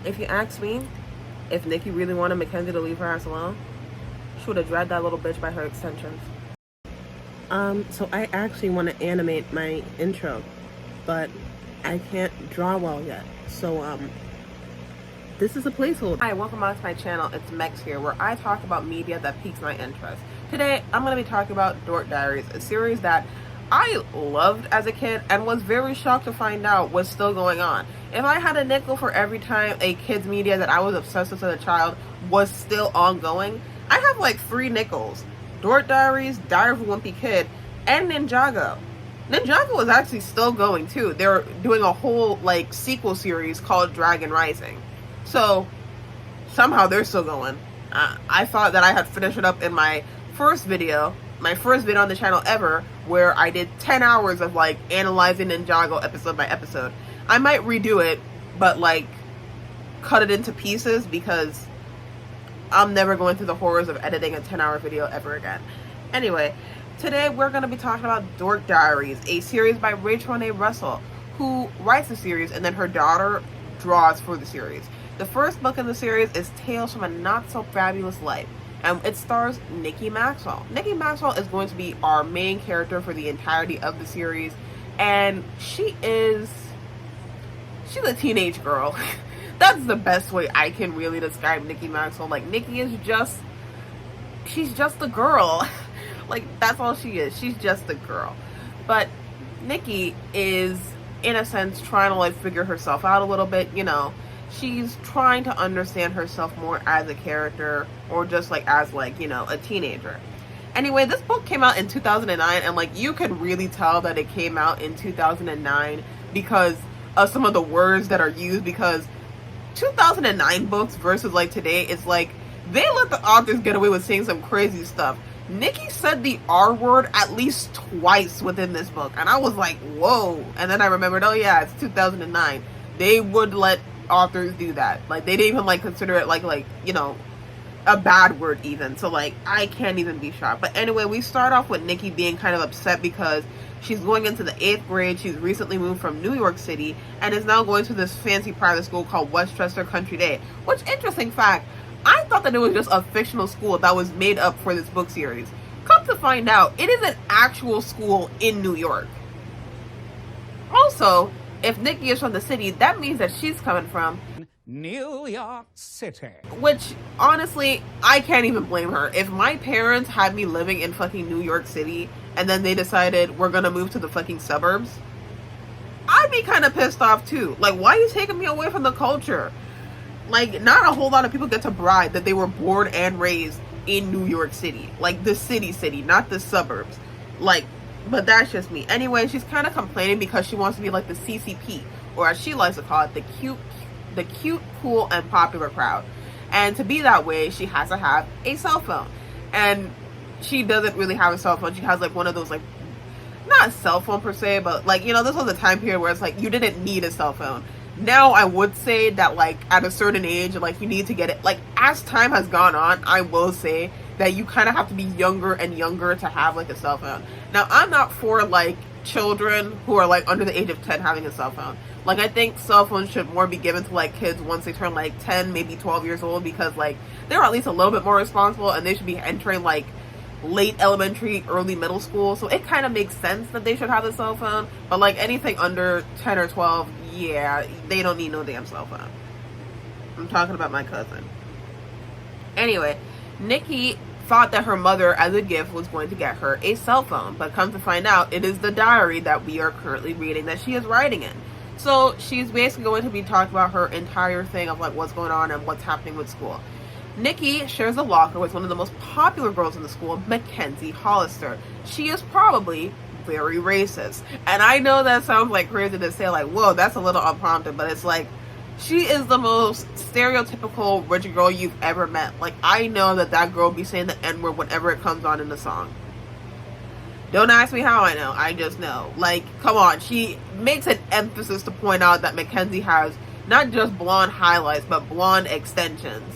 If you ask me, if Nikki really wanted Mackenzie to leave her ass alone, she would have dragged that little bitch by her extensions. So I actually want to animate my intro, but I can't draw well yet. So, this is a placeholder. Hi, welcome back to my channel. It's Mex here, where I talk about media that piques my interest. Today, I'm going to be talking about Dork Diaries, a series that I loved as a kid and was very shocked to find out was still going on. If I had a nickel for every time a kid's media that I was obsessed with as a child was still ongoing, I have like 3 nickels. Dork Diaries, Diary of a Wimpy Kid, and Ninjago. Ninjago was actually still going too. They're doing a whole like sequel series called Dragon Rising. So somehow they're still going. I thought that I had finished it up in my first video on the channel ever, where I did 10 hours of like analyzing Ninjago episode by episode. I might redo it, but like cut it into pieces, because I'm never going through the horrors of editing a 10-hour video ever again. Anyway, today we're going to be talking about Dork Diaries, a series by Rachel Renee Russell, who writes the series and then her daughter draws for the series. The first book in the series is Tales from a Not-So-Fabulous Life, and it stars Nikki Maxwell. Nikki Maxwell is going to be our main character for the entirety of the series, and she's a teenage girl. That's the best way I can really describe Nikki Maxwell. Like, Nikki is she's just a girl. Like, that's all she is. She's just a girl. But Nikki is, in a sense, trying to like figure herself out a little bit, you know. She's trying to understand herself more as a character, or just like as like, you know, a teenager. Anyway, this book came out in 2009, and like you could really tell that it came out in 2009 because of some of the words that are used, because 2009 books versus like today, it's like they let the authors get away with saying some crazy stuff. Nikki said the R word at least twice within this book, and I was like, whoa. And then I remembered, oh yeah, it's 2009. They would let authors do that. Like, they didn't even like consider it like you know, a bad word even. So like, I can't even be shocked. But anyway, we start off with Nikki being kind of upset because she's going into the 8th grade. She's recently moved from New York City and is now going to this fancy private school called Westchester Country Day. Which, interesting fact, I thought that it was just a fictional school that was made up for this book series. Come to find out, it is an actual school in New York. Also, if Nikki is from the city, that means that she's coming from New York City. Which, honestly, I can't even blame her. If my parents had me living in fucking New York City and then they decided we're gonna move to the fucking suburbs, I'd be kind of pissed off too. Like, why are you taking me away from the culture? Like, not a whole lot of people get to brag that they were born and raised in New York City. Like, the city, not the suburbs. Like, but that's just me. Anyway, she's kind of complaining because she wants to be like the CCP, or as she likes to call it, the cute, cool, and popular crowd. And to be that way, she has to have a cell phone. And she doesn't really have a cell phone. She has like one of those, like, not a cell phone per se, but like, you know, this was a time period where it's like you didn't need a cell phone. Now I would say that like at a certain age, like, you need to get it. Like, as time has gone on, I will say that you kind of have to be younger and younger to have like a cell phone. Now, I'm not for like children who are like under the age of 10 having a cell phone. Like, I think cell phones should more be given to like kids once they turn like 10, maybe 12 years old, because like they're at least a little bit more responsible and they should be entering like late elementary, early middle school. So it kind of makes sense that they should have a cell phone. But like anything under 10 or 12, yeah, they don't need no damn cell phone. I'm talking about my cousin. Anyway, Nikki thought that her mother, as a gift, was going to get her a cell phone, but come to find out, it is the diary that we are currently reading that she is writing in. So she's basically going to be talking about her entire thing of like what's going on and what's happening with school. Nikki shares a locker with one of the most popular girls in the school, Mackenzie Hollister. She is probably very racist. And I know that sounds like crazy to say, like, whoa, that's a little unprompted, but it's like, she is the most stereotypical rich girl you've ever met. Like, I know that girl be saying the N-word whenever it comes on in the song. Don't ask me how I know. I just know. Like, come on. She makes an emphasis to point out that Mackenzie has not just blonde highlights, but blonde extensions.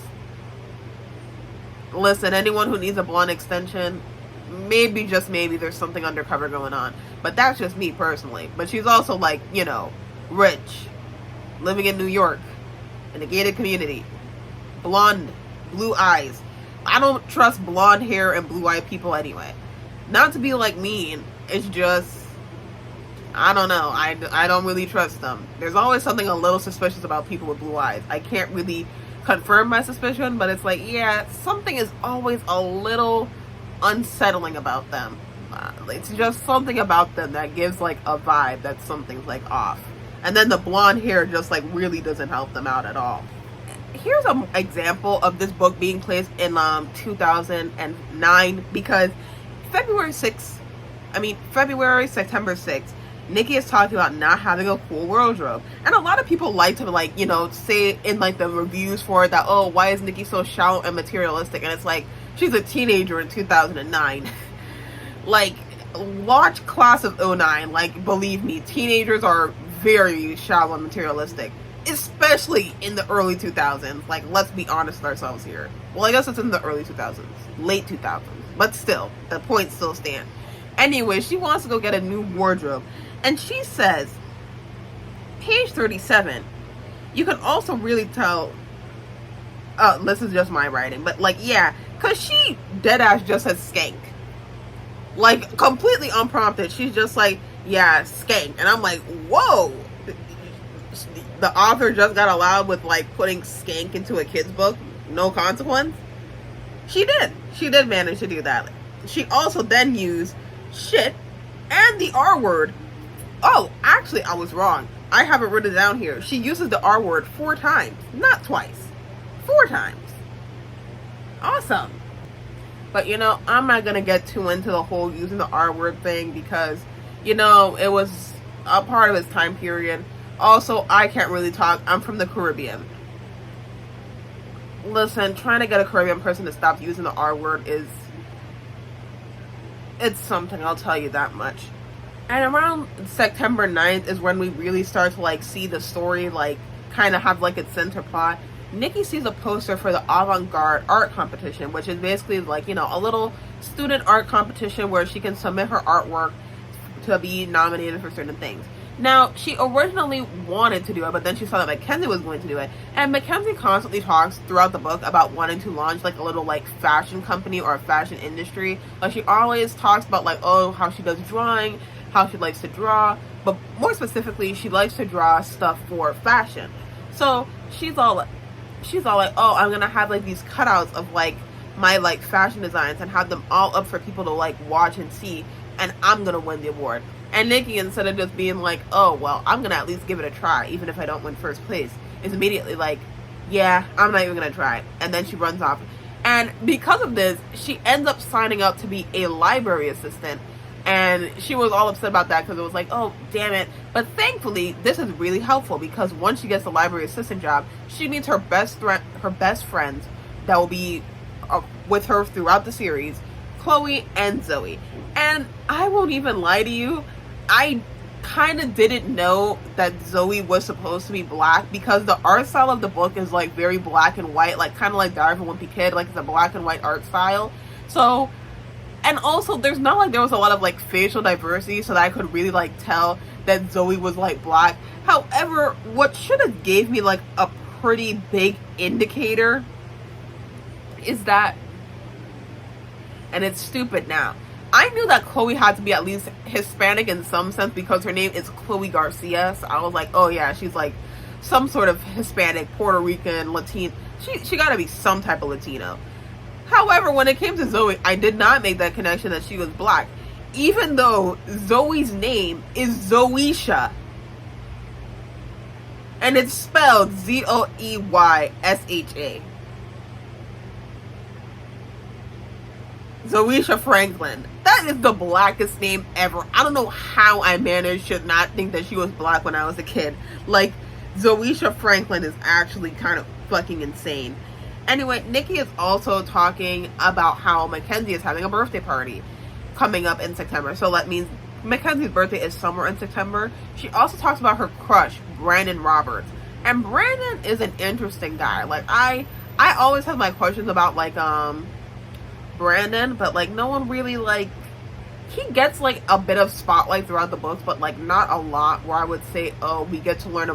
Listen, anyone who needs a blonde extension, maybe, just maybe, there's something undercover going on. But that's just me personally. But she's also, like, you know, rich, living in New York. in the gated community. Blonde, blue eyes. I don't trust blonde hair and blue-eyed people anyway. Not to be like mean, it's just, I don't know. I don't really trust them. There's always something a little suspicious about people with blue eyes. I can't really confirm my suspicion, but it's like, yeah, something is always a little unsettling about them. It's just something about them that gives like a vibe that something's like off. And then the blonde hair just like really doesn't help them out at all. Here's an example of this book being placed in 2009 because September 6th, Nikki is talking about not having a cool wardrobe. And a lot of people like to like, you know, say in like the reviews for it that, oh, why is Nikki so shallow and materialistic? And it's like, she's a teenager in 2009. Like, watch Class of '09. Like, believe me, teenagers are very shallow and materialistic. Especially in the early 2000s. Like, let's be honest with ourselves here. Well, I guess it's in the early 2000s. Late 2000s. But still, the points still stand. Anyway, she wants to go get a new wardrobe. And she says, page 37, you can also really tell, this is just my writing, but like, yeah, because she deadass just says skank. Like, completely unprompted. She's just like, yeah, skank. And I'm like, whoa. The author just got allowed with like putting skank into a kid's book. No consequence. She did manage to do that. She also then used shit and the R word. Oh, actually, I was wrong. I have it written down here. She uses the R word 4 times, not twice. 4 times. Awesome. But, you know, I'm not going to get too into the whole using the R word thing because, you know, it was a part of his time period. Also, I can't really talk. I'm from the Caribbean. Listen, trying to get a Caribbean person to stop using the R word it's something, I'll tell you that much. And around September 9th is when we really start to like see the story like kind of have like its center plot. Nikki sees a poster for the avant-garde art competition, which is basically like, you know, a little student art competition where she can submit her artwork to be nominated for certain things. Now, she originally wanted to do it, but then she saw that Mackenzie was going to do it. And Mackenzie constantly talks throughout the book about wanting to launch like a little like fashion company or a fashion industry. Like, she always talks about like, oh, how she does drawing, how she likes to draw, but more specifically, she likes to draw stuff for fashion. So she's all like, oh, I'm gonna have like these cutouts of like my like fashion designs and have them all up for people to like watch and see, and I'm gonna win the award. And Nikki, instead of just being like, oh, well, I'm gonna at least give it a try, even if I don't win first place, is immediately like, yeah, I'm not even gonna try. And then she runs off. And because of this, she ends up signing up to be a library assistant. And she was all upset about that because it was like, oh, damn it. But thankfully, this is really helpful because once she gets the library assistant job, she meets her best friends that will be with her throughout the series, Chloe and Zoe. And I won't even lie to you, I kind of didn't know that Zoe was supposed to be black because the art style of the book is like very black and white, like kind of like Diary of a Wimpy Kid, like it's a black and white art style. So, and also there's not like there was a lot of like facial diversity so that I could really like tell that Zoe was like black. However, what should have gave me like a pretty big indicator is that, and it's stupid now, I knew that Chloe had to be at least Hispanic in some sense because her name is Chloe Garcia. So I was like, oh yeah, she's like some sort of Hispanic, Puerto Rican, Latino. She gotta be some type of Latino. However, when it came to Zoe, I did not make that connection that she was black. Even though Zoe's name is Zoesha. And it's spelled Zoeysha. Zoesha Franklin. That is the blackest name ever. I don't know how I managed to not think that she was black when I was a kid. Like, Zoesha Franklin is actually kind of fucking insane. Anyway, Nikki is also talking about how Mackenzie is having a birthday party coming up in September. So that means Mackenzie's birthday is somewhere in September. She also talks about her crush, Brandon Roberts. And Brandon is an interesting guy. Like, I always have my questions about, like, Brandon, but like no one really like he gets like a bit of spotlight throughout the books, but like not a lot where I would say, oh, we get to learn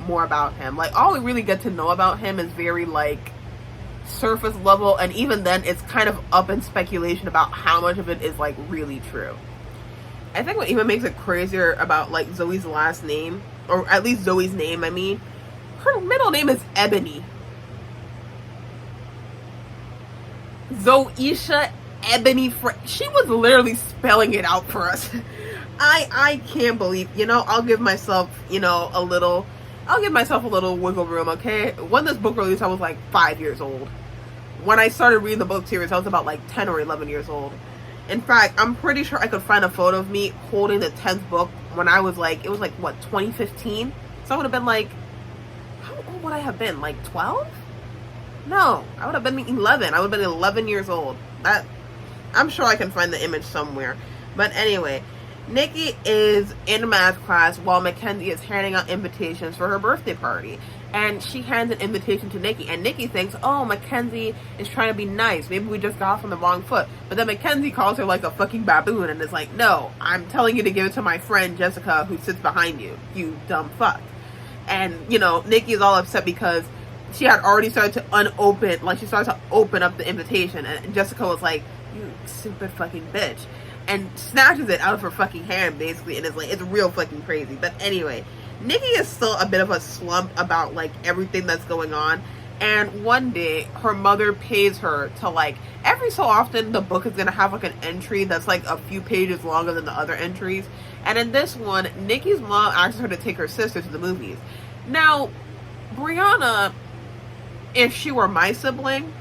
more about him. Like all we really get to know about him is very like surface level, and even then it's kind of up in speculation about how much of it is like really true. I think what even makes it crazier about like Zoe's last name, or at least Zoe's name, I mean, her middle name is Ebony. Zoisha Ebony. She was literally spelling it out for us. I can't believe, I'll give myself, I'll give myself a little wiggle room, okay? When this book released, I was like 5 years old. When I started reading the book series, I was about like 10 or 11 years old. In fact, I'm pretty sure I could find a photo of me holding the 10th book when I was like, it was like, what, 2015? So I would have been like, how old would I have been? Like 12? No, I would have been 11. I would have been 11 years old. I'm sure I can find the image somewhere. But anyway, Nikki is in math class while Mackenzie is handing out invitations for her birthday party. And she hands an invitation to Nikki, and Nikki thinks, oh, Mackenzie is trying to be nice. Maybe we just got off on the wrong foot. But then Mackenzie calls her like a fucking baboon and is like, no, I'm telling you to give it to my friend Jessica who sits behind you, you dumb fuck. And, Nikki is all upset because she had already started to she started to open up the invitation, and Jessica was like, you stupid fucking bitch. And snatches it out of her fucking hand, basically, and it's like, it's real fucking crazy. But anyway, Nikki is still a bit of a slump about like everything that's going on, and one day her mother pays her to like, every so often the book is gonna have like an entry that's like a few pages longer than the other entries, and in this one, Nikki's mom asks her to take her sister to the movies. Now, Brianna, if she were my sibling,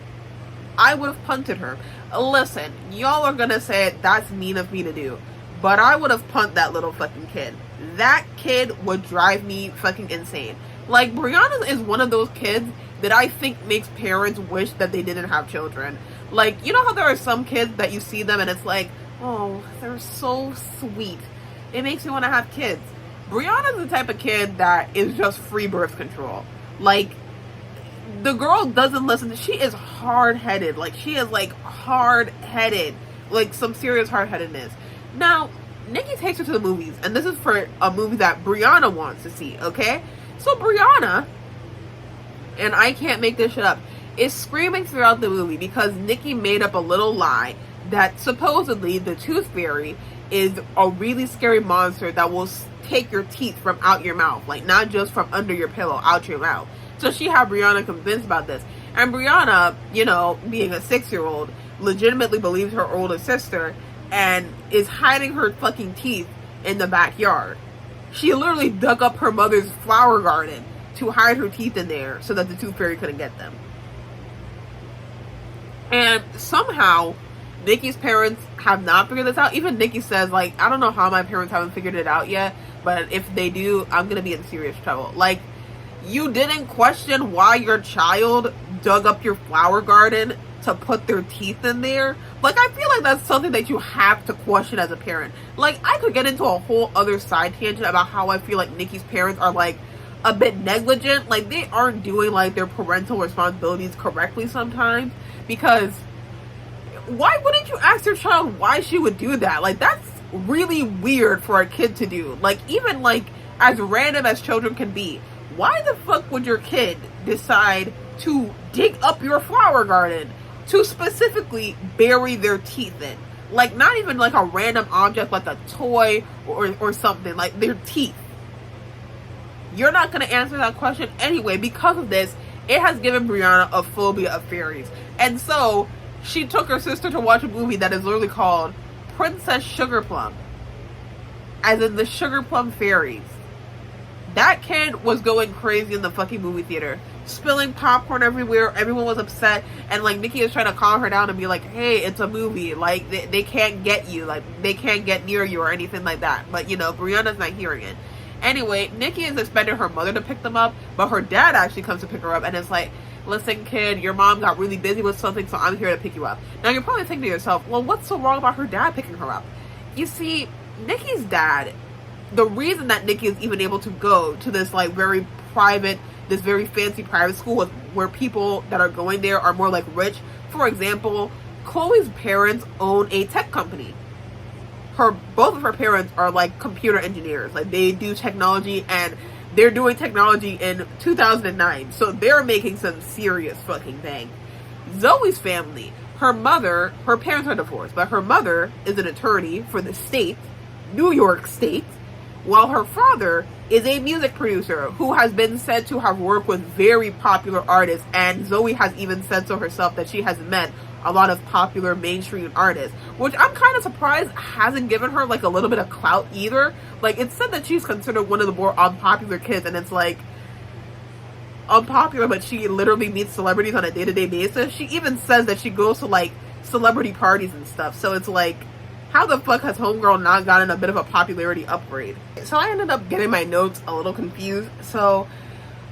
I would have punted her. Listen, y'all are gonna say that's mean of me to do, but I would have punted that little fucking kid. That kid would drive me fucking insane. Like, Brianna is one of those kids that I think makes parents wish that they didn't have children. Like, you know how there are some kids that you see them and it's like, oh, they're so sweet. It makes you want to have kids. Brianna's the type of kid that is just free birth control. Like, the girl doesn't listen. She is hard-headed. Like, she is, like, hard-headed. Like, some serious hard-headedness. Now, Nikki takes her to the movies, and this is for a movie that Brianna wants to see, okay? So Brianna, and I can't make this shit up, is screaming throughout the movie because Nikki made up a little lie that supposedly the Tooth Fairy is a really scary monster that will take your teeth from out your mouth. Like, not just from under your pillow, out your mouth. So she had Brianna convinced about this. And Brianna, being a 6-year-old, legitimately believes her older sister and is hiding her fucking teeth in the backyard. She literally dug up her mother's flower garden to hide her teeth in there so that the Tooth Fairy couldn't get them. And somehow, Nikki's parents have not figured this out. Even Nikki says, like, I don't know how my parents haven't figured it out yet, but if they do, I'm gonna be in serious trouble. Like, you didn't question why your child dug up your flower garden to put their teeth in there? Like, I feel like that's something that you have to question as a parent. Like, I could get into a whole other side tangent about how I feel like Nikki's parents are, like, a bit negligent. Like, they aren't doing, like, their parental responsibilities correctly sometimes. Because why wouldn't you ask your child why she would do that? Like, that's really weird for a kid to do. Like, even, like, as random as children can be, why the fuck would your kid decide to dig up your flower garden to specifically bury their teeth in? Like, not even like a random object like a toy or something, like their teeth. You're not going to answer that question anyway. Because of this, it has given Brianna a phobia of fairies. And so, she took her sister to watch a movie that is literally called Princess Sugar Plum. As in the Sugar Plum Fairies. That kid was going crazy in the fucking movie theater. Spilling popcorn everywhere. Everyone was upset. And, like, Nikki is trying to calm her down and be like, hey, it's a movie. Like, they can't get you. Like, they can't get near you or anything like that. But, Brianna's not hearing it. Anyway, Nikki is expecting her mother to pick them up. But her dad actually comes to pick her up. And it's like, listen, kid, your mom got really busy with something, so I'm here to pick you up. Now, you're probably thinking to yourself, well, what's so wrong about her dad picking her up? You see, Nikki's dad, the reason that Nikki is even able to go to this, like, very private, this very fancy private school where people that are going there are more, like, rich. For example, Chloe's parents own a tech company. both of her parents are like computer engineers. Like they do technology, and they're doing technology in 2009. So they're making some serious fucking bank. Zoe's family, her parents are divorced, but her mother is an attorney for the state, New York State, while her father is a music producer who has been said to have worked with very popular artists, and Zoe has even said so herself that she has met a lot of popular mainstream artists, which I'm kind of surprised hasn't given her like a little bit of clout either. Like, it's said that she's considered one of the more unpopular kids, and it's like, unpopular, but she literally meets celebrities on a day-to-day basis. She even says that she goes to like celebrity parties and stuff. So it's like, how the fuck has homegirl not gotten a bit of a popularity upgrade? So I ended up getting my notes a little confused. So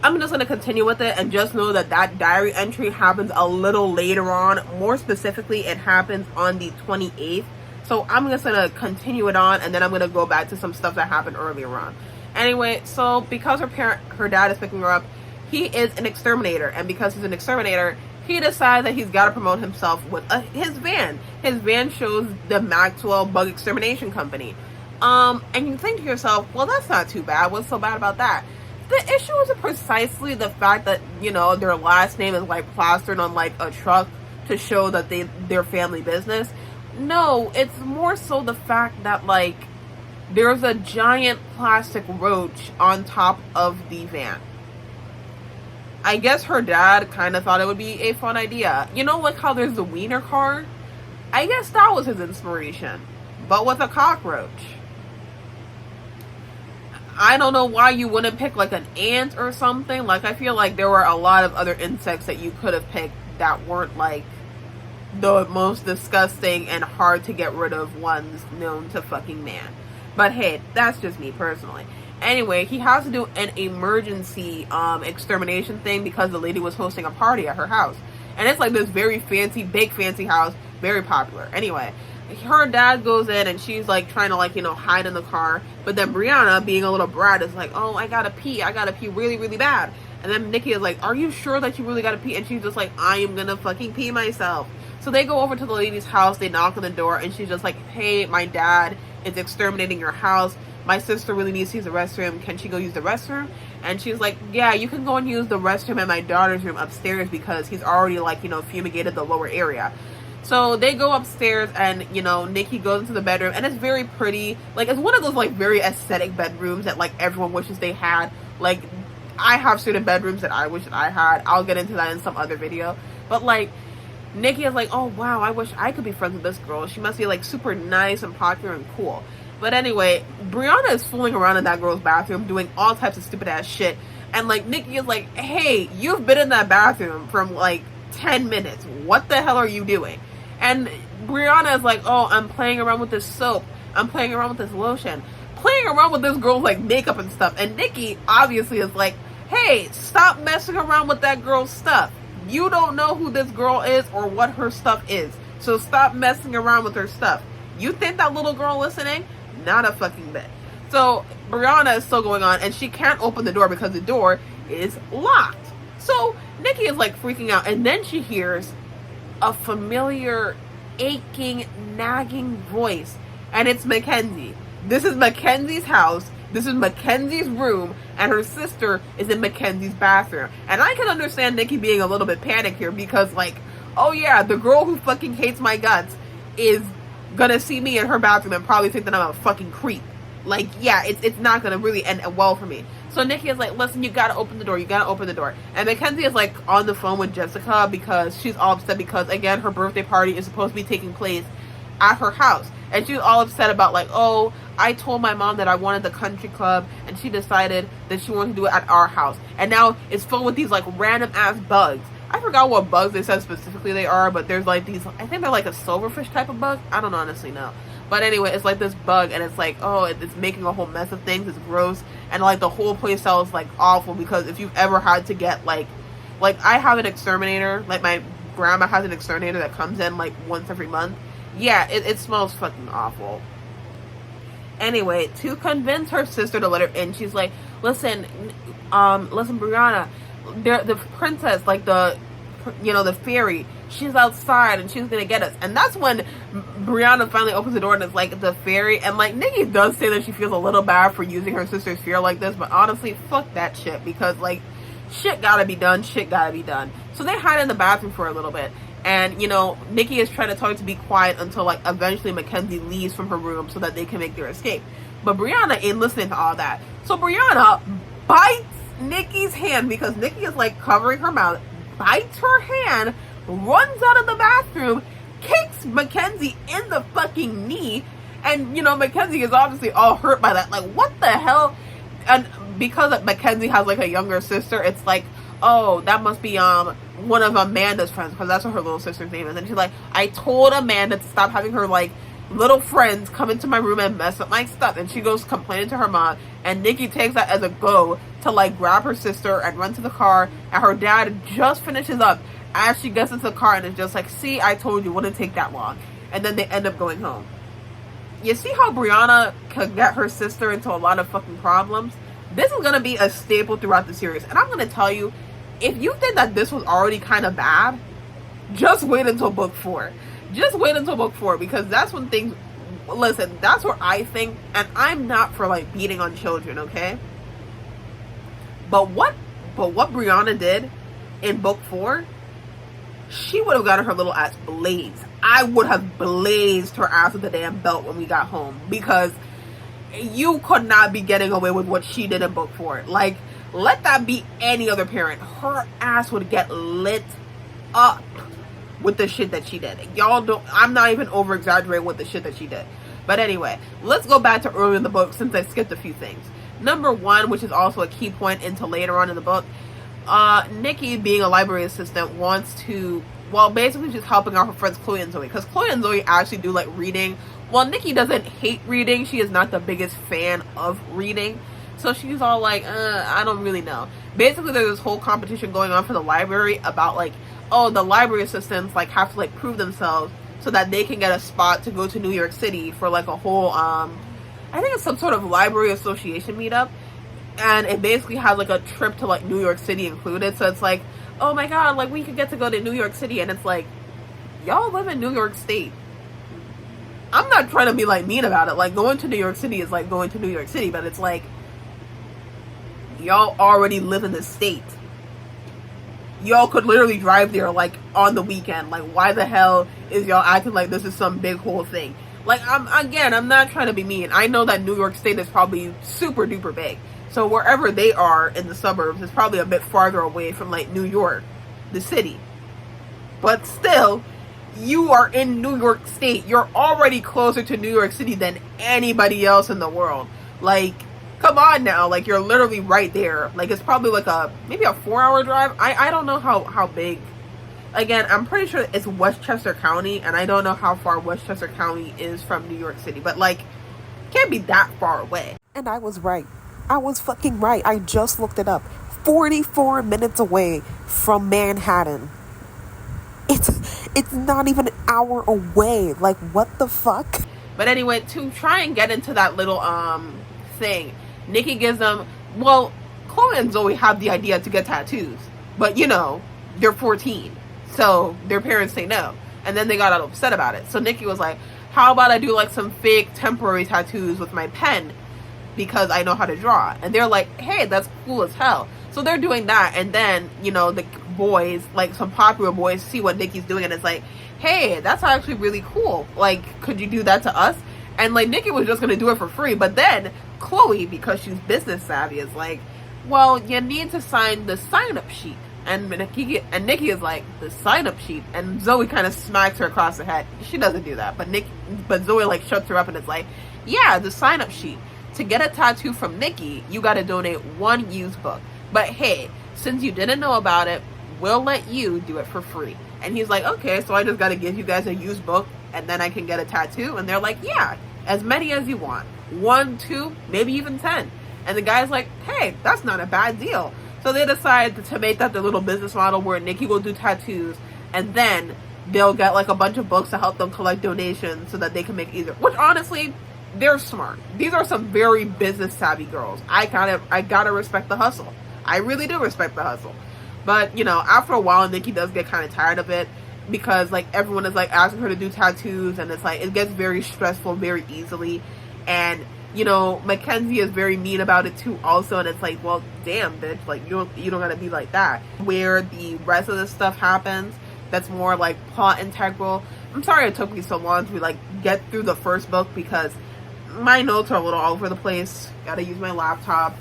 I'm just going to continue with it, and just know that that diary entry happens a little later on. More specifically, it happens on the 28th. So I'm just going to continue it on, and then I'm going to go back to some stuff that happened earlier on. Anyway, so because her dad is picking her up, he is an exterminator, and because he's an exterminator, he decides that he's got to promote himself with his van. His van shows the Maxwell Bug Extermination Company. And you think to yourself, well, that's not too bad. What's so bad about that? The issue isn't precisely the fact that, you know, their last name is like plastered on like a truck to show that they're family business. No, it's more so the fact that like there's a giant plastic roach on top of the van. I guess her dad kind of thought it would be a fun idea. You know, like how there's the wiener car? I guess that was his inspiration, but with a cockroach. I don't know why you wouldn't pick like an ant or something. Like, I feel like there were a lot of other insects that you could have picked that weren't like the most disgusting and hard to get rid of ones known to fucking man. But hey, that's just me personally. Anyway, he has to do an emergency extermination thing because the lady was hosting a party at her house. And it's like this very fancy, big fancy house, very popular. Anyway, her dad goes in and she's like trying to like, you know, hide in the car. But then Brianna, being a little brat, is like, oh, I gotta pee really, really bad. And then Nikki is like, are you sure that you really gotta pee? And she's just like, I am gonna fucking pee myself. So they go over to the lady's house, they knock on the door, and she's just like, hey, my dad is exterminating your house. My sister really needs to use the restroom. Can she go use the restroom? And she's like, yeah, you can go and use the restroom in my daughter's room upstairs because he's already like, you know, fumigated the lower area. So they go upstairs and, you know, Nikki goes into the bedroom and it's very pretty. Like, it's one of those like very aesthetic bedrooms that like everyone wishes they had. Like, I have certain bedrooms that I wish that I had. I'll get into that in some other video. But like, Nikki is like, oh wow, I wish I could be friends with this girl. She must be like super nice and popular and cool. But anyway, Brianna is fooling around in that girl's bathroom doing all types of stupid ass shit. And like, Nikki is like, hey, you've been in that bathroom for like 10 minutes. What the hell are you doing? And Brianna is like, oh, I'm playing around with this soap. I'm playing around with this lotion. Playing around with this girl's like makeup and stuff. And Nikki obviously is like, hey, stop messing around with that girl's stuff. You don't know who this girl is or what her stuff is. So stop messing around with her stuff. You think that little girl listening? Not a fucking bit. So Brianna is still going on and she can't open the door because the door is locked. So Nikki is like freaking out, and then she hears a familiar aching, nagging voice, and it's Mackenzie. This is Mackenzie's house. This is Mackenzie's room, and her sister is in Mackenzie's bathroom. And I can understand Nikki being a little bit panicked here because like, oh yeah, the girl who fucking hates my guts is gonna see me in her bathroom and probably think that I'm a fucking creep. Like, yeah, it's not gonna really end well for me. So Nikki is like, listen, you gotta open the door. You gotta open the door. And Mackenzie is like on the phone with Jessica because she's all upset because, again, her birthday party is supposed to be taking place at her house. And she's all upset about like, oh, I told my mom that I wanted the country club and she decided that she wanted to do it at our house. And now it's filled with these like random ass bugs. I forgot what bugs they said specifically they are, but there's like these, I think they're like a silverfish type of bug. I don't honestly know. But anyway, it's like this bug and it's like, oh, it's making a whole mess of things. It's gross. And like the whole place is like awful because if you've ever had to get like I have an exterminator, like my grandma has an exterminator that comes in like once every month. Yeah, it smells fucking awful. Anyway, to convince her sister to let her in, she's like, listen, Brianna, the princess, like the the fairy, she's outside and she's gonna get us. And that's when Brianna finally opens the door and it's like the fairy. And like Nikki does say that she feels a little bad for using her sister's fear like this, but honestly, fuck that shit, because like shit gotta be done. So they hide in the bathroom for a little bit. And, Nikki is trying to tell her to be quiet until, like, eventually Mackenzie leaves from her room so that they can make their escape. But Brianna ain't listening to all that. So Brianna bites Nikki's hand because Nikki is, like, covering her mouth, bites her hand, runs out of the bathroom, kicks Mackenzie in the fucking knee. And, Mackenzie is obviously all hurt by that. Like, what the hell? And because Mackenzie has, like, a younger sister, it's like, oh, that must be, one of Amanda's friends, because that's what her little sister's name is. And she's like, I told Amanda to stop having her like little friends come into my room and mess up my stuff. And she goes complaining to her mom, and Nikki takes that as a go to like grab her sister and run to the car. And her dad just finishes up as she gets into the car and is just like, see, I told you, it wouldn't take that long. And then they end up going home. You see how Brianna could get her sister into a lot of fucking problems? This is gonna be a staple throughout the series. And I'm gonna tell you, if you think that this was already kind of bad, just wait until book 4. Just wait until book 4, because that's when things... Listen, that's where I think... And I'm not for, like, beating on children, okay? But what Brianna did in book 4, she would have gotten her little ass blazed. I would have blazed her ass with the damn belt when we got home, because you could not be getting away with what she did in book 4. Like... Let that be any other parent. Her ass would get lit up with the shit that she did. Y'all don't... I'm not even over-exaggerating with the shit that she did. But anyway, let's go back to earlier in the book since I skipped a few things. Number 1, which is also a key point into later on in the book, Nikki, being a library assistant, wants to... Well, basically she's helping out her friends Chloe and Zoe. Because Chloe and Zoe actually do like reading. While Nikki doesn't hate reading, she is not the biggest fan of reading. So she's all like, I don't really know. Basically, there's this whole competition going on for the library about like, oh, the library assistants like have to like prove themselves so that they can get a spot to go to New York City for like a whole, I think it's some sort of library association meetup. And it basically has like a trip to like New York City included. So it's like, oh my God, like we could get to go to New York City. And it's like, y'all live in New York State. I'm not trying to be like mean about it. Like going to New York City is like going to New York City, but it's like, y'all already live in the state. Y'all could literally drive there like on the weekend. Like why the hell is y'all acting like this is some big whole thing? Like I'm not trying to be mean. I know that New York State is probably super duper big. So wherever they are in the suburbs is probably a bit farther away from like New York, the city. But still, you are in New York State. You're already closer to New York City than anybody else in the world. Like, come on now, like you're literally right there. Like it's probably like maybe a 4-hour drive. I don't know how big. Again, I'm pretty sure it's Westchester County, and I don't know how far Westchester County is from New York City, but like can't be that far away. And I was right. I was fucking right. I just looked it up. 44 minutes away from Manhattan. It's not even an hour away. Like what the fuck? But anyway, to try and get into that little thing, Nikki gives them, well, Chloe and Zoe have the idea to get tattoos, but they're 14, so their parents say no, and then they got all upset about it. So Nikki was like, how about I do like some fake temporary tattoos with my pen because I know how to draw? And they're like, hey, that's cool as hell. So they're doing that, and then the boys, like some popular boys, see what Nikki's doing, and it's like, hey, that's actually really cool, like could you do that to us? And like Nikki was just gonna do it for free, but then Chloe, because she's business savvy, is like, well, you need to sign the sign-up sheet. And Nikki is like, the sign-up sheet? And Zoe kind of smacks her across the head. She doesn't do that, but Zoe like shuts her up and is like, yeah, the sign-up sheet. To get a tattoo from Nikki, you gotta donate 1 used book. But hey, since you didn't know about it, we'll let you do it for free. And he's like, okay, so I just gotta give you guys a used book and then I can get a tattoo? And they're like, yeah, as many as you want. 1, 2, maybe even 10. And the guy's like, hey, that's not a bad deal. So they decide to make that their little business model where Nikki will do tattoos and then they'll get like a bunch of books to help them collect donations so that they can make either. Which honestly, they're smart. These are some very business savvy girls. I gotta respect the hustle. I really do respect the hustle. But, you know, after a while, Nikki does get kind of tired of it because, like, everyone is, like, asking her to do tattoos, and it's, like, it gets very stressful very easily. And, you know, Mackenzie is very mean about it, too, also. And it's, like, well, damn, bitch, like, you don't gotta be like that. Where the rest of this stuff happens, that's more, like, plot integral. I'm sorry it took me so long to, like, get through the first book because my notes are a little all over the place. Gotta use my laptop.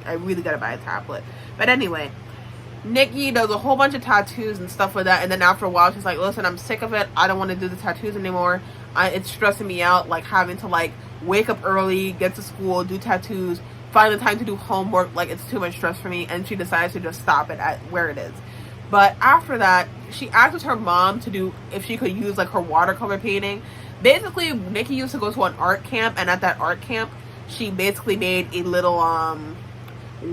I really gotta buy a tablet. But anyway, Nikki does a whole bunch of tattoos and stuff like that, and then after a while she's like, listen, I'm sick of it. I don't want to do the tattoos anymore. It's stressing me out, like having to like wake up early, get to school, do tattoos, find the time to do homework. Like, it's too much stress for me, and she decides to just stop it at where it is. But after that, she asks her mom to do if she could use like her watercolor painting. Basically, Nikki used to go to an art camp, and at that art camp she basically made a little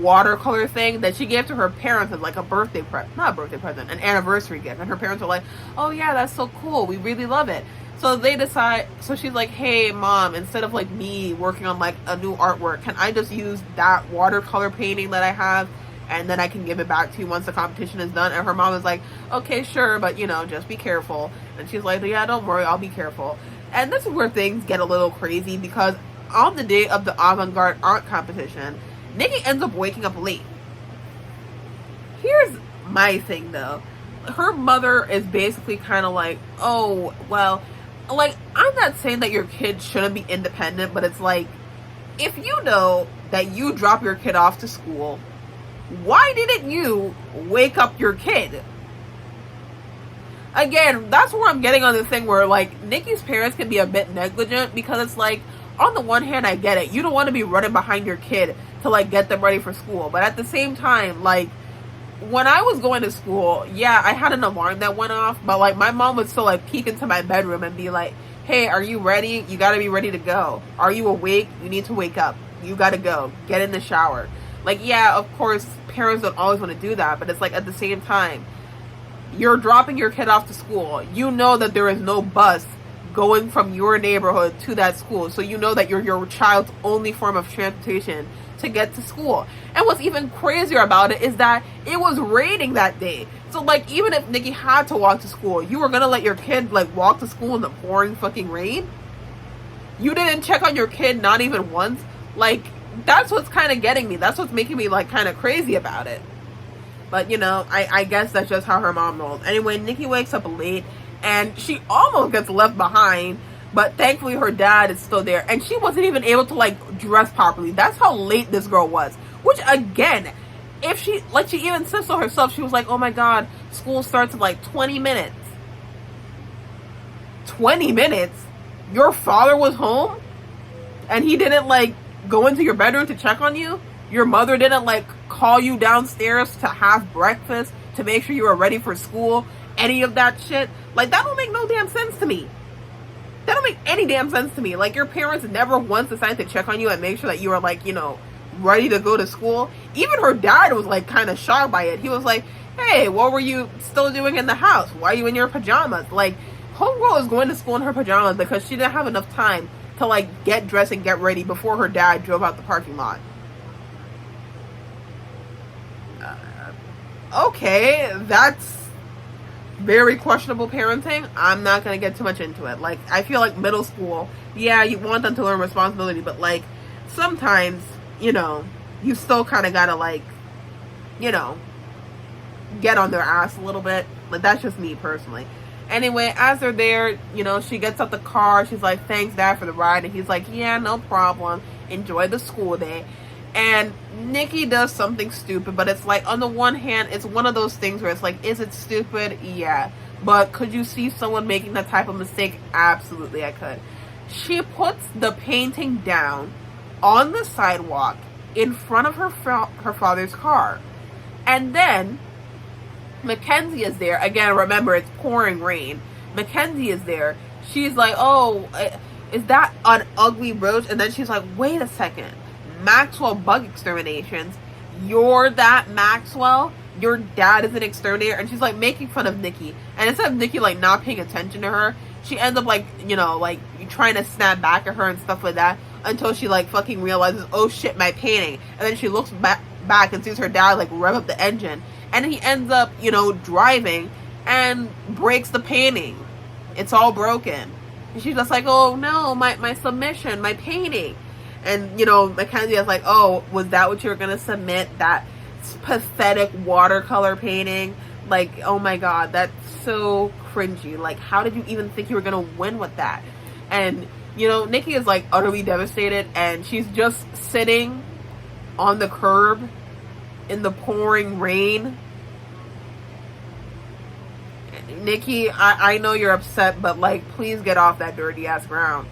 watercolor thing that she gave to her parents as like a birthday present, not a birthday present, an anniversary gift. And her parents were like, oh yeah, that's so cool, we really love it. So they decide, so she's like, hey mom, instead of like me working on like a new artwork, can I just use that watercolor painting that I have, and then I can give it back to you once the competition is done? And her mom is like, okay, sure, but you know, just be careful. And she's like, yeah, don't worry, I'll be careful. And this is where things get a little crazy, because on the day of the avant-garde art competition, Nikki ends up waking up late. Here's my thing though. Her mother is basically kind of like, oh, well, like, I'm not saying that your kid shouldn't be independent, but it's like, if you know that you drop your kid off to school, why didn't you wake up your kid? Again, that's where I'm getting on this thing where, like, Nikki's parents can be a bit negligent, because it's like, on the one hand, I get it. You don't want to be running behind your kid to, like, get them ready for school. But at the same time, like, when I was going to school, yeah, I had an alarm that went off, but, like, my mom would still, like, peek into my bedroom and be like, hey, are you ready? You gotta be ready to go. Are you awake? You need to wake up. You gotta go. Get in the shower. Like, yeah, of course, parents don't always want to do that, but it's like, at the same time, you're dropping your kid off to school. You know that there is no bus going from your neighborhood to that school, so you know that you're your child's only form of transportation to get to school. And what's even crazier about it is that it was raining that day. So, like, even if Nikki had to walk to school, you were gonna let your kid, like, walk to school in the pouring fucking rain? You didn't check on your kid not even once? Like, that's what's kind of getting me. That's what's making me, like, kind of crazy about it. But, you know, I guess that's just how her mom rolls. Anyway, Nikki wakes up late, and she almost gets left behind, but thankfully her dad is still there. And she wasn't even able to, like, dress properly. That's how late this girl was. Which, again, if she, like, she even said so herself, she was like, oh my god, school starts in, like, 20 minutes. 20 minutes? Your father was home? And he didn't, like, go into your bedroom to check on you? Your mother didn't, like, call you downstairs to have breakfast, to make sure you were ready for school? Any of that shit? Like, that don't make no damn sense to me. That don't make any damn sense to me. Like, your parents never once decided to check on you and make sure that you were, like, you know, ready to go to school. Even her dad was, like, kind of shocked by it. He was like, hey, what were you still doing in the house? Why are you in your pajamas? Like, homegirl was going to school in her pajamas because she didn't have enough time to, like, get dressed and get ready before her dad drove out the parking lot. Okay, that's very questionable parenting. I'm not gonna get too much into it. Like, I feel like middle school, yeah, you want them to learn responsibility, but, like, sometimes, you know, you still kind of gotta, like, you know, get on their ass a little bit. Like, that's just me personally. Anyway, as they're there, you know, she gets out the car. She's like, thanks, Dad, for the ride. And he's like, yeah, no problem. Enjoy the school day. And Nikki does something stupid, but it's like, on the one hand, it's one of those things where it's like, is it stupid? Yeah. But could you see someone making that type of mistake? Absolutely, I could. She puts the painting down on the sidewalk in front of her father's car. And then Mackenzie is there. Again, remember, it's pouring rain. Mackenzie is there. She's like, oh, is that an ugly roach? And then she's like, wait a second. Maxwell Bug Exterminations, you're that Maxwell? Your dad is an exterminator? And she's like making fun of Nikki. And instead of Nikki, like, not paying attention to her, she ends up, like, you know, like, trying to snap back at her and stuff like that, until she, like, fucking realizes, oh shit, my painting. And then she looks back and sees her dad, like, rev up the engine. and he ends up, you know, driving and breaks the painting. It's all broken. And she's just like, oh no, my submission, my painting. And, you know, Mackenzie is like, oh, was that what you were going to submit? That pathetic watercolor painting? Like, oh my god, that's so cringy. Like, how did you even think you were going to win with that? And, you know, Nikki is like utterly devastated, and she's just sitting on the curb in the pouring rain. Nikki, I know you're upset, but like, please get off that dirty ass ground.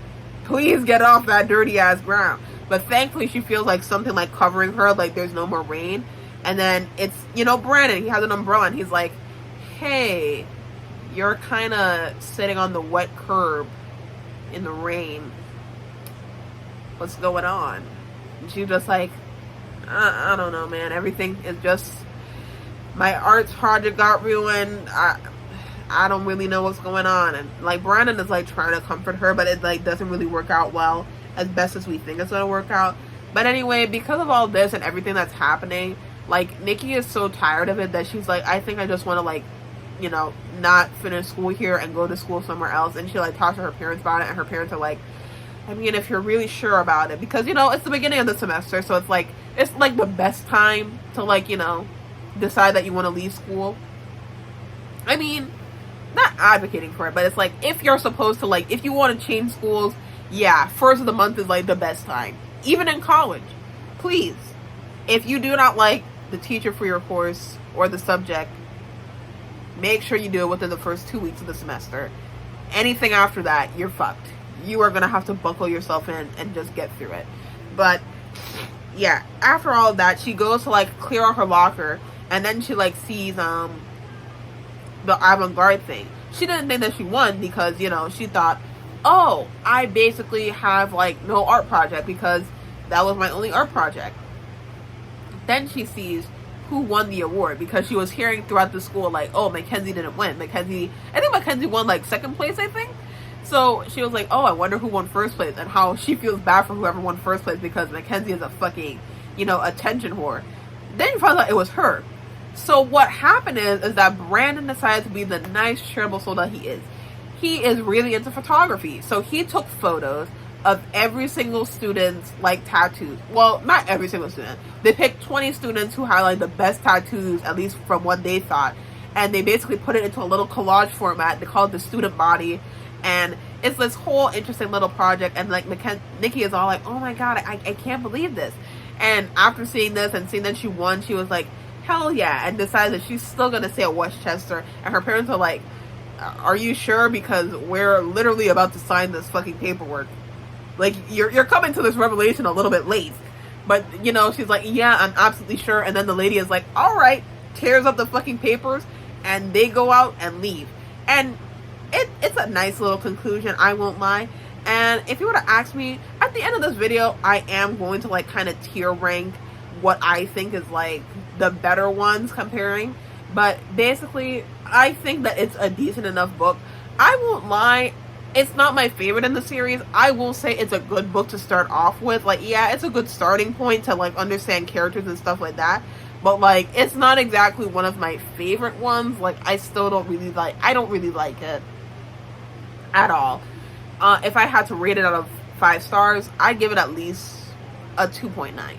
Please get off that dirty ass ground. But thankfully she feels like something like covering her, like there's no more rain. And then it's, you know, Brandon, he has an umbrella, and he's like, hey, you're kind of sitting on the wet curb in the rain. What's going on? And she's just like, I don't know, man. Everything is just, my arts project got ruined. I don't really know what's going on. And like, Brandon is like trying to comfort her, but it like doesn't really work out well as best as we think it's gonna work out. But anyway, because of all this and everything that's happening, like, Nikki is so tired of it that she's like, I think I just want to, like, you know, not finish school here and go to school somewhere else. And she like talks to her parents about it, and her parents are like, I mean, if you're really sure about it, because, you know, it's the beginning of the semester, so it's like the best time to, like, you know, decide that you want to leave school. I mean, not advocating for it, but it's like, if you're supposed to, like, if you want to change schools, yeah, first of the month is like the best time. Even in college, please, if you do not like the teacher for your course or the subject, make sure you do it within the first 2 weeks of the semester. Anything after that, you're fucked. You are gonna have to buckle yourself in and just get through it. But yeah, after all of that, she goes to like clear out her locker, and then she like sees the avant-garde thing. She didn't think that she won because, you know, she thought, oh, I basically have like no art project because that was my only art project. Then she sees who won the award, because she was hearing throughout the school like, oh, Mackenzie didn't win. I think Mackenzie won like second place, I think. So she was like, oh, I wonder who won first place, and how she feels bad for whoever won first place because Mackenzie is a fucking, you know, attention whore. Then you find out it was her. So what happened is that Brandon decided to be the nice, charitable soul that he is. He is really into photography. So he took photos of every single student's like tattoos. Well, not every single student. They picked 20 students who had like the best tattoos, at least from what they thought. And they basically put it into a little collage format. They call it the student body. And it's this whole interesting little project. And like Nikki is all like, oh my god, I can't believe this. And after seeing this and seeing that she won, she was like, hell yeah. And decided that she's still going to stay at Westchester. And her parents are like, are you sure? Because we're literally about to sign this fucking paperwork. Like, you're coming to this revelation a little bit late. But, you know, she's like, yeah, I'm absolutely sure. And then the lady is like, all right, tears up the fucking papers, and they go out and leave. And it's a nice little conclusion, I won't lie. And if you were to ask me, at the end of this video, I am going to, like, kind of tier rank what I think is, like, the better ones comparing. But basically, I think that it's a decent enough book. I won't lie, it's not my favorite in the series. I will say it's a good book to start off with. Like, yeah, it's a good starting point to, like, understand characters and stuff like that. But, like, it's not exactly one of my favorite ones. Like, I don't really like it at all. If I had to rate it out of 5 stars, I'd give it at least a 2.9.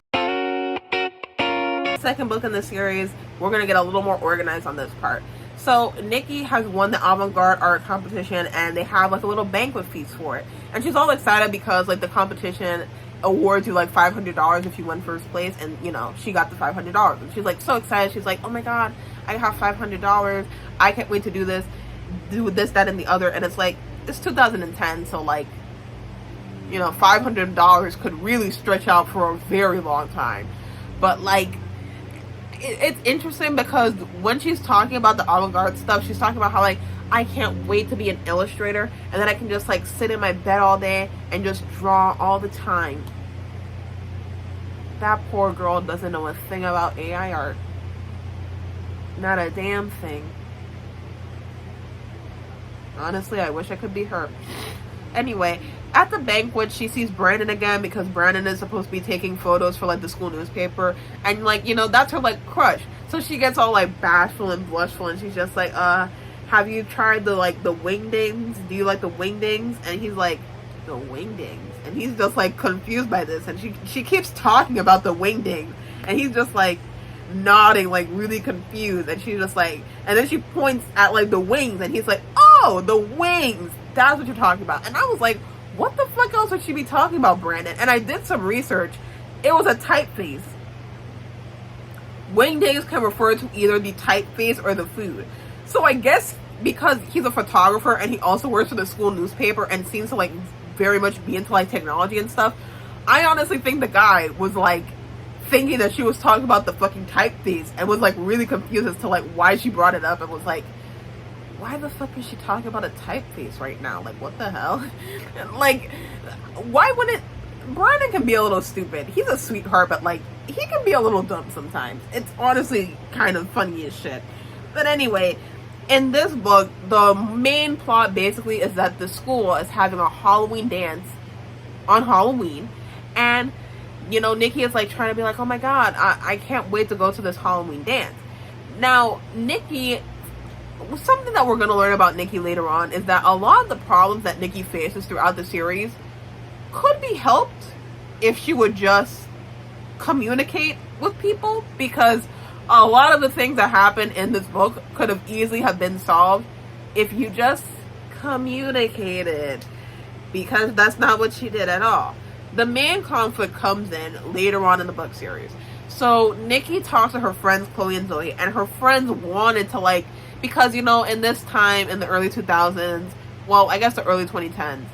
Second book in the series, we're going to get a little more organized on this part. So Nikki has won the avant-garde art competition, and they have like a little banquet feast for it. And she's all excited because like the competition awards you like $500 if you win first place, and you know, she got the $500. And she's like so excited. She's like, oh my god, I have $500. I can't wait to do this, that, and the other. And it's like, it's 2010, so like, you know, $500 could really stretch out for a very long time. But like, it's interesting because when she's talking about the avant-garde stuff, she's talking about how like, I can't wait to be an illustrator, and then I can just like sit in my bed all day and just draw all the time. That poor girl doesn't know a thing about AI art. Not a damn thing. Honestly, I wish I could be her. Anyway, at the banquet, she sees Brandon again because Brandon is supposed to be taking photos for like the school newspaper, and like, you know, that's her like crush. So she gets all like bashful and blushful, and she's just like, have you tried the wingdings? Do you like the wingdings? And he's like, the wingdings? And he's just like confused by this, and she keeps talking about the wingdings, and he's just like nodding, like really confused, and she's just like, and then she points at like the wings, and he's like, oh, the wings, that's what you're talking about. And I was like, what the fuck else would she be talking about, Brandon? And I did some research. It was a typeface. Wingdings can refer to either the typeface or the food. So I guess because he's a photographer and he also works for the school newspaper and seems to like very much be into like technology and stuff, I honestly think the guy was like thinking that she was talking about the fucking typeface and was like really confused as to like why she brought it up, and was like, why the fuck is she talking about a typeface right now? Like, what the hell? Like, why would it? Brandon can be a little stupid. He's a sweetheart, but like, he can be a little dumb sometimes. It's honestly kind of funny as shit. But anyway, in this book, the main plot basically is that the school is having a Halloween dance on Halloween, and you know, Nikki is like trying to be like, oh my god, I can't wait to go to this Halloween dance. Now, Nikki, something that we're going to learn about Nikki later on is that a lot of the problems that Nikki faces throughout the series could be helped if she would just communicate with people, because a lot of the things that happen in this book could have easily have been solved if you just communicated, because that's not what she did at all. The main conflict comes in later on in the book series. So Nikki talks to her friends Chloe and Zoe, and her friends wanted to like, because you know, in this time in the early 2000s, well, I guess the early 2010s,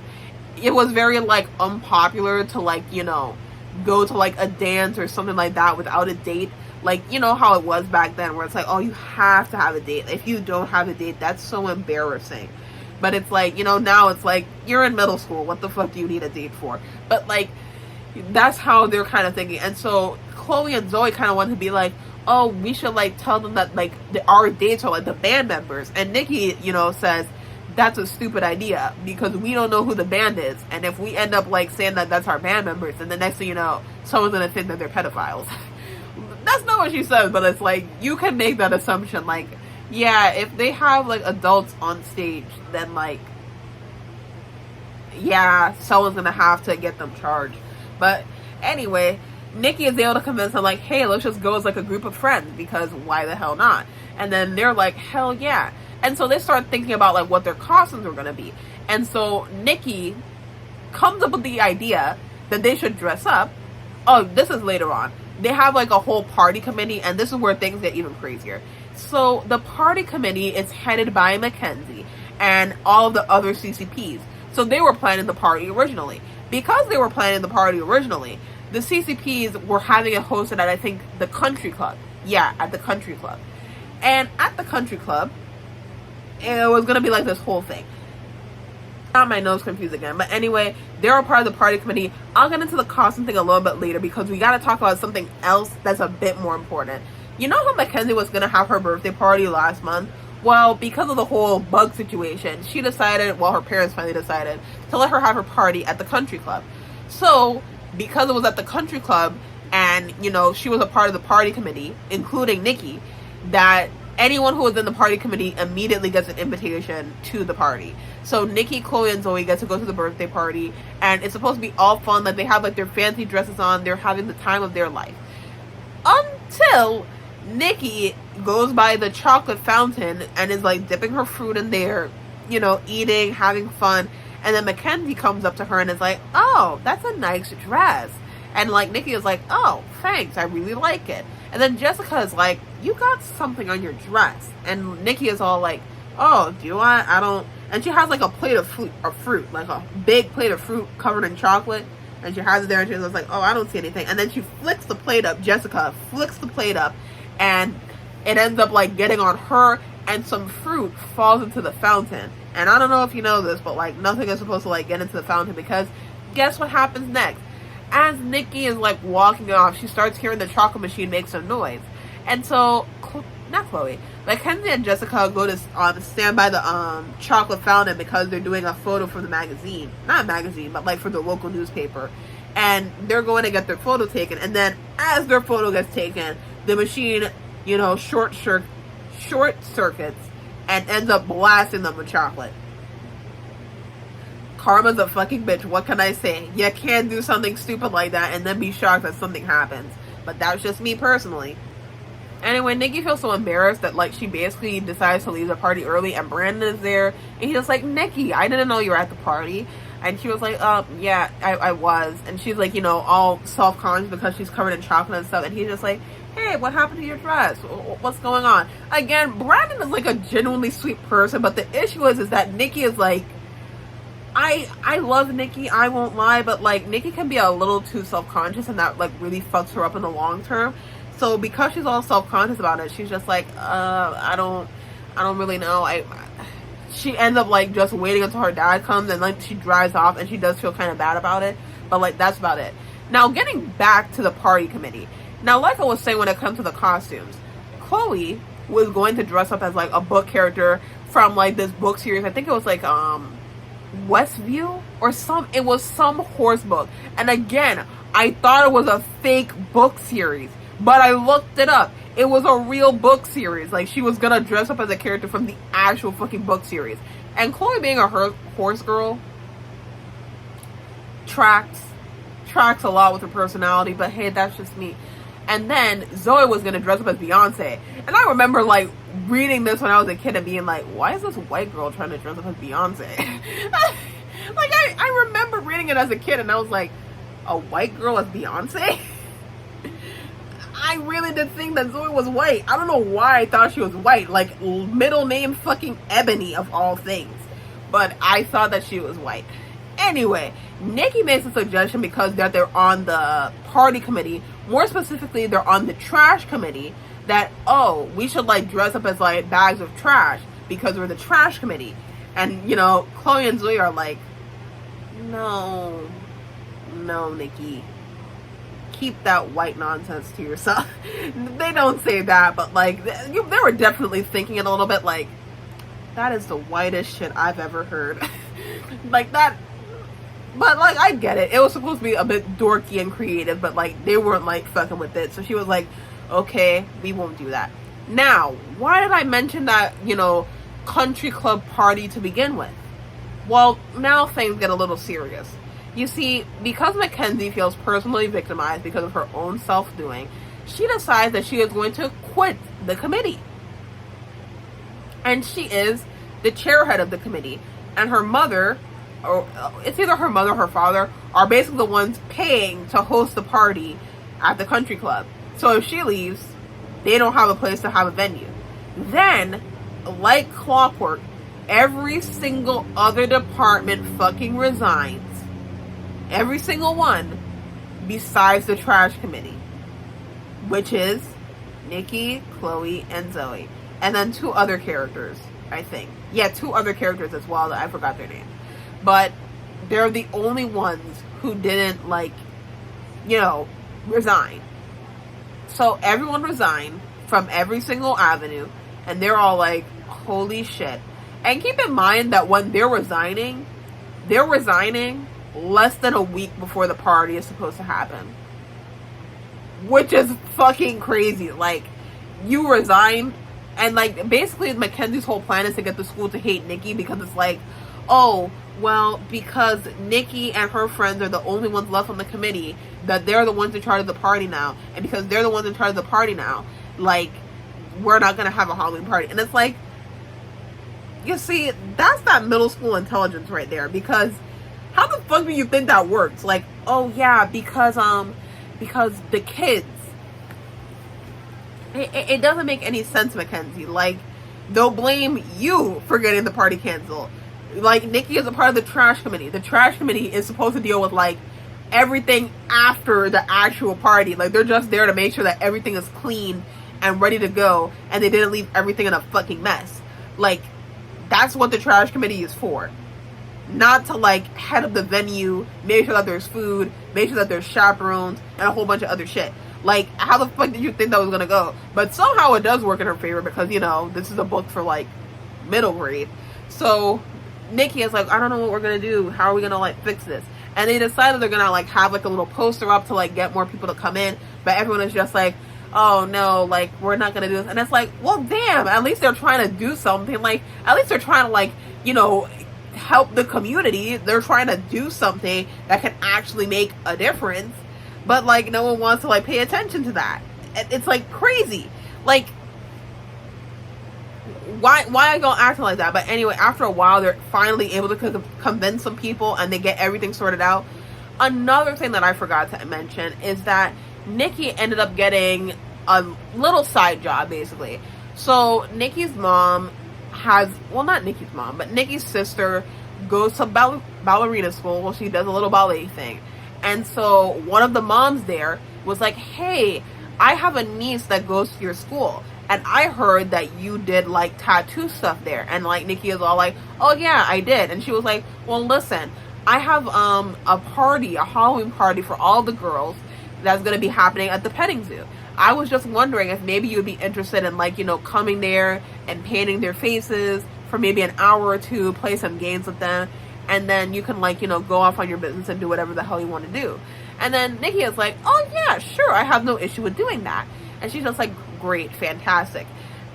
it was very like unpopular to like, you know, go to like a dance or something like that without a date. Like, you know how it was back then, where it's like, oh, you have to have a date. If you don't have a date, that's so embarrassing. But it's like, you know, now it's like, you're in middle school, what the fuck do you need a date for? But like, that's how they're kind of thinking. And so Chloe and Zoe kind of want to be like, oh, we should like tell them that like our dates are like the band members. And Nikki, you know, says that's a stupid idea because we don't know who the band is, and if we end up like saying that that's our band members, then the next thing you know, someone's gonna think that they're pedophiles. That's not what she says, but it's like, you can make that assumption. Like, yeah, if they have like adults on stage, then like, yeah, someone's gonna have to get them charged. But anyway, Nikki is able to convince them like, hey, let's just go as like a group of friends, because why the hell not? And then they're like, hell yeah. And so they start thinking about like what their costumes were gonna be. And so Nikki comes up with the idea that they should dress up. Oh, this is later on. They have like a whole party committee, and this is where things get even crazier. So the party committee is headed by Mackenzie and all of the other CCPs. So they were planning the party originally. Because they were planning the party originally, the CCPs were having it hosted at, I think, the country club. Yeah, at the country club. And at the country club, it was going to be like this whole thing. Got my nose confused again. But anyway, they were part of the party committee. I'll get into the costume thing a little bit later, because we got to talk about something else that's a bit more important. You know how Mackenzie was going to have her birthday party last month? Well, because of the whole bug situation, she decided, well, her parents finally decided to let her have her party at the country club. So, because it was at the country club, and, you know, she was a part of the party committee, including Nikki, that anyone who was in the party committee immediately gets an invitation to the party. So Nikki, Chloe, and Zoe get to go to the birthday party, and it's supposed to be all fun. Like, they have like their fancy dresses on, they're having the time of their life. Until Nikki goes by the chocolate fountain and is like dipping her fruit in there, you know, eating, having fun. And then Mackenzie comes up to her and is like, oh, that's a nice dress. And like Nikki is like, oh, thanks, I really like it. And then Jessica is like, you got something on your dress. And Nikki is all like, oh, do you want? I don't. And she has like a plate of fruit, like a big plate of fruit covered in chocolate. And she has it there, and she's like, oh, I don't see anything. And then she flicks the plate up. Jessica flicks the plate up, and it ends up like getting on her, and some fruit falls into the fountain. And I don't know if you know this, but like nothing is supposed to like get into the fountain, because guess what happens next? As Nikki is like walking off, she starts hearing the chocolate machine make some noise. And so, not Chloe, Mackenzie and Jessica go to stand by the chocolate fountain, because they're doing a photo for the magazine. Not a magazine, but like for the local newspaper. And they're going to get their photo taken. And then as their photo gets taken, the machine, short circuits and ends up blasting them with chocolate. Karma's a fucking bitch. What can I say? You can't do something stupid like that and then be shocked that something happens. But that's just me personally. Anyway, Nikki feels so embarrassed that, like, she basically decides to leave the party early, and Brandon is there, and he's just like, Nikki, I didn't know you were at the party. And she was like, yeah, I was. And she's like, all self-conscious because she's covered in chocolate and stuff, and he's just like, hey, what happened to your dress? What's going on? Again, Brandon is like a genuinely sweet person, but the issue is that Nikki is like, I love Nikki, I won't lie, but like Nikki can be a little too self-conscious, and that like really fucks her up in the long term. So because she's all self-conscious about it, she's just like, I don't really know. She ends up like just waiting until her dad comes, and like she drives off, and she does feel kind of bad about it, but like that's about it. Now getting back to the party committee. Now, like I was saying, when it comes to the costumes, Chloe was going to dress up as like a book character from like this book series. I think it was like Westview or it was some horse book. And again, I thought it was a fake book series, but I looked it up. It was a real book series. Like, she was gonna dress up as a character from the actual fucking book series. And Chloe, being a horse girl, tracks a lot with her personality, but hey, that's just me. And then Zoe was gonna dress up as Beyonce. And I remember like reading this when I was a kid and being like, why is this white girl trying to dress up as Beyonce? Like, I remember reading it as a kid and I was like, a white girl as Beyonce? I really did think that Zoe was white. I don't know why I thought she was white. Like, middle name fucking Ebony of all things. But I thought that she was white. Anyway, Nikki makes a suggestion because they're on the party committee. More specifically, they're on the trash committee. That, we should like dress up as like bags of trash because we're the trash committee. And, Chloe and Zoe are like, no, Nikki. Keep that white nonsense to yourself. They don't say that, but like they were definitely thinking it a little bit like, that is the whitest shit I've ever heard. Like that. But like, I get it. It was supposed to be a bit dorky and creative, but like they weren't like fucking with it. So she was like, okay, we won't do that. Now, why did I mention that, country club party to begin with? Well, now things get a little serious. You see, because Mackenzie feels personally victimized because of her own self-doing, she decides that she is going to quit the committee. And she is the chairhead of the committee. And her mother, or it's either her mother or her father, are basically the ones paying to host the party at the country club. So if she leaves, they don't have a place to have a venue. Then, like clockwork, every single other department fucking resigns. Every single one, besides the trash committee, which is Nikki, Chloe, and Zoe. And then 2 other characters, I think. Yeah, 2 other characters as well that I forgot their name. But they're the only ones who didn't, resign. So everyone resigned from every single avenue, and they're all like, holy shit. And keep in mind that when they're resigning less than a week before the party is supposed to happen. Which is fucking crazy. Like, you resign, and like, basically Mackenzie's whole plan is to get the school to hate Nikki because it's like, because Nikki and her friends are the only ones left on the committee, that they're the ones in charge of the party now. And because they're the ones in charge of the party now, like, we're not gonna have a Halloween party. And it's like, you see, that's that middle school intelligence right there. Because how the fuck do you think that works? Like, because the kids. It doesn't make any sense, Mackenzie. Like, they'll blame you for getting the party canceled. Like, Nikki is a part of the trash committee. The trash committee is supposed to deal with, like, everything after the actual party. Like, they're just there to make sure that everything is clean and ready to go, and they didn't leave everything in a fucking mess. Like, that's what the trash committee is for. Not to, like, head up the venue, make sure that there's food, make sure that there's chaperones, and a whole bunch of other shit. Like, how the fuck did you think that was gonna go? But somehow it does work in her favor because, this is a book for, like, middle grade. So Nikki is like, I don't know what we're gonna do. How are we gonna, like, fix this? And they decided they're gonna, like, have, like, a little poster up to, like, get more people to come in. But everyone is just like, oh no, like, we're not gonna do this. And it's like, well, damn, at least they're trying to do something. Like, at least they're trying to, like, you know, help the community. They're trying to do something that can actually make a difference. But, like, no one wants to, like, pay attention to that. It's, like, crazy. Like, why are y'all acting like that? But anyway, after a while, they're finally able to convince some people, and they get everything sorted out. Another thing that I forgot to mention is that Nikki ended up getting a little side job, basically. So Nikki's mom has, well, not Nikki's mom, but Nikki's sister goes to ballerina school. Well, she does a little ballet thing. And so one of the moms there was like, hey, I have a niece that goes to your school, and I heard that you did, like, tattoo stuff there. And, like, Nikki is all like, oh yeah, I did. And she was like, well, listen, I have a party, a Halloween party for all the girls that's going to be happening at the petting zoo. I was just wondering if maybe you'd be interested in, like, you know, coming there and painting their faces for maybe an hour or two, play some games with them, and then you can, like, you know, go off on your business and do whatever the hell you want to do. And then Nikki is like, oh yeah, sure, I have no issue with doing that. And she's just like, great, fantastic.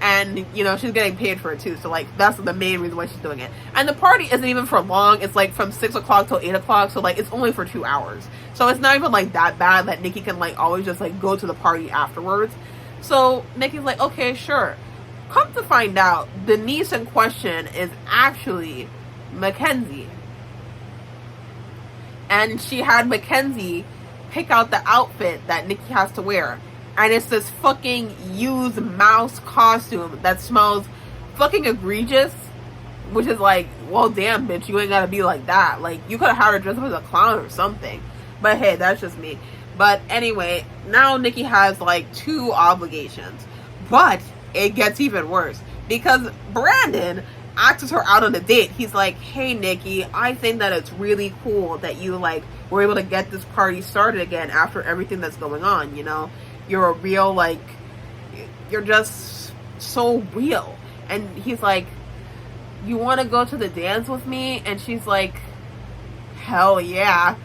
And, you know, she's getting paid for it too. So, like, that's the main reason why she's doing it. And the party isn't even for long. It's, like, from 6 o'clock till 8 o'clock. So, like, it's only for 2 hours. So, it's not even, like, that bad that Nikki can, like, always just, like, go to the party afterwards. So, Nikki's like, okay, sure. Come to find out, the niece in question is actually Mackenzie. And she had Mackenzie pick out the outfit that Nikki has to wear. And it's this fucking used mouse costume that smells fucking egregious. Which is like, well, damn, bitch, you ain't gotta be like that. Like, you could have had her dressed up as a clown or something. But hey, that's just me. But anyway, now Nikki has, like, 2 obligations. But it gets even worse. Because Brandon asks her out on a date. He's like, hey, Nikki, I think that it's really cool that you, like, were able to get this party started again after everything that's going on, you know? You're a real, like, you're just so real. And he's like, you want to go to the dance with me? And she's like, hell yeah.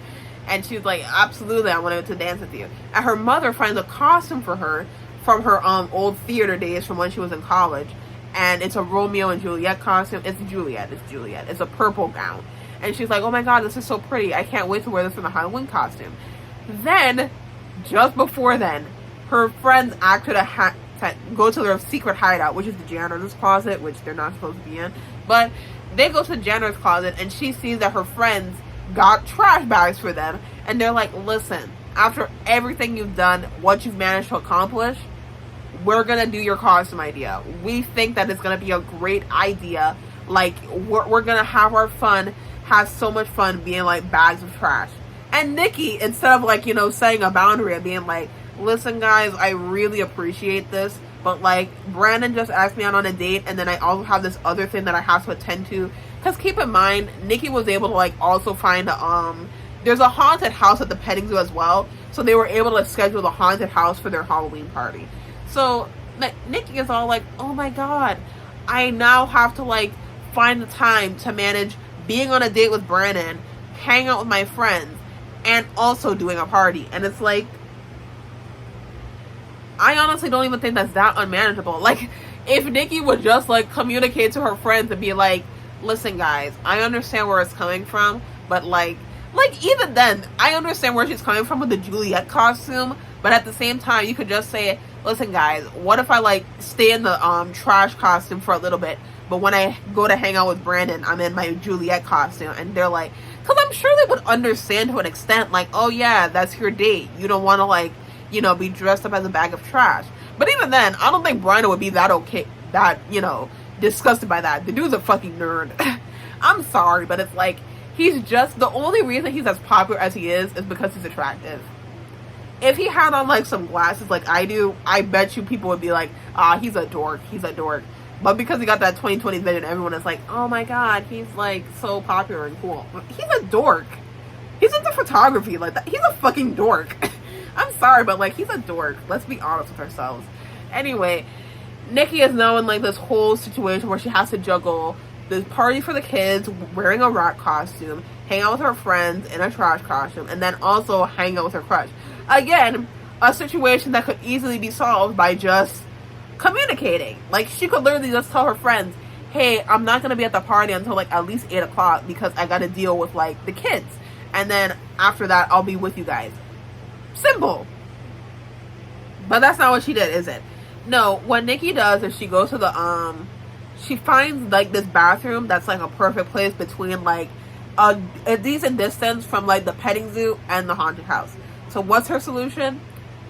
And she's like, absolutely, I want to go to dance with you. And her mother finds a costume for her from her old theater days from when she was in college. And it's a Romeo and Juliet costume. It's Juliet. It's a purple gown. And she's like, oh my god, this is so pretty. I can't wait to wear this in the Halloween costume. Then, just before then, her friends ask her to go to their secret hideout, which is the janitor's closet, which they're not supposed to be in. But they go to the janitor's closet, and she sees that her friends got trash bags for them. And they're like, listen, after everything you've done, what you've managed to accomplish, we're going to do your costume idea. We think that it's going to be a great idea. Like, we're going to have our fun, have so much fun being, like, bags of trash. And Nikki, instead of, like, you know, setting a boundary and being like, listen, guys, I really appreciate this, but, like, Brandon just asked me out on a date, and then I also have this other thing that I have to attend to. Because keep in mind, Nikki was able to, like, also find there's a haunted house at the petting zoo as well, so they were able to schedule the haunted house for their Halloween party. So Nikki is all like, oh my god, I now have to, like, find the time to manage being on a date with Brandon, hang out with my friends, and also doing a party. And it's like, I honestly don't even think that's that unmanageable. Like, if Nikki would just, like, communicate to her friends and be like, listen, guys, I understand where it's coming from, but, like, even then, I understand where she's coming from with the Juliet costume, but at the same time, you could just say, listen, guys, what if I, like, stay in the trash costume for a little bit, but when I go to hang out with Brandon, I'm in my Juliet costume. And they're like, because I'm sure they would understand to an extent, like, oh yeah, that's your date, you don't want to, like, you know, be dressed up as a bag of trash. But even then, I don't think Brandon would be that, you know, disgusted by that. The dude's a fucking nerd. I'm sorry, but it's like, he's just, the only reason he's as popular as he is because he's attractive. If he had on, like, some glasses like I do, I bet you people would be like, he's a dork. But because he got that 20/20 vision, everyone is like, oh my god, he's, like, so popular and cool. He's a dork. He's into photography like that. He's a fucking dork. I'm sorry, but, like, he's a dork. Let's be honest with ourselves. Anyway, Nikki is now in, like, this whole situation where she has to juggle the party for the kids, wearing a rat costume, hang out with her friends in a trash costume, and then also hang out with her crush. Again, a situation that could easily be solved by just communicating. Like, she could literally just tell her friends, hey, I'm not going to be at the party until like at least 8 o'clock because I got to deal with like the kids. And then after that, I'll be with you guys. Simple. But that's not what she did, is it? No, what Nikki does is she goes to the, she finds like this bathroom that's like a perfect place between like a decent distance from like the petting zoo and the haunted house. So what's her solution?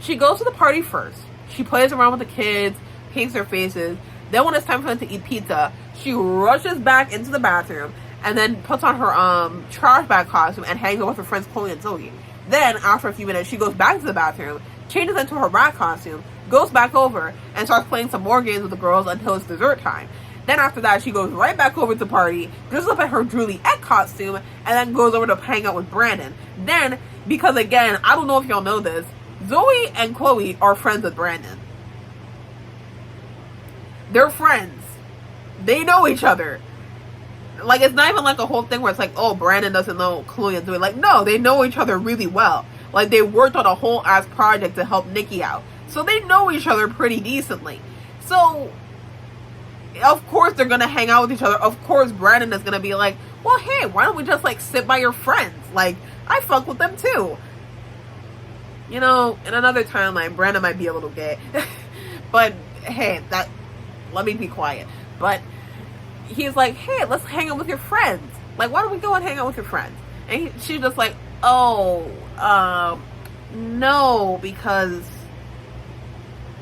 She goes to the party first. She plays around with the kids, paints their faces. Then when it's time for them to eat pizza, she rushes back into the bathroom and then puts on her trash bag costume and hangs out with her friends Chloe and Zoe. Then after a few minutes, she goes back to the bathroom, changes into her rat costume, goes back over and starts playing some more games with the girls until it's dessert time. Then after that, she goes right back over to the party, dresses up in her Juliet costume, and then goes over to hang out with Brandon. Then, because again, I don't know if y'all know this, Zoe and Chloe are friends with Brandon. They're friends. They know each other. Like, it's not even like a whole thing where it's like, oh, Brandon doesn't know Chloe and Zoe. Like, no, they know each other really well. Like, they worked on a whole ass project to help Nikki out. So they know each other pretty decently. So, of course they're gonna hang out with each other. Of course Brandon is gonna be like, well, hey, why don't we just like sit by your friends? Like, I fuck with them too. You know, in another timeline, Brandon might be a little gay. But hey, let me be quiet. But he's like, hey, let's hang out with your friends. Like, why don't we go and hang out with your friends? And she's just like, oh, no, because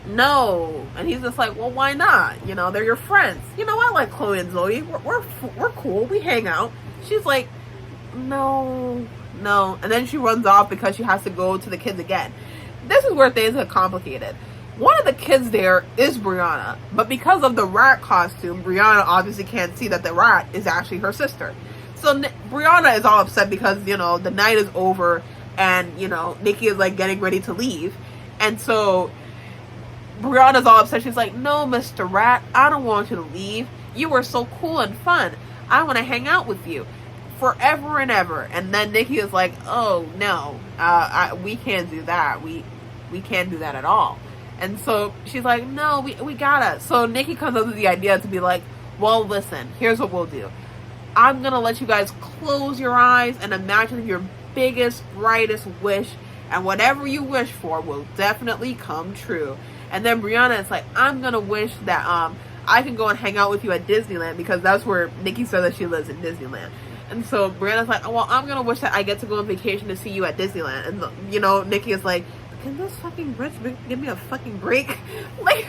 no. And he's just like, well, why not? You know, they're your friends. You know, I like Chloe and Zoe. We're cool. We hang out. She's like, no. And then she runs off because she has to go to the kids again. This is where things get complicated. One of the kids there is Brianna, but because of the rat costume, Brianna obviously can't see that the rat is actually her sister. So Brianna is all upset because, you know, the night is over and, you know, Nikki is like getting ready to leave. And so Brianna's all upset. She's like, no, Mr. Rat, I don't want you to leave. You were so cool and fun. I want to hang out with you forever and ever. And then Nikki is like, oh, no, we can't do that. We can't do that at all. And so she's like, no, we gotta. So Nikki comes up with the idea to be like, well, listen, here's what we'll do. I'm going to let you guys close your eyes and imagine your biggest, brightest wish. And whatever you wish for will definitely come true. And then Brianna is like, I'm going to wish that I can go and hang out with you at Disneyland, because that's where Nikki said that she lives, in Disneyland. And so Brianna's like, oh, well, I'm going to wish that I get to go on vacation to see you at Disneyland. And, you know, Nikki is like, can this fucking bitch give me a fucking break? Like,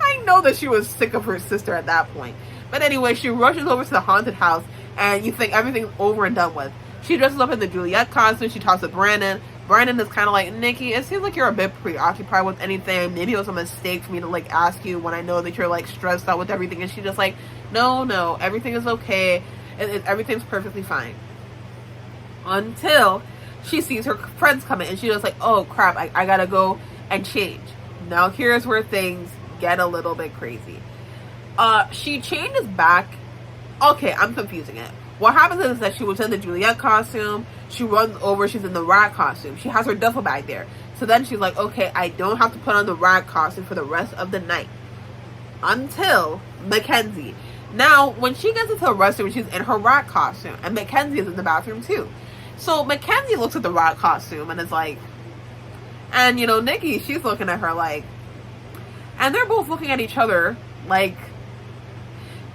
I know that she was sick of her sister at that point. But anyway, she rushes over to the haunted house, and you think everything's over and done with. She dresses up in the Juliet costume. She talks to Brandon. Brandon is kind of like, Nikki, it seems like you're a bit preoccupied with anything. Maybe it was a mistake for me to like ask you when I know that you're like stressed out with everything. And she's just like, no, everything is okay. Everything's perfectly fine. Until she sees her friends coming, and she's just like, oh crap, I gotta go and change. Now here's where things get a little bit crazy. She changes back. Okay, I'm confusing it. What happens is that she was in the Juliet costume. She runs over, she's in the rat costume. She has her duffel bag there. So then she's like, okay, I don't have to put on the rat costume for the rest of the night. Until Mackenzie. Now, when she gets into the restroom, she's in her rat costume. And Mackenzie is in the bathroom too. So Mackenzie looks at the rat costume and is like, and you know, Nikki, she's looking at her like, and they're both looking at each other like,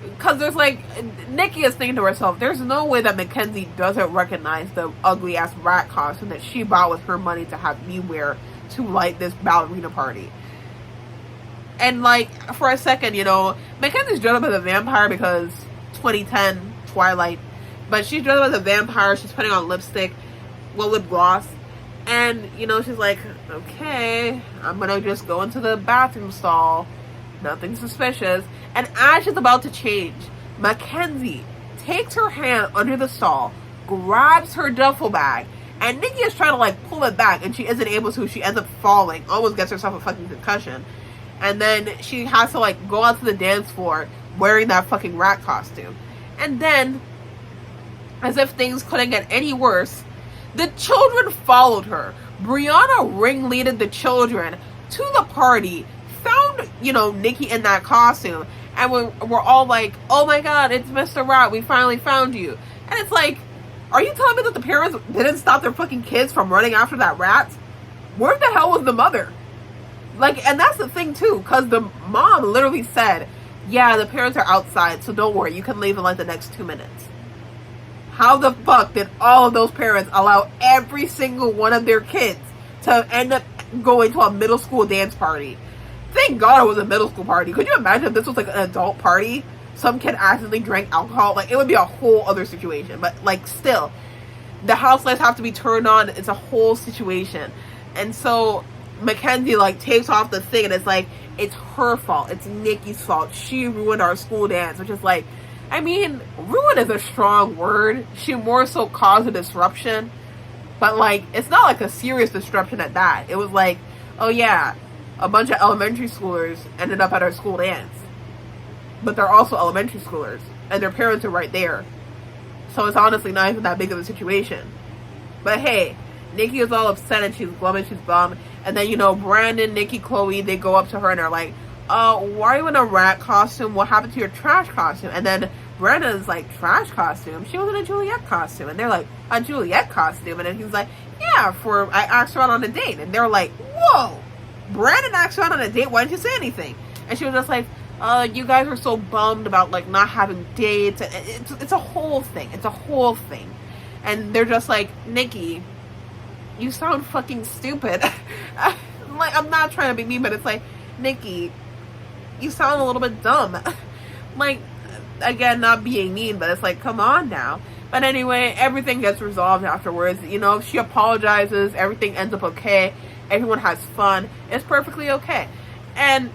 because there's like, Nikki is thinking to herself, there's no way that Mackenzie doesn't recognize the ugly ass rat costume that she bought with her money to have me wear to like this ballerina party. And like, for a second, you know, Mackenzie's dressed up as a vampire because 2010 Twilight, but she's dressed up as a vampire. She's putting on lipstick, well, lip gloss, and you know, she's like, okay, I'm gonna just go into the bathroom stall. Nothing suspicious. And as she's about to change, Mackenzie takes her hand under the stall, grabs her duffel bag, and Nikki is trying to like pull it back, and she isn't able to. She ends up falling, almost gets herself a fucking concussion. And then she has to like go out to the dance floor wearing that fucking rat costume. And then, as if things couldn't get any worse, the children followed her. Brianna ringleaded the children to the party, found, Nikki in that costume, and we're all like, oh my god, it's Mr. Rat, we finally found you. And it's like, are you telling me that the parents didn't stop their fucking kids from running after that rat? Where the hell was the mother? Like, and that's the thing too, because the mom literally said, yeah, the parents are outside, so don't worry, you can leave in like the next 2 minutes. How the fuck did all of those parents allow every single one of their kids to end up going to a middle school dance party? Thank God it was a middle school party. Could you imagine if this was like an adult party? Some kid accidentally drank alcohol. Like, it would be a whole other situation. But like, still, the house lights have to be turned on. It's a whole situation. And so Mackenzie like takes off the thing, and it's like, it's her fault. It's Nikki's fault. She ruined our school dance, which is like, I mean, ruin is a strong word. She more so caused a disruption. But like, it's not like a serious disruption at that. It was like, oh yeah, a bunch of elementary schoolers ended up at our school dance. But they're also elementary schoolers, and their parents are right there. So it's honestly not even that big of a situation. But hey, Nikki is all upset and she's glum and she's bummed. And then, Brandon, Nikki, Chloe, they go up to her and they're like, why are you in a rat costume? What happened to your trash costume? And then Brandon's like, trash costume? She was in a Juliet costume. And they're like, a Juliet costume? And then he's like, yeah, I asked her out on a date. And they're like, whoa, Brandon asked her out on a date? Why didn't you say anything? And she was just like, you guys were so bummed about like not having dates. It's a whole thing. It's a whole thing. And they're just like, Nikki, you sound fucking stupid. Like, I'm not trying to be mean, but it's like, Nikki, you sound a little bit dumb. Like, again, not being mean, but it's like, come on now. But anyway, everything gets resolved afterwards. She apologizes, everything ends up okay, everyone has fun, it's perfectly okay. And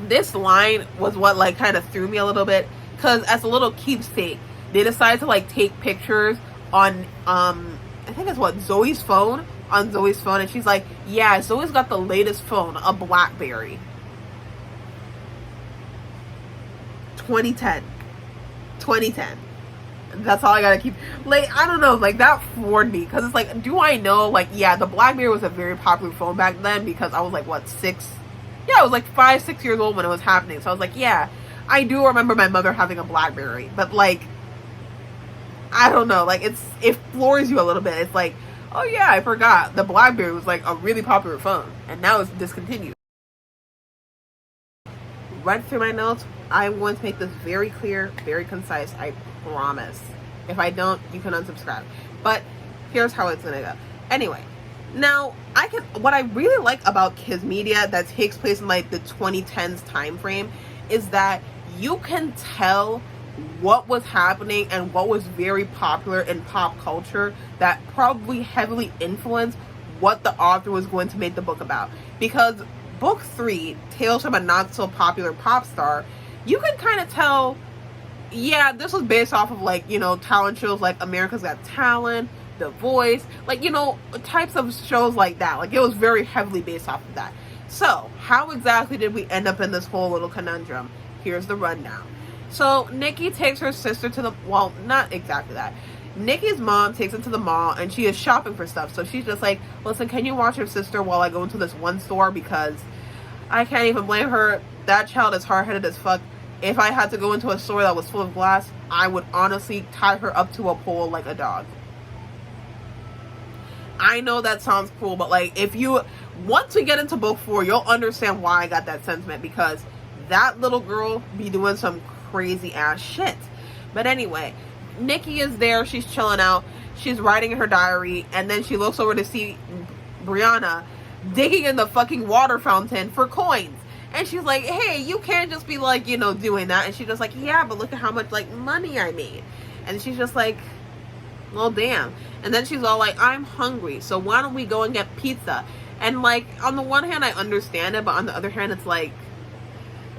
this line was what like kind of threw me a little bit, because as a little keepsake, they decided to like take pictures on I think it's Zoe's phone, and she's like, yeah, Zoe's got the latest phone, a BlackBerry. 2010. That's all I gotta keep. Like, I don't know, like, that floored me, because it's like, do I know, like, yeah, the BlackBerry was a very popular phone back then, because I was like, what, 6? Yeah, I was like 5, 6 years old when it was happening, so I was like, yeah, I do remember my mother having a BlackBerry, but like, I don't know, like, it floors you a little bit. It's like, oh yeah, I forgot, the BlackBerry was like a really popular phone, and now it's discontinued. Read through my notes. I'm going to make this very clear, very concise, I promise. If I don't, you can unsubscribe. But here's how it's gonna go. Anyway, now what I really like about Kids Media that takes place in like the 2010s time frame is that you can tell what was happening and what was very popular in pop culture that probably heavily influenced what the author was going to make the book about. Because book 3, Tales from a Not So Popular Pop Star, you can kind of tell, yeah, this was based off of like, talent shows like America's Got Talent, The Voice, like, types of shows like that. Like, it was very heavily based off of that. So, how exactly did we end up in this whole little conundrum? Here's the rundown. So, Nikki takes her sister to the, well, not exactly that. Nikki's mom takes her to the mall and she is shopping for stuff. So she's just like, listen, can you watch your sister while I go into this one store? Because I can't even blame her. That child is hard-headed as fuck. If I had to go into a store that was full of glass, I would honestly tie her up to a pole like a dog. I know that sounds cool, but like, once we get into book 4, you'll understand why I got that sentiment, because that little girl be doing some crazy ass shit. But anyway, Nikki is there, she's chilling out, she's writing in her diary, and then she looks over to see Brianna digging in the fucking water fountain for coins. And she's like, hey, you can't just be like, doing that. And she's just like, yeah, but look at how much like money I made. And she's just like, well, damn. And then she's all like, I'm hungry, so why don't we go and get pizza? And like, on the one hand, I understand it, but on the other hand, it's like,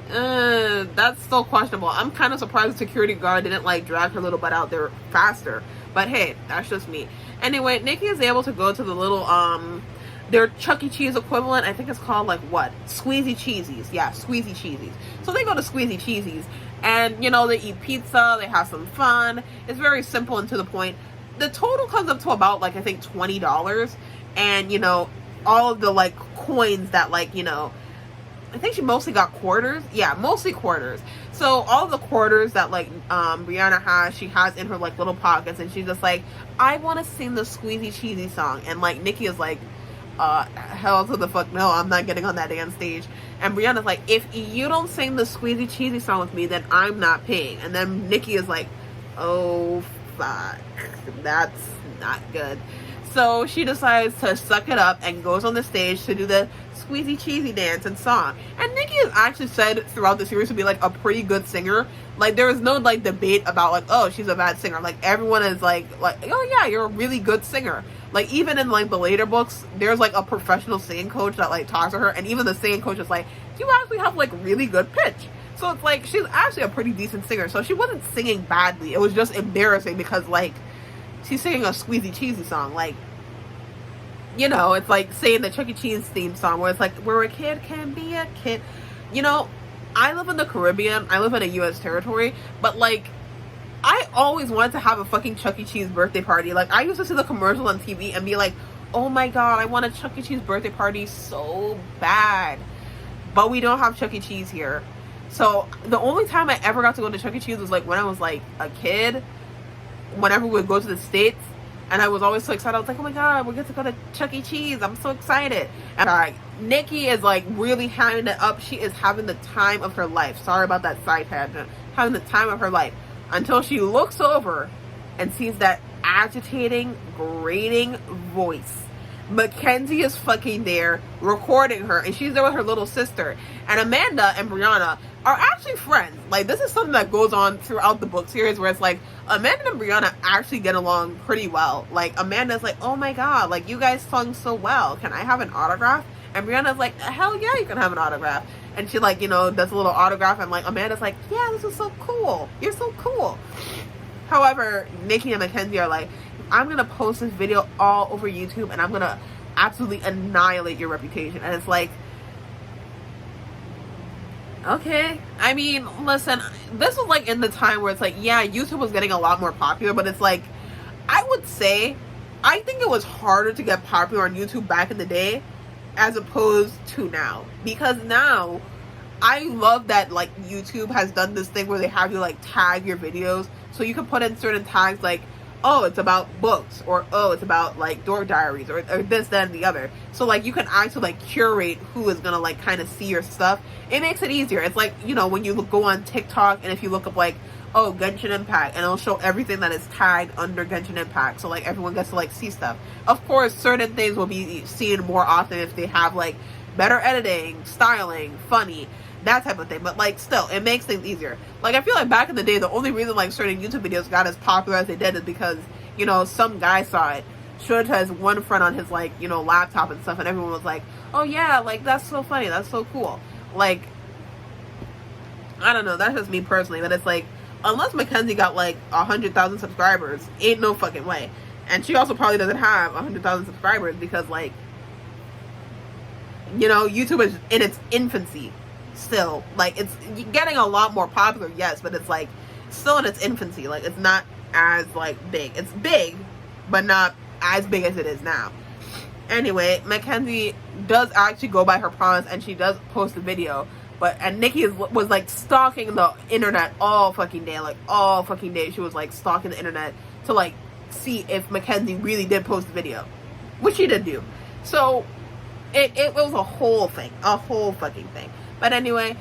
that's still questionable. I'm kind of surprised the security guard didn't like drag her little butt out there faster. But hey, that's just me. Anyway, Nikki is able to go to the little their Chuck E. Cheese equivalent. I think it's called like what? Squeezy Cheesies. Yeah, Squeezy Cheesies. So they go to Squeezy Cheesies and they eat pizza, they have some fun. It's very simple and to the point. The total comes up to about like I think $20. and you know, all of the like coins that like, you know, I think she mostly got quarters. Yeah, mostly quarters. So all the quarters that like Brianna has, she has in her like little pockets, and she's just like, I want to sing the Squeezy Cheesy song. And like Nikki is like, hell to the fuck no, I'm not getting on that damn stage. And Brianna's like, if you don't sing the Squeezy Cheesy song with me, then I'm not paying. And then Nikki is like, oh fuck, that's not good. So she decides to suck it up and goes on the stage to do the Squeezy Cheesy dance and song. And Nikki has actually said throughout the series to be like a pretty good singer. Like there is no like debate about like, oh, she's a bad singer. Like everyone is like oh yeah, you're a really good singer. Like even in like the later books, there's like a professional singing coach that like talks to her, and even the singing coach is like, you actually have like really good pitch. So it's like she's actually a pretty decent singer. So she wasn't singing badly. It was just embarrassing because like she's singing a Squeezy Cheesy song. Like, you know, it's like saying the Chuck E. Cheese theme song where it's like, where a kid can be a kid. You know, I live in the Caribbean. I live in a U.S. territory. But like, I always wanted to have a fucking Chuck E. Cheese birthday party. Like, I used to see the commercial on TV and be like, oh my god, I want a Chuck E. Cheese birthday party so bad. But we don't have Chuck E. Cheese here. So the only time I ever got to go to Chuck E. Cheese was like when I was like a kid. Whenever we would go to the States. And I was always so excited. I was like, oh my god, we get to go to Chuck E. Cheese. I'm so excited. And Nikki is like really having it up. She is having the time of her life. Sorry about that side tangent. Having the time of her life. Until she looks over and sees that agitating, grating voice. Mackenzie is fucking there recording her, and she's there with her little sister. And Amanda and Brianna are actually friends. Like, this is something that goes on throughout the book series where it's like Amanda and Brianna actually get along pretty well. Like, Amanda's like, oh my god, like, you guys sung so well, can I have an autograph? And Brianna's like, hell yeah, you can have an autograph. And she like, you know, does a little autograph, and like Amanda's like, yeah, this is so cool, you're so cool. However, Nikki and Mackenzie are like, I'm gonna post this video all over YouTube and I'm gonna absolutely annihilate your reputation. And it's like, okay. I mean, listen, this was like in the time where it's like, yeah, YouTube was getting a lot more popular, but it's like, I would say, I think it was harder to get popular on YouTube back in the day as opposed to now. Because now, I love that like YouTube has done this thing where they have you like tag your videos. So you can put in certain tags like, oh, it's about books, or oh, it's about like Dork Diaries, or this, that, and the other. So like you can actually like curate who is gonna like kind of see your stuff. It makes it easier. It's like, you know, when you go on TikTok and if you look up like, oh, Genshin Impact, and it'll show everything that is tagged under Genshin Impact, so like everyone gets to like see stuff. Of course, certain things will be seen more often if they have like better editing, styling, funny, that type of thing. But like still, it makes things easier. Like I feel like back in the day, the only reason like certain YouTube videos got as popular as they did is because, you know, some guy saw it, showed it to his one friend on his like, you know, laptop and stuff, and everyone was like, oh yeah, like that's so funny, that's so cool. Like, I don't know, that's just me personally, but it's like, unless Mackenzie got like 100,000 subscribers, ain't no fucking way. And she also probably doesn't have 100,000 subscribers because like, you know, YouTube is in its infancy still. Like, it's getting a lot more popular, yes, but it's like still in its infancy. Like, it's not as like big. It's big, but not as big as it is now. Anyway, Mackenzie does actually go by her promise, and she does post a video. And Nikki was like stalking the internet all fucking day. Like all fucking day she was like stalking the internet to like see if Mackenzie really did post the video, which she did do. So it was a whole thing, a whole fucking thing. But anyway,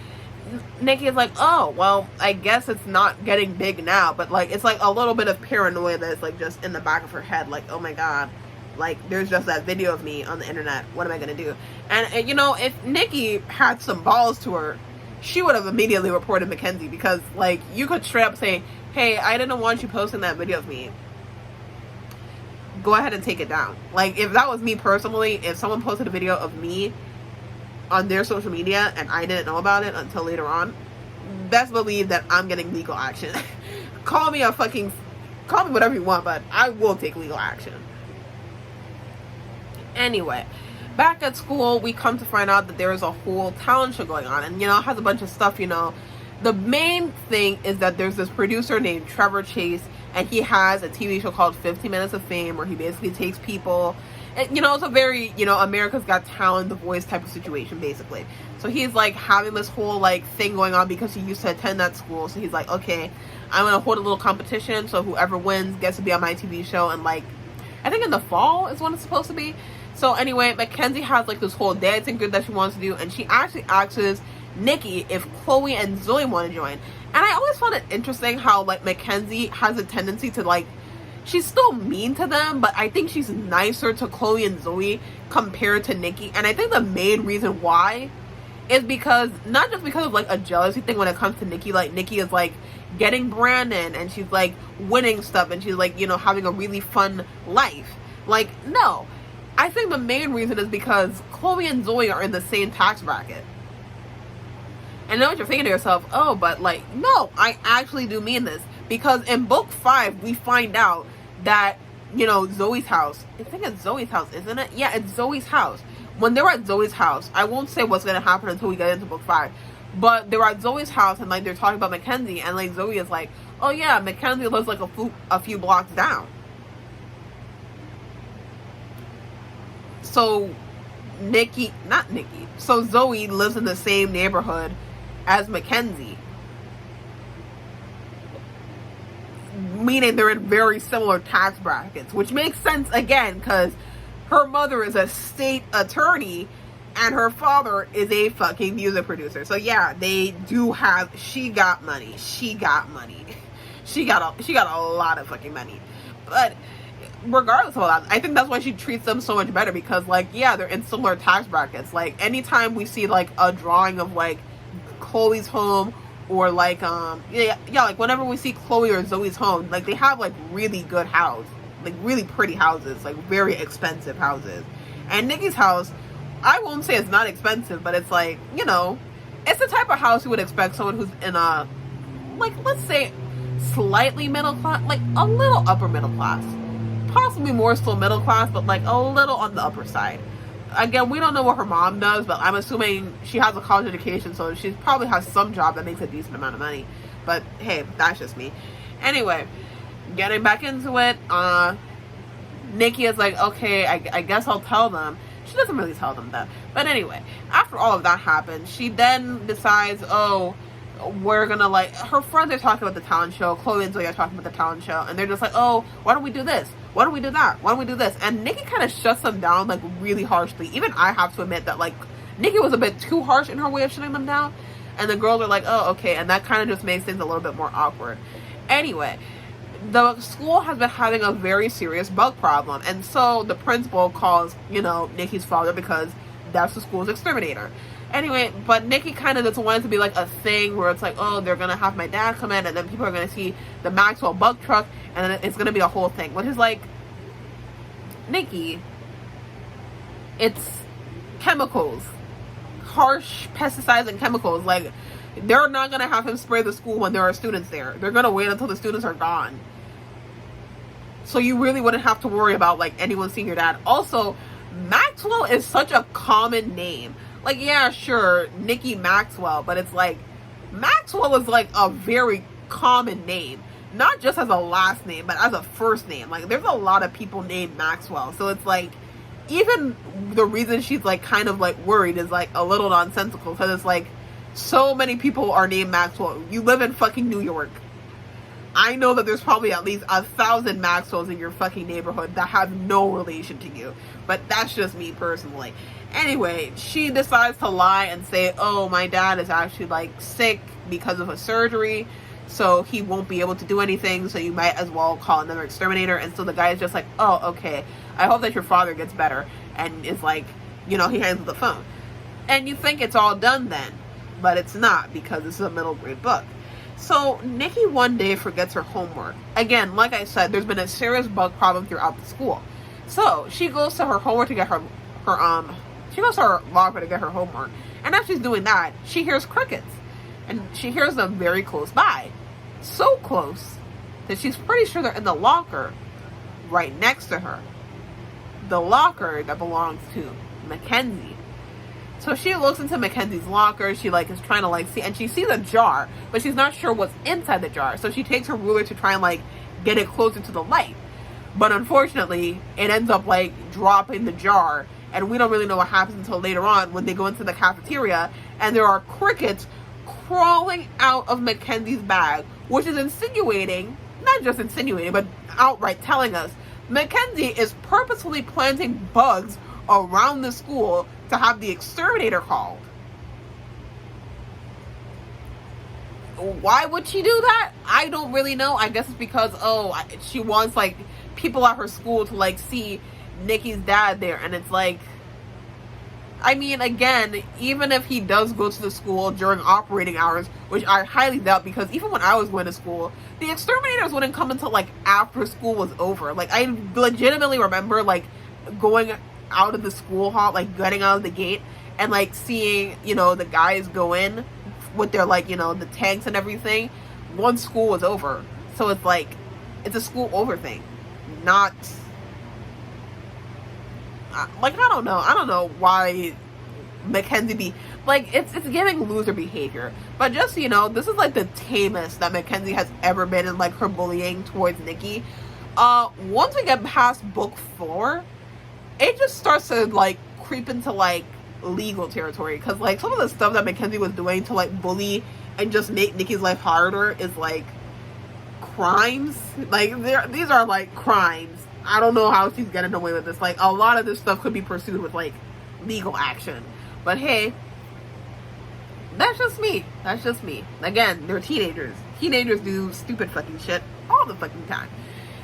Nikki is like, oh, well, I guess it's not getting big now. But like, it's like a little bit of paranoia that's like just in the back of her head. Like, oh my god, like there's just that video of me on the internet. What am I going to do? And you know, if Nikki had some balls to her, she would have immediately reported Mackenzie. Because like, you could straight up say, hey, I didn't want you posting that video of me. Go ahead and take it down. Like, if that was me personally, if someone posted a video of me on their social media and I didn't know about it until later on, best believe that I'm getting legal action. Call me whatever you want, but I will take legal action. Anyway, back at school, we come to find out that there is a whole talent show going on, and you know, it has a bunch of stuff. You know, the main thing is that there's this producer named Trevor Chase, and he has a TV show called 15 Minutes of Fame, where he basically takes people It's a very, America's Got Talent, The Voice type of situation, basically. So he's like having this whole like thing going on because he used to attend that school. So he's like, okay, I'm gonna hold a little competition, so whoever wins gets to be on my TV show. And like, I think in the fall is when it's supposed to be. So anyway, Mackenzie has like this whole dancing group that she wants to do, and she actually asks Nikki if Chloe and Zoe want to join. And I always found it interesting how like Mackenzie has a tendency to like, she's still mean to them, but I think she's nicer to Chloe and Zoe compared to Nikki. And I think the main reason why is because, not just because of like a jealousy thing when it comes to Nikki, like Nikki is like getting Brandon and she's like winning stuff and she's like, having a really fun life. Like, no. I think the main reason is because Chloe and Zoe are in the same tax bracket. And I know what you're thinking to yourself, oh, but like, no, I actually do mean this. Because in book 5, we find out that, Zoe's house, I think it's Zoe's house, isn't it? Yeah, it's Zoe's house. When they were at Zoe's house, I won't say what's going to happen until we get into book 5, but they were at Zoe's house and like they're talking about Mackenzie, and like Zoe is like, oh yeah, Mackenzie lives like a few blocks down. So so Zoe lives in the same neighborhood as Mackenzie. Meaning they're in very similar tax brackets, which makes sense again because her mother is a state attorney and her father is a fucking music producer. So yeah, they do have, she got money. She got a lot of fucking money. But regardless of all that, I think that's why she treats them so much better because like, yeah, they're in similar tax brackets. Like anytime we see like a drawing of like Chloe's home or like like whenever we see Chloe or Zoe's home, like they have like really good house, like really pretty houses, like very expensive houses. And Nikki's house, I won't say it's not expensive, but it's like, it's the type of house you would expect someone who's in a, like, let's say slightly middle class, like a little upper middle class, possibly more still middle class, but like a little on the upper side. Again, we don't know what her mom does, but I'm assuming she has a college education, so she probably has some job that makes a decent amount of money. But hey, that's just me. Anyway, getting back into it, Nikki is like, okay, I guess I'll tell them. She doesn't really tell them that. But anyway, after all of that happens, she then decides, oh, we're gonna like, her friends are talking about the talent show, Chloe and Zoe are talking about the talent show, and they're just like, oh, why don't we do this? Why don't we do that? Why don't we do this? And Nikki kind of shuts them down like really harshly. Even I have to admit that like Nikki was a bit too harsh in her way of shutting them down. And the girls are like, oh, okay. And that kind of just makes things a little bit more awkward. Anyway, the school has been having a very serious bug problem. And so the principal calls, Nikki's father because that's the school's exterminator. Anyway, but Nikki kind of doesn't want it to be like a thing where it's like, oh, they're going to have my dad come in and then people are going to see the Maxwell bug truck and then it's going to be a whole thing. Which is like, Nikki, it's chemicals. Harsh pesticides and chemicals. Like, they're not going to have him spray the school when there are students there. They're going to wait until the students are gone. So you really wouldn't have to worry about like anyone seeing your dad. Also, Maxwell is such a common name. Like, yeah, sure, Nikki Maxwell, but it's like, Maxwell is like a very common name. Not just as a last name, but as a first name. Like, there's a lot of people named Maxwell. So it's like, even the reason she's like kind of like worried is like a little nonsensical. Because it's like, so many people are named Maxwell. You live in fucking New York. I know that there's probably at least 1,000 Maxwells in your fucking neighborhood that have no relation to you. But that's just me personally. Anyway, she decides to lie and say, oh, my dad is actually like sick because of a surgery, so he won't be able to do anything, so you might as well call another exterminator. And so the guy is just like, oh, okay, I hope that your father gets better. And is like, he hands up the phone. And you think it's all done then, but it's not, because this is a middle grade book. So Nikki one day forgets her homework. Again, like I said, there's been a serious bug problem throughout the school. So she goes to her homework to get she goes to her locker to get her homework. And as she's doing that, she hears crickets. And she hears them very close by. So close that she's pretty sure they're in the locker right next to her. The locker that belongs to Mackenzie. So she looks into Mackenzie's locker. She like is trying to like see, and she sees a jar, but she's not sure what's inside the jar. So she takes her ruler to try and like get it closer to the light. But unfortunately, it ends up like dropping the jar, and we don't really know what happens until later on when they go into the cafeteria and there are crickets crawling out of Mackenzie's bag, which is insinuating, not just insinuating, but outright telling us Mackenzie is purposefully planting bugs around the school to have the exterminator called. Why would she do that? I don't really know. I guess it's because, she wants, like, people at her school to, like, see Nikki's dad there. And it's like, I mean, again, even if he does go to the school during operating hours, which I highly doubt, because even when I was going to school, the exterminators wouldn't come until, like, after school was over. Like, I legitimately remember, like, going out of the school hall, like, getting out of the gate, and, like, seeing, you know, the guys go in with their, like, you know, the tanks and everything once school was over. So it's like, it's a school over thing, not, like, I don't know why Mackenzie be, like, it's giving loser behavior. But just so you know, this is, like, the tamest that Mackenzie has ever been in, like, her bullying towards Nikki. Once we get past book 4, it just starts to, like, creep into, like, legal territory, because, like, some of the stuff that Mackenzie was doing to, like, bully and just make Nikki's life harder is, like, crimes. Like, these are, like, crimes. I don't know how she's getting away with this. Like, a lot of this stuff could be pursued with, like, legal action. But hey, that's just me. Again, they're teenagers. Teenagers do stupid fucking shit all the fucking time.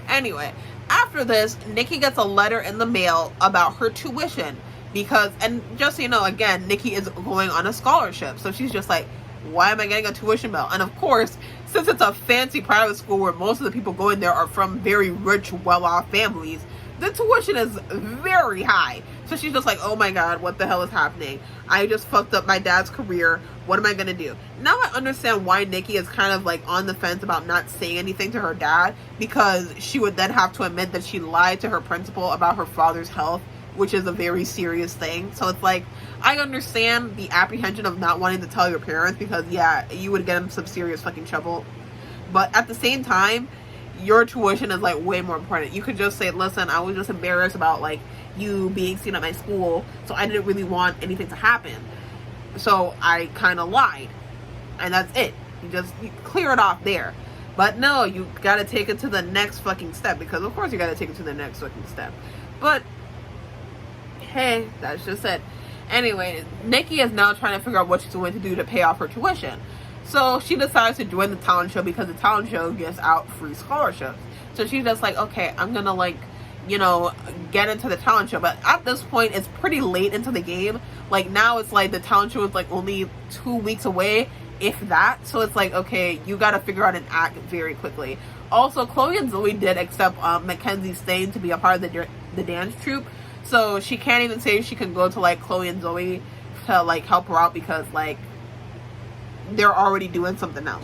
Anyway, after this, Nikki gets a letter in the mail about her tuition. Because, and just so you know, again, Nikki is going on a scholarship. So she's just like, why am I getting a tuition bill? And of course, since it's a fancy private school where most of the people going there are from very rich, well-off families, the tuition is very high. So she's just like, oh my god, what the hell is happening? I just fucked up my dad's career. What am I gonna do? Now I understand why Nikki is kind of like on the fence about not saying anything to her dad, because she would then have to admit that she lied to her principal about her father's health, which is a very serious thing. So it's like, I understand the apprehension of not wanting to tell your parents, because yeah, you would get in some serious fucking trouble. But at the same time, your tuition is like way more important. You could just say, listen, I was just embarrassed about like you being seen at my school, so I didn't really want anything to happen, so I kind of lied, and that's it. You clear it off there. But no, you gotta take it to the next fucking step, because of course you gotta take it to the next fucking step. But hey, that's just it. Anyway, Nikki is now trying to figure out what she's going to do to pay off her tuition. So she decides to join the talent show, because the talent show gives out free scholarships. So she's just like, okay, I'm gonna, like, you know, get into the talent show. But at this point, it's pretty late into the game. Like, now it's like the talent show is like only 2 weeks away, if that. So it's like, okay, you gotta figure out an act very quickly. Also, Chloe and Zoe did accept Mackenzie staying to be a part of the dance troupe. So she can't even say she can go to, like, Chloe and Zoe to, like, help her out, because, like, they're already doing something else.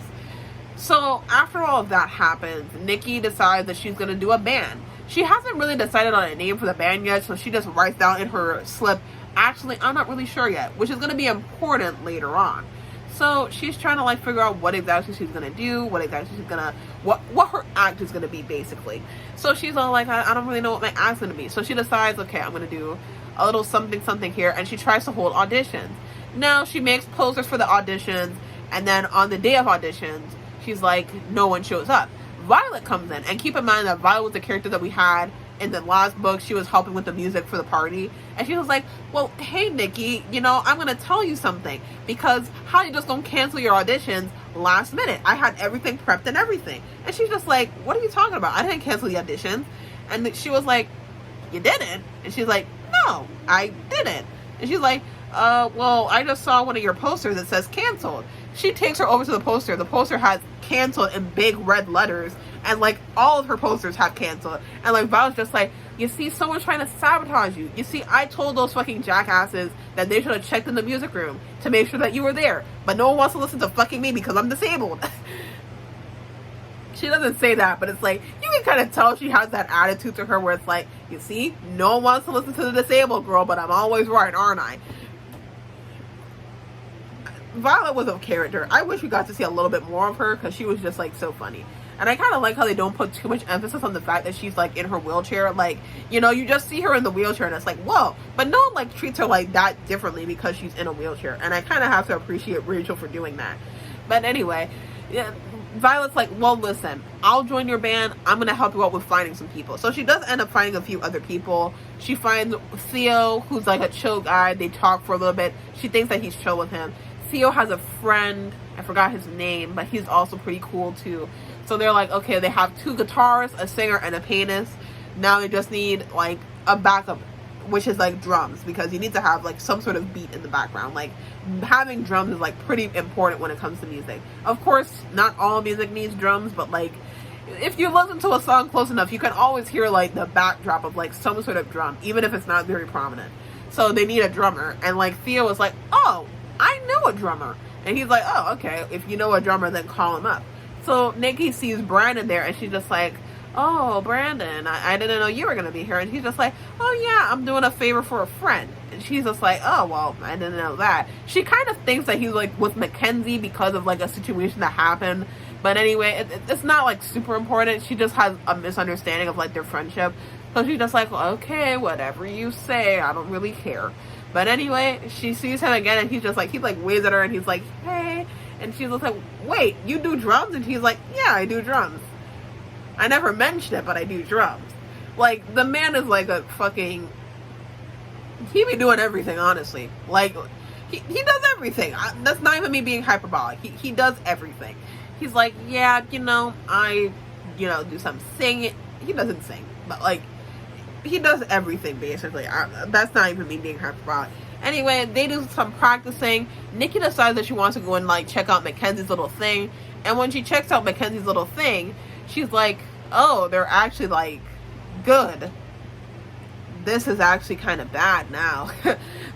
So after all of that happens, Nikki decides that she's going to do a band. She hasn't really decided on a name for the band yet, so she just writes down in her slip, actually, I'm not really sure yet, which is going to be important later on. So she's trying to, like, figure out what exactly she's going to do, what exactly she's going to, what her act is going to be, basically. So she's all like, I don't really know what my act's going to be. So she decides, okay, I'm going to do a little something here, and she tries to hold auditions. Now, she makes posters for the auditions, and then on the day of auditions, she's like, no one shows up. Violet comes in, and keep in mind that Violet was the character that we had in the last book. She was helping with the music for the party, and she was like, well, hey Nikki, you know, I'm gonna tell you something, because how you just gonna cancel your auditions last minute? I had everything prepped and everything. And she's just like, what are you talking about? I didn't cancel the auditions. And she was like, you didn't? And she's like, no, I didn't. And she's like, well, I just saw one of your posters that says canceled. She takes her over to the poster. The poster has canceled in big red letters, and like all of her posters have canceled. And like Violet's just like, you see, someone's trying to sabotage you. You see, I told those fucking jackasses that they should have checked in the music room to make sure that you were there, but no one wants to listen to fucking me because I'm disabled. She doesn't say that, but it's like, you can kind of tell she has that attitude to her where it's like, you see, no one wants to listen to the disabled girl, but I'm always right, aren't I? Violet was a character. I wish we got to see a little bit more of her, because she was just like so funny. And I kind of like how they don't put too much emphasis on the fact that she's like in her wheelchair. Like, you know, you just see her in the wheelchair and it's like, whoa. But no one like treats her like that differently because she's in a wheelchair. And I kind of have to appreciate Rachel for doing that. But anyway, yeah, Violet's like, well, listen, I'll join your band. I'm going to help you out with finding some people. So she does end up finding a few other people. She finds Theo, who's like a chill guy. They talk for a little bit. She thinks that he's chill with him. Theo has a friend. I forgot his name, but he's also pretty cool too. So they're like, okay, they have 2 guitars, a singer, and a pianist. Now they just need like a backup, which is like drums, because you need to have like some sort of beat in the background. Like having drums is like pretty important when it comes to music. Of course, not all music needs drums, but like if you listen to a song close enough, you can always hear like the backdrop of like some sort of drum, even if it's not very prominent. So they need a drummer, and like Theo was like, oh, I know a drummer. And he's like, oh, okay, if you know a drummer, then call him up. So Nikki sees Brandon there, and she's just like, oh, Brandon, I didn't know you were going to be here. And he's just like, oh, yeah, I'm doing a favor for a friend. And she's just like, oh, well, I didn't know that. She kind of thinks that he's, like, with Mackenzie because of, like, a situation that happened. But anyway, it's not, like, super important. She just has a misunderstanding of, like, their friendship. So she's just like, well, okay, whatever you say, I don't really care. But anyway, she sees him again, and he's just like, he like waves at her, and he's like, hey. And she's just like, wait, you do drums? And he's like, yeah, I do drums. I never mentioned it, but I do drums. Like, the man is like a fucking, he be doing everything, honestly. Like, he does everything. That's not even me being hyperbolic. He does everything. He's like, yeah, you know, I, you know, do some singing. He doesn't sing, but like, he does everything, basically. That's not even me being hyperbolic. Anyway, they do some practicing. Nikki decides that she wants to go and, like, check out Mackenzie's little thing. And when she checks out Mackenzie's little thing, she's like, oh, they're actually, like, good. This is actually kind of bad now.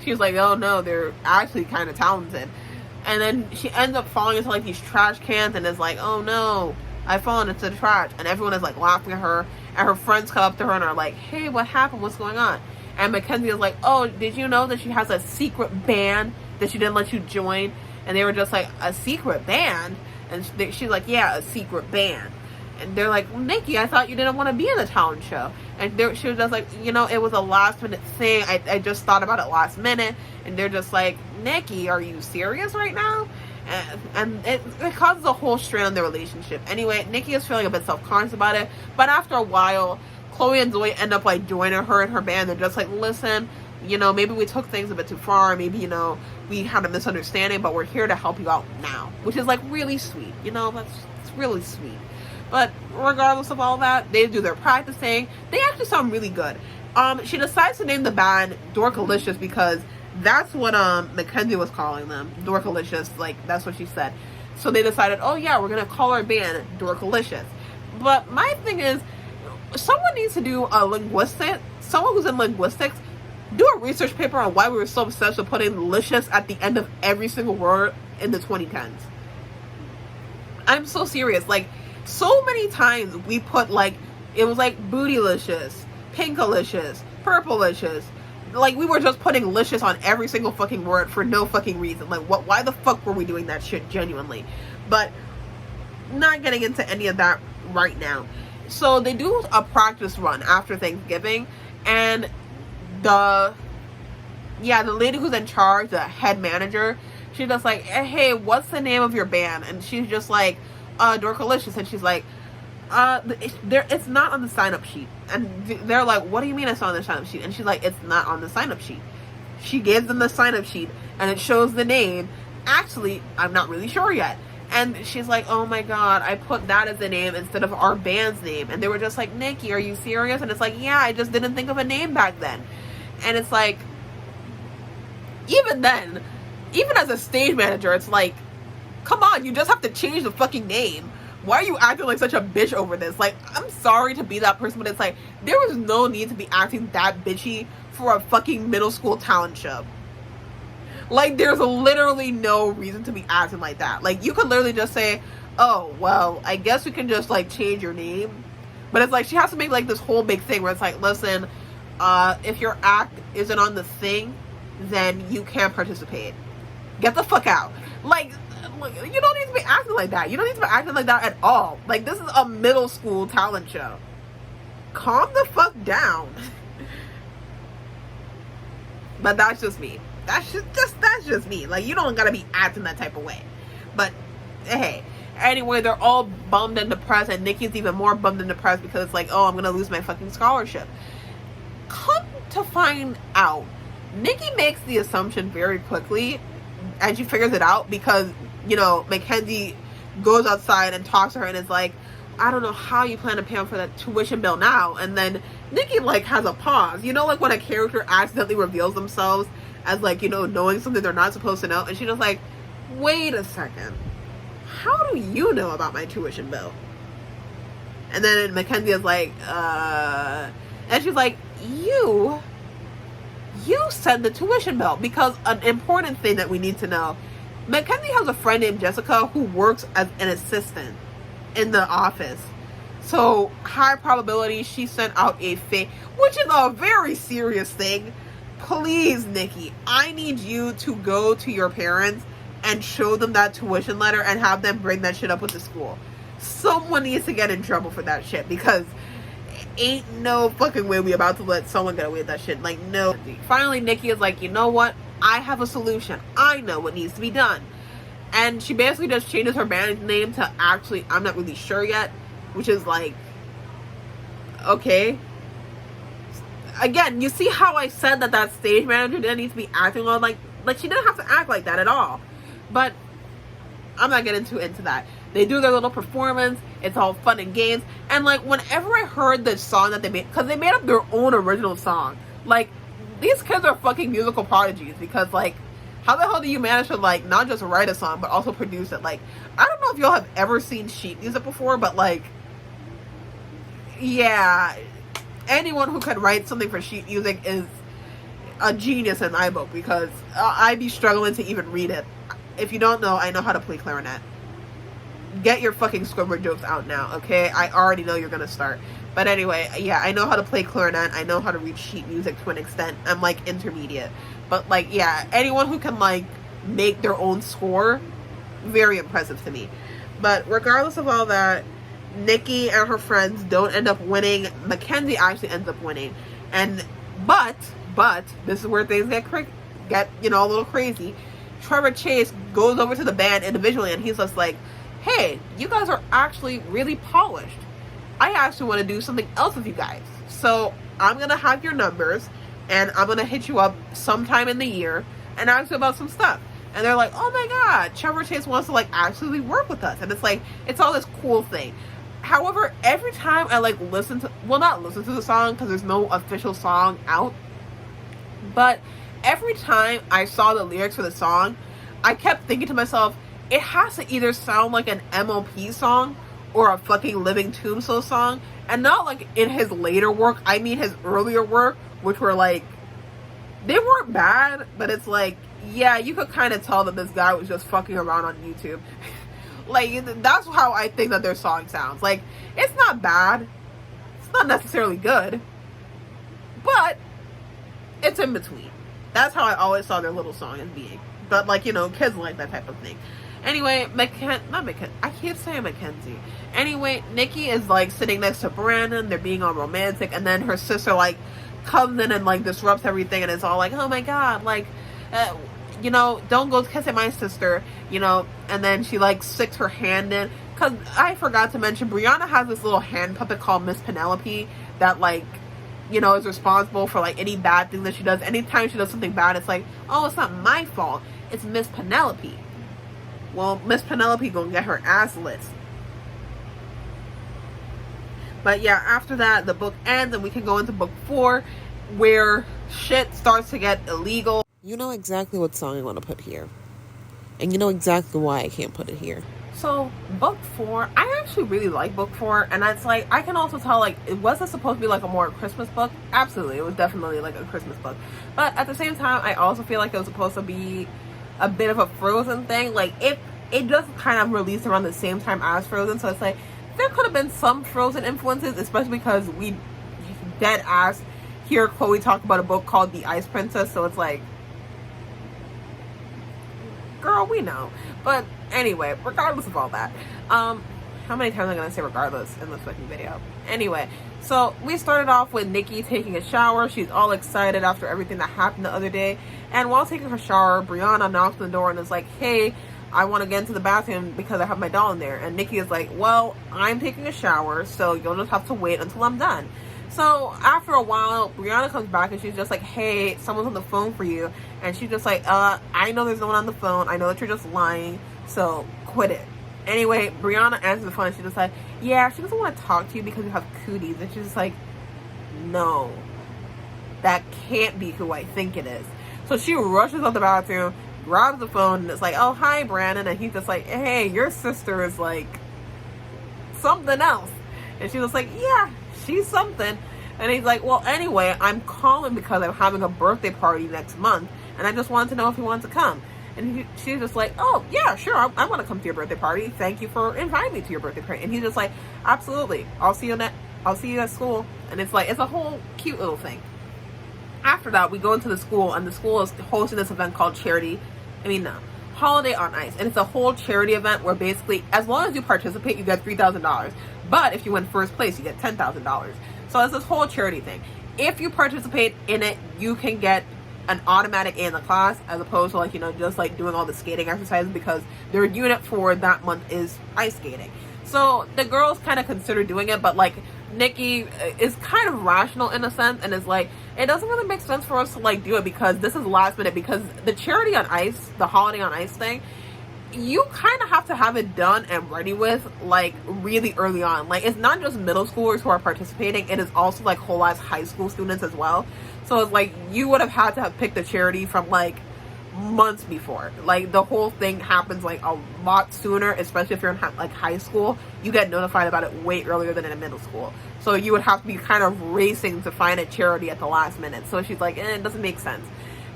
She's like, oh, no, they're actually kind of talented. And then she ends up falling into, like, these trash cans and is like, oh, no, I've fallen into the trash. And everyone is, like, laughing at her. And her friends come up to her and are like, hey, what happened? What's going on? And Mackenzie is like, oh, did you know that she has a secret band that she didn't let you join? And they were just like, a secret band? And she's like, yeah, a secret band. And they're like, well, Nikki, I thought you didn't want to be in the talent show. And she was just like, you know, it was a last minute thing. I just thought about it last minute. And they're just like, Nikki, are you serious right now? And it causes a whole strain on their relationship. Anyway, Nikki is feeling a bit self-conscious about it. But after a while, Chloe and Zoe end up like joining her and her band. They're just like, listen, you know, maybe we took things a bit too far. Maybe, you know, we had a misunderstanding, but we're here to help you out now. Which is like really sweet. You know, it's really sweet. But regardless of all that, they do their practicing. They actually sound really good. She decides to name the band Dorkalicious because that's what Mackenzie was calling them. Dorkalicious, like that's what she said. So they decided, oh yeah, we're gonna call our band Dorkalicious. But my thing is, someone needs to do a someone who's in linguistics, do a research paper on why we were so obsessed with putting licious at the end of every single word in the 2010s. I'm so serious. Like, so many times we put like, it was like bootylicious, pinkalicious, purplelicious. Like, we were just putting licious on every single fucking word for no fucking reason. Like, why the fuck were we doing that shit genuinely? But not getting into any of that right now. So they do a practice run after Thanksgiving, and the lady who's in charge, the head manager, she's just like, hey, what's the name of your band? And she's just like, Dorkalicious. And she's like, it's not on the sign-up sheet. And they're like, what do you mean it's not on the sign-up sheet? And she's like, it's not on the sign-up sheet. She gives them the sign-up sheet, and it shows the name. Actually, I'm not really sure yet. And she's like, oh my god, I put that as the name instead of our band's name. And they were just like, Nikki, are you serious? And it's like, yeah, I just didn't think of a name back then. And it's like, even then, even as a stage manager, it's like, come on, you just have to change the fucking name. Why are you acting like such a bitch over this? Like, I'm sorry to be that person, but it's like, there was no need to be acting that bitchy for a fucking middle school talent show. Like, there's literally no reason to be acting like that. Like, you could literally just say, oh, well, I guess we can just, like, change your name. But it's like, she has to make, like, this whole big thing where it's like, listen, if your act isn't on the thing, then you can't participate. Get the fuck out. Like, Like, you don't need to be acting like that. You don't need to be acting like that at all. Like, this is a middle school talent show. Calm the fuck down. But that's just me. That's just me. Like, you don't gotta be acting that type of way. But hey, anyway, they're all bummed and depressed, and Nikki's even more bummed and depressed because it's like, oh, I'm gonna lose my fucking scholarship. Come to find out, Nikki makes the assumption very quickly, and she figures it out because, you know, Mackenzie goes outside and talks to her and is like, I don't know how you plan to pay for that tuition bill now. And then Nikki, like, has a pause. You know, like when a character accidentally reveals themselves as, like, you know, knowing something they're not supposed to know. And she's just like, wait a second. How do you know about my tuition bill? And then Mackenzie is like, and she's like, you send the tuition bill. Because an important thing that we need to know, Mackenzie has a friend named Jessica who works as an assistant in the office. So high probability she sent out a fake, which is a very serious thing. Please, Nikki, I need you to go to your parents and show them that tuition letter and have them bring that shit up with the school. Someone needs to get in trouble for that shit, because ain't no fucking way we about to let someone get away with that shit. Like, no. Finally, Nikki is like, you know what? I have a solution. I know what needs to be done. And she basically just changes her band name to actually, I'm not really sure yet, which is like, okay. Again, you see how I said that stage manager didn't need to be acting like she didn't have to act like that at all. But I'm not getting too into that. They do their little performance. It's all fun and games. And like, whenever I heard the song that they made, because they made up their own original song. Like, these kids are fucking musical prodigies, because like, how the hell do you manage to, like, not just write a song, but also produce it? Like, I don't know if y'all have ever seen sheet music before, but, like, yeah, anyone who can write something for sheet music is a genius in my book, because I'd be struggling to even read it. If you don't know, I know how to play clarinet. Get your fucking Squidward jokes out now, okay? I already know you're gonna start. But anyway, yeah, I know how to play clarinet. I know how to read sheet music to an extent. I'm, like, intermediate. But, like, yeah, anyone who can, like, make their own score, very impressive to me. But regardless of all that, Nikki and her friends don't end up winning. Mackenzie actually ends up winning. And, but, this is where things get, you know, a little crazy. Trevor Chase goes over to the band individually, and he's just like, hey, you guys are actually really polished. I actually want to do something else with you guys. So, I'm going to have your numbers, and I'm going to hit you up sometime in the year and ask you about some stuff. And they're like, oh my god, Trevor Chase wants to, like, actually work with us. And it's like, it's all this cool thing. However, every time I, like, not listen to the song, because there's no official song out, but every time I saw the lyrics for the song, I kept thinking to myself, it has to either sound like an MLP song or a fucking Living Tombstone song. And not, like, in his later work, I mean his earlier work, which were, like, they weren't bad, but it's like, yeah, you could kind of tell that this guy was just fucking around on YouTube. Like, that's how I think that their song sounds. Like, it's not bad. It's not necessarily good. But it's in between. That's how I always saw their little song as being. But, like, you know, kids like that type of thing. Anyway, I keep saying Mackenzie. Anyway, Nikki is, like, sitting next to Brandon. They're being all romantic. And then her sister, like, comes in and, like, disrupts everything. And it's all like, oh my god, like, you know, don't go kissing my sister, you know. And then she, like, sticks her hand in. Because I forgot to mention, Brianna has this little hand puppet called Miss Penelope that, like, you know, is responsible for, like, any bad thing that she does. Anytime she does something bad, it's like, oh, it's not my fault. It's Miss Penelope. Well, Miss Penelope gonna get her ass lit. But yeah, after that, the book ends and we can go into book 4, where shit starts to get illegal. You know exactly what song I want to put here. And you know exactly why I can't put it here. So, book 4, I actually really like book 4. And it's like, I can also tell, like, it wasn't supposed to be like a more Christmas book. Absolutely, it was definitely like a Christmas book. But at the same time, I also feel like it was supposed to be a bit of a Frozen thing. Like, it just kind of released around the same time as Frozen. So it's like, there could have been some Frozen influences, especially because we dead ass hear Chloe talk about a book called The Ice Princess. So it's like, girl, we know. But anyway, regardless of all that, how many times am I gonna say regardless in this fucking video? Anyway, so we started off with Nikki taking a shower. She's all excited after everything that happened the other day. And while taking her shower, Brianna knocks on the door and is like, hey, I want to get into the bathroom because I have my doll in there. And Nikki is like, well, I'm taking a shower, so you'll just have to wait until I'm done. So after a while, Brianna comes back and she's just like, hey, someone's on the phone for you. And she's just like, I know there's no one on the phone. I know that you're just lying, so quit it. Anyway, Brianna answers the phone and she's just like, yeah, she doesn't want to talk to you because you have cooties. And she's just like, no, that can't be who I think it is. So she rushes out the bathroom, grabs the phone, and it's like, oh, hi, Brandon. And he's just like, hey, your sister is like something else. And she was like, yeah, she's something. And he's like, well, anyway, I'm calling because I'm having a birthday party next month. And I just wanted to know if you wanted to come. And she's just like, oh, yeah, sure, I want to come to your birthday party. Thank you for inviting me to your birthday party. And he's just like, absolutely. I'll see you at school. And it's like, it's a whole cute little thing. After that, we go into the school, and the school is hosting this event called Holiday on Ice. And it's a whole charity event where basically, as long as you participate, you get $3,000. But if you win first place, you get $10,000. So it's this whole charity thing. If you participate in it, you can get an automatic A in the class, as opposed to just doing all the skating exercises, because their unit for that month is ice skating. So the girls kind of consider doing it, but Nikki is kind of rational in a sense, and is like, it doesn't really make sense for us to do it because this is last minute, because the charity on ice, the holiday on ice thing, you kind of have to have it done and ready with really early on. It's not just middle schoolers who are participating, it is also whole ass high school students as well. So it's you would have had to have picked the charity from months before. The whole thing happens a lot sooner, especially if you're in high school. You get notified about it way earlier than in middle school. So you would have to be kind of racing to find a charity at the last minute. So she's like, it doesn't make sense.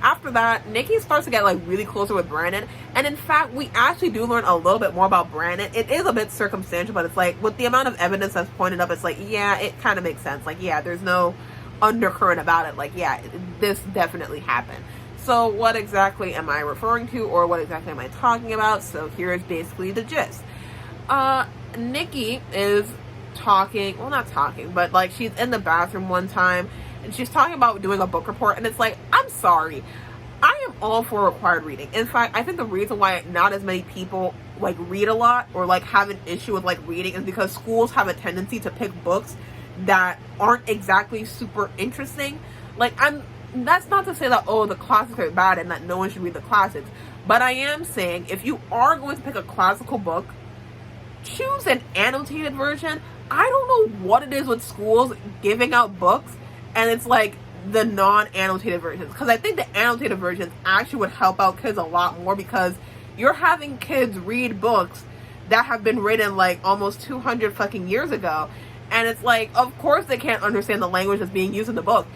After that, Nikki starts to get really closer with Brandon. And in fact, we actually do learn a little bit more about Brandon. It is a bit circumstantial, but it's with the amount of evidence that's pointed up, it's yeah, it kind of makes sense. Yeah, there's no undercurrent about it. Yeah, this definitely happened. So what exactly am I referring to, or what exactly am I talking about? So here's basically the gist. Nikki is talking, well, not talking, but she's in the bathroom one time and she's talking about doing a book report, and it's I'm sorry, I am all for required reading. In fact, I think the reason why not as many people read a lot, or have an issue with reading, is because schools have a tendency to pick books that aren't exactly super interesting. That's not to say that, oh, the classics are bad and that no one should read the classics, but I am saying, if you are going to pick a classical book, choose an annotated version. I don't know what it is with schools giving out books and it's the non-annotated versions, because I think the annotated versions actually would help out kids a lot more, because you're having kids read books that have been written almost 200 fucking years ago, and it's of course they can't understand the language that's being used in the book.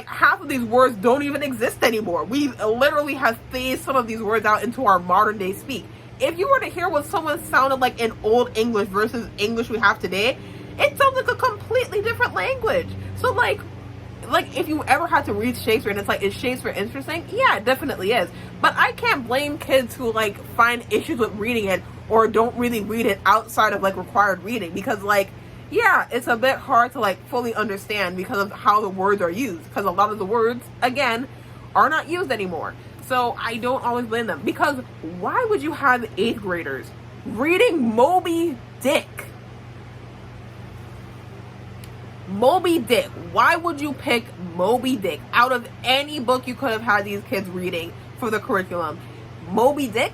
Half of these words don't even exist anymore. We literally have phased some of these words out into our modern day speak. If you were to hear what someone sounded like in old English versus English we have today, it sounds like a completely different language. So if you ever had to read Shakespeare and it's is Shakespeare interesting? Yeah, it definitely is. But I can't blame kids who find issues with reading it, or don't really read it outside of required reading, because yeah, it's a bit hard to fully understand because of how the words are used, because a lot of the words, again, are not used anymore. So I don't always blame them, because why would you have 8th graders reading Moby Dick? Moby Dick. Why would you pick Moby Dick out of any book you could have had these kids reading for the curriculum? Moby Dick?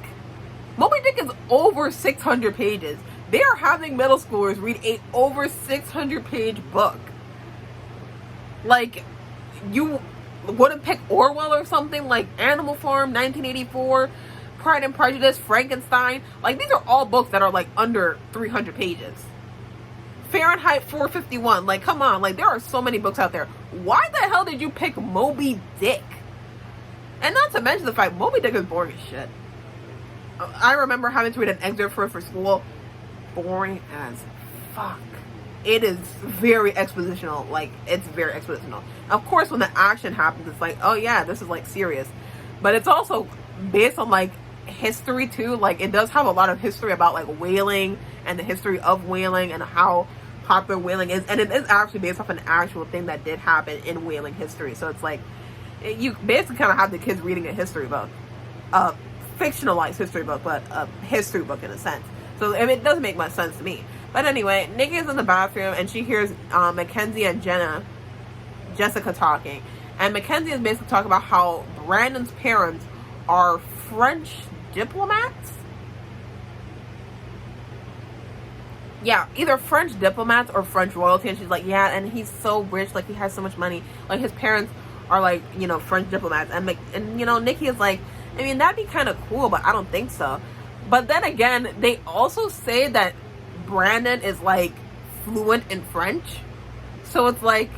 Moby Dick is over 600 pages. They are having middle schoolers read a over 600 page book. You wouldn't pick Orwell or something, Animal Farm, 1984, Pride and Prejudice, Frankenstein. These are all books that are under 300 pages. Fahrenheit 451, come on, there are so many books out there. Why the hell did you pick Moby Dick? And not to mention the fact, Moby Dick is boring as shit. I remember having to read an excerpt for school. Boring as fuck. It is very expositional. It's very expositional. Of course, when the action happens, it's oh yeah, this is serious. But it's also based on history too. Like, it does have a lot of history about like whaling and the history of whaling and how popular whaling is, and it is actually based off an actual thing that did happen in whaling history. So it's like you basically kind of have the kids reading a history book, a fictionalized history book, but a history book in a sense. So it doesn't make much sense to me. But anyway, Nikki is in the bathroom and she hears Mackenzie and Jessica talking, and Mackenzie is basically talking about how Brandon's parents are French diplomats. Yeah, either French diplomats or French royalty. And she's like, yeah, and he's so rich, like he has so much money. Like his parents are like, you know, French diplomats. And you know, Nikki is like, I mean, that'd be kind of cool, but I don't think so. But then again, they also say that Brandon is like fluent in French. So it's like,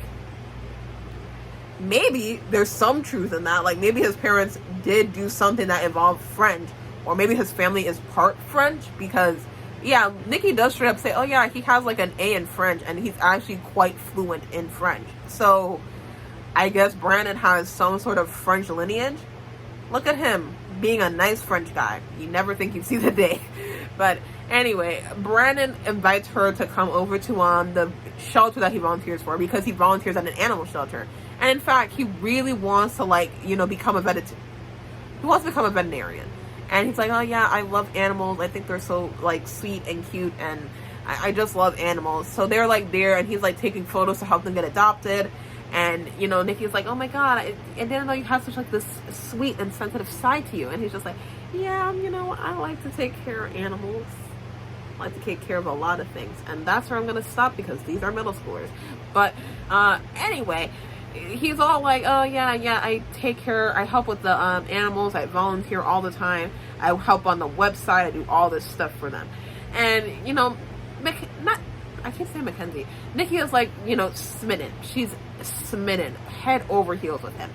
maybe there's some truth in that. Like maybe his parents did do something that involved French, or maybe his family is part French, because yeah, Nikki does straight up say, oh yeah, he has like an A in French and he's actually quite fluent in French. So I guess Brandon has some sort of French lineage. Look at him being a nice French guy. You never think you'd see the day. But anyway, Brandon invites her to come over to the shelter that he volunteers for, because he volunteers at an animal shelter. And in fact, he really wants to, like, you know, become a veterinarian. He wants to become a veterinarian. And he's like, oh yeah, I love animals. I think they're so like sweet and cute, and I just love animals. So they're like there, and he's like taking photos to help them get adopted. And you know, Nikki's like, oh my god, I didn't know you have such like this sweet and sensitive side to you. And he's just like, yeah, you know, I like to take care of animals. I like to take care of a lot of things, and that's where I'm gonna stop, because these are middle schoolers. But anyway, he's all like, oh yeah, I take care, I help with the animals, I volunteer all the time, I help on the website, I do all this stuff for them. And you know, I can't say Mackenzie, Nikki is like, you know, smitten. She's smitten head over heels with him.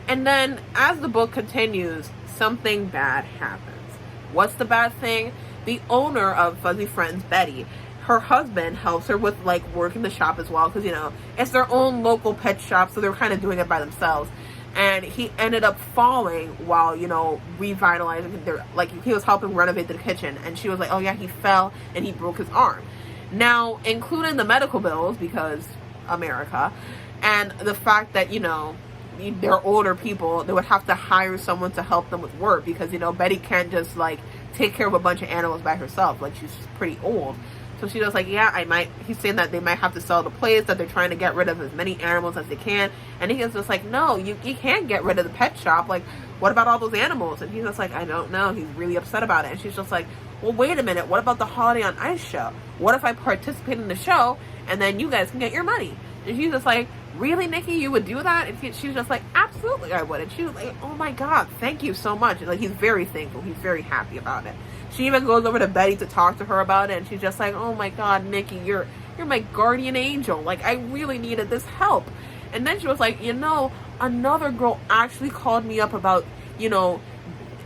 And then as the book continues, something bad happens. What's the bad thing? The owner of Fuzzy Friends, Betty, her husband helps her with like working the shop as well, because you know, it's their own local pet shop, so they're kind of doing it by themselves. And he ended up falling while, you know, revitalizing their, like he was helping renovate the kitchen, and she was like, oh yeah, he fell and he broke his arm. Now, including the medical bills, because America, and the fact that, you know, they're older people, they would have to hire someone to help them with work, because you know, Betty can't just like take care of a bunch of animals by herself, like she's pretty old. So she was like, yeah, he's saying that they might have to sell the place, that they're trying to get rid of as many animals as they can. And he's just like, no, you can't get rid of the pet shop. Like, what about all those animals? And he's just like, I don't know. He's really upset about it. And she's just like, well, wait a minute. What about the Holiday on Ice show? What if I participate in the show and then you guys can get your money? And she's just like, really, Nikki, you would do that? And she was just like, absolutely, I would. And she was like, oh my God, thank you so much. And like, he's very thankful. He's very happy about it. She even goes over to Betty to talk to her about it, and she's just like, oh my God, Nikki, you're my guardian angel. Like, I really needed this help. And then she was like, you know, another girl actually called me up about, you know,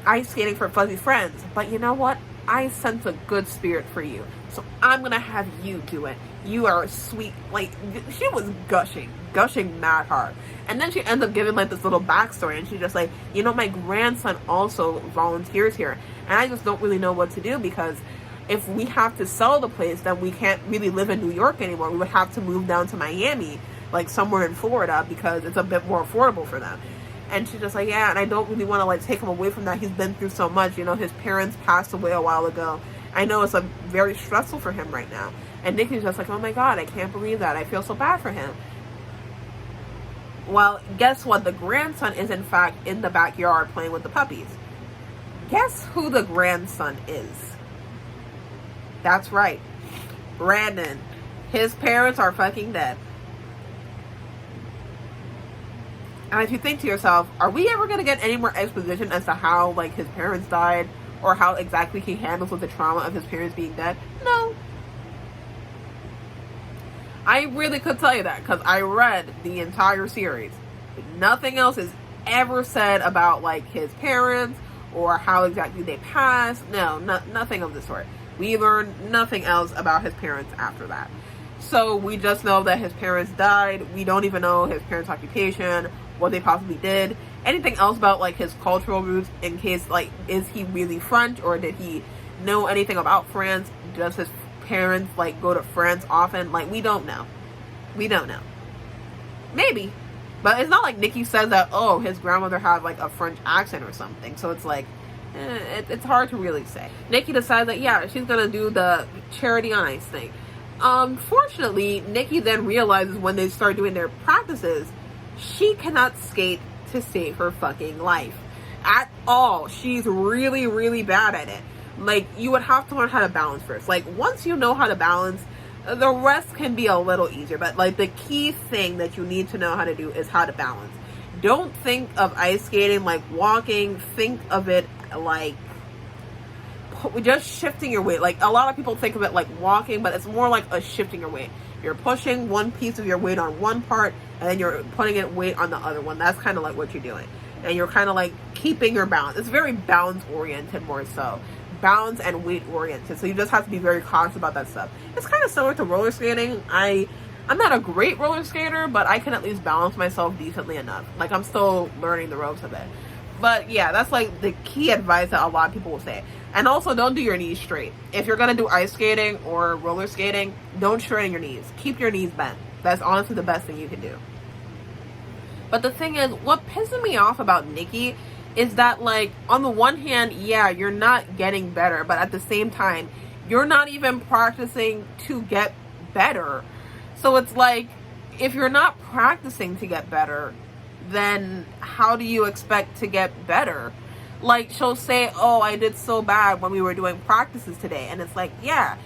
ice skating for Fuzzy Friends. But you know what? I sense a good spirit for you. So I'm going to have you do it. You are sweet. Like, she was gushing mad hard. And then she ends up giving like this little backstory, and she's just like, you know, my grandson also volunteers here, and I just don't really know what to do, because if we have to sell the place, then we can't really live in New York anymore. We would have to move down to Miami, like somewhere in Florida, because it's a bit more affordable for them. And she's just like, yeah, and I don't really want to like take him away from that. He's been through so much. You know, his parents passed away a while ago. I know it's very stressful for him right now. And Nikki's just like, oh my God, I can't believe that. I feel so bad for him. Well, guess what? The grandson is in fact in the backyard playing with the puppies. Guess who the grandson is? That's right, Brandon. His parents are fucking dead. And if you think to yourself, are we ever going to get any more exposition as to how like his parents died, or how exactly he handles with the trauma of his parents being dead? No. I really could tell you that, because I read the entire series. Nothing else is ever said about like his parents or how exactly they passed. No, nothing of the sort. We learned nothing else about his parents after that. So we just know that his parents died. We don't even know his parents' occupation what they possibly did, anything else about like his cultural roots, in case like, is he really French, or did he know anything about France? Does his parents like go to France often? Like, we don't know. Maybe, but it's not like Nikki says that, oh, his grandmother had like a French accent or something, so it's like, it's hard to really say. Nikki decides that, yeah, she's gonna do the charity on ice thing. Unfortunately, Nikki then realizes when they start doing their practices, she cannot skate to save her fucking life at all. She's really, really bad at it. Like, you would have to learn how to balance first. Like, once you know how to balance, the rest can be a little easier. But like, the key thing that you need to know how to do is how to balance. Don't think of ice skating like walking. Think of it like just shifting your weight. Like, a lot of people think of it like walking, but it's more like a shifting your weight. You're pushing one piece of your weight on one part, and then you're putting it weight on the other one. That's kind of like what you're doing, and you're kind of like keeping your balance. It's very balance oriented, more so balance and weight oriented, so you just have to be very conscious about that stuff. It's kind of similar to roller skating. I'm not a great roller skater, but I can at least balance myself decently enough. Like, I'm still learning the ropes of it. But yeah, that's like the key advice that a lot of people will say. And also, don't do your knees straight. If you're gonna do ice skating or roller skating, don't straighten your knees. Keep your knees bent. That's honestly the best thing you can do. But the thing is, what pisses me off about Nikki is that, like, on the one hand, yeah, you're not getting better, but at the same time, you're not even practicing to get better. So it's like, if you're not practicing to get better, then how do you expect to get better? Like, she'll say, oh, I did so bad when we were doing practices today. And it's like, yeah.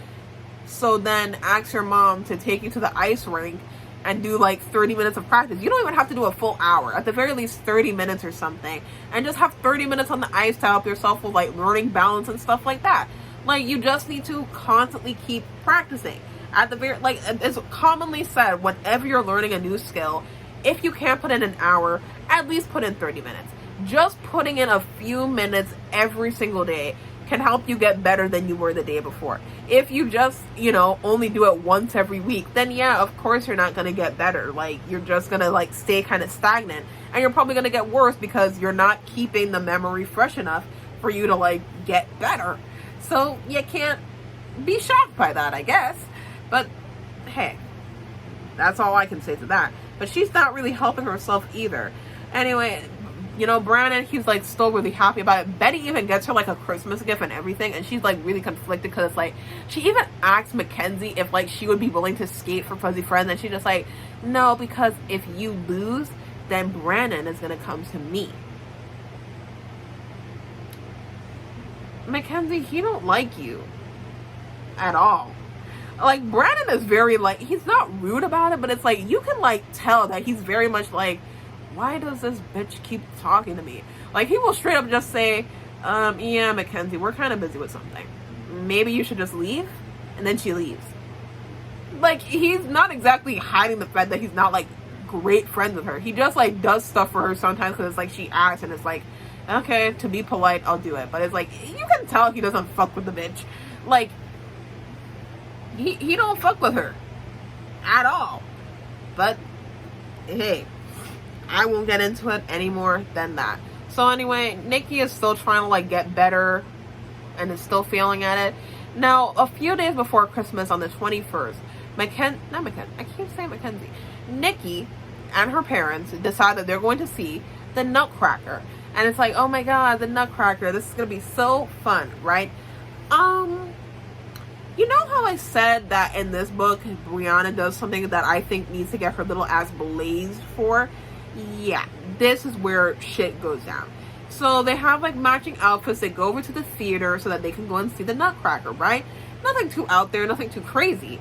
So then ask your mom to take you to the ice rink and do like 30 minutes of practice. You don't even have to do a full hour. At the very least, 30 minutes or something. And just have 30 minutes on the ice to help yourself with like learning balance and stuff like that. Like, you just need to constantly keep practicing. At the very, like, it's commonly said, whenever you're learning a new skill, if you can't put in an hour, at least put in 30 minutes. Just putting in a few minutes every single day can help you get better than you were the day before. If you just, only do it once every week, then yeah, of course you're not going to get better. Like, you're just going to like stay kind of stagnant, and you're probably going to get worse because you're not keeping the memory fresh enough for you to like get better. So you can't be shocked by that, I guess. But hey, that's all I can say to that. But she's not really helping herself either. Anyway, Brandon, he's like still really happy about it. Betty even gets her like a Christmas gift and everything, and she's like really conflicted because it's like, she even asked Mackenzie if like she would be willing to skate for Fuzzy Friends, and she's just like, no, because if you lose, then Brandon is gonna come to me. Mackenzie, he don't like you at all. Like, Brandon is very like, he's not rude about it, but it's like, you can like tell that he's very much like, why does this bitch keep talking to me? Like, he will straight up just say, yeah, Mackenzie, we're kind of busy with something. Maybe you should just leave. And then she leaves. Like, he's not exactly hiding the fact that he's not like great friends with her. He just like does stuff for her sometimes because it's like she asks, and it's like, okay, to be polite, I'll do it. But it's like, you can tell he doesn't fuck with the bitch. Like, he don't fuck with her at all. But hey, I won't get into it any more than that. So anyway, Nikki is still trying to like get better and is still failing at it. Now, a few days before Christmas on the 21st, Nikki and her parents decide that they're going to see the Nutcracker. And it's like, oh my god, the Nutcracker, this is going to be so fun, right? You know how I said that in this book, Brianna does something that I think needs to get her little ass blazed for? Yeah, this is where shit goes down. So they have like matching outfits. They go over to the theater so that they can go and see the Nutcracker, right? Nothing too out there, nothing too crazy.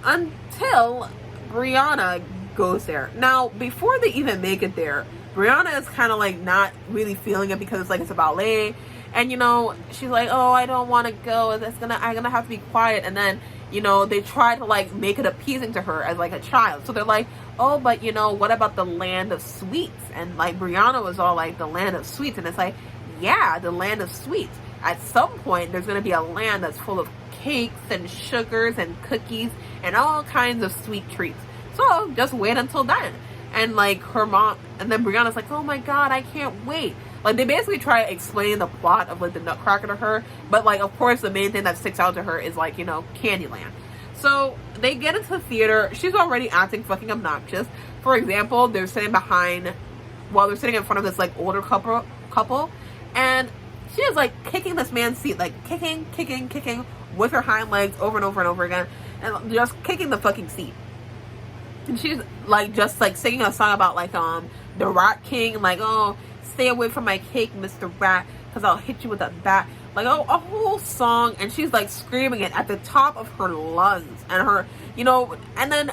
Until Brianna goes there. Now, before they even make it there, Brianna is kind of like not really feeling it because it's like it's a ballet. And she's like, oh, I don't want to go. I'm gonna have to be quiet. And then, they try to like make it appeasing to her as like a child. So they're like, oh, but what about the land of sweets? And like Brianna was all like, the land of sweets. And it's like, yeah, the land of sweets. At some point, there's gonna be a land that's full of cakes and sugars and cookies and all kinds of sweet treats. So just wait until then. And like her mom, and then Brianna's like, oh my god, I can't wait. Like they basically try to explain the plot of like the Nutcracker to her, but like of course the main thing that sticks out to her is like, you know, Candyland. So they get into the theater. She's already acting fucking obnoxious. For example, they're sitting in front of this like older couple, and she is like kicking this man's seat, like kicking with her hind legs over and over and over again, and just kicking the fucking seat. And she's like just like singing a song about like the Rat King, like, oh, stay away from my cake, Mr. Rat, because I'll hit you with a bat. Like a whole song, and she's like screaming it at the top of her lungs, and her, you know, and then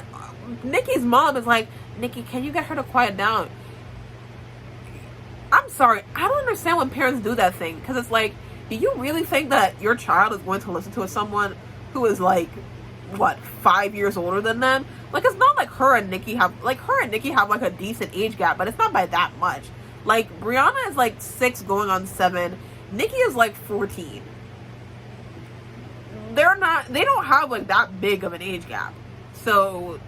Nikki's mom is like, Nikki, can you get her to quiet down? I'm sorry, I don't understand when parents do that thing, because it's like, do you really think that your child is going to listen to someone who is like, what, 5 years older than them? Like, it's not like her and Nikki have like a decent age gap, but it's not by that much. Like, Brianna is like 6 going on 7. Nikki is like 14. They don't have like that big of an age gap. So,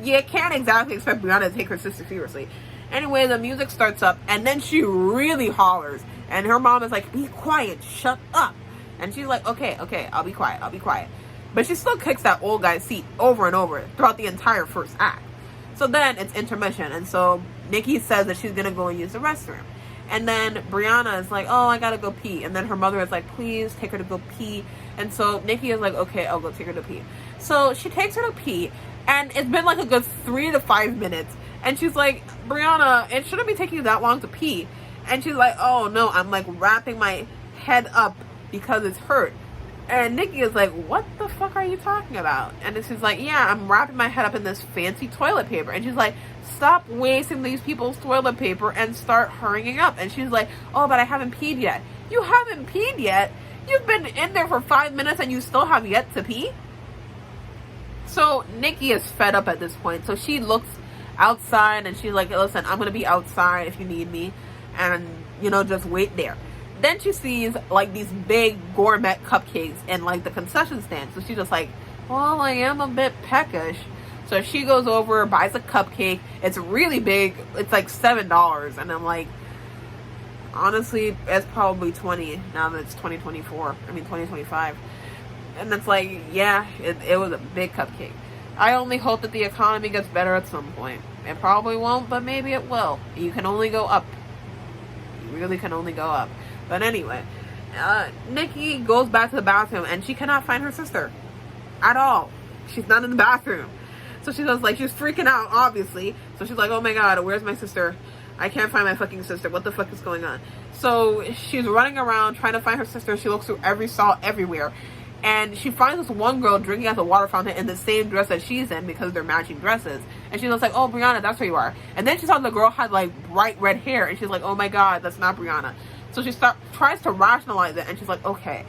you can't exactly expect Brianna to take her sister seriously. Anyway, the music starts up, and then she really hollers. And her mom is like, be quiet, shut up. And she's like, okay, I'll be quiet. But she still kicks that old guy's seat over and over throughout the entire first act. So then it's intermission, and so Nikki says that she's gonna go and use the restroom. And then Brianna is like, oh, I gotta go pee. And then her mother is like, please take her to go pee. And so Nikki is like, okay, I'll go take her to pee. So she takes her to pee, and it's been like a good 3 to 5 minutes. And she's like, Brianna, it shouldn't be taking you that long to pee. And she's like, oh no, I'm like wrapping my head up because it's hurt. And Nikki is like, what the fuck are you talking about? And then she's like, yeah, I'm wrapping my head up in this fancy toilet paper. And she's like, stop wasting these people's toilet paper and start hurrying up. And she's like, oh, but I haven't peed yet. You haven't peed yet? You've been in there for 5 minutes and you still have yet to pee? So Nikki is fed up at this point. So she looks outside and she's like, listen, I'm going to be outside if you need me. And, you know, just wait there. Then she sees like these big gourmet cupcakes in like the concession stand. So she's just like, well, I am a bit peckish. So she goes over, buys a cupcake. It's really big. It's like $7. And I'm like, honestly, it's probably 20 now that it's 2025. And it's like, yeah, it was a big cupcake. I only hope that the economy gets better at some point. It probably won't, but maybe it will. You can only go up. You really can only go up. But anyway, Nikki goes back to the bathroom and she cannot find her sister at all. She's not in the bathroom. So she was like, she's freaking out, obviously. So she's like, oh my god, where's my sister? I can't find my fucking sister. What the fuck is going on? So she's running around trying to find her sister. She looks through every stall everywhere. And she finds this one girl drinking at the water fountain in the same dress that she's in because they're matching dresses. And she's like, oh, Brianna, that's where you are. And then she saw the girl had like bright red hair. And she's like, oh my god, that's not Brianna. So she tries to rationalize it, and she's like, okay,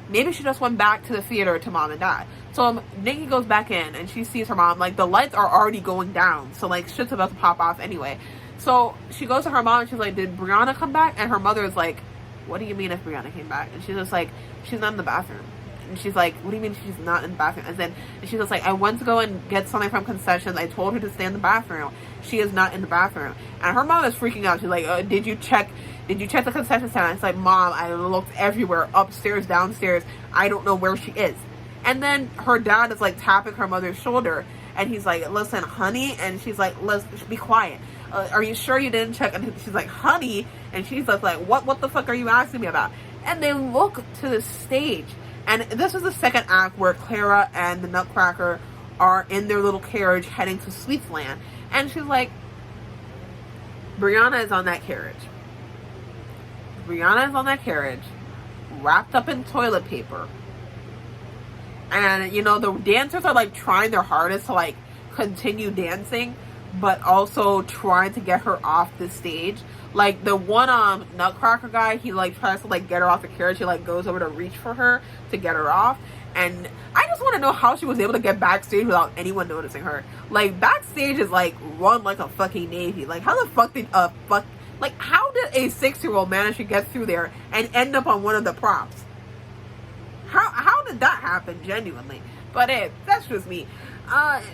maybe she just went back to the theater to mom and dad. So Nikki goes back in, and she sees her mom. Like, the lights are already going down, so like shit's about to pop off anyway. So she goes to her mom, and she's like, did Brianna come back? And her mother is like, what do you mean if Brianna came back? And she's just like, she's not in the bathroom. And she's like, what do you mean she's not in the bathroom? And she's just like, I went to go and get something from concessions. I told her to stay in the bathroom. She is not in the bathroom. And her mom is freaking out. She's like, did you check the concession stand? It's like, Mom, I looked everywhere, upstairs, downstairs. I don't know where she is. And then her dad is like tapping her mother's shoulder. And he's like, listen, honey. And she's like, let's be quiet. Are you sure you didn't check? And she's like, honey. And she's just like, what the fuck are you asking me about? And they look to the stage. And this is the second act where Clara and the Nutcracker are in their little carriage heading to Sweetsland. And she's like, Brianna is on that carriage. Brianna is on that carriage, wrapped up in toilet paper. And, you know, the dancers are, like, trying their hardest to, like, continue dancing, but also trying to get her off the stage. Like, the one Nutcracker guy, he, like, tries to, like, get her off the carriage. He, like, goes over to reach for her to get her off. And I just want to know how she was able to get backstage without anyone noticing her. Like, backstage is, like, run like a fucking Navy. Like, how the fuck did how did a 6-year-old manage to get through there and end up on one of the props? How did that happen, genuinely? But hey, that's just me.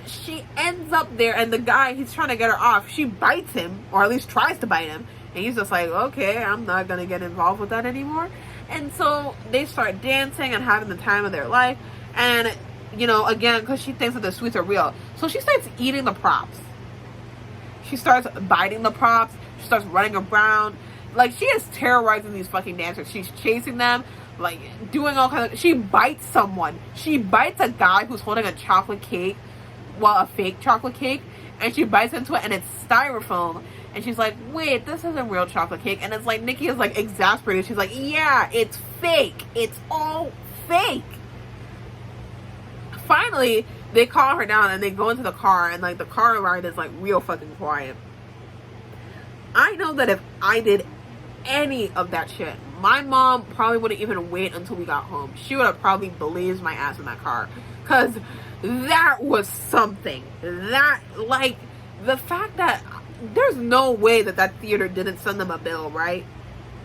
she ends up there, and the guy, he's trying to get her off. She bites him, or at least tries to bite him, and he's just like, okay, I'm not gonna get involved with that anymore. And so they start dancing and having the time of their life. And, you know, again, because she thinks that the sweets are real, so she starts eating the props. She starts biting the props. She starts running around. Like, she is terrorizing these fucking dancers. She's chasing them, like, doing all kinds of... She bites someone. She bites a guy who's holding a chocolate cake, well, a fake chocolate cake, and she bites into it, and it's styrofoam. And she's like, wait, this isn't real chocolate cake. And it's like, Nikki is, like, exasperated. She's like, yeah, it's fake. It's all fake. Finally, they calm her down, and they go into the car, and, like, the car ride is, like, real fucking quiet. I know that if I did any of that shit, my mom probably wouldn't even wait until we got home. She would have probably blazed my ass in that car. Because that was something. That, like, the fact that there's no way that that theater didn't send them a bill, right?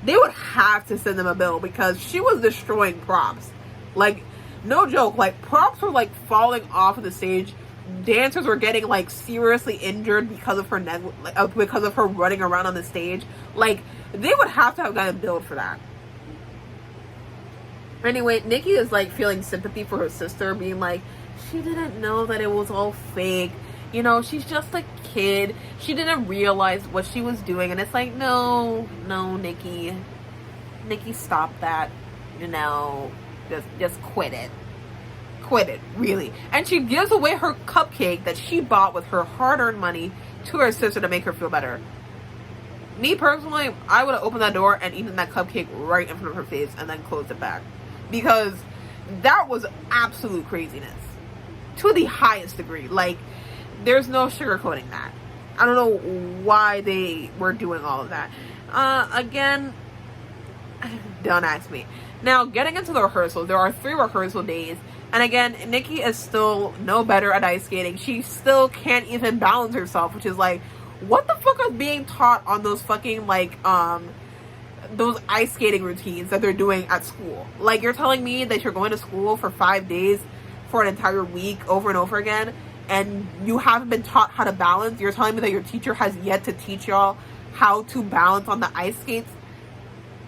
They would have to send them a bill because she was destroying props. Like, no joke, like, props were, like, falling off of the stage. Dancers were getting, like, seriously injured because of her because of her running around on the stage. Like, they would have to have gotten billed for that. Anyway, Nikki is, like, feeling sympathy for her sister, being like, she didn't know that it was all fake. You know, she's just a kid. She didn't realize what she was doing. And it's like, no, Nikki. Nikki, stop that. You know, just quit it. Quit it, really. And she gives away her cupcake that she bought with her hard-earned money to her sister to make her feel better. Me, personally, I would have opened that door and eaten that cupcake right in front of her face and then closed it back. Because that was absolute craziness. To the highest degree. Like, there's no sugarcoating that. I don't know why they were doing all of that. Again, don't ask me. Now, getting into the rehearsal, there are 3 rehearsal days. And again, Nikki is still no better at ice skating. She still can't even balance herself, which is like, what the fuck is being taught on those fucking, like, those ice skating routines that they're doing at school? Like, you're telling me that you're going to school for 5 days for an entire week over and over again, and you haven't been taught how to balance? You're telling me that your teacher has yet to teach y'all how to balance on the ice skates?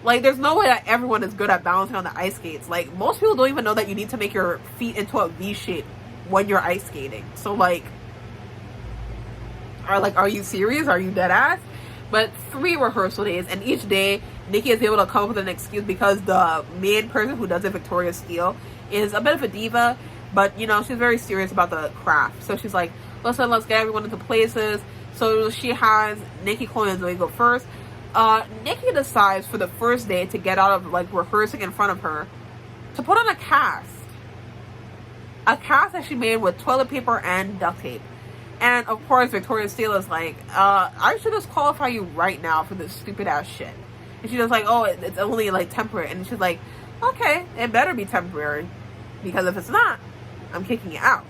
Like, there's no way that everyone is good at balancing on the ice skates. Like, most people don't even know that you need to make your feet into a V shape when you're ice skating. So, like, are you serious? Are you dead ass? But 3 rehearsal days, and each day, Nikki is able to come up with an excuse because the main person who does it, Victoria Steele, is a bit of a diva, but, you know, she's very serious about the craft. So she's like, listen, let's get everyone into places. So she has Nikki, Chloe, and Zoe go first. Nikki decides for the first day to get out of, like, rehearsing in front of her to put on a cast. A cast that she made with toilet paper and duct tape. And, of course, Victoria Steele is like, I should disqualify you right now for this stupid ass shit. And she's just like, oh, it's only, like, temporary. And she's like, okay, it better be temporary. Because if it's not, I'm kicking you out.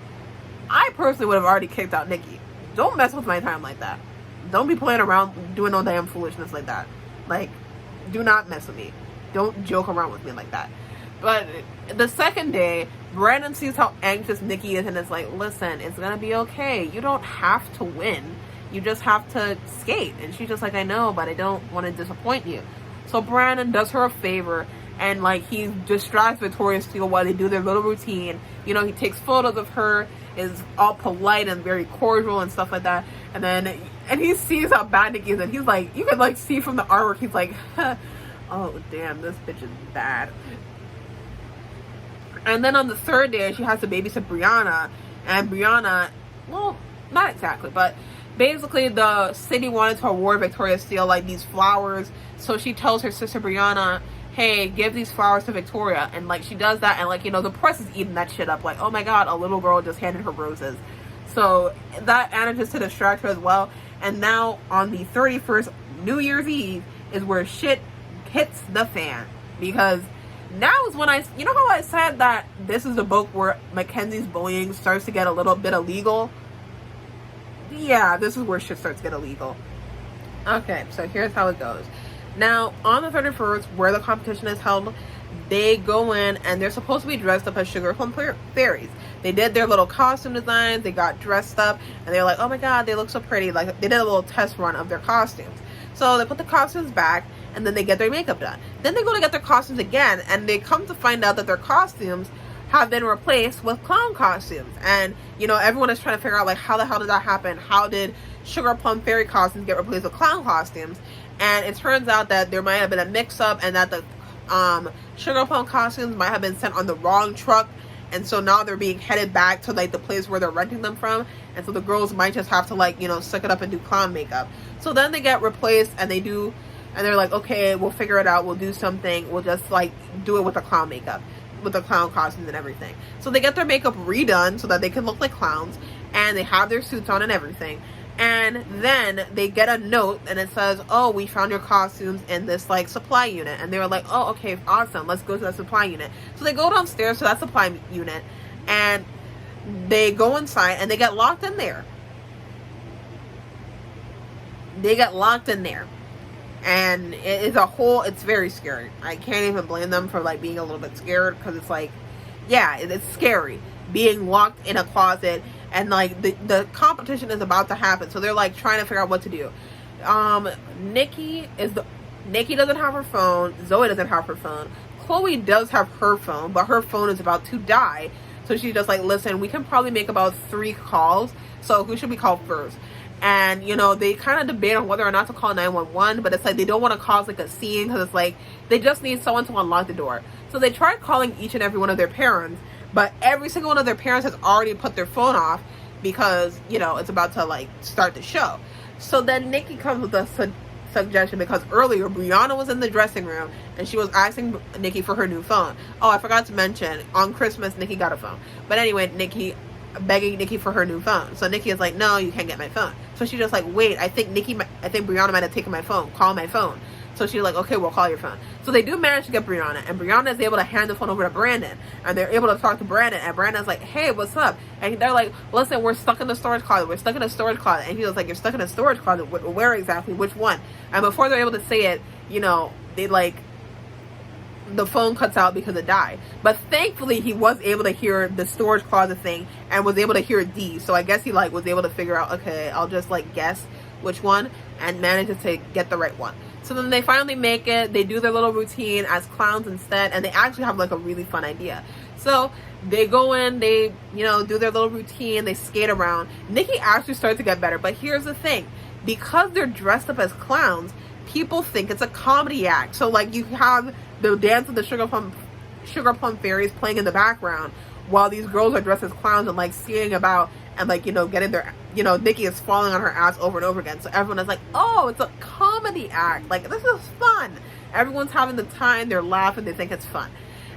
I personally would have already kicked out Nikki. Don't mess with my time like that. Don't be playing around doing no damn foolishness like that. Like, do not mess with me. Don't joke around with me like that. But the second day, Brandon sees how anxious Nikki is and is like, listen, it's gonna be okay. You don't have to win. You just have to skate. And she's just like, I know, but I don't want to disappoint you. So Brandon does her a favor and, like, he distracts Victoria Steele while they do their little routine. You know, he takes photos of her, is all polite and very cordial and stuff like that. And he sees how bad Nikki is, and he's like, you can, like, see from the artwork, he's like, oh, damn, this bitch is bad. And then on the third day, she has to babysit Brianna, and Brianna, well, not exactly, but basically the city wanted to award Victoria Steele, like, these flowers, so she tells her sister Brianna, hey, give these flowers to Victoria, and, like, she does that, and, like, you know, the press is eating that shit up, like, oh my god, a little girl just handed her roses. So that manages to distract her as well. And now on the 31st, New Year's Eve, is where shit hits the fan. Because now is when you know how I said that this is a book where Mackenzie's bullying starts to get a little bit illegal? Yeah, this is where shit starts to get illegal. Okay, so here's how it goes. Now, on the 31st, where the competition is held, they go in and they're supposed to be dressed up as sugar plum fairies. They did their little costume designs, they got dressed up, and they're like, oh my god, they look so pretty. Like, they did a little test run of their costumes. So they put the costumes back, and then they get their makeup done. Then they go to get their costumes again, and they come to find out that their costumes have been replaced with clown costumes. And, you know, everyone is trying to figure out, like, how the hell did that happen? How did sugar plum fairy costumes get replaced with clown costumes? And it turns out that there might have been a mix-up, and that the sugar plum costumes might have been sent on the wrong truck, and so now they're being headed back to, like, the place where they're renting them from, and so the girls might just have to, like, you know, suck it up and do clown makeup. So then they get replaced, and they're like, okay, we'll figure it out, we'll do something, we'll just, like, do it with the clown makeup, with the clown costumes and everything. So they get their makeup redone so that they can look like clowns, and they have their suits on and everything. And then they get a note, and it says, oh, we found your costumes in this, like, supply unit. And they were like, oh, okay, awesome, let's go to the supply unit. So they go downstairs to that supply unit, and they go inside, and they get locked in there. And it's very scary. I can't even blame them for, like, being a little bit scared, because it's like, yeah, it's scary being locked in a closet, and, like, the competition is about to happen, so they're, like, trying to figure out what to do. Nikki doesn't have her phone. Zoe doesn't have her phone. Chloe does have her phone, but her phone is about to die, so she's just like, listen, we can probably make about 3 calls, so who should we call first? And, you know, they kind of debate on whether or not to call 911, but it's like they don't want to cause, like, a scene, because it's like they just need someone to unlock the door. So they tried calling each and every one of their parents, but every single one of their parents has already put their phone off because, you know, it's about to, like, start the show. So then Nikki comes with a suggestion, because earlier Brianna was in the dressing room and she was asking Nikki for her new phone. Oh, I forgot to mention, on Christmas Nikki got a phone. But anyway, Nikki begging Nikki for her new phone. So Nikki is like, no, you can't get my phone. So she's just like, wait, I think Brianna might have taken my phone. Call my phone. So she's like, okay, we'll call your phone. So they do manage to get Brianna, and Brianna is able to hand the phone over to Brandon, and they're able to talk to Brandon, and Brandon's like, hey, what's up? And they're like, listen, we're stuck in the storage closet. And he was like, you're stuck in a storage closet? Where exactly? Which one? And before they're able to say it, you know, the phone cuts out because it died. But thankfully he was able to hear the storage closet thing and was able to hear D. So I guess he, like, was able to figure out, okay, I'll just, like, guess which one, and manages to get the right one. So then they finally make it. They do their little routine as clowns instead, and they actually have, like, a really fun idea. So they go in, they, you know, do their little routine, they skate around. Nikki actually starts to get better, but here's the thing. Because they're dressed up as clowns, people think it's a comedy act. So, like, you have the dance of the sugar plum fairies playing in the background while these girls are dressed as clowns and, like, skating about and, like, you know, getting their, you know, Nikki is falling on her ass over and over again. So everyone is like, oh, it's a comedy act. Like, this is fun. Everyone's having the time. They're laughing. They think it's fun.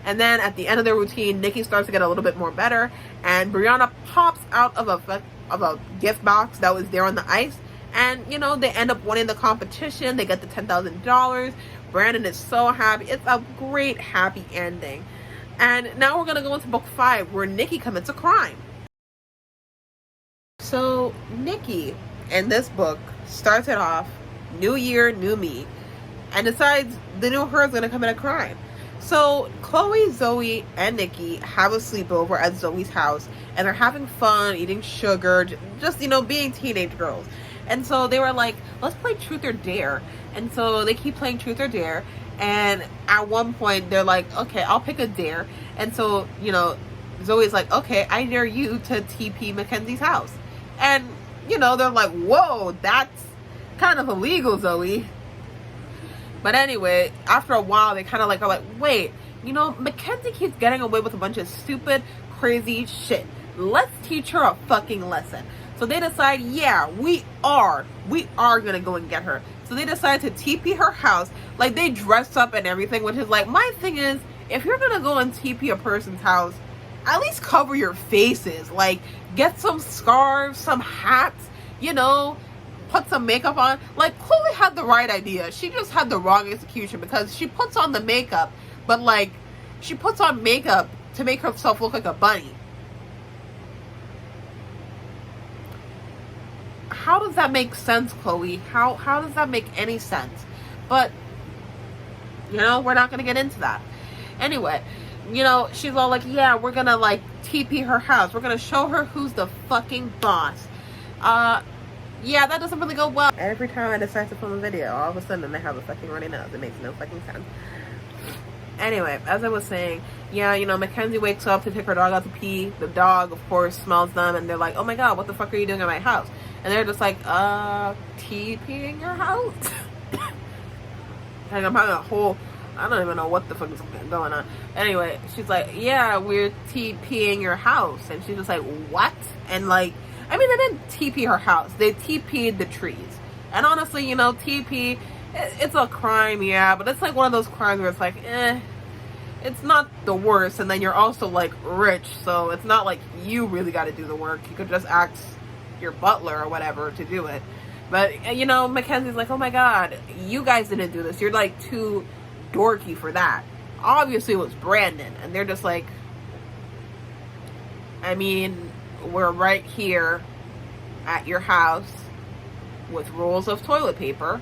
And then at the end of their routine, Nikki starts to get a little bit more better, and Brianna pops out of a gift box that was there on the ice. And, you know, they end up winning the competition. They get the $10,000. Brandon is so happy. It's a great happy ending. And now we're going to go into book 5, where Nikki commits a crime. So Nikki in this book starts it off, new year, new me, and decides the new her is going to commit a crime. So Chloe, Zoe, and Nikki have a sleepover at Zoe's house, and they're having fun, eating sugar, just, you know, being teenage girls. And so they were like, let's play Truth or Dare. And so they keep playing Truth or Dare, and at one point they're like, okay, I'll pick a dare. And so, you know, Zoe's like, okay, I dare you to TP Mackenzie's house. And, you know, they're like, whoa, that's kind of illegal, Zoe. But anyway, after a while, they kind of are like, wait, you know, Mackenzie keeps getting away with a bunch of stupid, crazy shit. Let's teach her a fucking lesson. So they decide, yeah, we are gonna go and get her. So they decide to TP her house. Like, they dress up and everything, which is like, my thing is, if you're gonna go and TP a person's house, at least cover your faces. Like, get some scarves, some hats, you know, put some makeup on. Like, Chloe had the right idea. She just had the wrong execution, because she puts on the makeup, but, like, she puts on makeup to make herself look like a bunny. How does that make sense, Chloe? How does that make any sense? But, you know, we're not going to get into that. Anyway, you know, she's all like, yeah, we're gonna like TP her house. We're gonna show her who's the fucking boss. Yeah, that doesn't really go well. Every time I decide to film a video, all of a sudden I have a fucking runny nose. It makes no fucking sense. Anyway, as I was saying, yeah, you know, Mackenzie wakes up to take her dog out to pee. The dog, of course, smells them, and they're like, oh my god, what the fuck are you doing in my house? And they're just like, TPing your house? Like, I'm having a whole, I don't even know what the fuck is going on. Anyway, she's like, yeah, we're TPing your house. And she's just like, what? And like, I mean, they didn't TP her house. They TP'd the trees. And honestly, you know, TP, it's a crime, yeah, but it's like one of those crimes where it's like, it's not the worst, and then you're also like rich, so it's not like you really got to do the work. You could just ask your butler or whatever to do it. But you know, Mackenzie's like, oh my god, you guys didn't do this. You're like too dorky for that. Obviously it was Brandon, and they're just like, I mean, we're right here at your house with rolls of toilet paper.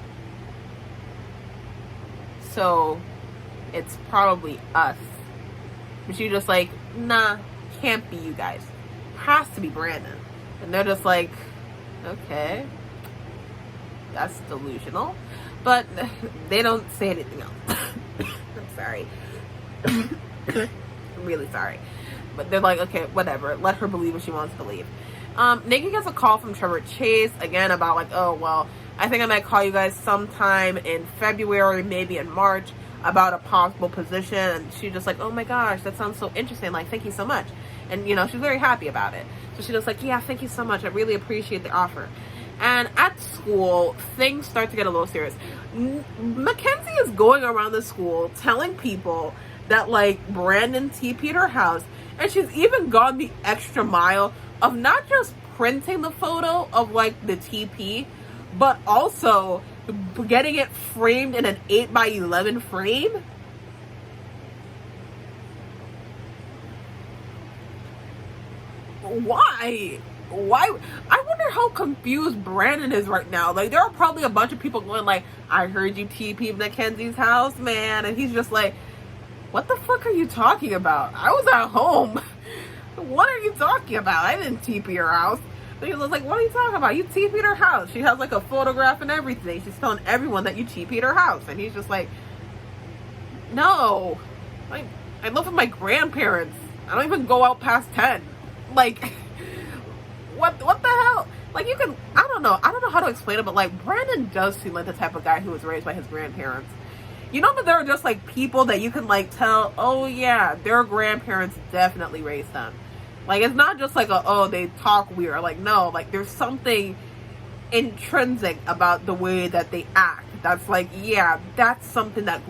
So it's probably us. But she's just like, nah, can't be you guys. Has to be Brandon. And they're just like, okay, that's delusional. But they don't say anything else. I'm sorry. I'm really sorry. But they're like, okay, whatever. Let her believe what she wants to believe. Nikki gets a call from Trevor Chase, again, about like, oh, well, I think I might call you guys sometime in February, maybe in March, about a possible position. And she's just like, oh my gosh, that sounds so interesting. Like, thank you so much. And, you know, she's very happy about it. So she's just like, yeah, thank you so much. I really appreciate the offer. And at school, things start to get a little serious. Mackenzie is going around the school telling people that, like, Brandon TP'd her house. And she's even gone the extra mile of not just printing the photo of, like, the TP, but also getting it framed in an 8x11 frame. Why? I wonder how confused Brandon is right now. Like, there are probably a bunch of people going like, I heard you TP Mackenzie's house, man. And he's just like, what the fuck are you talking about? I was at home. What are you talking about? I didn't TP her house. But he was like, what are you talking about? You TP'd her house. She has like a photograph and everything. She's telling everyone that you TP'd her house. And he's just like, no. Like, I live with my grandparents. I don't even go out past 10. Like, what the hell? Like, you can, I don't know how to explain it, but like, Brandon does seem like the type of guy who was raised by his grandparents. You know that there are just like people that you can like tell, oh yeah, their grandparents definitely raised them. Like, it's not just like they talk weird. Like, no, like there's something intrinsic about the way that they act. That's like, yeah, that's something that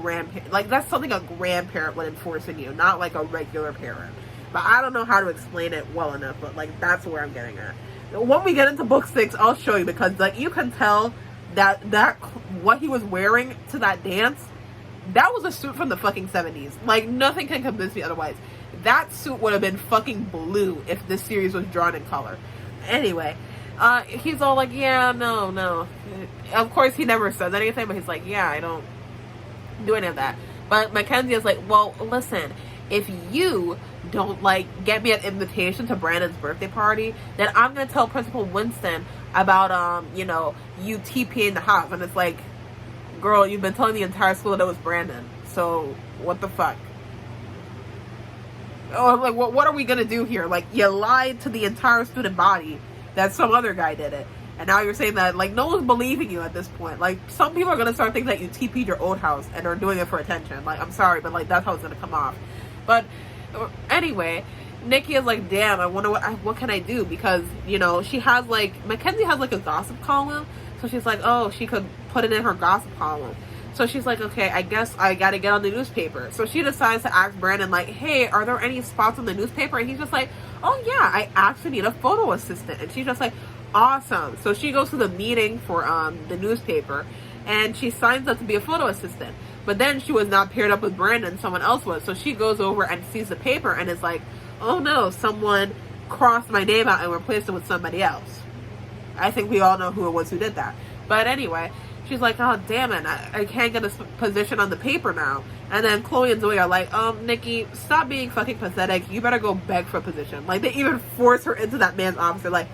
that's something a grandparent would enforce in you, not like a regular parent. But I don't know how to explain it well enough, but like, that's where I'm getting at. When we get into book 6, I'll show you, because like, you can tell that what he was wearing to that dance, that was a suit from the fucking 70s. Like, nothing can convince me otherwise. That suit would have been fucking blue if this series was drawn in color. Anyway, he's all like, yeah, no. Of course, he never says anything, but he's like, yeah, I don't do any of that. But Mackenzie is like, well, listen, if you don't, like, get me an invitation to Brandon's birthday party, then I'm going to tell Principal Winston about, you know, you TPing the house. And it's like, girl, you've been telling the entire school that it was Brandon. So, what the fuck? Oh, like, what are we gonna do here? Like, you lied to the entire student body that some other guy did it. And now you're saying that, like, no one's believing you at this point. Like, some people are gonna start thinking that you TP'd your old house and are doing it for attention. Like, I'm sorry, but, like, that's how it's gonna come off. But, anyway, Nikki is like, damn, I wonder what can I do? Because, you know, she has, like, Mackenzie has, like, a gossip column. So she's like, oh, she could put it in her gossip column. So she's like, okay, I guess I gotta get on the newspaper. So she decides to ask Brandon, like, hey, are there any spots on the newspaper? And he's just like, oh yeah, I actually need a photo assistant. And she's just like, awesome. So she goes to the meeting for the newspaper, and she signs up to be a photo assistant. But then she was not paired up with Brandon, someone else was. So she goes over and sees the paper and is like, oh no, someone crossed my name out and replaced it with somebody else. I think we all know who it was who did that. But anyway, She's like, oh damn it, I can't get a position on the paper now. And then Chloe and Zoe are like, Nikki, stop being fucking pathetic. You better go beg for a position. Like, they even force her into that man's office. They're like,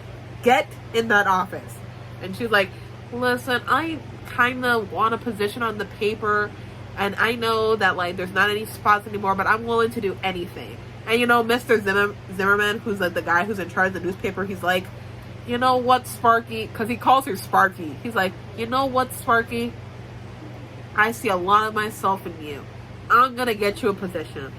get in that office. And she's like, listen, I kind of want a position on the paper, and I know that, like, there's not any spots anymore, but I'm willing to do anything. And, you know, Mr. Zimmerman, who's, like, the guy who's in charge of the newspaper, he's like, you know what, Sparky? Because he calls her Sparky. He's like, you know what, Sparky? I see a lot of myself in you. I'm going to get you a position.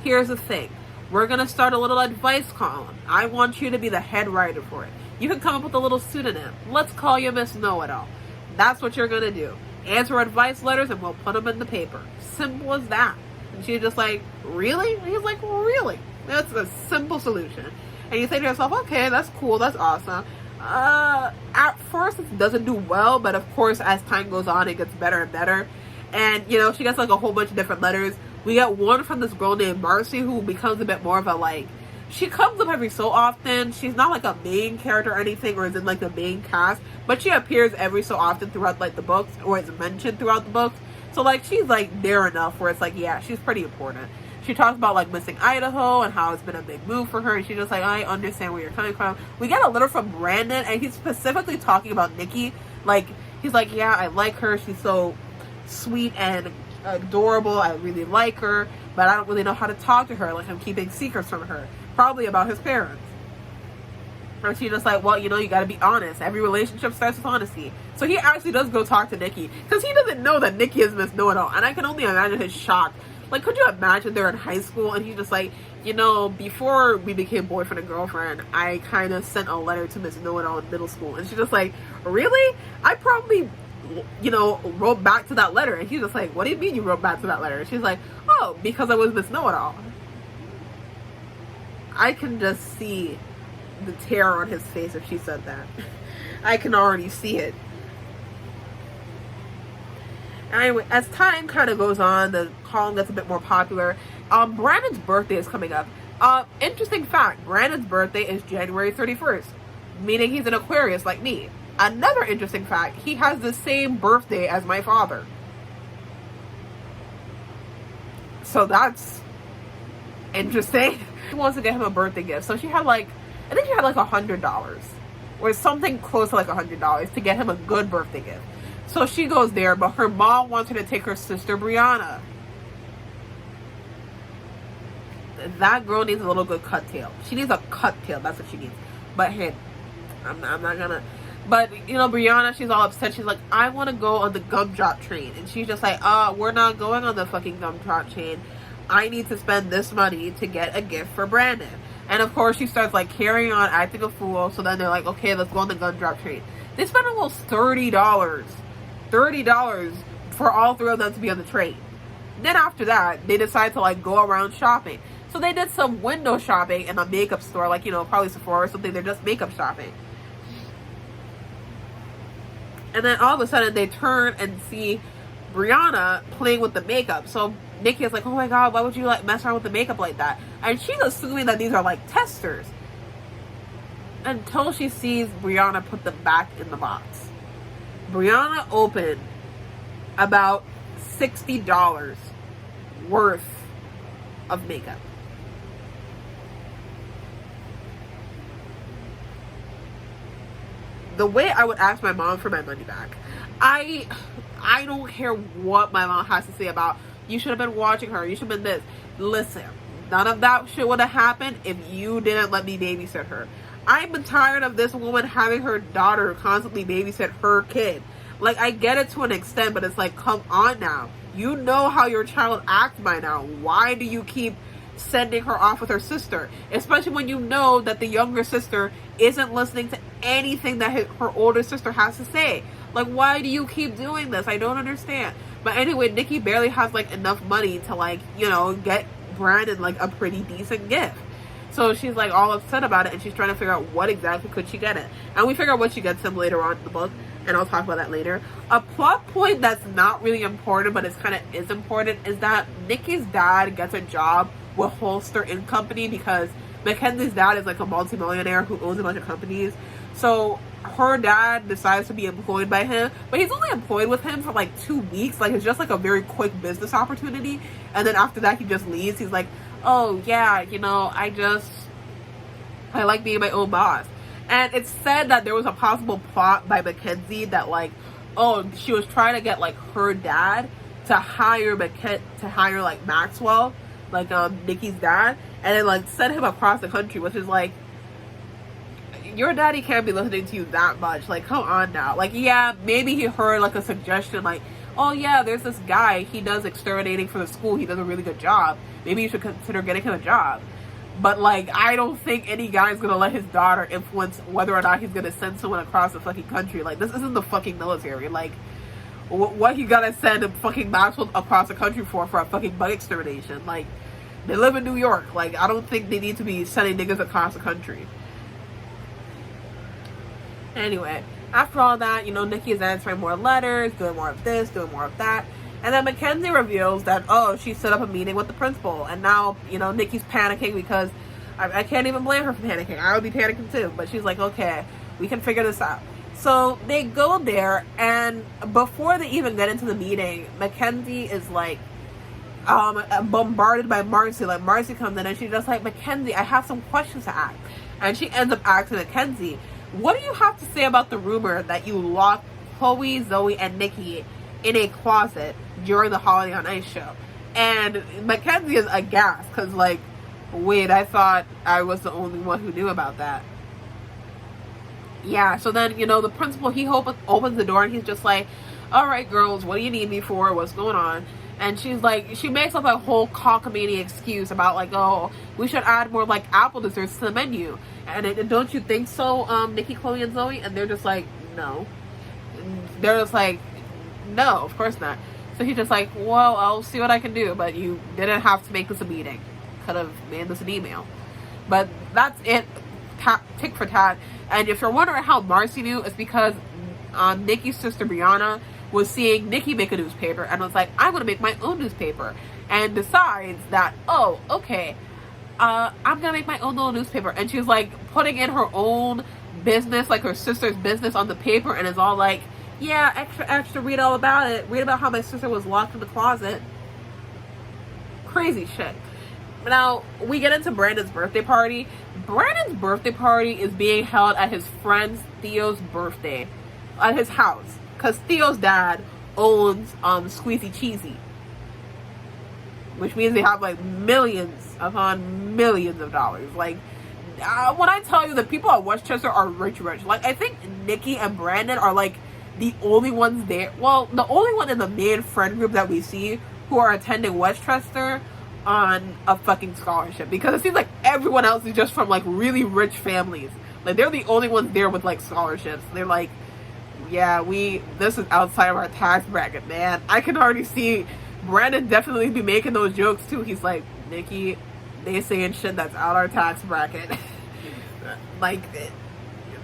Here's the thing. We're going to start a little advice column. I want you to be the head writer for it. You can come up with a little pseudonym. Let's call you Miss Know-It-All. That's what you're going to do. Answer advice letters and we'll put them in the paper. Simple as that. And she's just like, really? And he's like, really? That's a simple solution. And you say to yourself, okay, that's cool, that's awesome. At first it doesn't do well, but of course as time goes on it gets better and better. And, you know, she gets like a whole bunch of different letters. We get one from this girl named Marcy, who becomes a bit more of a, like, she comes up every so often. She's not like a main character or anything, or is in like the main cast, but she appears every so often throughout like the books, or is mentioned throughout the books. So like she's like there enough where it's like, yeah, she's pretty important. She talks about like missing Idaho and how it's been a big move for her, and she's just like, I understand where you're coming from. We get a letter from Brandon, and he's specifically talking about Nikki. Like, he's like, yeah, I like her, she's so sweet and adorable, I really like her, but I don't really know how to talk to her. Like, I'm keeping secrets from her, probably about his parents. And she's just like, well, you know, you gotta be honest. Every relationship starts with honesty. So he actually does go talk to Nikki, because he doesn't know that Nikki is Miss Know-It-All. And I can only imagine his shock. Like, could you imagine they're in high school and he's just like, you know, before we became boyfriend and girlfriend, I kind of sent a letter to Miss Know-It-All in middle school. And she's just like, really? I probably, you know, wrote back to that letter. And he's just like, what do you mean you wrote back to that letter? And she's like, oh, because I was Miss Know-It-All. I can just see the terror on his face if she said that. I can already see it. Anyway, as time kind of goes on, the column gets a bit more popular. Brandon's birthday is coming up. Interesting fact, Brandon's birthday is January 31st, meaning he's an Aquarius like me. Another interesting fact, he has the same birthday as my father. So that's interesting. She wants to get him a birthday gift. So she had like, I think she had like $100 or something close to like $100 to get him a good birthday gift. So she goes there, but her mom wants her to take her sister Brianna. That girl needs a little good cut tail. She needs a cut tail, that's what she needs. But hey, I'm not gonna. But, you know, Brianna, she's all upset. She's like, I want to go on the gumdrop train. And she's just like, we're not going on the fucking gumdrop train. I need to spend this money to get a gift for Brandon. And of course she starts like carrying on, acting a fool. So then they're like, okay, let's go on the gumdrop train. They spend almost $30 for all three of them to be on the train. Then after that, they decide to like go around shopping. So they did some window shopping in a makeup store, like, you know, probably Sephora or something. They're just makeup shopping. And then all of a sudden they turn and see Brianna playing with the makeup. So Nikki is like, oh my god, why would you like mess around with the makeup like that? And she's assuming that these are like testers, until she sees Brianna put them back in the box. Brianna opened about $60 worth of makeup. The way I would ask my mom for my money back, I don't care what my mom has to say about, you should have been watching her, you should have been this. Listen, none of that shit would have happened if you didn't let me babysit her. I'm tired of this woman having her daughter constantly babysit her kid. Like, I get it to an extent, but it's like, come on now. You know how your child acts by now. Why do you keep sending her off with her sister? Especially when you know that the younger sister isn't listening to anything that her older sister has to say. Like, why do you keep doing this? I don't understand. But anyway, Nikki barely has like enough money to like, you know, get Brandon like a pretty decent gift. So she's like all upset about it, and she's trying to figure out what exactly could she get it. And we figure out what she gets him later on in the book, and I'll talk about that later. A plot point that's not really important, but it's kind of is important, is that Nikki's dad gets a job with Holster Ink Company, because Mackenzie's dad is like a multimillionaire who owns a bunch of companies. So her dad decides to be employed by him, but he's only employed with him for like 2 weeks. Like, it's just like a very quick business opportunity, and then after that he just leaves. He's like, oh yeah, I like being my own boss. And it's said that there was a possible plot by Mackenzie that, like, oh, she was trying to get like her dad to hire like Maxwell, like Nikki's dad, and then like send him across the country, which is like, your daddy can't be listening to you that much. Like, come on now. Like, yeah, maybe he heard like a suggestion, like, oh yeah, there's this guy, he does exterminating for the school, he does a really good job, maybe you should consider getting him a job. But like, I don't think any guy's gonna let his daughter influence whether or not he's gonna send someone across the fucking country. Like, this isn't the fucking military. Like, what you gotta send a fucking Maxwell across the country for a fucking bug extermination? Like, they live in New York. Like, I don't think they need to be sending niggas across the country. Anyway, after all that, Nikki is answering more letters, doing more of this, doing more of that. And then Mackenzie reveals that, oh, she set up a meeting with the principal. And now, Nikki's panicking because I can't even blame her for panicking. I would be panicking too. But she's like, okay, we can figure this out. So they go there, and before they even get into the meeting, Mackenzie is like bombarded by Marcy. Like, Marcy comes in and she's just like, Mackenzie, I have some questions to ask. And she ends up asking Mackenzie, what do you have to say about the rumor that you locked Chloe, Zoe, and Nikki in a closet during the Holiday on Ice show? And Mackenzie is aghast because, like, wait, I thought I was the only one who knew about that. Yeah, so then, the principal, he opens the door and he's just like, all right, girls, what do you need me for? What's going on? And she's like, she makes up a whole cockamamie excuse about, like, oh, we should add more, like, apple desserts to the menu. And don't you think so, Nikki, Chloe, and Zoe? And they're just like, no. And they're just like, no, of course not. So he's just like, well, I'll see what I can do, but you didn't have to make this a meeting. Could have made this an email. But that's it, tick for tat. And if you're wondering how Marcy knew, it's because Nikki's sister Brianna was seeing Nikki make a newspaper and was like, I'm going to make my own newspaper. And decides that, oh, okay, I'm going to make my own little newspaper. And she's like putting in her own business, like her sister's business, on the paper, and is all like, yeah, extra, read all about it. Read about how my sister was locked in the closet. Crazy shit. Now, we get into Brandon's birthday party. Brandon's birthday party is being held at his friend Theo's birthday at his house. Because Theo's dad owns Squeezy Cheesy. Which means they have like millions upon millions of dollars. Like, when I tell you that people at Westchester are rich. Like, I think Nikki and Brandon are like the only ones there. Well, the only one in the main friend group that we see who are attending Westchester on a fucking scholarship. Because it seems like everyone else is just from like really rich families. Like, they're the only ones there with like scholarships. They're like, yeah, this is outside of our tax bracket, man. I can already see Brandon definitely be making those jokes too. He's like, Nikki, they saying shit that's out our tax bracket. Like,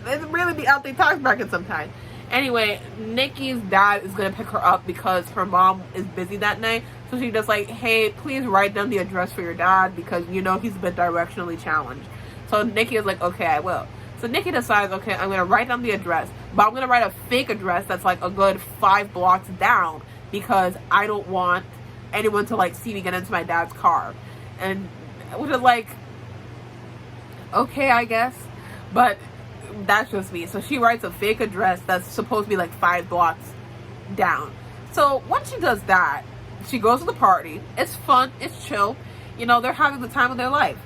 they really be out their tax bracket sometimes. Anyway, Nikki's dad is gonna pick her up because her mom is busy that night. So she's just like, hey, please write down the address for your dad because he's been directionally challenged. So Nikki is like, okay, I will. So Nikki decides, okay, I'm gonna write down the address, but I'm gonna write a fake address that's like a good 5 blocks down because I don't want anyone to like see me get into my dad's car. And which is like, okay, I guess, but that's just me. So she writes a fake address that's supposed to be like 5 blocks down. So once she does that, she goes to the party. It's fun, it's chill, they're having the time of their life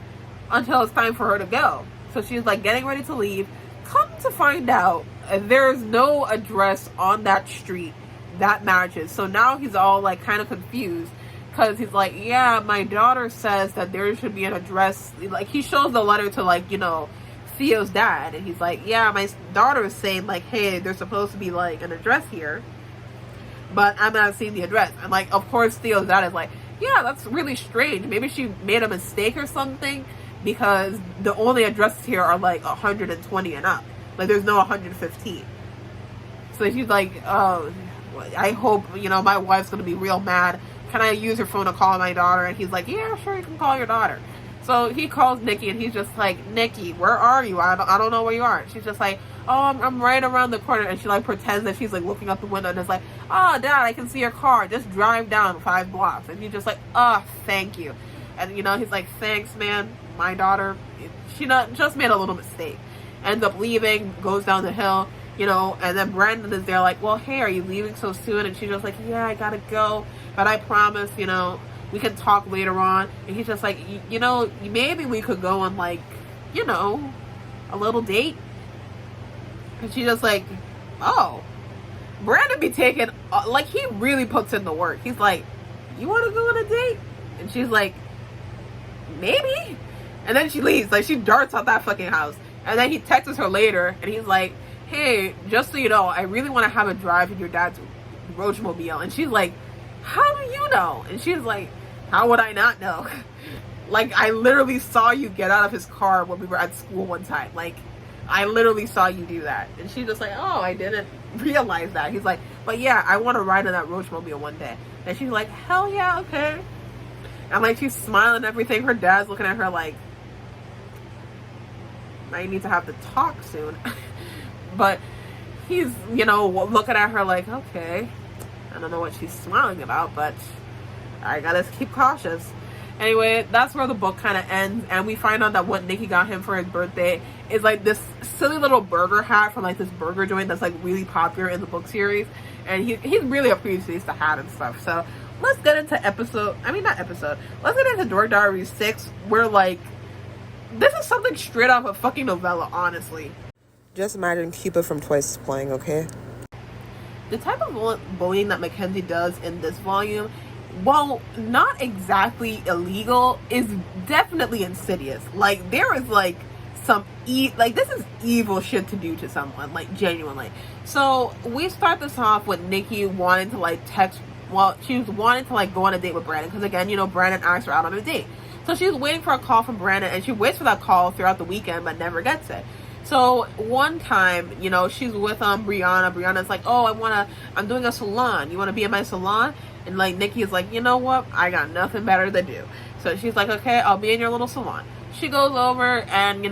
until it's time for her to go. So she's like getting ready to leave. Come to find out, there's no address on that street that matches. So now he's all like kind of confused because he's like, yeah, my daughter says that there should be an address. Like, he shows the letter to like, Theo's dad, and he's like, yeah, my daughter is saying like, hey, there's supposed to be like an address here, but I'm not seeing the address. And like, of course, Theo's dad is like, yeah, that's really strange. Maybe she made a mistake or something, because the only addresses here are like 120 and up. Like, there's no 115. So she's like, oh, I hope, my wife's gonna be real mad. Can I use your phone to call my daughter? And he's like, yeah, sure, you can call your daughter. So he calls Nikki and he's just like, Nikki, where are you? I don't know where you are. She's just like, oh, I'm right around the corner. And she like pretends that she's like looking out the window and is like, oh, Dad, I can see your car. Just drive down 5 blocks. And he's just like, oh, thank you. And he's like, thanks, man. My daughter, she just made a little mistake. Ends up leaving, goes down the hill, and then Brandon is there like, well, hey, are you leaving so soon? And she's just like, yeah, I gotta go. But I promise, we can talk later on. And he's just like, maybe we could go on like, a little date. And she's just like, oh, Brandon be taking, like, he really puts in the work. He's like, you want to go on a date? And she's like, maybe. And then she leaves. Like, she darts out that fucking house. And then he texts her later, and he's like, hey, just so you know, I really want to have a drive in your dad's Roachmobile. And she's like, how do you know? And she's like, how would I not know? Like, I literally saw you get out of his car when we were at school one time. Like, I literally saw you do that. And she's just like, oh, I didn't realize that. He's like, but yeah, I want to ride in that Roachmobile one day. And she's like, hell yeah, okay. And like, she's smiling and everything. Her dad's looking at her like, I need to have to talk soon. But he's, looking at her like, okay, I don't know what she's smiling about, but I gotta keep cautious. Anyway, that's where the book kind of ends, and we find out that what Nikki got him for his birthday is like this silly little burger hat from like this burger joint that's like really popular in the book series, and he really appreciates the hat and stuff. So let's get into let's get into Dork Diaries 6, where like, this is something straight off a fucking novella, honestly. Just imagine Cupid from Twice playing, okay? The type of bullying that Mackenzie does in this volume, while not exactly illegal, is definitely insidious. Like, there is like some this is evil shit to do to someone, like, genuinely. So we start this off with Nikki wanting to like text. Well, she was wanting to like go on a date with Brandon, because again, Brandon asked her out on a date. So she was waiting for a call from Brandon, and she waits for that call throughout the weekend, but never gets it. So one time, she's with Brianna. Brianna's like, oh, I'm doing a salon. You want to be in my salon? And like, Nikki is like, you know what? I got nothing better to do. So she's like, okay, I'll be in your little salon. She goes over, and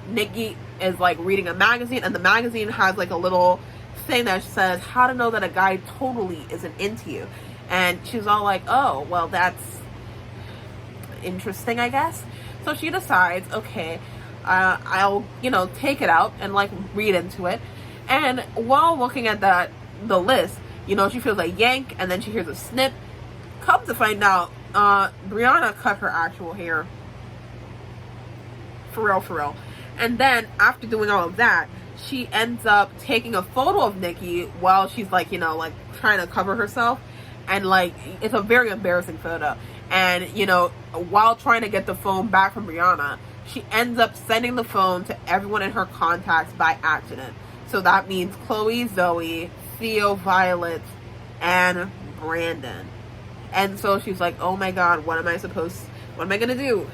Nikki is like reading a magazine, and the magazine has like a little thing that says how to know that a guy totally isn't into you. And she's all like, oh, well, that's interesting, I guess. So she decides, okay, I'll take it out and like read into it. And while looking at the list, she feels a yank, and then she hears a snip. Come to find out, Brianna cut her actual hair. For real. And then after doing all of that, she ends up taking a photo of Nikki while she's like, like trying to cover herself. And like, it's a very embarrassing photo. And, while trying to get the phone back from Brianna, she ends up sending the phone to everyone in her contacts by accident. So that means Chloe, Zoe, Theo, Violet, and Brandon. And so she's like, oh my god, what am I gonna do?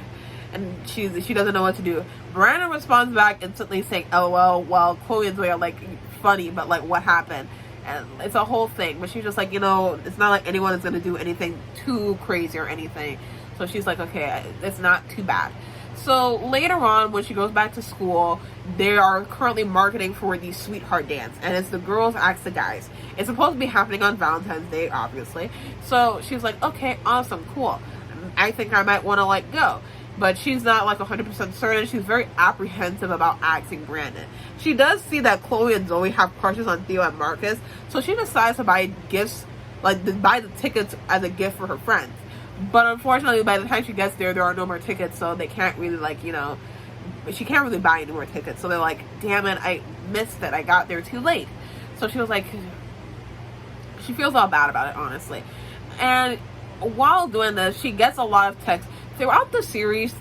And she doesn't know what to do. Brandon responds back instantly saying LOL, while Chloe and Zoe are like, funny, but like, what happened? And it's a whole thing. But she's just like, it's not like anyone is gonna do anything too crazy or anything. So she's like, okay, it's not too bad. So later on, when she goes back to school, they are currently marketing for the sweetheart dance, and it's the girls ask the guys. It's supposed to be happening on Valentine's Day, obviously. So she's like, okay, awesome, cool. I think I might want to like go. But she's not like 100% certain. She's very apprehensive about asking Brandon. She does see that Chloe and Zoe have crushes on Theo and Marcus, so she decides to buy gifts, buy the tickets as a gift for her friends. But unfortunately, by the time she gets there are no more tickets, so they can't really she can't really buy any more tickets. So they're like, damn it, I missed it. I got there too late. So she was like, she feels all bad about it, honestly. And while doing this, she gets a lot of texts throughout the series.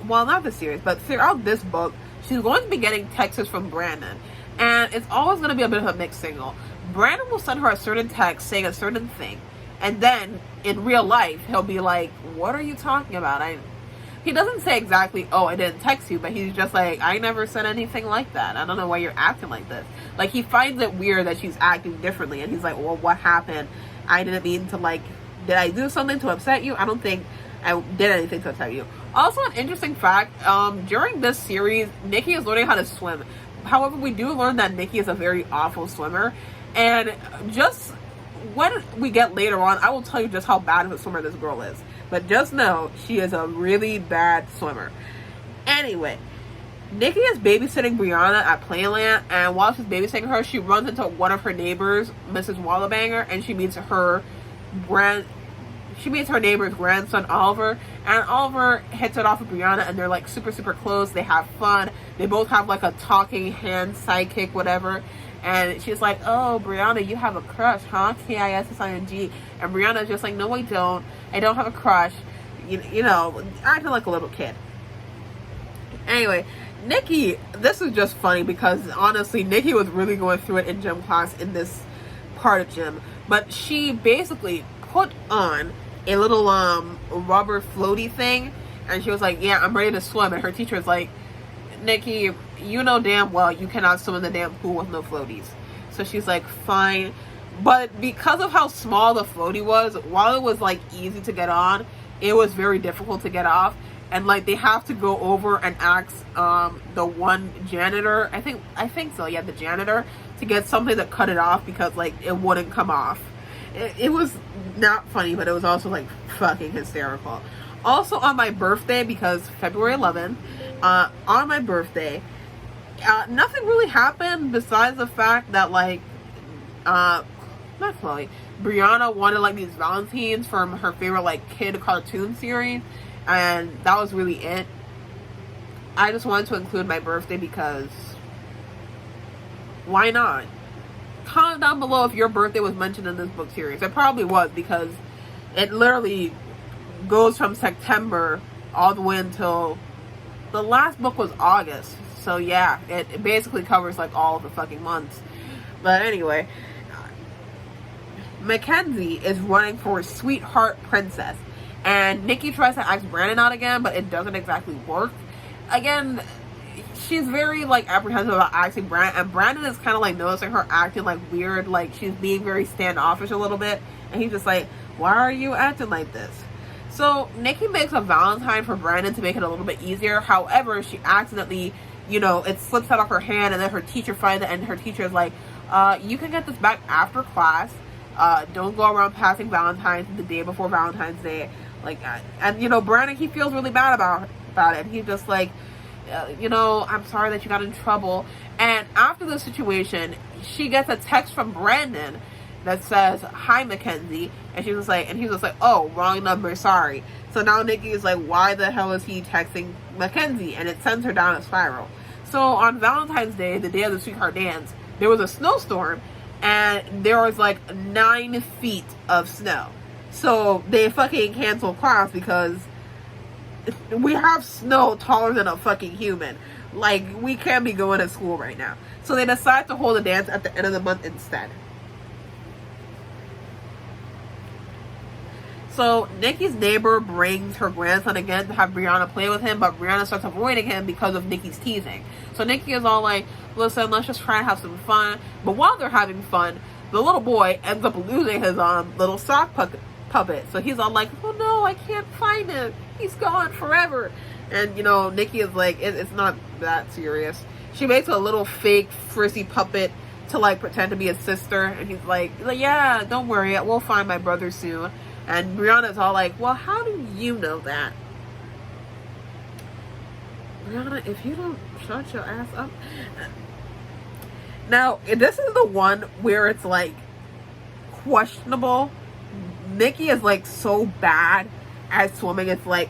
Well, not the series, but throughout this book, she's going to be getting texts from Brandon. And it's always going to be a bit of a mixed signal. Brandon will send her a certain text saying a certain thing. And then, in real life, he'll be like, what are you talking about? He doesn't say exactly, oh, I didn't text you, but he's just like, I never said anything like that. I don't know why you're acting like this. Like, he finds it weird that she's acting differently, and he's like, well, what happened? I didn't mean to, did I do something to upset you? I don't think I did anything to attack you. Also, an interesting fact, during this series, Nikki is learning how to swim. However, we do learn that Nikki is a very awful swimmer. And just when we get later on, I will tell you just how bad of a swimmer this girl is. But just know, she is a really bad swimmer. Anyway, Nikki is babysitting Brianna at Playland, and while she's babysitting her, she runs into one of her neighbors, Mrs. Wallabanger, and she meets her neighbor's grandson, Oliver, and Oliver hits it off with Brianna, and they're like super, super close. They have fun. They both have like a talking hand sidekick, whatever. And she's like, oh, Brianna, you have a crush, huh? Kising. And Brianna's just like, no, I don't. I don't have a crush. You know, acting like a little kid. Anyway, Nikki, this is just funny because honestly, Nikki was really going through it in gym class in this part of gym. But she basically put on a little rubber floaty thing, and she was like, yeah, I'm ready to swim. And her teacher was like, Nikki, you know damn well you cannot swim in the damn pool with no floaties. So she's like, fine. But because of how small the floaty was, while it was like easy to get on, it was very difficult to get off. And like they have to go over and ask the one janitor, I think so, yeah, the janitor, to get something to cut it off because like it wouldn't come off. It was not funny, but it was also like fucking hysterical. Also on my birthday, because February 11th, on my birthday, nothing really happened besides the fact that like not Chloe, Brianna wanted like these Valentines from her favorite like kid cartoon series, and that was really it. I just wanted to include my birthday because why not? Comment down below if your birthday was mentioned in this book series. It probably was because it literally goes from September all the way until the last book was August. So yeah, it basically covers like all the fucking months. But anyway, Mackenzie is running for Sweetheart Princess, and Nikki tries to ask Brandon out again, but it doesn't exactly work. Again, she's very like apprehensive about asking Brandon, and Brandon is kind of like noticing her acting like weird, like she's being very standoffish a little bit, and he's just like, why are you acting like this? So Nikki makes a Valentine for Brandon to make it a little bit easier. However, she accidentally, you know, it slips out of her hand, and then her teacher finds it, and her teacher is like, you can get this back after class. Don't go around passing Valentines the day before Valentine's Day. Like, and you know, Brandon, he feels really bad about it. He's just like, you know, I'm sorry that you got in trouble. And after the situation, she gets a text from Brandon that says, hi, Mackenzie. And she was like, and he was like, oh, wrong number, sorry. So now Nikki is like, why the hell is he texting Mackenzie? And it sends her down a spiral. So on Valentine's Day, the day of the Sweetheart Dance, there was a snowstorm, and there was like 9 feet of snow. So they fucking canceled class because we have snow taller than a fucking human. Like, we can't be going to school right now. So they decide to hold a dance at the end of the month instead. So Nikki's neighbor brings her grandson again to have Brianna play with him, but Brianna starts avoiding him because of Nikki's teasing. So Nikki is all like, listen, let's just try and have some fun. But while they're having fun, the little boy ends up losing his little sock puppet. So he's all like, oh no, I can't find him. He's gone forever. And you know, Nikki is like, it's not that serious. She makes a little fake frizzy puppet to like pretend to be his sister. And he's like, yeah, don't worry, we'll find my brother soon. And Brianna's all like, well, how do you know that? Brianna, if you don't shut your ass up. Now, this is the one where it's like questionable. Nikki is like so bad at swimming, it's like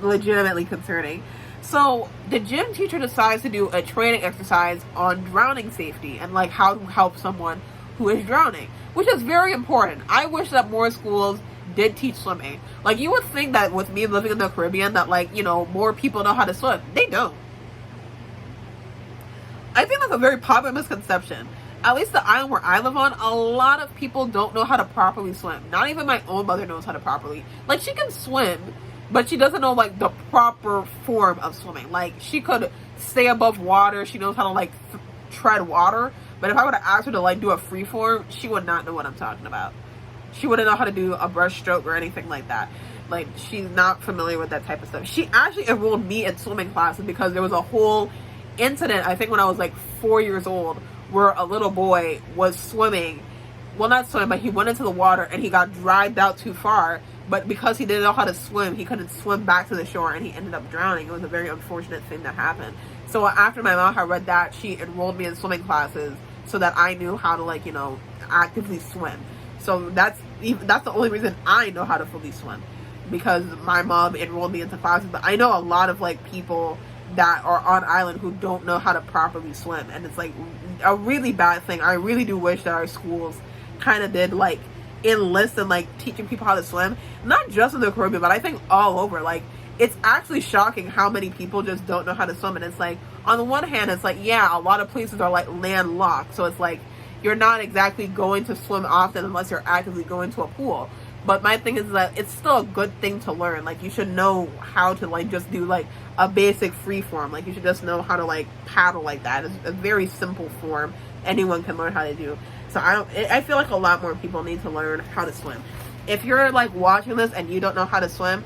legitimately concerning. So the gym teacher decides to do a training exercise on drowning safety and like how to help someone who is drowning, which is very important. I wish that more schools did teach swimming. Like, you would think that with me living in the Caribbean that like, you know, more people know how to swim. They don't. I think that's a very popular misconception. At least the island where I live on, a lot of people don't know how to properly swim. Not even my own mother knows how to properly. Like, she can swim, but she doesn't know like the proper form of swimming. Like, she could stay above water. She knows how to like tread water. But if I were to ask her to like do a free form, she would not know what I'm talking about. She wouldn't know how to do a breaststroke or anything like that. Like, she's not familiar with that type of stuff. She actually enrolled me in swimming classes because there was a whole incident, I think when I was like 4 years old, where a little boy was swimming. Well, not swimming, but he went into the water and he got dragged out too far. But because he didn't know how to swim, he couldn't swim back to the shore and he ended up drowning. It was a very unfortunate thing that happened. So after my mom had read that, she enrolled me in swimming classes so that I knew how to, like, you know, actively swim. So that's the only reason I know how to fully swim, because my mom enrolled me into classes. But I know a lot of, like, people that are on island who don't know how to properly swim, and it's like a really bad thing. I really do wish that our schools kind of did, like, enlist in, like, teaching people how to swim, not just in the Caribbean, but I think all over. Like, it's actually shocking how many people just don't know how to swim. And it's like, on the one hand, it's like, yeah, a lot of places are, like, landlocked, so it's like you're not exactly going to swim often unless you're actively going to a pool. But my thing is that it's still a good thing to learn. Like, you should know how to, like, just do, like, a basic free form. Like, you should just know how to, like, paddle like that. It's a very simple form anyone can learn how to do. So I feel like a lot more people need to learn how to swim. If you're, like, watching this and you don't know how to swim,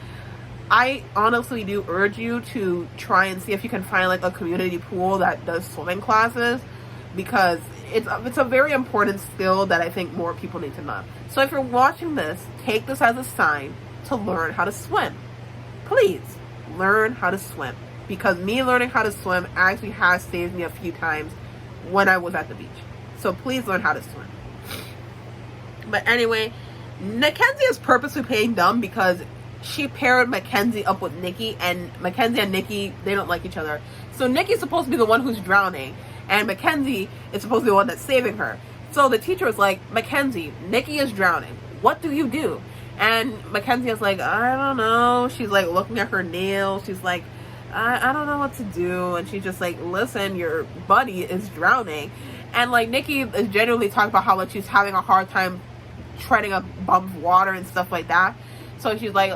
I honestly do urge you to try and see if you can find, like, a community pool that does swimming classes, because it's a very important skill that I think more people need to know. So if you're watching this, take this as a sign to learn how to swim. Please learn how to swim, because me learning how to swim actually has saved me a few times when I was at the beach. So please learn how to swim. But anyway, Mackenzie is purposely playing dumb because she paired Mackenzie up with Nikki, and Mackenzie and Nikki, they don't like each other. So Nikki's supposed to be the one who's drowning, and Mackenzie is supposed to be the one that's saving her. So the teacher was like, Mackenzie, Nikki is drowning. What do you do? And Mackenzie is like, I don't know. She's like looking at her nails. She's like, I don't know what to do. And she's just like, listen, your buddy is drowning. And like Nikki is genuinely talking about how, like, she's having a hard time treading a bump of water and stuff like that. So she's like,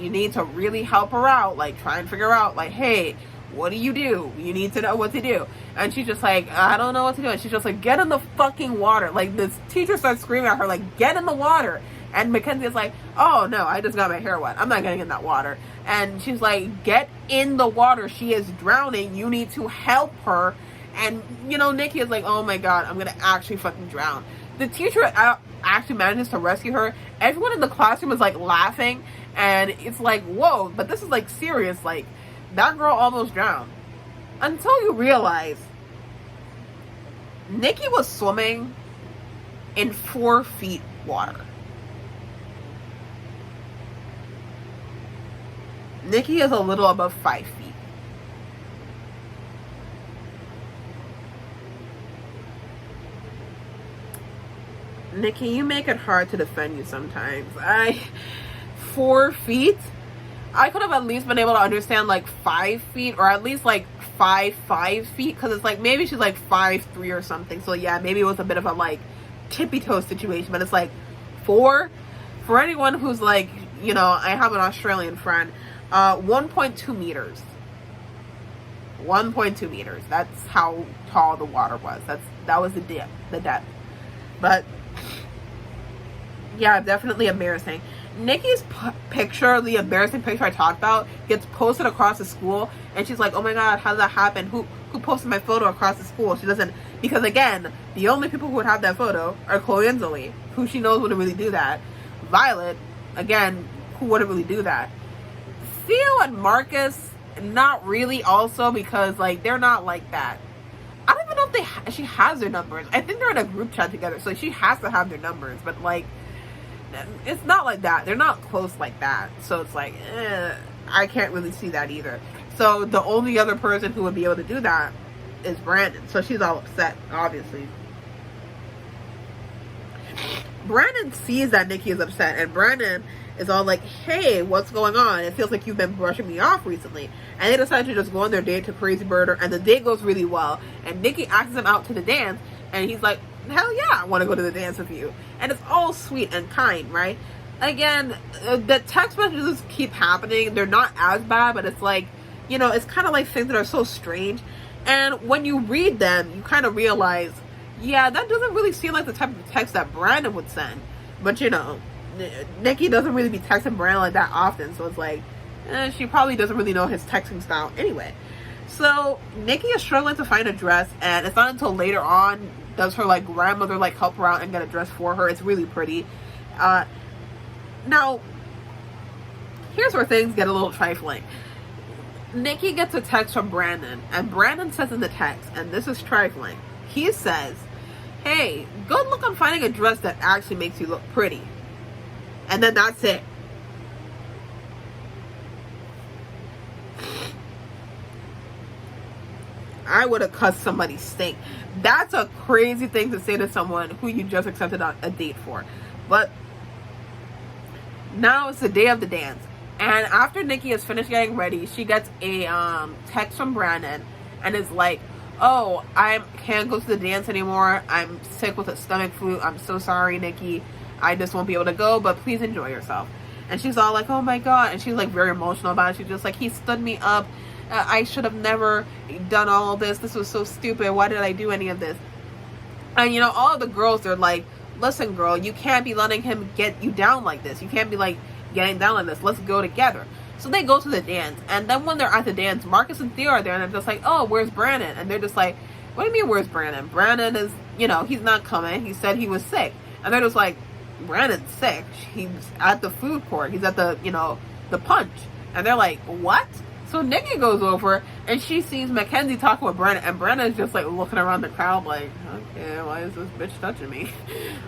you need to really help her out. Like, try and figure out, like, hey, what do? You need to know what to do. And she's just like, I don't know what to do. And she's just like, get in the fucking water. Like, this teacher starts screaming at her, like, get in the water. And Mackenzie is like, oh no, I just got my hair wet. I'm not getting in that water. And she's like, get in the water. She is drowning. You need to help her. And, you know, Nikki is like, oh my god, I'm gonna actually fucking drown. The teacher actually manages to rescue her. Everyone in the classroom is like laughing. And it's like, whoa, but this is like serious. Like, that girl almost drowned. Until you realize Nikki was swimming in 4 feet water. Nikki is a little above 5 feet. Nikki, you make it hard to defend you sometimes. 4 feet? I could have at least been able to understand like 5 feet, or at least like 5 feet, because it's like maybe she's like 5'3" or something. So yeah, maybe it was a bit of a like tippy toe situation, but it's like 4 for anyone who's like, you know, I have an Australian friend, 1.2 meters. 1.2 meters. That's how tall the water was. That was the depth. But yeah, definitely embarrassing. Nikki's picture, the embarrassing picture I talked about, gets posted across the school, and she's like, oh my god, how did that happen? Who posted my photo across the school? She doesn't, because again, the only people who would have that photo are Chloe and Zoe, who she knows wouldn't really do that. Violet, again, who wouldn't really do that. Theo and Marcus, not really also, because like they're not like that. I don't even know if she has their numbers. I think they're in a group chat together, so she has to have their numbers, but like, it's not like that. They're not close like that. So it's like, I can't really see that either. So the only other person who would be able to do that is Brandon. So she's all upset, obviously. Brandon sees that Nikki is upset, and Brandon is all like, hey, what's going on? It feels like you've been brushing me off recently. And they decide to just go on their date to Crazy Birder, and the date goes really well. And Nikki asks him out to the dance, and he's like, hell yeah, I want to go to the dance with you. And it's all sweet and kind, right? Again, the text messages keep happening. They're not as bad, but it's like, you know, it's kind of like things that are so strange. And when you read them, you kind of realize, yeah, that doesn't really seem like the type of text that Brandon would send. But, you know, Nikki doesn't really be texting Brandon like that often, so it's like, she probably doesn't really know his texting style anyway. So Nikki is struggling to find a dress, and it's not until later on does her like grandmother like help her out and get a dress for her. It's really pretty. Now, here's where things get a little trifling. Nikki gets a text from Brandon, and Brandon says in the text, and this is trifling, he says, "Hey, good luck on finding a dress that actually makes you look pretty." And then that's it. I would have cussed somebody's stink. That's a crazy thing to say to someone who you just accepted a date for. But now it's the day of the dance. And after Nikki is finished getting ready, she gets a text from Brandon and is like, "Oh, I can't go to the dance anymore. I'm sick with a stomach flu. I'm so sorry, Nikki. I just won't be able to go, but please enjoy yourself." And she's all like, "Oh my God." And she's like very emotional about it. She's just like, "He stood me up. I should have never done all of this. This was so stupid. Why did I do any of this?" And you know, all of the girls, they're like, "Listen, girl, you can't be letting him get you down like this. You can't be like getting down like this. Let's go together." So they go to the dance, and then when they're at the dance, Marcus and Theo are there, and they're just like, "Oh, where's Brandon?" And they're just like, "What do you mean, where's Brandon? Brandon is, you know, he's not coming. He said he was sick." And they're just like, "Brandon's sick. He's at the food court. He's at the, you know, the punch." And they're like, "What?" So Nikki goes over, and she sees Mackenzie talking with Brandon, and Brandon's just like looking around the crowd like, "Okay, why is this bitch touching me?"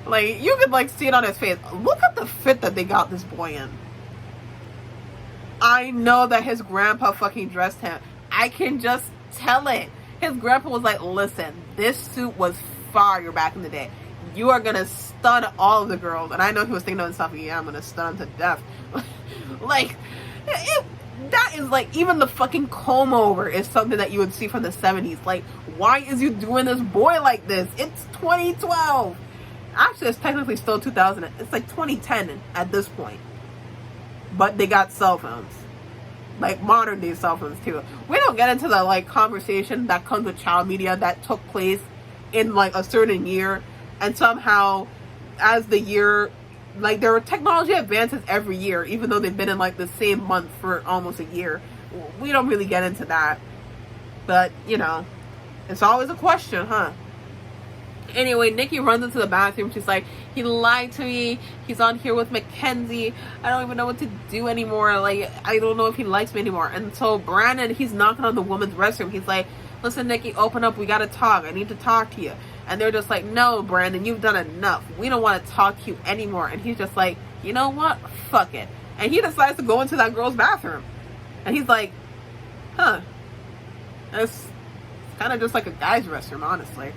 Like, you could like see it on his face. Look at the fit that they got this boy in. I know that his grandpa fucking dressed him. I can just tell it. His grandpa was like, "Listen, this suit was fire back in the day. You are gonna stun all of the girls." And I know he was thinking to himself, "Yeah, I'm gonna stun them to death." Like, that is like, even the fucking comb over is something that you would see from the 70s. Like, why is you doing this boy like this? It's 2012. Actually, it's technically still 2000. It's like 2010 at this point. But they got cell phones. Like, modern day cell phones too. We don't get into the like conversation that comes with child media that took place in like a certain year, and somehow as the year, like, there are technology advances every year, even though they've been in like the same month for almost a year. We don't really get into that, but you know, it's always a question, huh? Anyway, Nikki runs into the bathroom. She's like, "He lied to me. He's on here with Mackenzie. I don't even know what to do anymore. Like, I don't know if he likes me anymore." And so Brandon, he's knocking on the woman's restroom. He's like, "Listen, Nikki, open up. We gotta talk. I need to talk to you." And they're just like, "No, Brandon, you've done enough. We don't want to talk to you anymore." And he's just like, "You know what? Fuck it." And he decides to go into that girl's bathroom. And he's like, "Huh. It's kind of just like a guy's restroom, honestly.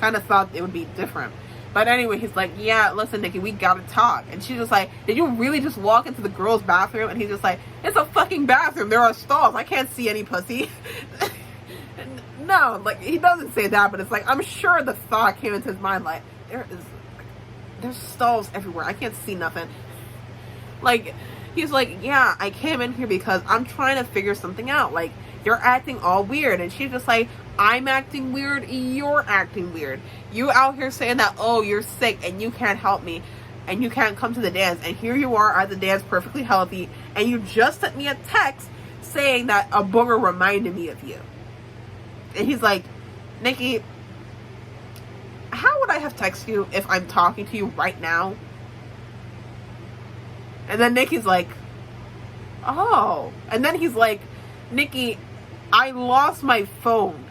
Kind of thought it would be different." But anyway, he's like, "Yeah, listen, Nikki, we gotta talk." And she's just like, "Did you really just walk into the girl's bathroom?" And he's just like, "It's a fucking bathroom. There are stalls. I can't see any pussy." No, like, he doesn't say that, but it's like, I'm sure the thought came into his mind, like, there's stalls everywhere. I can't see nothing. Like, he's like, "Yeah, I came in here because I'm trying to figure something out. Like, you're acting all weird." And she's just like, "I'm acting weird. You're acting weird. You out here saying that, oh, you're sick and you can't help me and you can't come to the dance. And here you are at the dance perfectly healthy. And you just sent me a text saying that a booger reminded me of you." And he's like, "Nikki, how would I have texted you if I'm talking to you right now?" And then Nikki's like, "Oh." And then he's like, "Nikki, I lost my phone."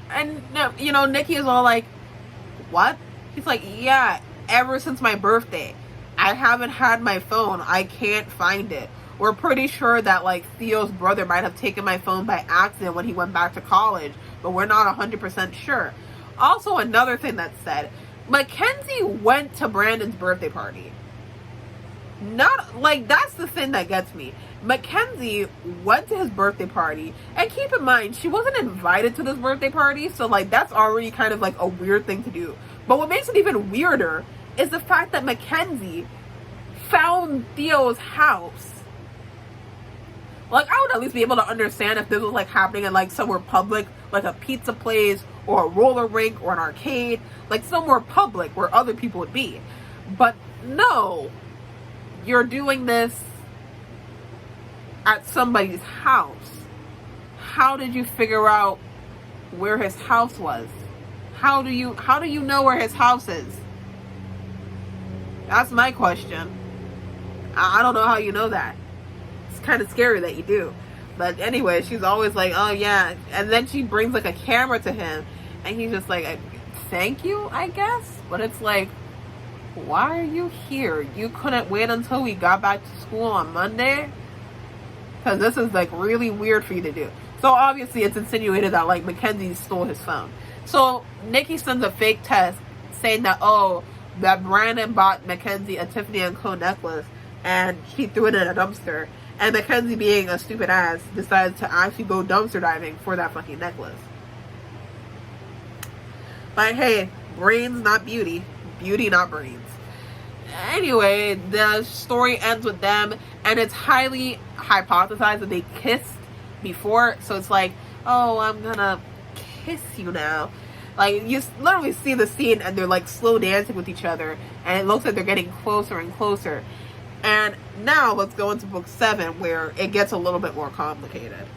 And, you know, Nikki is all like, "What?" He's like, "Yeah, ever since my birthday, I haven't had my phone. I can't find it. We're pretty sure that, like, Theo's brother might have taken my phone by accident when he went back to college, but we're not 100% sure." Also, another thing that's said, Mackenzie went to Brandon's birthday party. Not, like, that's the thing that gets me. Mackenzie went to his birthday party, and keep in mind, she wasn't invited to this birthday party, so, like, that's already kind of, like, a weird thing to do. But what makes it even weirder is the fact that Mackenzie found Theo's house. Like, I would at least be able to understand if this was, like, happening in, like, somewhere public, like a pizza place, or a roller rink, or an arcade, like, somewhere public where other people would be. But no, you're doing this at somebody's house. How did you figure out where his house was? How do you know where his house is? That's my question. I don't know how you know that. It's kind of scary that you do. But anyway, she's always like, oh yeah. And then she brings like a camera to him, and he's just like, thank you, I guess. But it's like, why are you here? You couldn't wait until we got back to school on Monday? Because this is like really weird for you to do. So obviously it's insinuated that like Mackenzie stole his phone. So Nikki sends a fake test saying that, oh, that Brandon bought Mackenzie a Tiffany & Co necklace and she threw it in a dumpster. And Mackenzie, being a stupid ass, decides to actually go dumpster diving for that fucking necklace. But hey, brains not beauty. Beauty not brains. Anyway, the story ends with them, and it's highly hypothesized that they kissed before. So it's like, oh, I'm gonna kiss you now. Like, you literally see the scene, and they're like slow dancing with each other, and it looks like they're getting closer and closer. And now let's go into book 7, where it gets a little bit more complicated.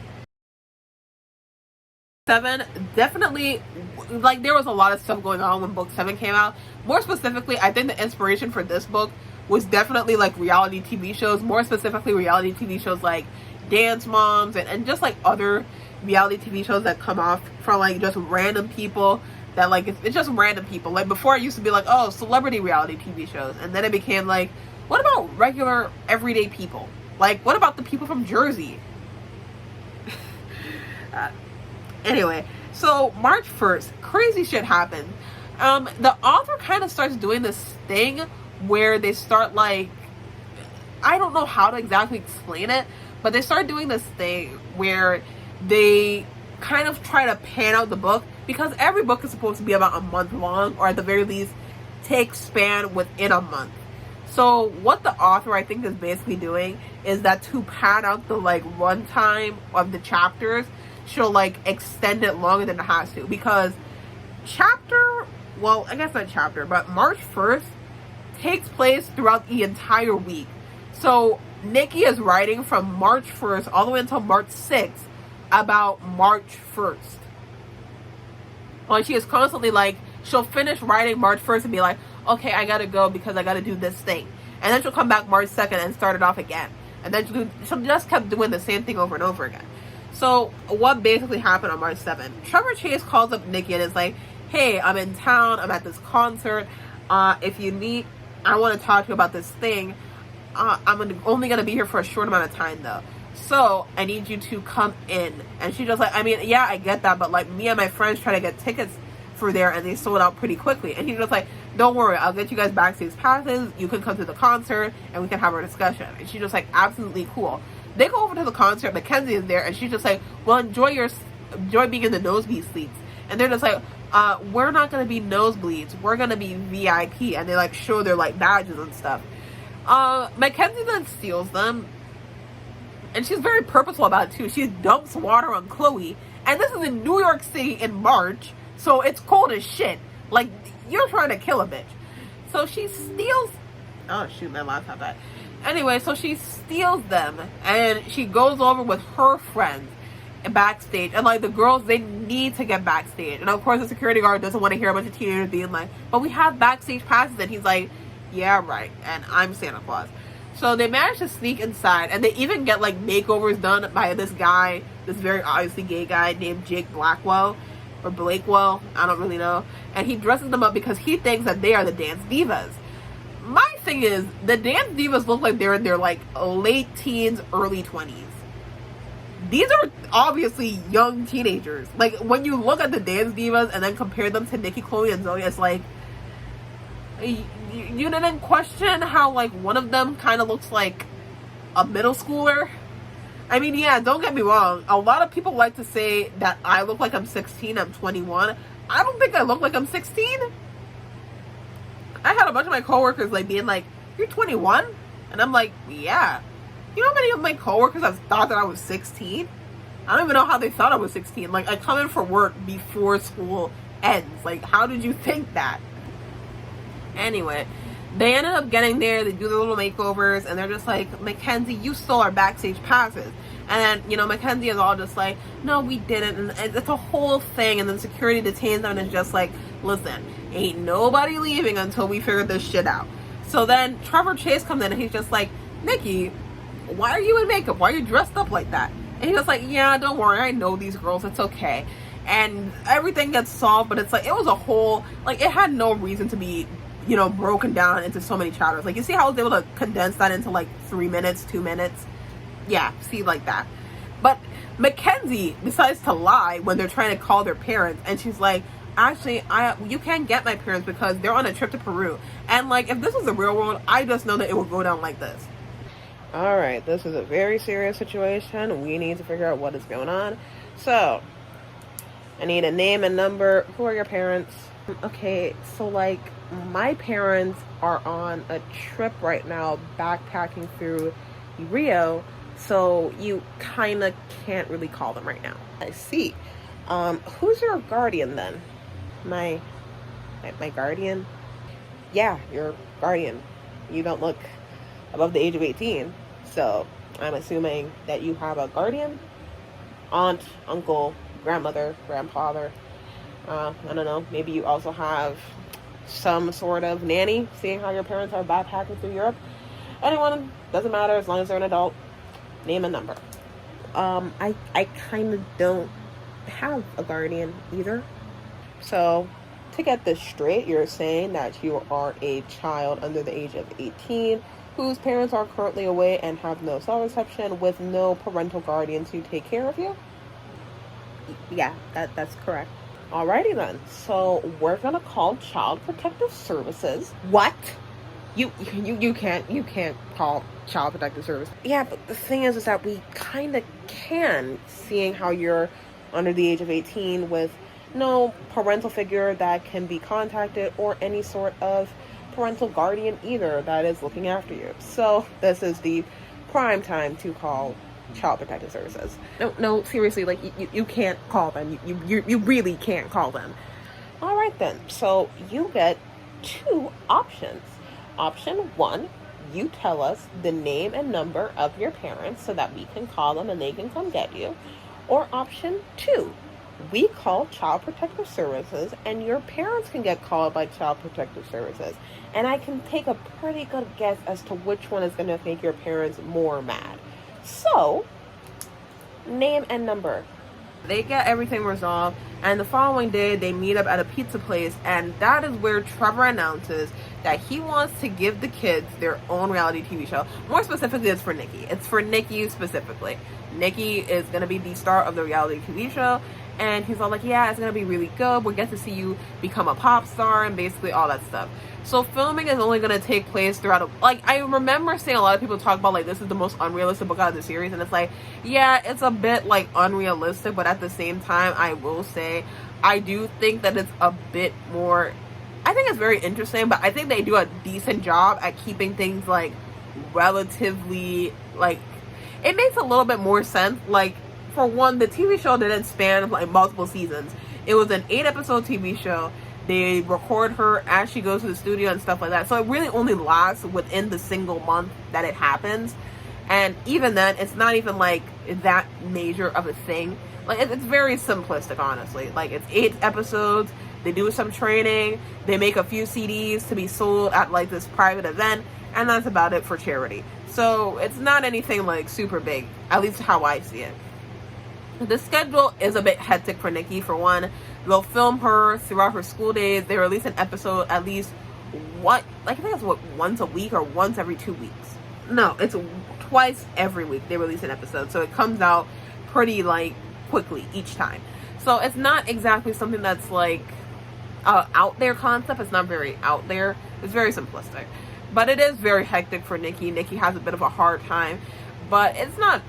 7, definitely, like, there was a lot of stuff going on when book 7 came out. More specifically, I think the inspiration for this book was definitely like reality TV shows, more specifically reality TV shows like Dance Moms and just like other reality TV shows that come off from like just random people that like, it's just random people. Like before it used to be like, oh, celebrity reality TV shows, and then it became like, what about regular everyday people? Like, what about the people from Jersey? Anyway, so March 1st, crazy shit happened. The author kind of starts doing this thing where they start like, I don't know how to exactly explain it, but they start doing this thing where they kind of try to pan out the book, because every book is supposed to be about a month long, or at the very least take span within a month. So what the author, I think, is basically doing is that to pad out the like runtime of the chapters, she'll like extend it longer than it has to, because I guess not chapter, but March 1st takes place throughout the entire week. So Nikki is writing from March 1st all the way until March 6th about March 1st. Well, she is constantly like, she'll finish writing March 1st and be like, okay, I gotta go because I gotta do this thing. And then she'll come back March 2nd and start it off again. And then she'll just keep doing the same thing over and over again. So what basically happened on March 7th? Trevor Chase calls up Nikki and is like, hey, I'm in town. I'm at this concert. If you need, I want to talk to you about this thing. I'm only going to be here for a short amount of time, though. So I need you to come in. And she's just like, I mean, yeah, I get that. But like, me and my friends try to get tickets for there, and they sold out pretty quickly. And he's just like, don't worry, I'll get you guys backstage passes. You can come to the concert and we can have our discussion. And she's just like, absolutely cool. They go over to the concert. Mackenzie is there, and she's just like, well, enjoy being in the nosebleed seats. And they're just like, we're not going to be nosebleeds. We're going to be VIP. And they like show their like badges and stuff. Mackenzie then steals them. And she's very purposeful about it too. She dumps water on Chloe. And this is in New York City in March. So it's cold as shit. Like, you're trying to kill a bitch. So she steals... Oh, shoot, my laptop died. Anyway, so she steals them. And she goes over with her friends backstage. And, like, the girls, they need to get backstage. And, of course, the security guard doesn't want to hear a bunch of teenagers being like, but we have backstage passes. And he's like, yeah, right. And I'm Santa Claus. So they manage to sneak inside. And they even get, like, makeovers done by this guy, this very obviously gay guy named Jake Blackwell. Or Blakewell, I don't really know. And he dresses them up because he thinks that they are the dance divas. My thing is, the dance divas look like they're in their like late teens, early 20s. These are obviously young teenagers. Like, when you look at the dance divas and then compare them to Nikki, Chloe, and Zoe, it's like, you didn't question how like one of them kind of looks like a middle schooler. I mean, yeah, don't get me wrong. A lot of people like to say that I look like I'm 16, I'm 21. I don't think I look like I'm 16. I had a bunch of my coworkers like being like, you're 21? And I'm like, yeah. You know how many of my coworkers have thought that I was 16? I don't even know how they thought I was 16. Like, I come in for work before school ends. Like, how did you think that? Anyway, They ended up getting there, they do the little makeovers, and they're just like, Mackenzie, you stole our backstage passes. And then, Mackenzie is all just like, no, we didn't. And it's a whole thing. And then security detains them and is just like, listen, ain't nobody leaving until we figure this shit out. So then Trevor Chase comes in and he's just like, Nikki, why are you in makeup? Why are you dressed up like that? And he's just like, yeah, don't worry. I know these girls. It's okay. And everything gets solved. But it's like, it was a whole, like, it had no reason to be, broken down into so many chapters. Like, you see how I was able to condense that into like 3 minutes, 2 minutes? Yeah, see, like that. But Mackenzie decides to lie when they're trying to call their parents, and she's like, actually, you can't get my parents because they're on a trip to Peru. And like, if this was the real world, I just know that it would go down like this. All right, this is a very serious situation. We need to figure out what is going on. So, I need a name and number. Who are your parents? Okay, so like, my parents are on a trip right now, backpacking through Rio. So you kind of can't really call them right now. I see. Who's your guardian then? My guardian? Yeah, your guardian. You don't look above the age of 18. So I'm assuming that you have a guardian? Aunt, uncle, grandmother, grandfather. I don't know. Maybe you also have some sort of nanny, seeing how your parents are backpacking through Europe. Anyone, doesn't matter as long as they're an adult. Name a number. I kind of don't have a guardian either. So, to get this straight, you're saying that you are a child under the age of 18 whose parents are currently away and have no cell reception with no parental guardian to take care of you? Yeah, that's correct. Alrighty then. So, we're gonna call Child Protective Services. What? You can't call Child Protective Service. Yeah, but the thing is that we kind of can, seeing how you're under the age of 18 with no parental figure that can be contacted or any sort of parental guardian either that is looking after you. So this is the prime time to call Child Protective Services. No, seriously, like you can't call them. You really can't call them. All right then. So you get 2 options. Option 1, you tell us the name and number of your parents so that we can call them and they can come get you. Or option 2, we call Child Protective Services and your parents can get called by Child Protective Services. And I can take a pretty good guess as to which one is going to make your parents more mad. So, name and number. They get everything resolved, and the following day they meet up at a pizza place, and that is where Trevor announces that he wants to give the kids their own reality TV show. More specifically, it's for Nikki. It's for Nikki specifically. Nikki is going to be the star of the reality TV show, and he's all like, yeah, it's going to be really good. We'll get to see you become a pop star and basically all that stuff. So filming is only going to take place throughout I remember seeing a lot of people talk about like this is the most unrealistic book out of the series, and it's like, yeah, it's a bit like unrealistic, but at the same time I will say I do think that it's a bit more, I think it's very interesting, but I think they do a decent job at keeping things like relatively, like, it makes a little bit more sense. Like, for one, the TV show didn't span like multiple seasons. It was an 8-episode TV show. They record her as she goes to the studio and stuff like that. So it really only lasts within the single month that it happens. And even then, it's not even like that major of a thing. Like, it's very simplistic, honestly. Like, it's 8 episodes. They do some training. They make a few CDs to be sold at like this private event. And that's about it for charity. So it's not anything like super big, at least how I see it. The schedule is a bit hectic for Nikki. For one, they'll film her throughout her school days. They release an episode at least I think it's once a week or once every 2 weeks. No, it's twice every week they release an episode. So it comes out pretty like quickly each time. So it's not exactly something that's like out there concept. It's not very out there. It's very simplistic. But it is very hectic for Nikki. Nikki has a bit of a hard time, but it's not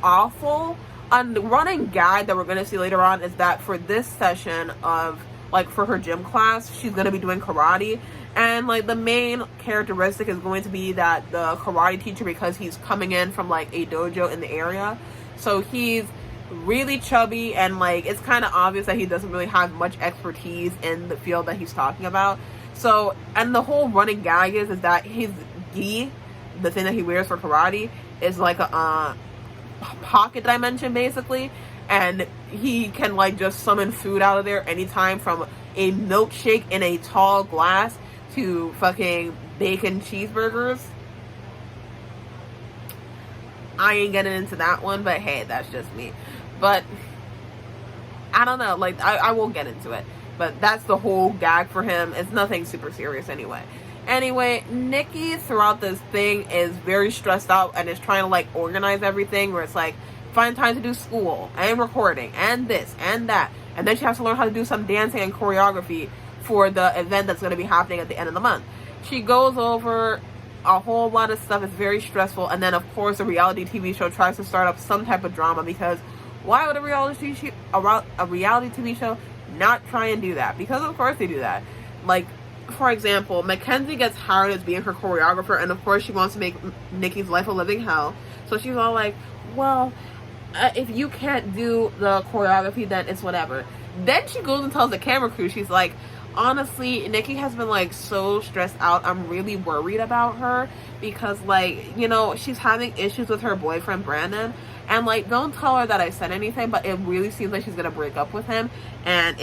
awful. The running gag that we're going to see later on is that for this session of, like, for her gym class, she's going to be doing karate. And, like, the main characteristic is going to be that the karate teacher, because he's coming in from, like, a dojo in the area, so he's really chubby, and, like, it's kind of obvious that he doesn't really have much expertise in the field that he's talking about. So, and the whole running gag is that his gi, the thing that he wears for karate, is like a pocket dimension basically, and he can like just summon food out of there anytime, from a milkshake in a tall glass to fucking bacon cheeseburgers. I ain't getting into that one, but hey, that's just me. But I don't know, like I won't get into it, but that's the whole gag for him. It's nothing super serious anyway. Nikki throughout this thing is very stressed out and is trying to like organize everything, where it's like find time to do school and recording and this and that, and then she has to learn how to do some dancing and choreography for the event that's going to be happening at the end of the month. She goes over a whole lot of stuff. It's very stressful, and then of course a reality TV show tries to start up some type of drama, because why would a reality TV show not try and do that? Because of course they do that. Like, for example, Mackenzie gets hired as being her choreographer, and of course she wants to make Nikki's life a living hell. So she's all like, well, if you can't do the choreography, then it's whatever. Then she goes and tells the camera crew, she's like, honestly, Nikki has been like so stressed out. I'm really worried about her, because like, you know, she's having issues with her boyfriend Brandon, and like, don't tell her that I said anything, but it really seems like she's gonna break up with him. And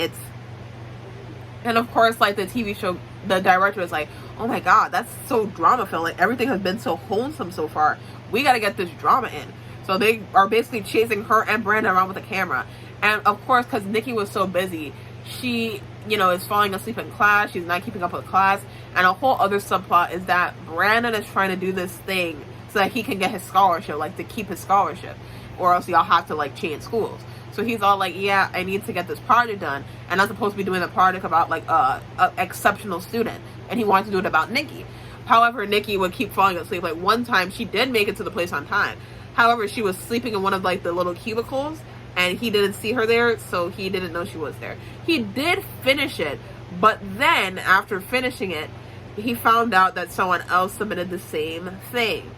of course, like, the TV show, the director is like, oh my god, that's so drama filled, like everything has been so wholesome so far, we gotta get this drama in. So they are basically chasing her and Brandon around with a camera. And of course, because Nikki was so busy, she, you know, is falling asleep in class, she's not keeping up with class. And a whole other subplot is that Brandon is trying to do this thing so that he can get his scholarship, like to keep his scholarship, or else y'all have to like change schools. So he's all like, yeah, I need to get this project done, and I'm supposed to be doing a project about like a exceptional student, and he wanted to do it about Nikki. However, Nikki would keep falling asleep. Like, one time she did make it to the place on time, however she was sleeping in one of like the little cubicles, and he didn't see her there, so he didn't know she was there. He did finish it, but then after finishing it, he found out that someone else submitted the same thing.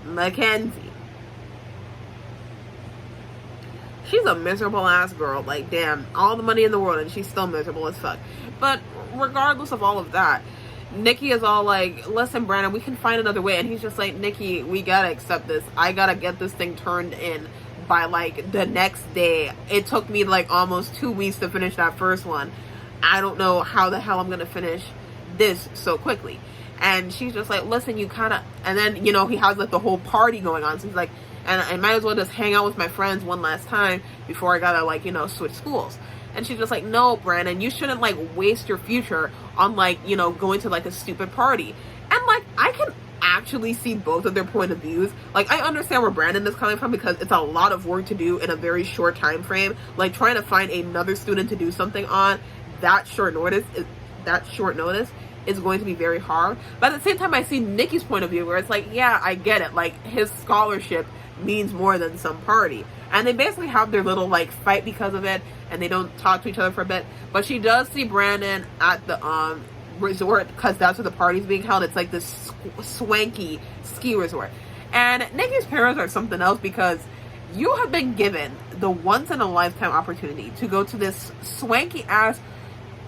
Mackenzie. She's a miserable ass girl. Like, damn, all the money in the world and she's still miserable as fuck. But regardless of all of that, Nikki is all like, listen, Brandon, we can find another way. And he's just like, Nikki, we gotta accept this. I gotta get this thing turned in by like the next day. It took me like almost 2 weeks to finish that first one. I don't know how the hell I'm gonna finish this so quickly. And she's just like, listen, you kind of, and then, you know, he has like the whole party going on, so he's like, and I might as well just hang out with my friends one last time before I gotta, like, you know, switch schools. And she's just like, no, Brandon, you shouldn't like waste your future on like, you know, going to like a stupid party. And like, I can actually see both of their point of views. Like, I understand where Brandon is coming from, because it's a lot of work to do in a very short time frame. Like, trying to find another student to do something on that short notice is going to be very hard. But at the same time, I see Nikki's point of view, where it's like, yeah, I get it. Like, his scholarship means more than some party. And they basically have their little like fight because of it, and they don't talk to each other for a bit. But she does see Brandon at the resort, because that's where the party's being held. It's like this swanky ski resort. And Nikki's parents are something else, because you have been given the once in a lifetime opportunity to go to this swanky ass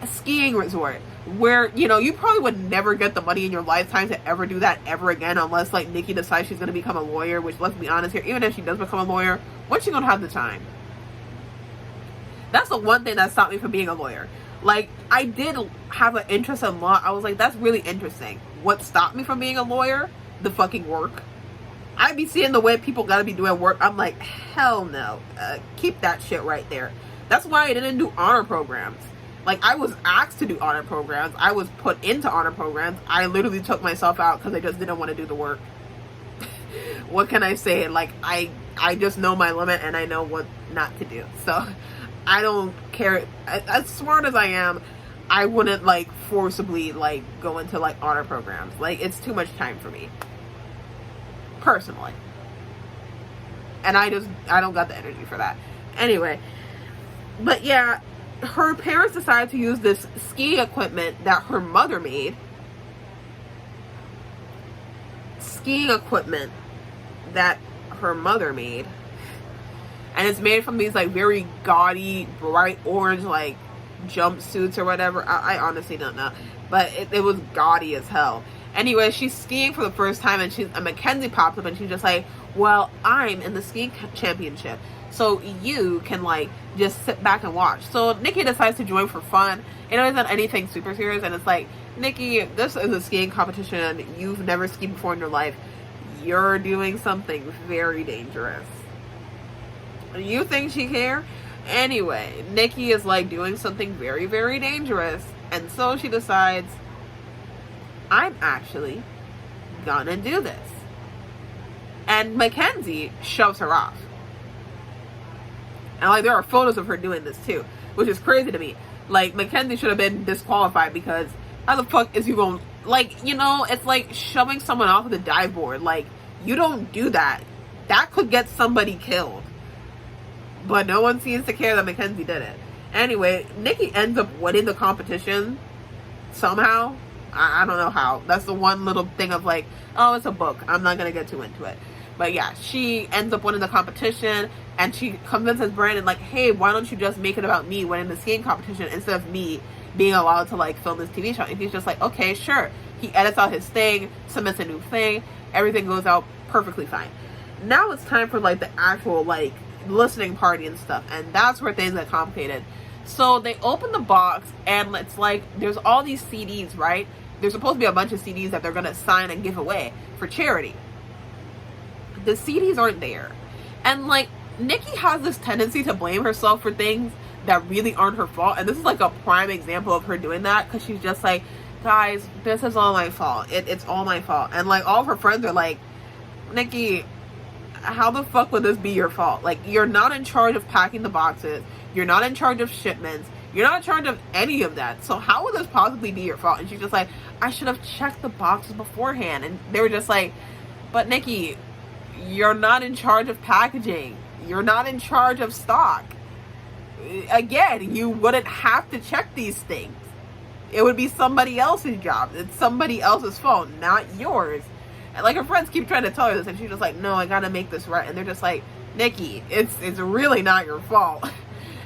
skiing resort, where, you know, you probably would never get the money in your lifetime to ever do that ever again, unless like Nikki decides she's going to become a lawyer, which, let's be honest here, even if she does become a lawyer, when's she going to have the time? That's the one thing that stopped me from being a lawyer. Like, I did have an interest in law. I was like, that's really interesting. What stopped me from being a lawyer? The fucking work. I be seeing the way people gotta be doing work. I'm like, hell no. Keep that shit right there. That's why I didn't do honor programs. Like, I was asked to do honor programs. I was put into honor programs. I literally took myself out because I just didn't want to do the work. What can I say? Like, I just know my limit, and I know what not to do. So, I don't care. As smart as I am, I wouldn't, like, forcibly, like, go into, like, honor programs. Like, it's too much time for me. Personally. And I don't got the energy for that. Anyway. But, yeah, her parents decided to use this ski equipment that her mother made. Skiing equipment that her mother made. And it's made from these, like, very gaudy, bright orange, like, jumpsuits or whatever. I honestly don't know, but it was gaudy as hell. Anyway, she's skiing for the first time, and Mackenzie pops up, and she's just like, well, I'm in the skiing championship, so you can like just sit back and watch. So Nikki decides to join for fun. It isn't anything super serious, and it's like, Nikki, this is a skiing competition. You've never skied before in your life. You're doing something very dangerous. You think she care? Anyway, Nikki is like doing something very, very dangerous, and so she decides, I'm actually gonna do this. And Mackenzie shoves her off. And like, there are photos of her doing this too, which is crazy to me. Like, Mackenzie should have been disqualified, because how the fuck is you going, like, you know, it's like shoving someone off of the dive board. Like, you don't do that. That could get somebody killed. But no one seems to care that Mackenzie did it. Anyway, Nikki ends up winning the competition somehow. I don't know how. That's the one little thing of like, oh, it's a book. I'm not going to get too into it. But yeah, she ends up winning the competition, and she convinces Brandon, like, hey, why don't you just make it about me winning the skiing competition instead of me being allowed to like film this TV show? And he's just like, okay, sure. He edits out his thing, submits a new thing, everything goes out perfectly fine. Now it's time for like the actual like listening party and stuff, and that's where things get complicated. So they open the box, and it's like there's all these CDs, right? There's supposed to be a bunch of CDs that they're gonna sign and give away for charity. The CDs aren't there, and like, Nikki has this tendency to blame herself for things that really aren't her fault, and this is like a prime example of her doing that, because she's just like, guys, this is all my fault. It's all my fault. And like, all of her friends are like, Nikki, how the fuck would this be your fault? Like, you're not in charge of packing the boxes. You're not in charge of shipments. You're not in charge of any of that. So how would this possibly be your fault? And she's just like, I should have checked the boxes beforehand. And they were just like, but Nikki, you're not in charge of packaging. You're not in charge of stock. Again, you wouldn't have to check these things. It would be somebody else's job. It's somebody else's fault, not yours. And like, her friends keep trying to tell her this, and she's just like, no, I gotta make this right. And they're just like, Nikki, it's really not your fault.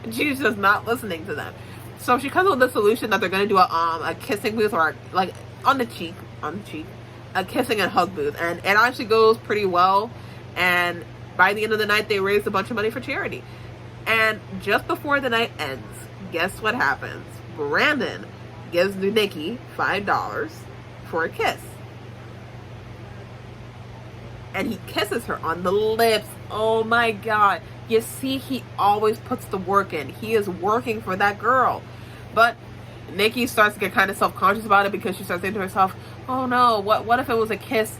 And she's just not listening to them. So she comes up with the solution that they're gonna do a kissing booth, or like on the cheek, a kissing and hug booth, and it actually goes pretty well. And by the end of the night, they raised a bunch of money for charity. And just before the night ends, guess what happens? Brandon gives Nikki $5 for a kiss. And he kisses her on the lips. Oh my god. You see, he always puts the work in. He is working for that girl. But Nikki starts to get kind of self-conscious about it, because she starts thinking to herself, oh no, what if it was a kiss?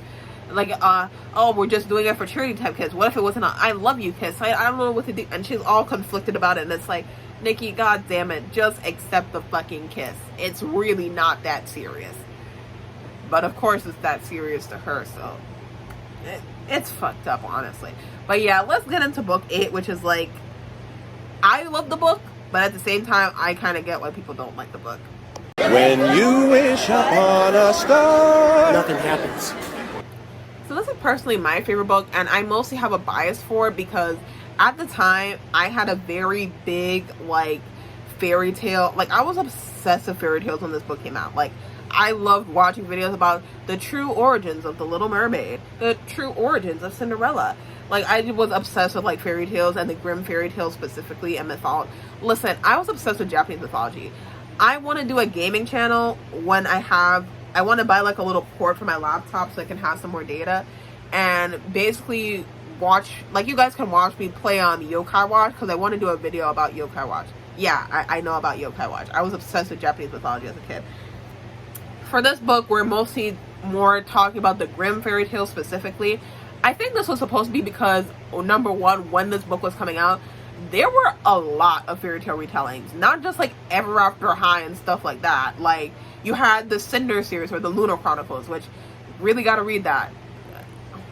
Like, oh, we're just doing it for charity type kiss. What if it wasn't a I love you kiss? I don't know what to do. And she's all conflicted about it. And it's like, Nikki, god damn it, just accept the fucking kiss. It's really not that serious. But of course it's that serious to her, so it's fucked up, honestly. But yeah, let's get into book 8, which is like, I love the book, but at the same time, I kind of get why people don't like the book. When you wish upon a star, nothing happens. So this is personally my favorite book, and I mostly have a bias for it because at the time, I had a very big, like, fairy tale, like, I was obsessed with fairy tales when this book came out. Like, I loved watching videos about the true origins of the Little Mermaid, the true origins of Cinderella. Like, I was obsessed with, like, fairy tales, and the Grimm fairy tales specifically, and mythology. Listen, I was obsessed with Japanese mythology. I want to do a gaming channel when I want to buy, like, a little port for my laptop so I can have some more data, and basically watch, like, you guys can watch me play on Yokai Watch, because I want to do a video about Yokai Watch. Yeah, I know about Yokai Watch. I was obsessed with Japanese mythology as a kid. For this book, we're mostly more talking about the Grimm fairy tales specifically. I think this was supposed to be because, number one, when this book was coming out, there were a lot of fairy tale retellings. Not just like Ever After High and stuff like that. Like, you had the Cinder series or the Lunar Chronicles, which really got to read that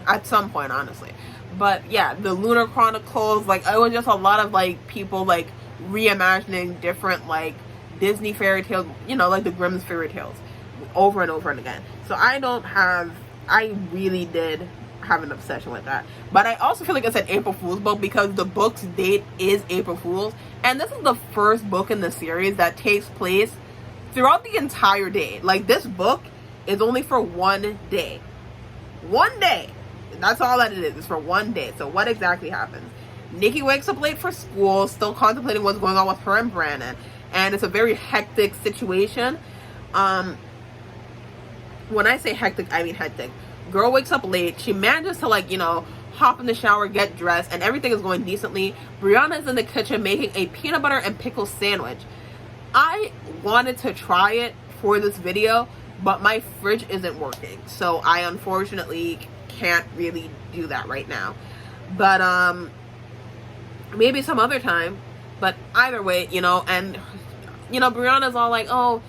at some point, honestly. But yeah, the Lunar Chronicles, like, it was just a lot of like people like reimagining different like Disney fairy tales, you know, like the Grimm's fairy tales over and over and again. So I really did have an obsession with that. But I also feel like it's an April Fool's book because the book's date is April Fool's. And this is the first book in the series that takes place throughout the entire day. Like, this book is only for one day. One day. That's all that it is. It's for one day. So what exactly happens? Nikki wakes up late for school, still contemplating what's going on with her and Brandon. And it's a very hectic situation. When I say hectic, I mean hectic. Girl wakes up late. She manages to, like, you know, hop in the shower, get dressed, and everything is going decently. Brianna's in the kitchen making a peanut butter and pickle sandwich. I wanted to try it for this video, but my fridge isn't working. So I unfortunately can't really do that right now. But, maybe some other time. But either way, you know, and, you know, Brianna's all like, oh,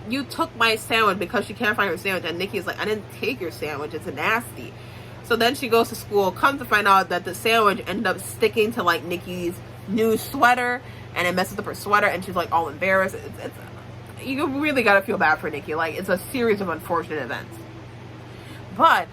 you took my sandwich because she can't find her sandwich. And Nikki's like, I didn't take your sandwich. It's nasty. So then she goes to school, comes to find out that the sandwich ended up sticking to, like, Nikki's new sweater. And it messes up her sweater. And she's, like, all embarrassed. You really got to feel bad for Nikki. Like, it's a series of unfortunate events. But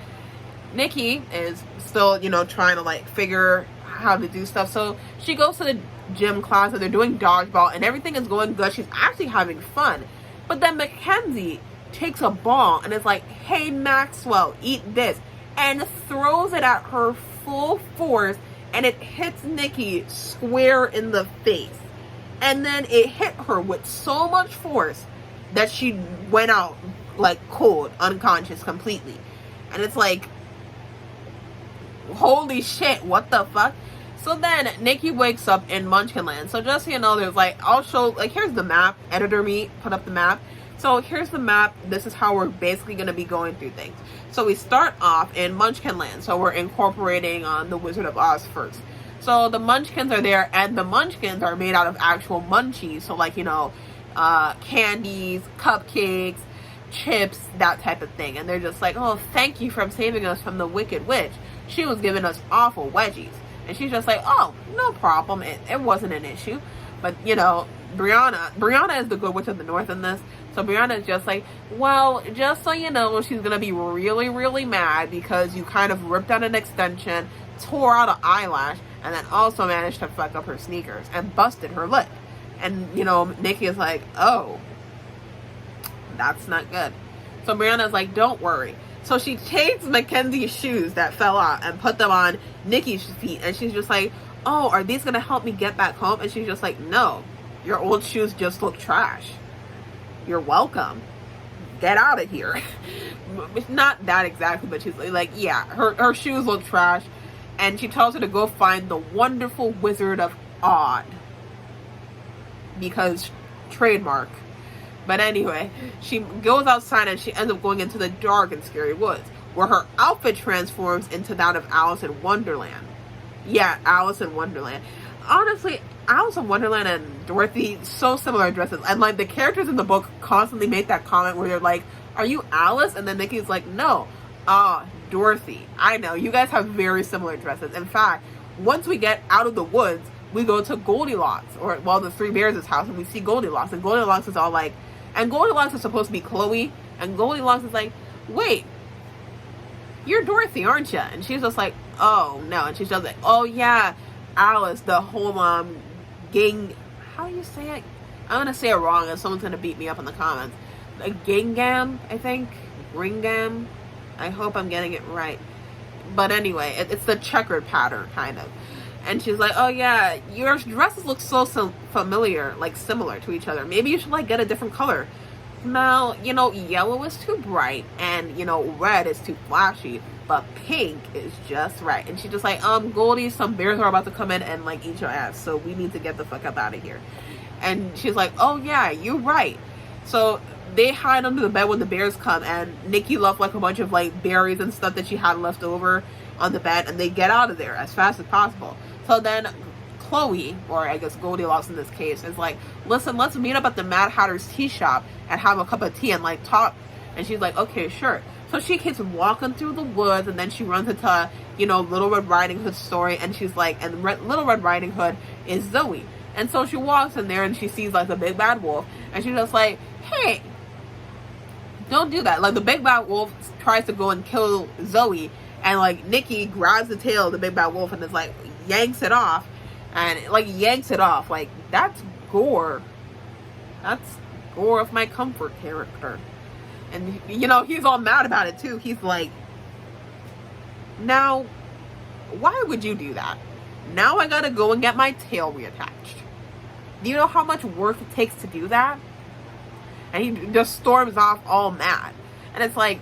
Nikki is still, you know, trying to, like, figure how to do stuff. So she goes to the gym class and they're doing dodgeball. And everything is going good. She's actually having fun. But then Mackenzie takes a ball and is like, hey, Maxwell, eat this. And throws it at her full force. And it hits Nikki square in the face. And then it hit her with so much force that she went out, like, cold, unconscious completely. And it's like, holy shit, what the fuck? So then Nikki wakes up in Munchkinland. So just so you know, there's, like, I'll show, like, here's the map. Editor me put up the map. So here's the map. This is how we're basically going to be going through things. So we start off in Munchkinland. So we're incorporating the Wizard of Oz first. So the Munchkins are there, and the Munchkins are made out of actual munchies. So, like, you know, candies, cupcakes, chips, that type of thing. And they're just like, oh, thank you for saving us from the Wicked Witch. She was giving us awful wedgies. And she's just like, oh, no problem. It wasn't an issue. But, you know, Brianna is the good witch of the north in this. So Brianna is just like, well, just so you know, she's going to be really, really mad because you kind of ripped out an extension, tore out an eyelash, and then also managed to fuck up her sneakers and busted her lip. And, you know, Nikki is like, oh, that's not good. So Brianna's like, don't worry. So she takes Mackenzie's shoes that fell out and put them on Nikki's feet. And she's just like, oh, are these going to help me get back home? And she's just like, no, your old shoes just look trash. You're welcome. Get out of here. Not that exactly, but she's like, yeah, her shoes look trash. And she tells her to go find the wonderful Wizard of Oz. Because trademark. But anyway, she goes outside and she ends up going into the dark and scary woods, where her outfit transforms into that of Alice in Wonderland. Yeah, Alice in Wonderland. Honestly, Alice in Wonderland and Dorothy, so similar dresses. And, like, the characters in the book constantly make that comment where they're like, are you Alice? And then Nikki's like, no. Dorothy. I know, you guys have very similar dresses. In fact, once we get out of the woods, we go to Goldilocks, or, well, the Three Bears' house, and we see Goldilocks. And Goldilocks is all like, and Goldilocks is supposed to be Chloe, and Goldilocks is like, wait, you're Dorothy, aren't you? And she's just like, oh, no. And she's just like, oh, yeah, Alice, the whole, gang, how do you say it? I'm going to say it wrong, and someone's going to beat me up in the comments. A Gingam, I think? Ringam? I hope I'm getting it right. But anyway, it's the checkered pattern, kind of. And she's like, oh yeah, your dresses look so familiar, like similar to each other. Maybe you should, like, get a different color. Now, you know, yellow is too bright and, you know, red is too flashy, but pink is just right. And she's just like, Goldie, some bears are about to come in and, like, eat your ass, so we need to get the fuck up out of here. And she's like, oh yeah, you're right. So they hide under the bed when the bears come, and Nikki left, like, a bunch of, like, berries and stuff that she had left over on the bed, and they get out of there as fast as possible. So then Chloe, or I guess Goldilocks in this case, is like, listen, let's meet up at the Mad Hatter's tea shop and have a cup of tea and, like, talk. And she's like, okay, sure. So she keeps walking through the woods, and then she runs into, you know, Little Red Riding Hood's story, and she's like, and Little Red Riding Hood is Zoe. And so she walks in there and she sees, like, the big bad wolf, and she's just like, hey, don't do that. Like, the big bad wolf tries to go and kill Zoe, And like Nikki grabs the tail of the big bad wolf and is like yanks it off, and like yanks it off. Like, that's gore. That's gore of my comfort character. And you know, he's all mad about it too. He's like, now, why would you do that? Now I gotta go and get my tail reattached. Do you know how much work it takes to do that? And he just storms off all mad. And it's like,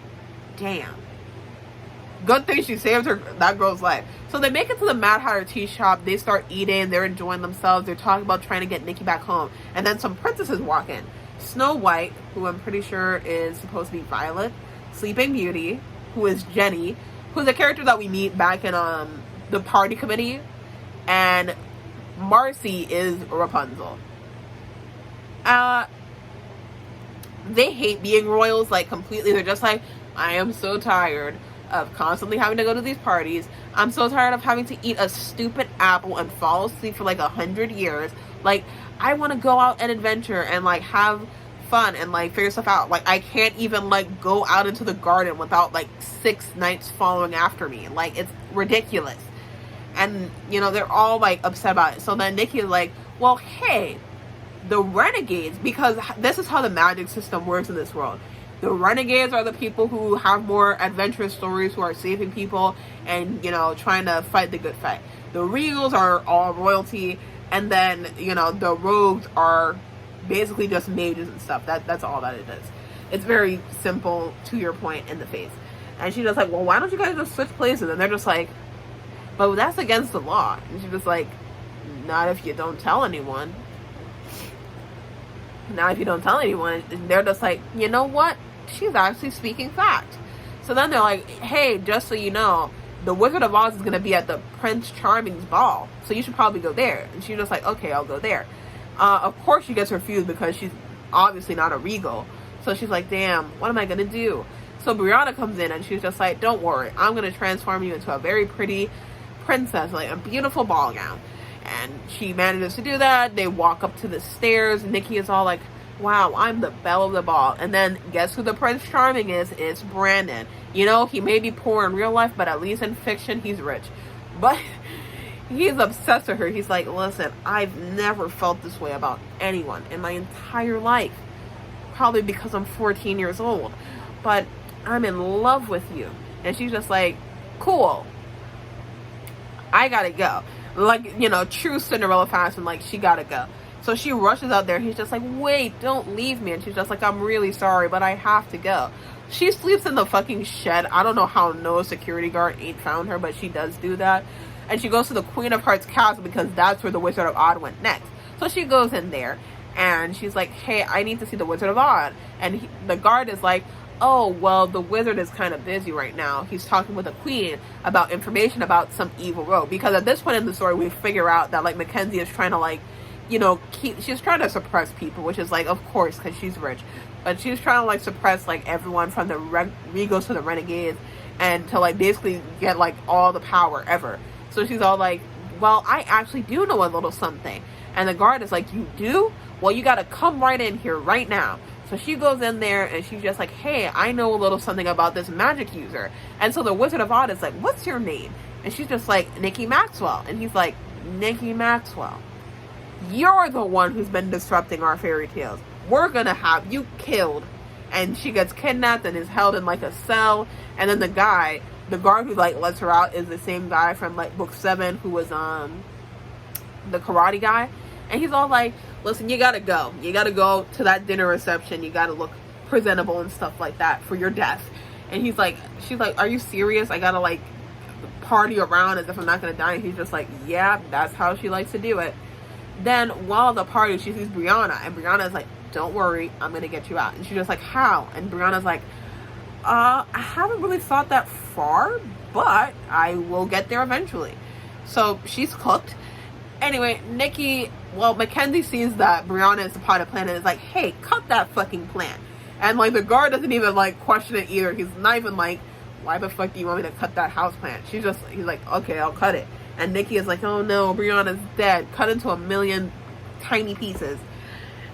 damn. Good thing she saved that girl's life. So they make it to the Mad Hatter tea shop. They start eating. They're enjoying themselves. They're talking about trying to get Nikki back home. And then some princesses walk in. Snow White, who I'm pretty sure is supposed to be Violet. Sleeping Beauty, who is Jenny, who's a character that we meet back in the party committee. And Marcy is Rapunzel. They hate being royals, like, completely. They're just like, I am so tired of constantly having to go to these parties. I'm so tired of having to eat a stupid apple and fall asleep for like 100 years. Like, I want to go out and adventure and like have fun and like figure stuff out. Like, I can't even like go out into the garden without like 6 knights following after me. Like, it's ridiculous. And you know, they're all like upset about it. So then Nikki is like, well, hey, the renegades, because this is how the magic system works in this world. The renegades are the people who have more adventurous stories, who are saving people and, you know, trying to fight the good fight. The regals are all royalty, and then, you know, the rogues are basically just mages and stuff. That's all that it is. It's very simple, to your point, in the face. And she's just like, well, why don't you guys just switch places? And they're just like, but that's against the law. And she's just like, not if you don't tell anyone. Now if you don't tell anyone. And they're just like, you know what? She's actually speaking fact. So then they're like, hey, just so you know, the Wizard of Oz is going to be at the Prince Charming's ball, so you should probably go there. And she's just like, okay, I'll go there. Of course she gets refused because she's obviously not a regal. So she's like, damn, what am I going to do? So Brianna comes in and she's just like, don't worry, I'm going to transform you into a very pretty princess, like a beautiful ball gown. And she manages to do that. They walk up to the stairs. Nikki is all like, wow, I'm the belle of the ball. And then guess who the Prince Charming is? It's Brandon. You know, he may be poor in real life, but at least in fiction, he's rich. But he's obsessed with her. He's like, listen, I've never felt this way about anyone in my entire life. Probably because I'm 14 years old. But I'm in love with you. And she's just like, cool. I gotta go. Like, you know, true Cinderella fashion, like, she gotta go. So she rushes out there. He's just like, wait, don't leave me. And she's just like, I'm really sorry, but I have to go. She sleeps in the fucking shed. I don't know how no security guard ain't found her, but she does do that. And she goes to the Queen of Hearts castle because that's where the Wizard of Oz went next. So she goes in there and she's like, hey, I need to see the Wizard of Oz. And the guard is like, oh, well, the wizard is kind of busy right now. He's talking with the queen about information about some evil rogue. Because at this point in the story, we figure out that, like, Mackenzie is trying to, like, you know, she's trying to suppress people, which is, like, of course, because she's rich. But she's trying to, like, suppress, like, everyone from the regals to the renegades and to, like, basically get, like, all the power ever. So she's all like, well, I actually do know a little something. And the guard is like, you do? Well, you got to come right in here right now. So she goes in there and she's just like, hey, I know a little something about this magic user. And so the Wizard of Oz is like, what's your name? And she's just like, Nikki Maxwell. And he's like, Nikki Maxwell, you're the one who's been disrupting our fairy tales. We're going to have you killed. And she gets kidnapped and is held in like a cell. And then the guard who like lets her out is the same guy from like book 7 who was the karate guy. And he's all like, listen, you gotta go. You gotta go to that dinner reception. You gotta look presentable and stuff like that for your death. And she's like, are you serious? I gotta like party around as if I'm not gonna die. And he's just like, yeah, that's how she likes to do it. Then while the party, she sees Brianna. And Brianna's like, don't worry, I'm gonna get you out. And she's just like, how? And Brianna's like, I haven't really thought that far, but I will get there eventually. So she's cooked. Anyway, Mackenzie sees that Brianna is the potted plant and is like, hey, cut that fucking plant. And like the guard doesn't even like question it either. He's not even like, why the fuck do you want me to cut that house plant? He's like, okay, I'll cut it. And Nikki is like, oh no, Brianna's dead. Cut into a million tiny pieces.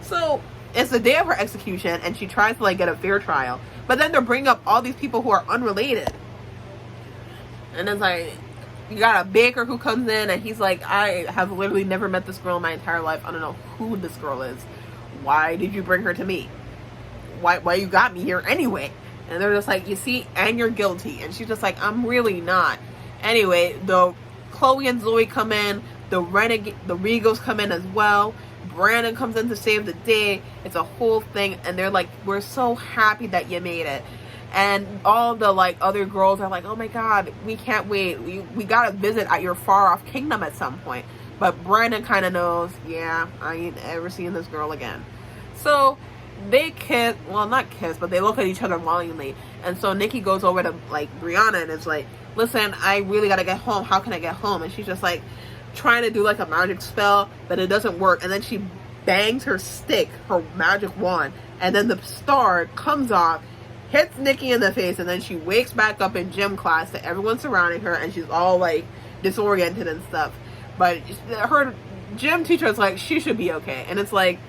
So it's the day of her execution and she tries to like get a fair trial. But then they're bringing up all these people who are unrelated. And it's like, you got a baker who comes in and he's like, I have literally never met this girl in my entire life. I don't know who this girl is. Why did you bring her to me? Why you got me here anyway? And they're just like, you see, and you're guilty. And she's just like, I'm really not. Anyway, the Chloe and Zoe come in. The Regos come in as well. Brandon comes in to save the day. It's a whole thing. And they're like, we're so happy that you made it. And all the like other girls are like, oh my god, we can't wait. We gotta visit at your far off kingdom at some point. But Brandon kind of knows, yeah, I ain't ever seeing this girl again. So they kiss, well, not kiss, but they look at each other longingly. And so Nikki goes over to like Brianna and is like, listen, I really gotta get home. How can I get home? And she's just like trying to do like a magic spell, but it doesn't work. And then she bangs her stick, her magic wand, and then the star comes off, hits Nikki in the face, and then she wakes back up in gym class to everyone surrounding her, and she's all like disoriented and stuff. But her gym teacher is like, she should be okay. And it's like,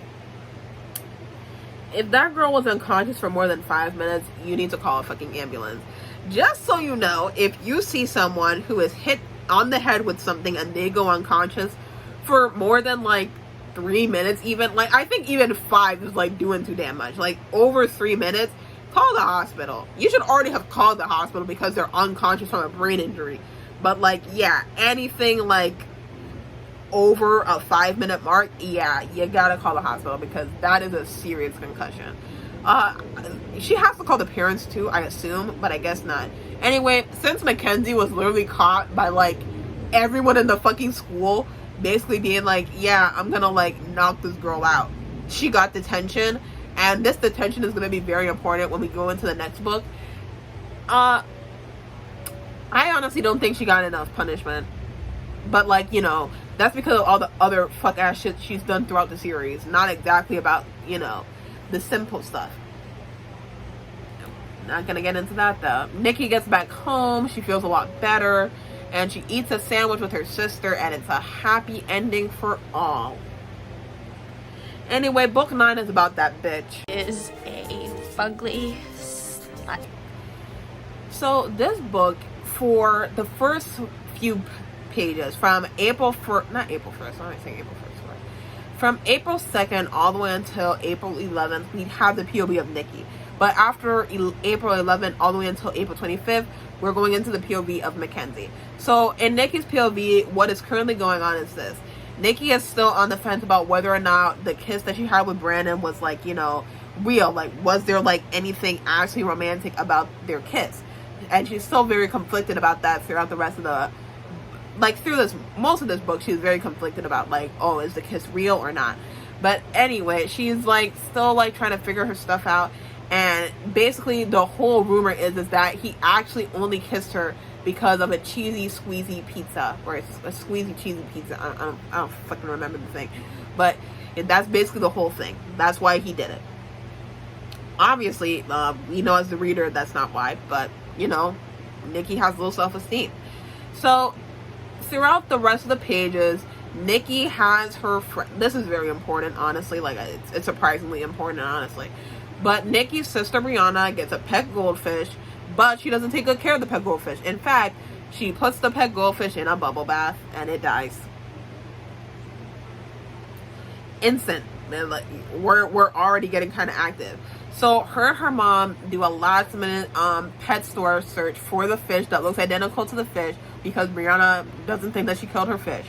if that girl was unconscious for more than 5 minutes, you need to call a fucking ambulance. Just so you know, if you see someone who is hit on the head with something and they go unconscious for more than like 3 minutes, even, like, I think even 5 is like doing too damn much. Like over 3 minutes, call the hospital. You should already have called the hospital because they're unconscious from a brain injury. But like, yeah, anything like over a 5-minute mark, yeah, you gotta call the hospital because that is a serious concussion. She has to call the parents too, I assume, but I guess not. Anyway, since Mackenzie was literally caught by like everyone in the fucking school basically being like, yeah, I'm gonna like knock this girl out, she got detention, and this detention is gonna be very important when we go into the next book. I honestly don't think she got enough punishment, but like, you know, that's because of all the other fuck ass shit she's done throughout the series, not exactly about, you know, the simple stuff. Not gonna get into that though. Nikki gets back home, she feels a lot better, and she eats a sandwich with her sister, and it's a happy ending for all. Anyway, book 9 is about that bitch. Is a fugly slut. So this book, for the first few pages, from April 1st, not April 1st, I'm not saying April 1st, sorry. From April 2nd all the way until April 11th, we have the POV of Nikki. But after April 11th all the way until April 25th, we're going into the POV of Mackenzie. So in Nikki's POV, what is currently going on is this. Nikki is still on the fence about whether or not the kiss that she had with Brandon was like, you know, real. Like, was there like anything actually romantic about their kiss? And she's still very conflicted about that throughout the rest of the, like, through this, most of this book, she's very conflicted about, like, oh, is the kiss real or not? But anyway, she's, like, still, like, trying to figure her stuff out. And basically, the whole rumor is that he actually only kissed her because of a cheesy, squeezy pizza. Or a squeezy, cheesy pizza. I don't fucking remember the thing. But that's basically the whole thing. That's why he did it. Obviously, we know as the reader, that's not why. But, you know, Nikki has low self-esteem. So throughout the rest of the pages, Nikki has her friend. This is very important, honestly. Like, it's surprisingly important, honestly. But Nikki's sister Brianna gets a pet goldfish, but she doesn't take good care of the pet goldfish. In fact, she puts the pet goldfish in a bubble bath and it dies. Instant. We're already getting kind of active. So her and her mom do a last minute pet store search for the fish that looks identical to the fish because Brianna doesn't think that she killed her fish.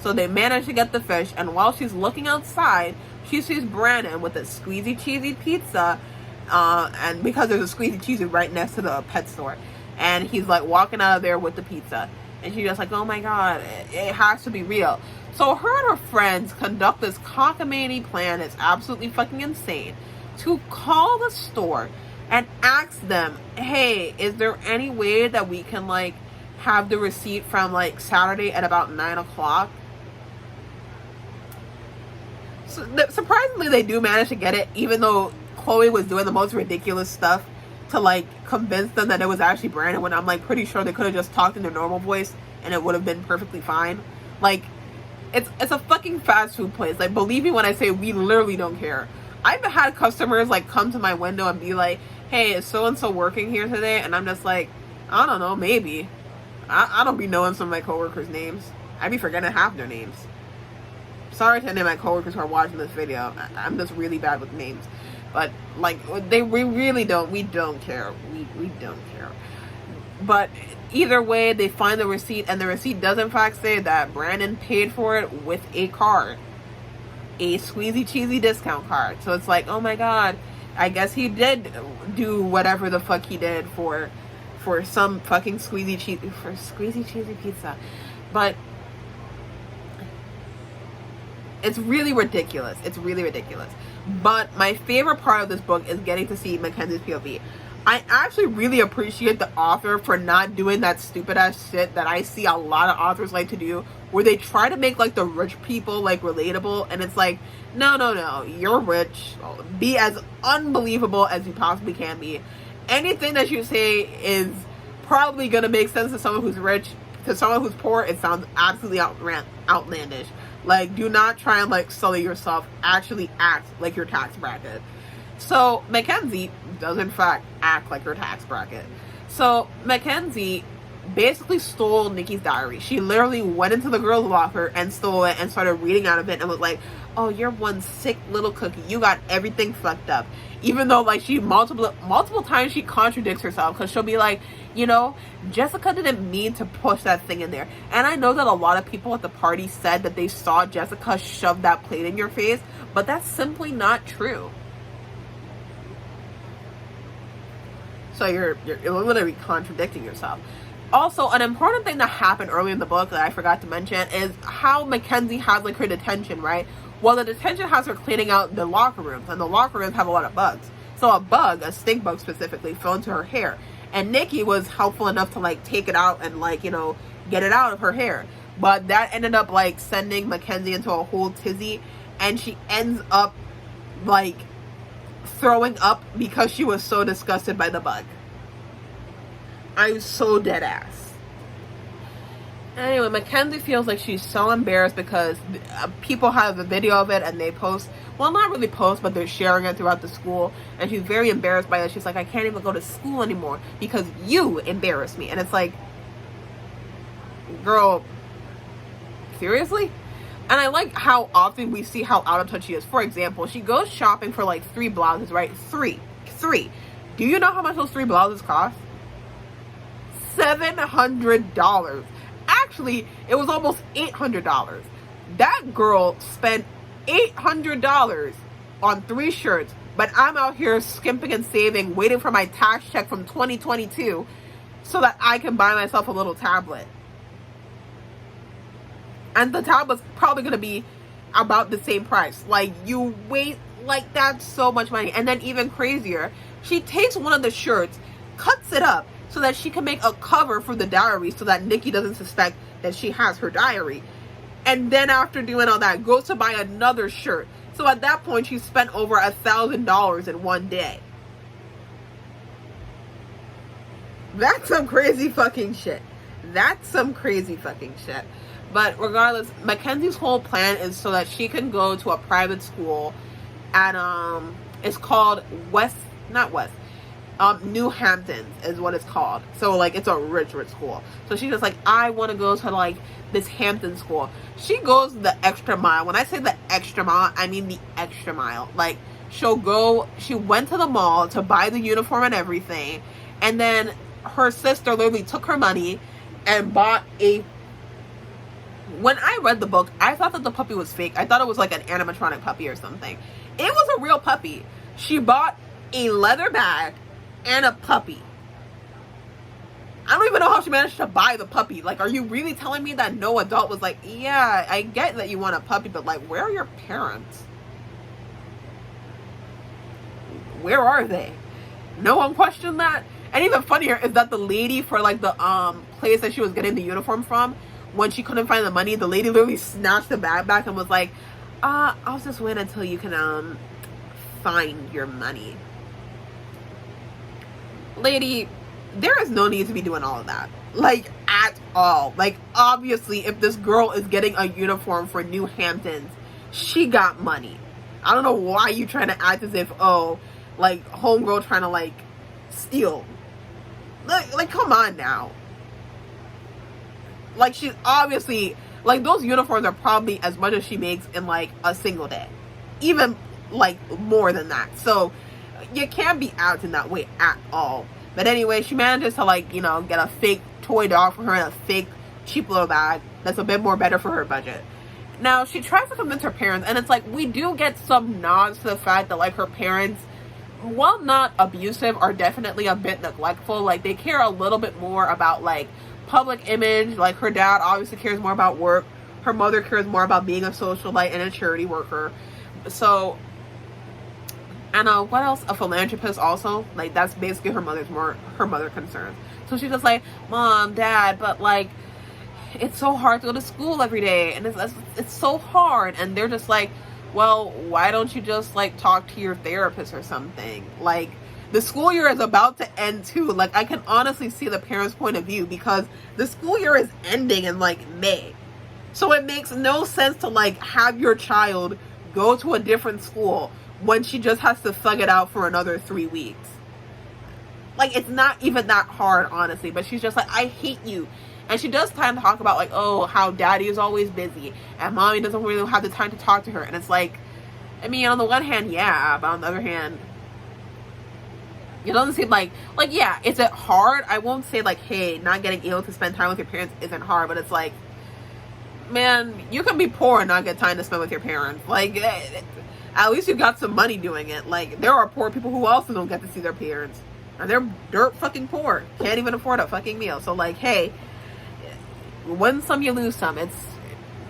So they manage to get the fish, and while she's looking outside, she sees Brandon with a squeezy cheesy pizza, and because there's a squeezy cheesy right next to the pet store, and he's like walking out of there with the pizza, and she's just like, oh my god, it has to be real. So her and her friends conduct this cockamamie plan. It's absolutely fucking insane, to call the store and ask them, hey, is there any way that we can like have the receipt from like Saturday at about 9 o'clock? So, surprisingly, they do manage to get it, even though Chloe was doing the most ridiculous stuff to like convince them that it was actually Brandon, when I'm like pretty sure they could have just talked in their normal voice and it would have been perfectly fine. Like, it's a fucking fast food place. Like, believe me when I say we literally don't care. I've had customers like come to my window and be like, hey, is so and so working here today? And I'm just like, I don't know, maybe. I don't be knowing some of my coworkers' names. I be forgetting half their names. Sorry to any of my coworkers who are watching this video. I'm just really bad with names. But, like, we really don't. We don't care. We don't care. But either way, they find the receipt, and the receipt does in fact say that Brandon paid for it with a card. A squeezy cheesy discount card. So it's like, oh my god, I guess he did do whatever the fuck he did for some fucking squeezy cheesy pizza. But it's really ridiculous. It's really ridiculous. But my favorite part of this book is getting to see Mackenzie's POV. I actually really appreciate the author for not doing that stupid ass shit that I see a lot of authors like to do, where they try to make like the rich people like relatable, and it's like, no, you're rich. Be as unbelievable as you possibly can be. Anything that you say is probably gonna make sense to someone who's rich. To someone who's poor, it sounds absolutely outlandish. Like, do not try and like sully yourself. Actually act like your tax bracket. So Mackenzie does in fact act like her tax bracket. So Mackenzie basically stole Nikki's diary. She literally went into the girls' locker and stole it and started reading out of it and was like, oh, you're one sick little cookie. You got everything fucked up. Even though like she multiple times she contradicts herself, because she'll be like, you know, Jessica didn't mean to push that thing in there. And I know that a lot of people at the party said that they saw Jessica shove that plate in your face, but that's simply not true. So you're literally contradicting yourself. Also, an important thing that happened early in the book that I forgot to mention is how Mackenzie has like her detention, right? Well, the detention has her cleaning out the locker rooms, and the locker rooms have a lot of bugs. So a stink bug specifically, fell into her hair. And Nikki was helpful enough to like take it out and like, you know, get it out of her hair. But that ended up like sending Mackenzie into a whole tizzy, and she ends up like throwing up because she was so disgusted by the bug. I'm so dead ass. Anyway, Mackenzie feels like she's so embarrassed because people have a video of it and they post, well, not really post, but they're sharing it throughout the school, and she's very embarrassed by it. She's like, I can't even go to school anymore because you embarrassed me. And it's like, girl, seriously? And I like how often we see how out of touch she is. For example, she goes shopping for like 3 blouses, right? Three. Do you know how much those 3 blouses cost? $700. Actually, it was almost $800. That girl spent $800 on 3 shirts, but I'm out here skimping and saving, waiting for my tax check from 2022 so that I can buy myself a little tablet. And the tablet's probably going to be about the same price. Like, you wait, like, that's so much money. And then even crazier, she takes one of the shirts, cuts it up so that she can make a cover for the diary so that Nikki doesn't suspect that she has her diary. And then after doing all that, goes to buy another shirt. So at that point, she spent over $1,000 in one day. That's some crazy fucking shit. But regardless, Mackenzie's whole plan is so that she can go to a private school at it's called New Hamptons is what it's called. So like it's a rich school. So she's just like, I want to go to like this Hampton school. She goes the extra mile. When I say the extra mile, I mean the extra mile. Like she went to the mall to buy the uniform and everything, and then her sister literally took her money and bought when I read the book, I thought that the puppy was fake. I thought it was like an animatronic puppy or something. It was a real puppy. She bought a leather bag and a puppy. I don't even know how she managed to buy the puppy. Like, are you really telling me that no adult was like, yeah, I get that you want a puppy, but like, where are your parents? Where are they? No one questioned that. And even funnier is that the lady for like the place that she was getting the uniform from, when she couldn't find the money, the lady literally snatched the bag back and was like, I'll just wait until you can find your money. Lady, there is no need to be doing all of that. Like, at all. Like, obviously, if this girl is getting a uniform for New Hamptons, she got money. I don't know why you trying to act as if, oh, like, homegirl trying to, like, steal. Like, come on now. Like, she's obviously, like, those uniforms are probably as much as she makes in, like, a single day. Even, like, more than that. So, you can't be acting that way at all. But anyway, she manages to, like, you know, get a fake toy dog for her in a fake cheap little bag that's a bit more better for her budget. Now, she tries to convince her parents, and it's like, we do get some nods to the fact that, like, her parents, while not abusive, are definitely a bit neglectful. Like, they care a little bit more about, like, public image. Like, her dad obviously cares more about work. Her mother cares more about being a socialite and a charity worker. So, and what else? A philanthropist also. Like, that's basically her mother concerns. So she's just like, Mom, Dad, but, like, it's so hard to go to school every day, and it's so hard. And they're just like, well, why don't you just, like, talk to your therapist or something? Like, the school year is about to end too. Like, I can honestly see the parents' point of view, because the school year is ending in, like, May. So it makes no sense to, like, have your child go to a different school when she just has to thug it out for another 3 weeks. Like, it's not even that hard, honestly. But she's just like, I hate you. And she does kind of talk about, like, oh, how daddy is always busy and mommy doesn't really have the time to talk to her. And it's like, I mean, on the one hand, yeah, but on the other hand, it doesn't seem like, yeah, is it hard? I won't say, like, hey, not getting able to spend time with your parents isn't hard, but it's like, man, you can be poor and not get time to spend with your parents. Like, at least you got some money doing it. Like, there are poor people who also don't get to see their parents, and they're dirt fucking poor, can't even afford a fucking meal. So, like, hey, win some, you lose some. It's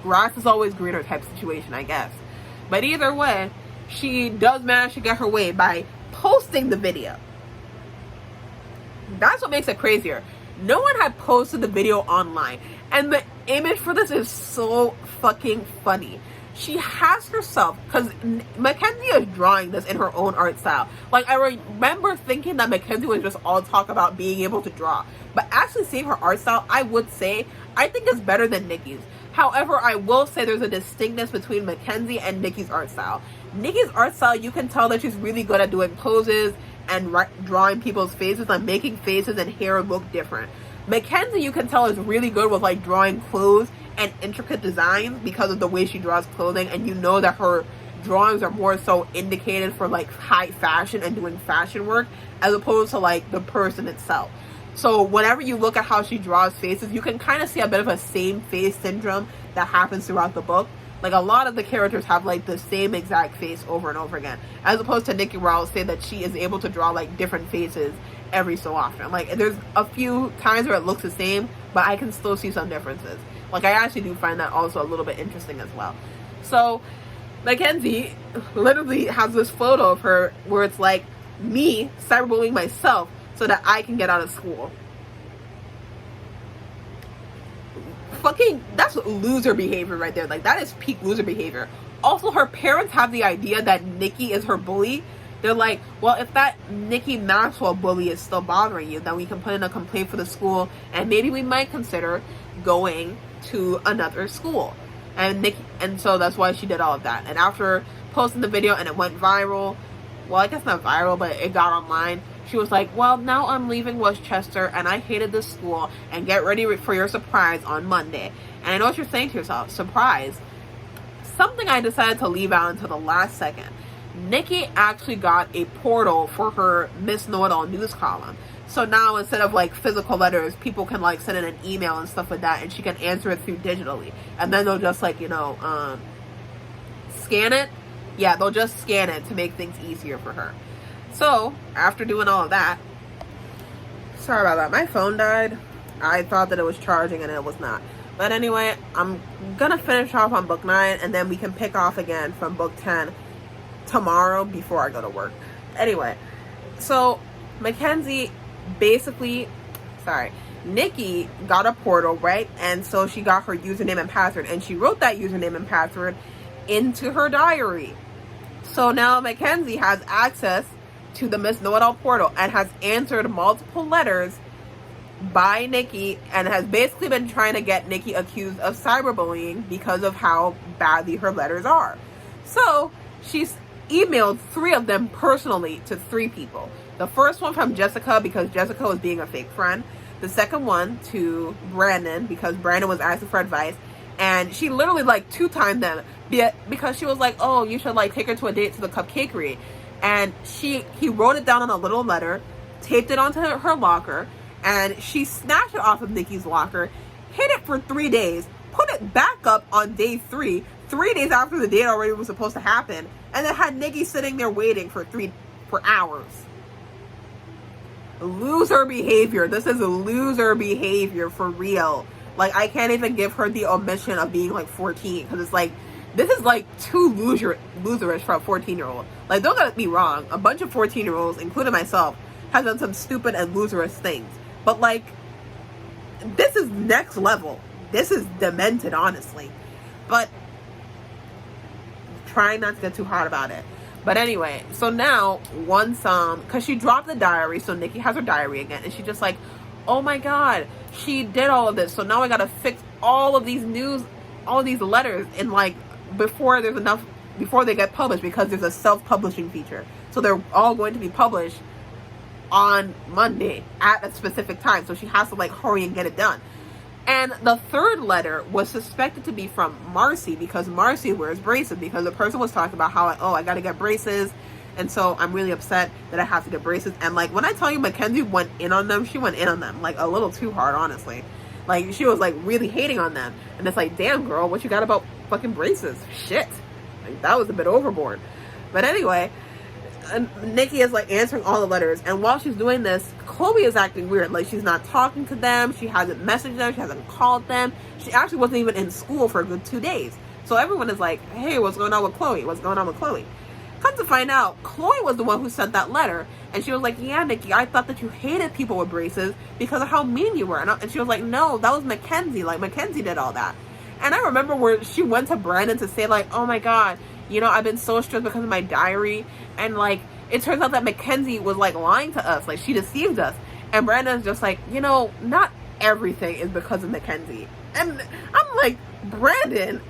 grass is always greener type situation, I guess. But either way, she does manage to get her way by posting the video. That's what makes it crazier. No one had posted the video online, and the image for this is so fucking funny. She has herself, because Mackenzie is drawing this in her own art style. Like, I remember thinking that Mackenzie was just all talk about being able to draw, but actually seeing her art style, I would say, I think it's better than Nikki's. However, I will say there's a distinctness between Mackenzie and Nikki's art style. Nikki's art style, you can tell that she's really good at doing poses and drawing people's faces, and making faces and hair look different. Mackenzie, you can tell, is really good with, like, drawing clothes and intricate designs because of the way she draws clothing, and you know that her drawings are more so indicated for, like, high fashion and doing fashion work, as opposed to, like, the person itself. So whenever you look at how she draws faces, you can kind of see a bit of a same face syndrome that happens throughout the book. Like, a lot of the characters have, like, the same exact face over and over again, as opposed to Nikki, where I'll say that she is able to draw, like, different faces every so often. Like, there's a few times where it looks the same, but I can still see some differences. Like, I actually do find that also a little bit interesting as well. So Mackenzie literally has this photo of her where it's like me cyberbullying myself so that I can get out of school. Fucking, that's loser behavior right there. Like, that is peak loser behavior. Also, her parents have the idea that Nikki is her bully. They're like, well, if that Nikki Maxwell bully is still bothering you, then we can put in a complaint for the school, and maybe we might consider going to another school. And so that's why she did all of that. And after posting the video and it went viral, well, I guess not viral, but it got online, she was like, well, now I'm leaving Westchester and I hated this school, and get ready for your surprise on Monday. And I know what you're saying to yourself, surprise. Something I decided to leave out until the last second. Nikki actually got a portal for her Miss Know-It-All news column. So now, instead of, like, physical letters, people can, like, send in an email and stuff like that, and she can answer it through digitally. And then they'll just, like, you know, scan it. Yeah, they'll just scan it to make things easier for her. So, after doing all of that, sorry about that, my phone died. I thought that it was charging and it was not. But anyway, I'm gonna finish off on book 9, and then we can pick off again from book 10 tomorrow before I go to work. Anyway, so Mackenzie Nikki got a portal, right? And so she got her username and password, and she wrote that username and password into her diary. So now Mackenzie has access to the Miss Know-It-All portal and has answered multiple letters by Nikki, and has basically been trying to get Nikki accused of cyberbullying because of how badly her letters are. So she's emailed 3 of them personally to 3 people. The first one from Jessica, because Jessica was being a fake friend. The second one to Brandon, because Brandon was asking for advice. And she literally like two-timed them because she was like, oh, you should like take her to a date to the cupcakery. And he wrote it down on a little letter, taped it onto her locker, and she snatched it off of Nikki's locker, hid it for 3 days, put it back up on day 3, 3 days after the date already was supposed to happen, and then had Nikki sitting there waiting for hours. Loser behavior. This is loser behavior for real. Like, I can't even give her the omission of being like 14, because it's like, this is like too loserish for a 14-year-old. Like, don't get me wrong, a bunch of 14-year-olds, including myself, have done some stupid and loserish things. But like, this is next level. This is demented, honestly. But trying not to get too hard about it. But anyway, so now once because she dropped the diary, so Nikki has her diary again, and she's just like, oh my god, she did all of this, so now I gotta fix all of these letters in like before they get published, because there's a self-publishing feature. So they're all going to be published on Monday at a specific time, so she has to like hurry and get it done. And the third letter was suspected to be from Marcy, because Marcy wears braces, because the person was talking about how, I gotta get braces, and so I'm really upset that I have to get braces. And like, when I tell you Mackenzie went in on them, she went in on them like a little too hard, honestly. Like, she was like really hating on them, and it's like, damn girl, what you got about fucking braces? Shit, like, that was a bit overboard. But anyway, Nikki is like answering all the letters, and while she's doing this, Chloe is acting weird. Like, she's not talking to them, she hasn't messaged them, she hasn't called them, she actually wasn't even in school for a good 2 days. So everyone is like, hey, what's going on with Chloe? What's going on with Chloe? Come to find out, Chloe was the one who sent that letter, and she was like, yeah, Nikki, I thought that you hated people with braces because of how mean you were. And she was like, no, that was Mackenzie. Like, Mackenzie did all that. And I remember where she went to Brandon to say like, oh my god, you know, I've been so stressed because of my diary, and like, it turns out that Mackenzie was like lying to us, like she deceived us. And Brandon's just like, you know, not everything is because of Mackenzie. And I'm like, Brandon,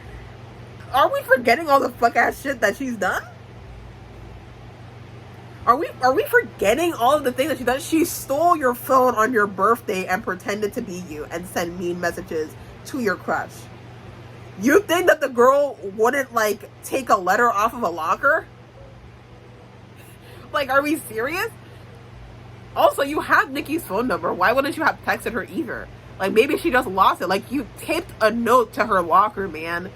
are we forgetting all the fuck ass shit that she's done? Are we forgetting all of the things that she's done? She stole your phone on your birthday and pretended to be you and sent mean messages to your crush. You think that the girl wouldn't like take a letter off of a locker? Like, are we serious? Also, you have Nikki's phone number. Why wouldn't you have texted her either? Like, maybe she just lost it. Like, you taped a note to her locker, man.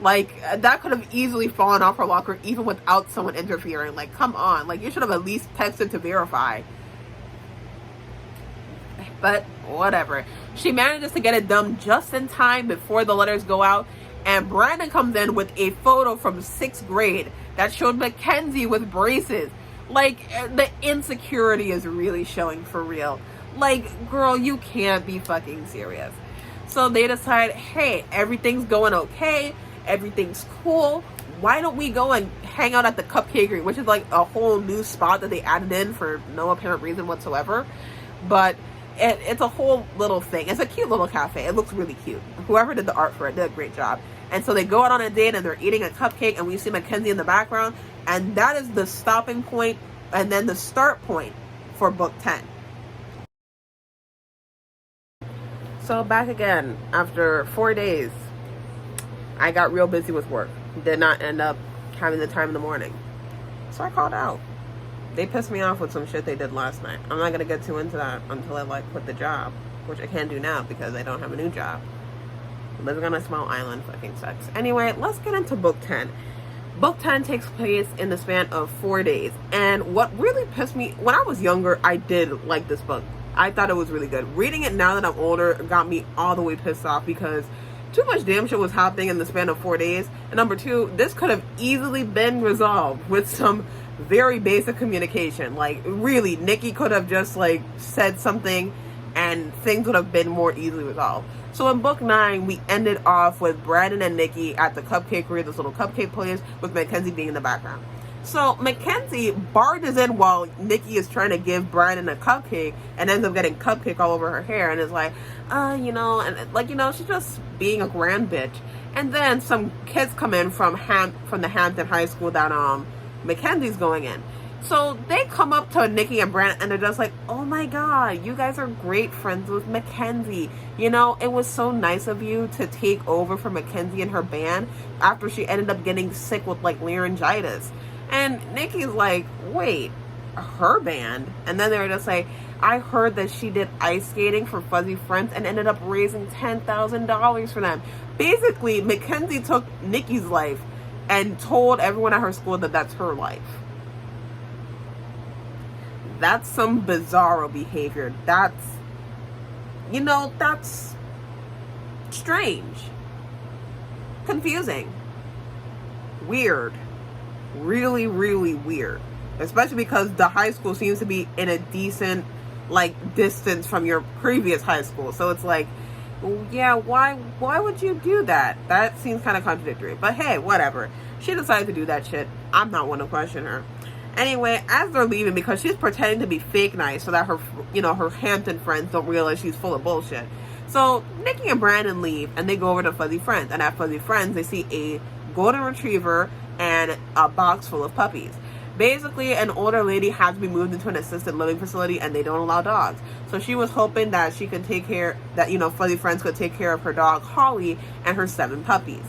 Like, that could have easily fallen off her locker even without someone interfering. Like, come on. Like, you should have at least texted to verify. But whatever. She manages to get it done just in time before the letters go out. And Brandon comes in with a photo from 6th grade that showed Mackenzie with braces. Like, the insecurity is really showing for real. Like, girl, you can't be fucking serious. So they decide, hey, everything's going okay, everything's cool, why don't we go and hang out at the Cupcakery, which is like a whole new spot that they added in for no apparent reason whatsoever. But it's a whole little thing. It's a cute little cafe. It looks really cute. Whoever did the art for it did a great job. And so they go out on a date and they're eating a cupcake, and we see Mackenzie in the background, and that is the stopping point and then the start point for book 10. So back again after 4 days. I got real busy with work. Did not end up having the time in the morning. So I called out. They pissed me off with some shit they did last night. I'm not gonna get too into that until I like quit the job, which I can't do now because I don't have a new job. Living on a small island fucking sucks. Anyway, let's get into book 10. Book 10 takes place in the span of 4 days. And what really pissed me, when I was younger, I did like this book. I thought it was really good. Reading it now that I'm older got me all the way pissed off because too much damn shit was happening in the span of 4 days. And number two, this could have easily been resolved with some very basic communication. Like, really, Nikki could have just like said something and things would have been more easily resolved. So in book 9, we ended off with Brandon and Nikki at the Cupcakery, this little cupcake place, with Mackenzie being in the background. So Mackenzie barges in while Nikki is trying to give Brandon a cupcake and ends up getting cupcake all over her hair and is like, you know, and like, you know, she's just being a grand bitch. And then some kids come in from the Hampton High School that Mackenzie's going in. So they come up to Nikki and Brandon and they're just like, oh my god, you guys are great friends with Mackenzie. You know, it was so nice of you to take over for Mackenzie and her band after she ended up getting sick with like laryngitis. And Nikki's like, wait, her band? And then they were just like, I heard that she did ice skating for Fuzzy Friends and ended up raising $10,000 for them. Basically, Mackenzie took Nikki's life and told everyone at her school that that's her life. That's some bizarro behavior. That's, you know, that's strange. Confusing. Weird. Really, really weird. Especially because the high school seems to be in a decent, like, distance from your previous high school. So it's like, yeah, why would you do that? That seems kind of contradictory. But hey, whatever. She decided to do that shit. I'm not one to question her. Anyway, as they're leaving, because she's pretending to be fake nice so that her, you know, her Hampton friends don't realize she's full of bullshit. So Nikki and Brandon leave and they go over to Fuzzy Friends. And at Fuzzy Friends, they see a golden retriever and a box full of puppies. Basically, an older lady has to be moved into an assisted living facility and they don't allow dogs. So she was hoping that she could take care, that, you know, Fuzzy Friends could take care of her dog, Holly, and her 7 puppies.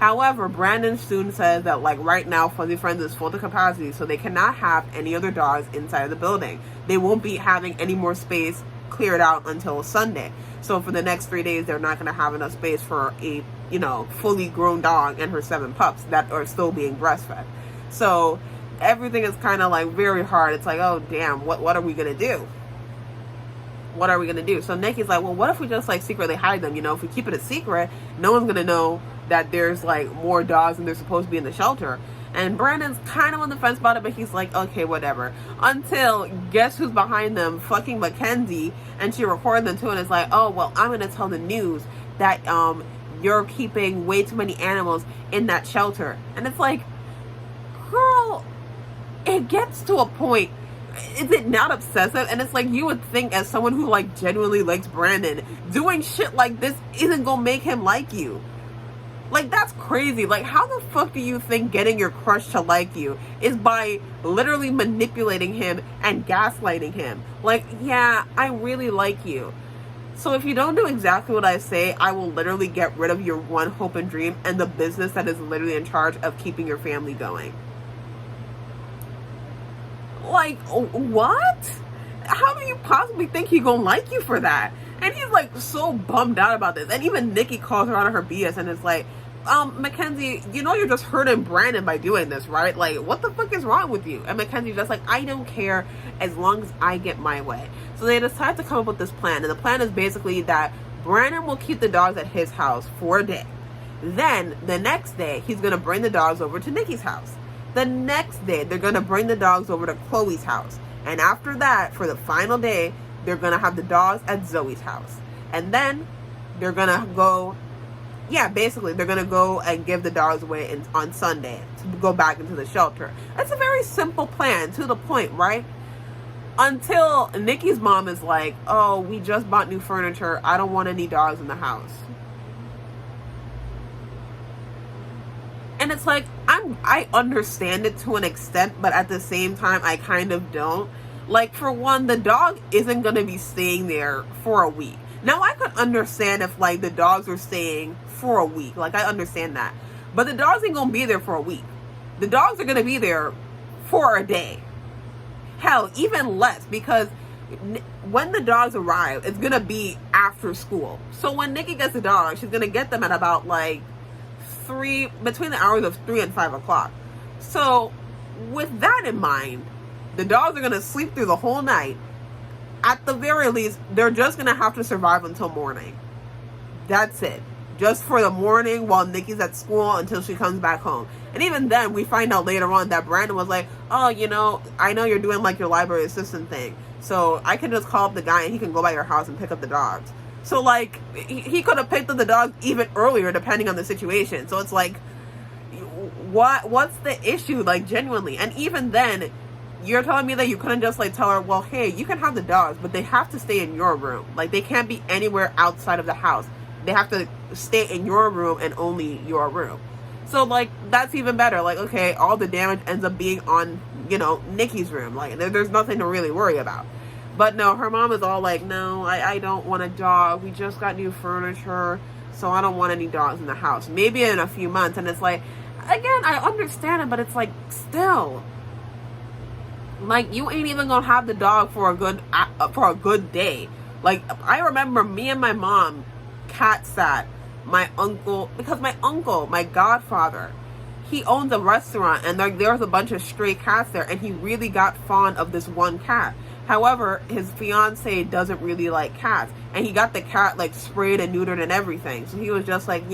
However, Brandon soon says that, like, right now, Fuzzy Friends is full to capacity, so they cannot have any other dogs inside of the building. They won't be having any more space cleared out until Sunday. So for the next 3 days, they're not going to have enough space for a, you know, fully grown dog and her 7 pups that are still being breastfed. So everything is kind of, like, very hard. It's like, oh, damn, what are we going to do? What are we going to do? So Nikki's like, well, what if we just, like, secretly hide them? You know, if we keep it a secret, no one's going to know that there's, like, more dogs than they're supposed to be in the shelter. And Brandon's kind of on the fence about it, but he's like, okay, whatever. Until, guess who's behind them? Fucking Mackenzie. And she recorded them too, and it's like, oh, well, I'm going to tell the news that you're keeping way too many animals in that shelter. And it's like, girl, it gets to a point. Is it not obsessive? And it's like, you would think as someone who, like, genuinely likes Brandon, doing shit like this isn't gonna make him like you. Like, that's crazy. Like, how the fuck do you think getting your crush to like you is by literally manipulating him and gaslighting him? Like, yeah, I really like you. So if you don't do exactly what I say, I will literally get rid of your one hope and dream and the business that is literally in charge of keeping your family going. Like, what? How do you possibly think he gonna like you for that? And he's like so bummed out about this. And even Nikki calls her out of her BS and is like, Mackenzie, you know you're just hurting Brandon by doing this, right? Like, what the fuck is wrong with you? And Mackenzie's just like, I don't care as long as I get my way. So they decide to come up with this plan. And the plan is basically that Brandon will keep the dogs at his house for a day. Then, the next day, he's going to bring the dogs over to Nikki's house. The next day, they're going to bring the dogs over to Chloe's house. And after that, for the final day, they're going to have the dogs at Zoe's house. And then they're going to go, yeah, basically, they're going to go and give the dogs away on Sunday to go back into the shelter. That's a very simple plan, to the point, right? Until Nikki's mom is like, oh, we just bought new furniture. I don't want any dogs in the house. And it's like, I understand it to an extent, but at the same time, I kind of don't. Like, for one, the dog isn't going to be staying there for a week. Now, I could understand if, like, the dogs were staying for a week. Like, I understand that. But the dogs ain't going to be there for a week. The dogs are going to be there for a day. Hell, even less, because when the dogs arrive, it's going to be after school. So when Nikki gets the dogs, she's going to get them at about, like, between the hours of 3 and 5 o'clock. So with that in mind, the dogs are going to sleep through the whole night. At the very least, they're just going to have to survive until morning. That's it. Just for the morning while Nikki's at school until she comes back home. And even then, we find out later on that Brandon was like, oh, you know, I know you're doing like your library assistant thing, so I can just call up the guy and he can go by your house and pick up the dogs. So, like, he could have picked up the dogs even earlier, depending on the situation. So it's like, what's the issue, like, genuinely? And even then, you're telling me that you couldn't just, like, tell her, well, hey, you can have the dogs, but they have to stay in your room. Like, they can't be anywhere outside of the house. They have to stay in your room and only your room. So, like, that's even better. Like, okay, all the damage ends up being on, Nikki's room. Like, there's nothing to really worry about. But no, her mom is all like, no, I don't want a dog. We just got new furniture, so I don't want any dogs in the house. Maybe in a few months. And it's like, again, I understand it, but it's like, still, like, you ain't even gonna have the dog for a good day. Like, I remember me and my mom cat sat my uncle, because my godfather, he owns a restaurant, and there was a bunch of stray cats there, and he really got fond of this one cat. However, his fiance doesn't really like cats, and he got the cat like sprayed and neutered and everything. So he was just like,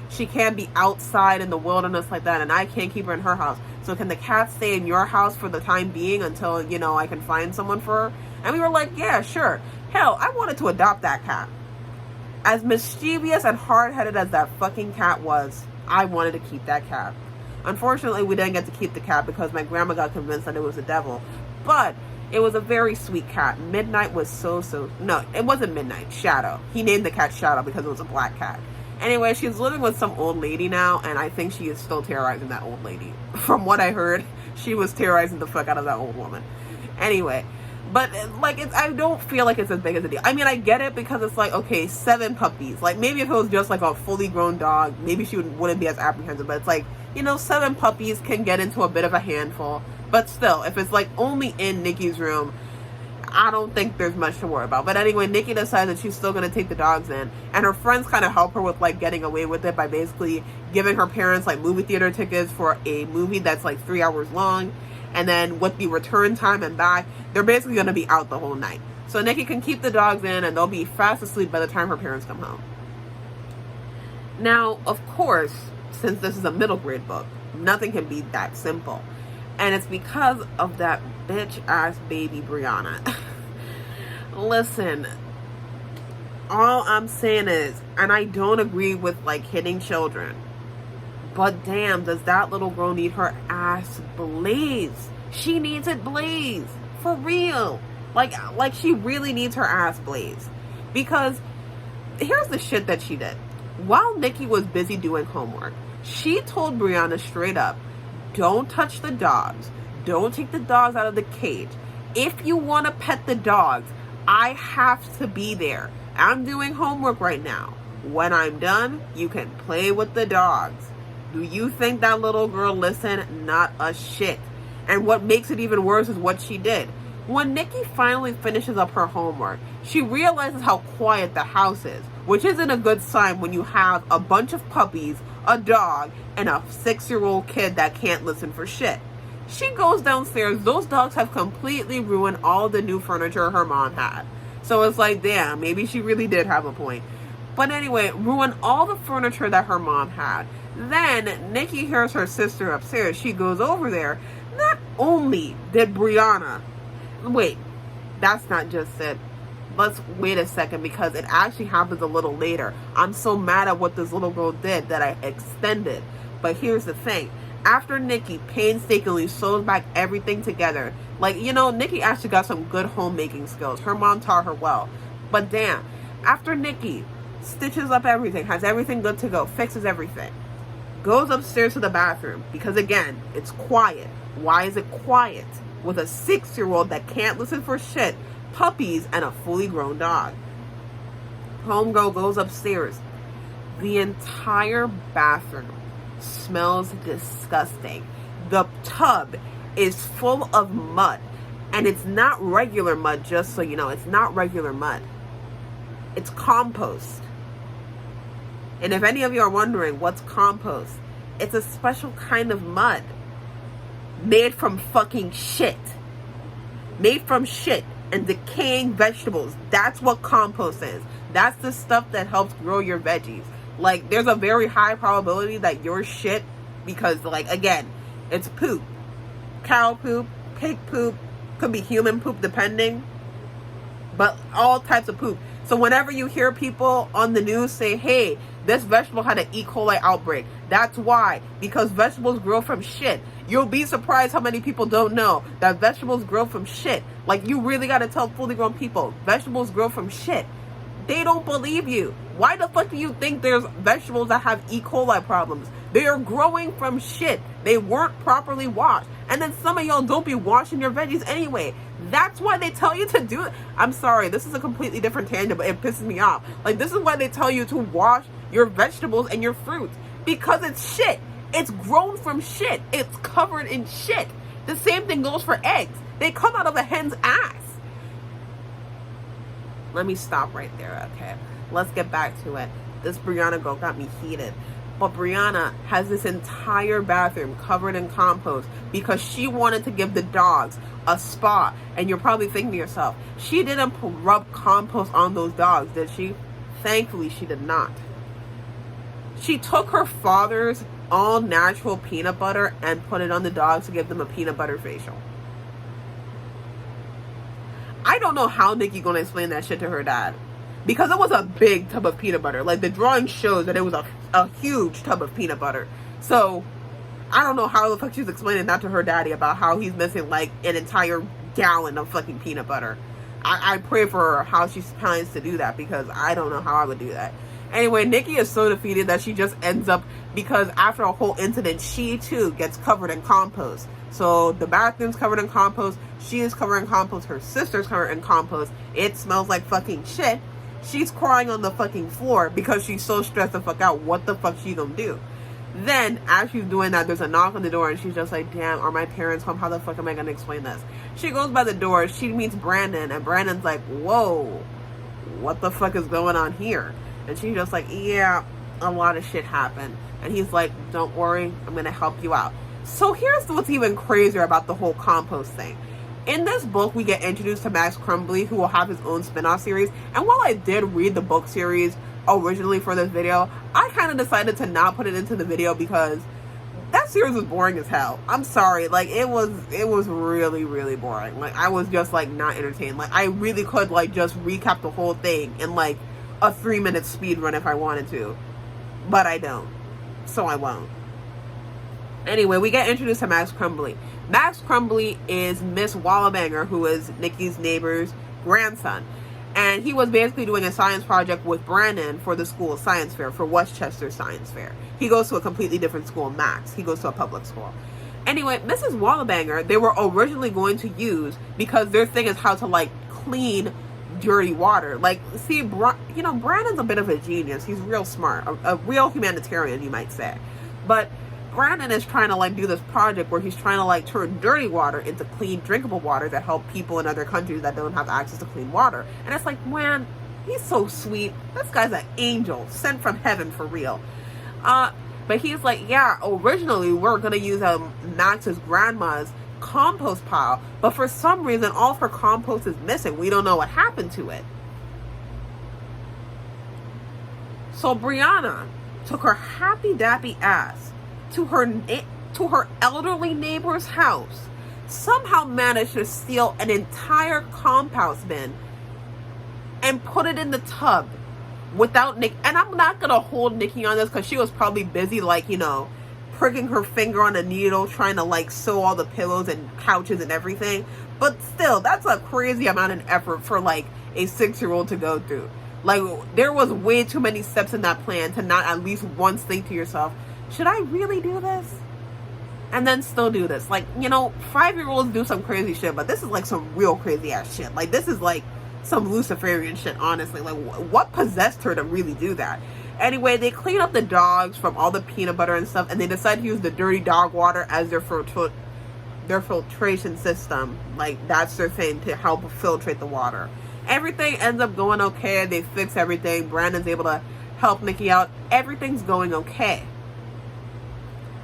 she can't be outside in the wilderness like that, and I can't keep her in her house. So can the cat stay in your house for the time being until, I can find someone for her? And we were like, yeah, sure. Hell, I wanted to adopt that cat. As mischievous and hard-headed as that fucking cat was, I wanted to keep that cat. Unfortunately, we didn't get to keep the cat because my grandma got convinced that it was a devil. But it was a very sweet cat. Midnight was no, it wasn't Midnight. Shadow. He named the cat Shadow because it was a black cat. Anyway, she's living with some old lady now, and I think she is still terrorizing that old lady. From what I heard, she was terrorizing the fuck out of that old woman. Anyway, but like, I don't feel like it's as big as a deal. I mean, I get it because it's like, okay, 7 puppies. Like, maybe if it was just like a fully grown dog, maybe she wouldn't be as apprehensive. But it's like, 7 puppies can get into a bit of a handful. But still, if it's like only in Nikki's room, I don't think there's much to worry about. But anyway, Nikki decides that she's still going to take the dogs in. And her friends kind of help her with like getting away with it by basically giving her parents like movie theater tickets for a movie that's like 3 hours long. And then with the return time and back, they're basically going to be out the whole night. So Nikki can keep the dogs in and they'll be fast asleep by the time her parents come home. Now, of course, since this is a middle grade book, nothing can be that simple. And it's because of that bitch-ass baby Brianna. Listen, all I'm saying is, and I don't agree with, like, hitting children, but damn, does that little girl need her ass blazed. She needs it blazed. For real. Like she really needs her ass blazed. Because here's the shit that she did. While Nikki was busy doing homework, she told Brianna straight up, don't touch the dogs. Don't take the dogs out of the cage. If you want to pet the dogs, I have to be there. I'm doing homework right now. When I'm done, you can play with the dogs. Do you think that little girl listened? Not a shit. And what makes it even worse is what she did. When Nikki finally finishes up her homework, she realizes how quiet the house is, which isn't a good sign when you have a bunch of puppies, a dog, and a 6-year-old kid that can't listen for shit. She goes downstairs. Those dogs have completely ruined all the new furniture her mom had. So it's like, damn, maybe she really did have a point. But anyway, ruin all the furniture that her mom had. Then Nikki hears her sister upstairs. She goes over there. Not only did Brianna... Wait, that's not just it. Let's wait a second because it actually happens a little later. I'm so mad at what this little girl did that I extended. But here's the thing. After Nikki painstakingly sews back everything together, like, Nikki actually got some good homemaking skills. Her mom taught her well. But damn, after Nikki stitches up everything, has everything good to go, fixes everything, goes upstairs to the bathroom because, again, it's quiet. Why is it quiet? With a 6-year-old that can't listen for shit, puppies, and a fully grown dog. Homegirl goes upstairs. The entire bathroom smells disgusting. The tub is full of mud. And it's not regular mud, just so you know. It's not regular mud. It's compost. And if any of you are wondering what's compost, it's a special kind of mud. Made from fucking shit. Made from shit and decaying vegetables. That's what compost is. That's the stuff that helps grow your veggies. Like, there's a very high probability that your shit, because, like, again, it's poop. Cow poop, pig poop, could be human poop depending. But all types of poop. So whenever you hear people on the news say, hey, this vegetable had an E. coli outbreak, that's why. Because vegetables grow from shit. You'll be surprised how many people don't know that vegetables grow from shit. Like, you really got to tell fully grown people, vegetables grow from shit. They don't believe you. Why the fuck do you think there's vegetables that have E. coli problems? They are growing from shit. They weren't properly washed. And then some of y'all don't be washing your veggies anyway. That's why they tell you to do it. I'm sorry, this is a completely different tangent, but it pisses me off. Like, this is why they tell you to wash your vegetables and your fruits. Because it's shit. It's grown from shit. It's covered in shit. The same thing goes for eggs. They come out of a hen's ass. Let me stop right there, okay? Let's get back to it. This Brianna girl got me heated. But Brianna has this entire bathroom covered in compost because she wanted to give the dogs a spa. And you're probably thinking to yourself, she didn't rub compost on those dogs, did she? Thankfully, she did not. She took her father's all natural peanut butter and put it on the dogs to give them a peanut butter facial. I don't know how Nikki gonna explain that shit to her dad. Because it was a big tub of peanut butter. Like, the drawing shows that it was a huge tub of peanut butter. So, I don't know how the fuck she's explaining that to her daddy about how he's missing, like, an entire gallon of fucking peanut butter. I pray for her how she plans to do that, because I don't know how I would do that. Anyway, Nikki is so defeated that she just ends up, because after a whole incident, she too gets covered in compost. So the bathroom's covered in compost, she is covered in compost, her sister's covered in compost, it smells like fucking shit. She's crying on the fucking floor because she's so stressed the fuck out. What the fuck she gonna do? Then, as she's doing that, there's a knock on the door and she's just like, damn, are my parents home? How the fuck am I gonna explain this? She goes by the door, she meets Brandon, and Brandon's like, whoa, what the fuck is going on here? And she's just like, yeah, a lot of shit happened. And he's like, don't worry, I'm gonna help you out. So here's what's even crazier about the whole compost thing. In this book, we get introduced to Max Crumbly, who will have his own spin-off series. And while I did read the book series originally for this video, I kind of decided to not put it into the video because that series was boring as hell. I'm sorry. Like, it was really, really boring. Like, I was just, like, not entertained. Like, I really could, like, just recap the whole thing in, like, a 3-minute speed run if I wanted to. But I don't. So I won't. Anyway, we get introduced to Max Crumbly. Max Crumbly is Miss Wallabanger, who is Nikki's neighbor's grandson. And he was basically doing a science project with Brandon for the school science fair, for Westchester Science Fair. He goes to a completely different school, Max. He goes to a public school. Anyway, Mrs. Wallabanger, they were originally going to use, because their thing is how to, like, clean dirty water. Like, see, you know, Brandon's a bit of a genius. He's real smart. A real humanitarian, you might say. But Brandon is trying to, like, do this project where he's trying to, like, turn dirty water into clean, drinkable water to help people in other countries that don't have access to clean water. And it's like, man, he's so sweet. This guy's an angel sent from heaven for real. But he's like, yeah, originally we're going to use Max's grandma's compost pile, but for some reason all of her compost is missing. We don't know what happened to it. So Brianna took her happy dappy ass to her elderly neighbor's house, somehow managed to steal an entire compost bin and put it in the tub without Nick. And I'm not gonna hold Nikki on this because she was probably busy, like, you know, pricking her finger on a needle trying to, like, sew all the pillows and couches and everything. But still, that's a crazy amount of effort for, like, a 6-year-old to go through. Like, there was way too many steps in that plan to not at least once think to yourself, should I really do this? And then still do this. Like, you know, 5-year-olds do some crazy shit, but this is, like, some real crazy ass shit. Like, this is, like, some Luciferian shit, honestly. Like, what possessed her to really do that? Anyway, they clean up the dogs from all the peanut butter and stuff, and they decide to use the dirty dog water as their filtration system. Like, that's their thing, to help filtrate the water. Everything ends up going okay. They fix everything. Brandon's able to help Nikki out. Everything's going okay.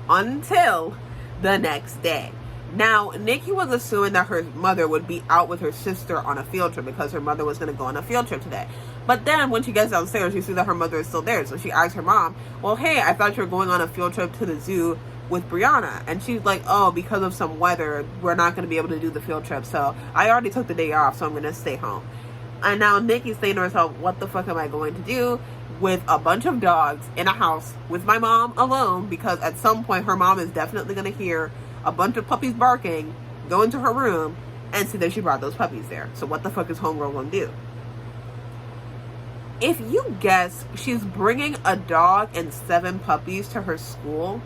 Until the next day. Now, Nikki was assuming that her mother would be out with her sister on a field trip because her mother was going to go on a field trip today. But then when she gets downstairs, she sees that her mother is still there. So she asks her mom, well, hey, I thought you were going on a field trip to the zoo with Brianna. And she's like, oh, because of some weather, we're not going to be able to do the field trip. So I already took the day off, so I'm going to stay home. And now Nikki's saying to herself, what the fuck am I going to do with a bunch of dogs in a house with my mom alone? Because at some point her mom is definitely going to hear a bunch of puppies barking, go into her room, and see that she brought those puppies there. So what the fuck is homegirl going to do? If you guess she's bringing a dog and 7 puppies to her school,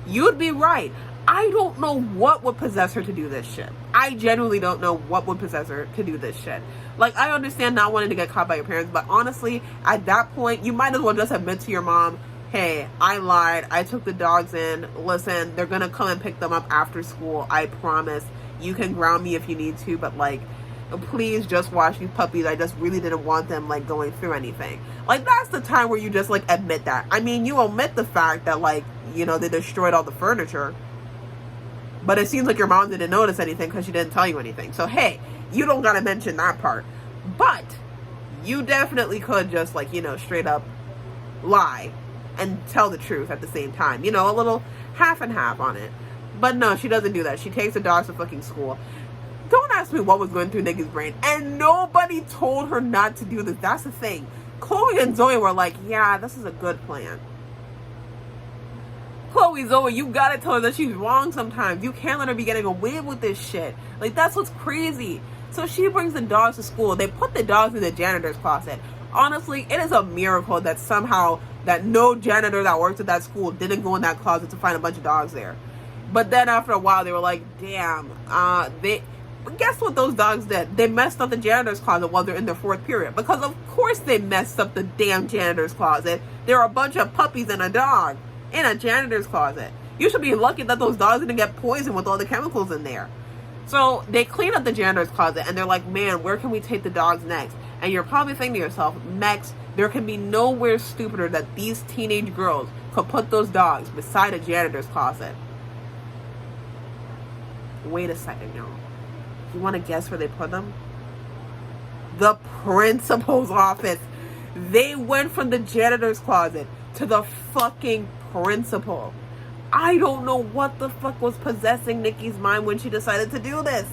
you'd be right. I don't know what would possess her to do this shit. I genuinely don't know what would possess her to do this shit. Like, I understand not wanting to get caught by your parents, but honestly, at that point, you might as well just admit to your mom, hey, I lied. I took the dogs in. Listen, they're going to come and pick them up after school. I promise. You can ground me if you need to, but, like, please just watch these puppies. I just really didn't want them, like, going through anything. Like, that's the time where you just, like, admit that. I mean, you omit the fact that, like, you know, they destroyed all the furniture. But it seems like your mom didn't notice anything because she didn't tell you anything. So, hey, you don't got to mention that part. But you definitely could just, like, you know, straight up lie and tell the truth at the same time. You know, a little half and half on it. But no, she doesn't do that. She takes the dogs to fucking school. Don't ask me what was going through Nikki's brain. And nobody told her not to do this. That's the thing. Chloe and Zoe were like, yeah, this is a good plan. Chloe, Zoe, you gotta tell her that she's wrong sometimes. You can't let her be getting away with this shit. Like, that's what's crazy. So she brings the dogs to school. They put the dogs in the janitor's closet. Honestly, it is a miracle that somehow that no janitor that works at that school didn't go in that closet to find a bunch of dogs there. But then after a while, they were like, damn, but guess what those dogs did? They messed up the janitor's closet while they're in their fourth period. Because of course they messed up the damn janitor's closet. There are a bunch of puppies and a dog in a janitor's closet. You should be lucky that those dogs didn't get poisoned with all the chemicals in there. So they clean up the janitor's closet and they're like, man, where can we take the dogs next? And you're probably thinking to yourself, next, there can be nowhere stupider that these teenage girls could put those dogs beside a janitor's closet. Wait a second, y'all. You want to guess where they put them? The principal's office. They went from the janitor's closet to the fucking principal. I don't know what the fuck was possessing Nikki's mind when she decided to do this.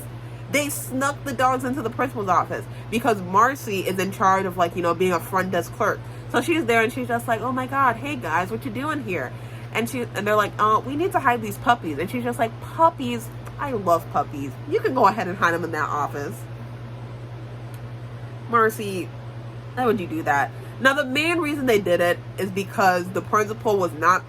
They snuck the dogs into the principal's office because Marcy is in charge of, like, you know, being a front desk clerk. So she's there and she's just like, oh my God, hey guys, what you doing here? And they're like, we need to hide these puppies. And she's just like, puppies? I love puppies. You can go ahead and hide them in that office. Marcy, why would you do that? Now, the main reason they did it is because the principal was not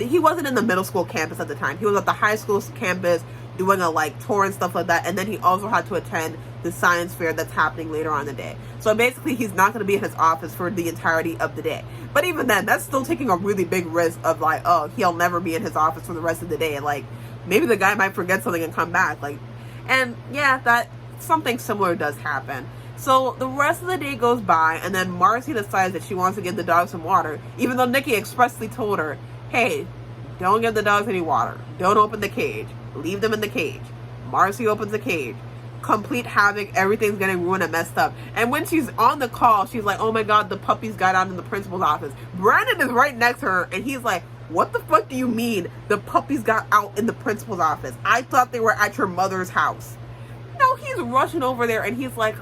he wasn't in the middle school campus at the time. He was at the high school campus doing a, like, tour and stuff like that. And then he also had to attend the science fair that's happening later on in the day. So basically, he's not going to be in his office for the entirety of the day. But even then, that's still taking a really big risk of, like, oh, he'll never be in his office for the rest of the day. Like, maybe the guy might forget something and come back. Like, and yeah, that something similar does happen. So the rest of the day goes by, and then Marcy decides that she wants to give the dogs some water, even though Nikki expressly told her, hey, don't give the dogs any water. Don't open the cage. Leave them in the cage. Marcy opens the cage. Complete havoc. Everything's getting ruined and messed up. And when she's on the call, she's like, oh my God, the puppies got out in the principal's office. Brandon is right next to her, and he's like, what the fuck do you mean the puppies got out in the principal's office? I thought they were at your mother's house. No, he's rushing over there, and he's like,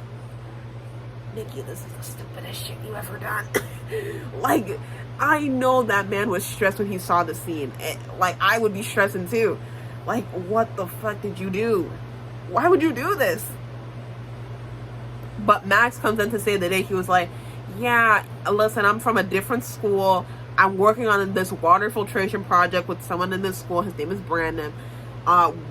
Nikki, this is the stupidest shit you ever done. Like, I know that man was stressed when he saw the scene. Like, I would be stressing too. Like, what the fuck did you do? Why would you do this? But Max comes in to save the day. He was like, yeah, listen, I'm from a different school. I'm working on this water filtration project with someone in this school. His name is Brandon.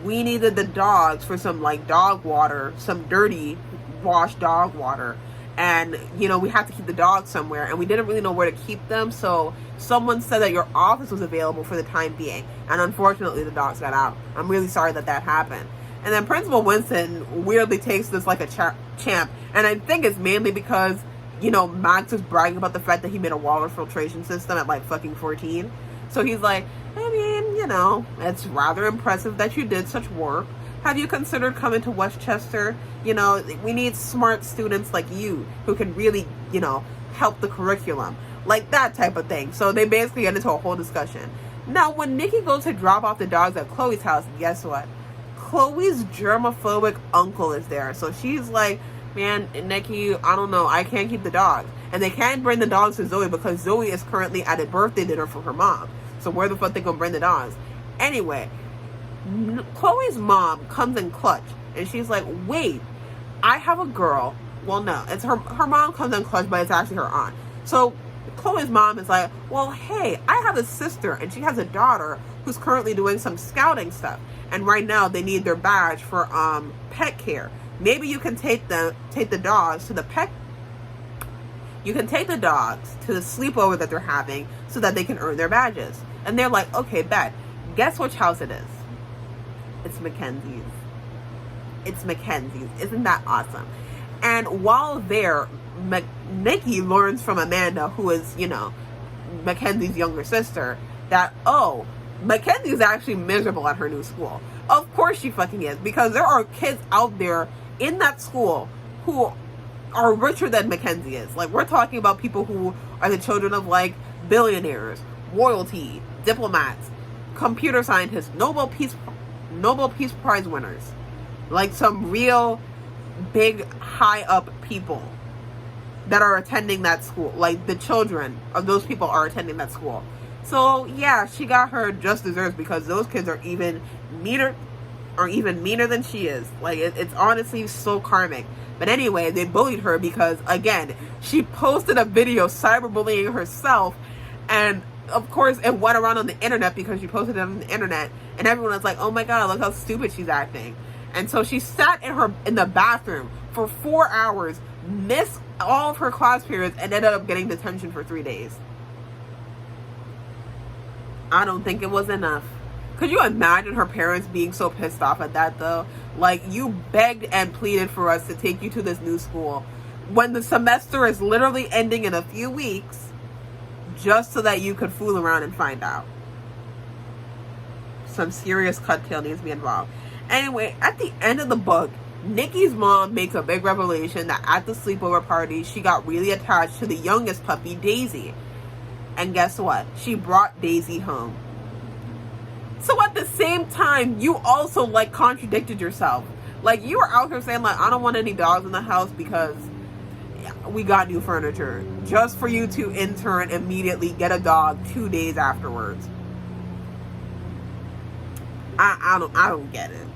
We needed the dogs for some, like, dog water, some dirty washed dog water. And, you know, we had to keep the dogs somewhere, and we didn't really know where to keep them. So someone said that your office was available for the time being. And unfortunately, the dogs got out. I'm really sorry that happened. And then Principal Winston weirdly takes this like a champ. And I think it's mainly because, you know, Max is bragging about the fact that he made a water filtration system at, like, fucking 14. So he's like, I mean, you know, it's rather impressive that you did such work. Have you considered coming to Westchester? You know, we need smart students like you who can really, you know, help the curriculum. Like that type of thing. So they basically get into a whole discussion. Now, when Nikki goes to drop off the dogs at Chloe's house, guess what? Chloe's germophobic uncle is there. So she's like, man, Nikki, I don't know. I can't keep the dogs. And they can't bring the dogs to Zoe because Zoe is currently at a birthday dinner for her mom. So where the fuck they gonna bring the dogs? Anyway, Chloe's mom comes in clutch, and she's like, wait, I have a girl. Well, no, it's her mom comes in clutch, but it's actually her aunt. So Chloe's mom is like, well, hey, I have a sister and she has a daughter who's currently doing some scouting stuff, and right now they need their badge for pet care. Maybe you can take the dogs to the sleepover that they're having so that they can earn their badges. And they're like, okay, bet. Guess which house it is? It's Mackenzie's. It's Mackenzie's. Isn't that awesome? And while there, Nikki learns from Amanda, who is, you know, Mackenzie's younger sister, that, oh, Mackenzie's actually miserable at her new school. Of course she fucking is, because there are kids out there in that school who are richer than Mackenzie is. Like, we're talking about people who are the children of, like, billionaires, royalty, diplomats, computer scientists, Nobel Peace Prize winners. Like, some real big, high up people that are attending that school. Like, the children of those people are attending that school. So, yeah, she got her just desserts, because those kids are even meaner than she is. Like, it's honestly so karmic. But anyway, they bullied her because, again, she posted a video cyberbullying herself, and of course it went around on the internet because she posted it on the internet, and everyone was like, oh my god, look how stupid she's acting. And so she sat in the bathroom for 4 hours, missed all of her class periods, and ended up getting detention for 3 days. I don't think it was enough. Could you imagine her parents being so pissed off at that, though? Like, you begged and pleaded for us to take you to this new school when the semester is literally ending in a few weeks, just so that you could fool around and find out. Some serious cuttail needs to be involved. Anyway, at the end of the book, Nikki's mom makes a big revelation that at the sleepover party, she got really attached to the youngest puppy, Daisy. And guess what? She brought Daisy home. So at the same time, you also, like, contradicted yourself. Like, you were out here saying, like, I don't want any dogs in the house because we got new furniture. Just for you to in turn immediately get a dog 2 days afterwards. I don't get it.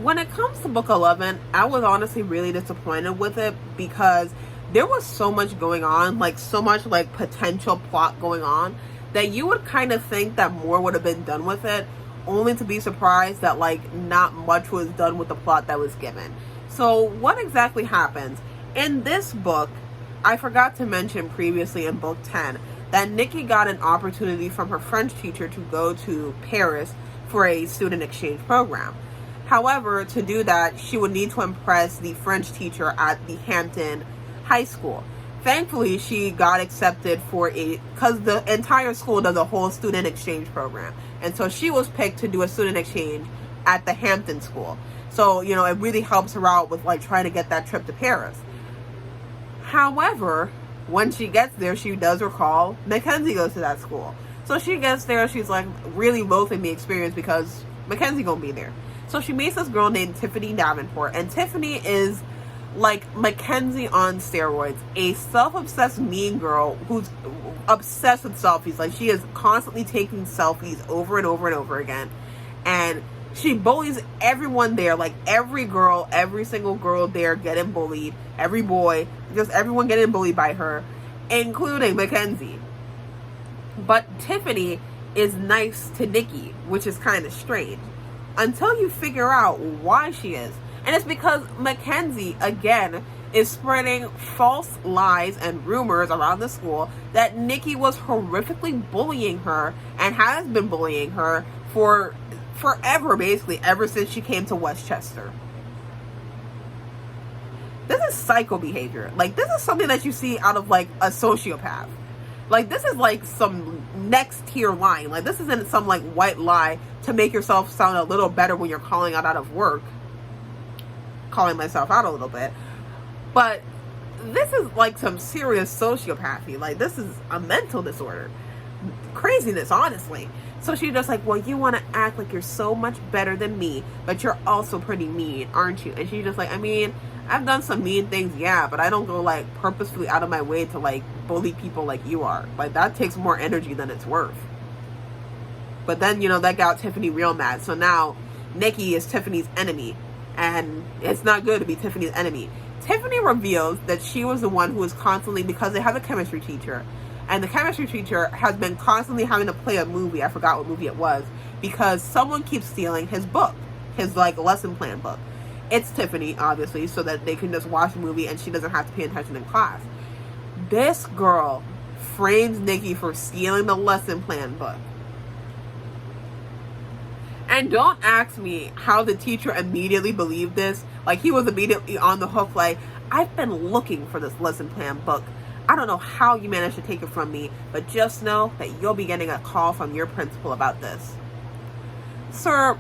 When it comes to book 11, I was honestly really disappointed with it, because there was so much going on, like so much like potential plot going on, that you would kind of think that more would have been done with it, only to be surprised that like not much was done with the plot that was given. So what exactly happens? In this book, I forgot to mention previously in book 10 that Nikki got an opportunity from her French teacher to go to Paris for a student exchange program. However, to do that, she would need to impress the French teacher at the Hampton High School. Thankfully, she got accepted because the entire school does a whole student exchange program. And so she was picked to do a student exchange at the Hampton School. So, you know, it really helps her out with like trying to get that trip to Paris. However, when she gets there, she does recall Mackenzie goes to that school. So she gets there, she's like really loathing the experience because Mackenzie gonna be there. So she meets this girl named Tiffany Davenport, and Tiffany is like Mackenzie on steroids, a self-obsessed mean girl who's obsessed with selfies. Like, she is constantly taking selfies over and over and over again, and she bullies everyone there. Like, every girl, every single girl there getting bullied, every boy, just everyone getting bullied by her, including Mackenzie. But Tiffany is nice to Nikki, which is kind of strange, until you figure out why she is. And it's because Mackenzie, again, is spreading false lies and rumors around the school that Nikki was horrifically bullying her and has been bullying her for forever, basically, ever since she came to Westchester. This is psycho behavior. Like, this is something that you see out of, like, a sociopath. Like, this is, like, some next tier lying. Like, this isn't some, like, white lie to make yourself sound a little better when you're calling out of work. Calling myself out a little bit. But this is, like, some serious sociopathy. Like, this is a mental disorder. Craziness, honestly. So she's just like, well, you want to act like you're so much better than me, but you're also pretty mean, aren't you? And she's just like, I mean, I've done some mean things, yeah, but I don't go, like, purposefully out of my way to, like, bully people like you are. Like, that takes more energy than it's worth. But then, you know, that got Tiffany real mad. So now Nikki is Tiffany's enemy, and it's not good to be Tiffany's enemy. Tiffany reveals that she was the one who was constantly, because they have a chemistry teacher, and the chemistry teacher has been constantly having to play a movie. I forgot what movie it was, because someone keeps stealing his book, his like lesson plan book. It's Tiffany, obviously, so that they can just watch the movie and she doesn't have to pay attention in class. This girl frames Nikki for stealing the lesson plan book. And don't ask me how the teacher immediately believed this. Like, he was immediately on the hook, like, I've been looking for this lesson plan book. I don't know how you managed to take it from me, but just know that you'll be getting a call from your principal about this. Sir,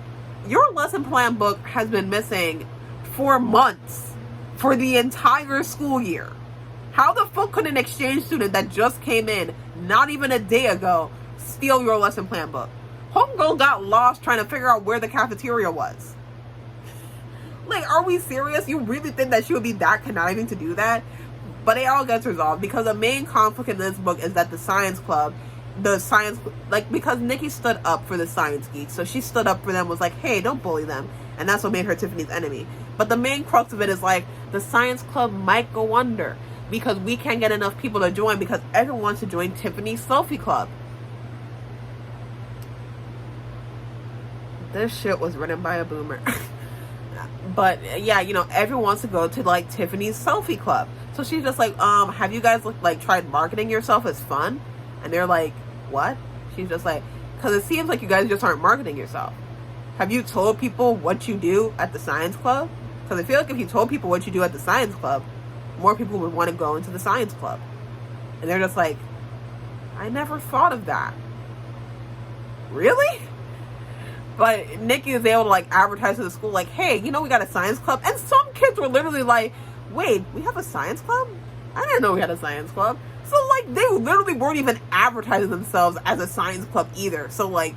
your lesson plan book has been missing for months, for the entire school year. How the fuck could an exchange student that just came in, not even a day ago, steal your lesson plan book? Homegirl got lost trying to figure out where the cafeteria was. Like, are we serious? You really think that she would be that conniving to do that? But it all gets resolved, because the main conflict in this book is that the science club, because Nikki stood up for the science geeks, so she stood up for them, was like, hey, don't bully them. And that's what made her Tiffany's enemy. But the main crux of it is like, the science club might go under because we can't get enough people to join, because everyone wants to join Tiffany's selfie club. This shit was written by a boomer. But yeah, you know, everyone wants to go to like Tiffany's selfie club. So she's just like, have you guys like tried marketing yourself as fun? And they're like, what? She's just like, because it seems like you guys just aren't marketing yourself. Have you told people what you do at the science club? Because I feel like if you told people what you do at the science club, more people would want to go into the science club. And they're just like, I never thought of that. Really? But Nikki is able to like advertise to the school like, hey, you know, we got a science club. And some kids were literally like, wait, we have a science club? I didn't know we had a science club. So like, they literally weren't even advertising themselves as a science club either. So like,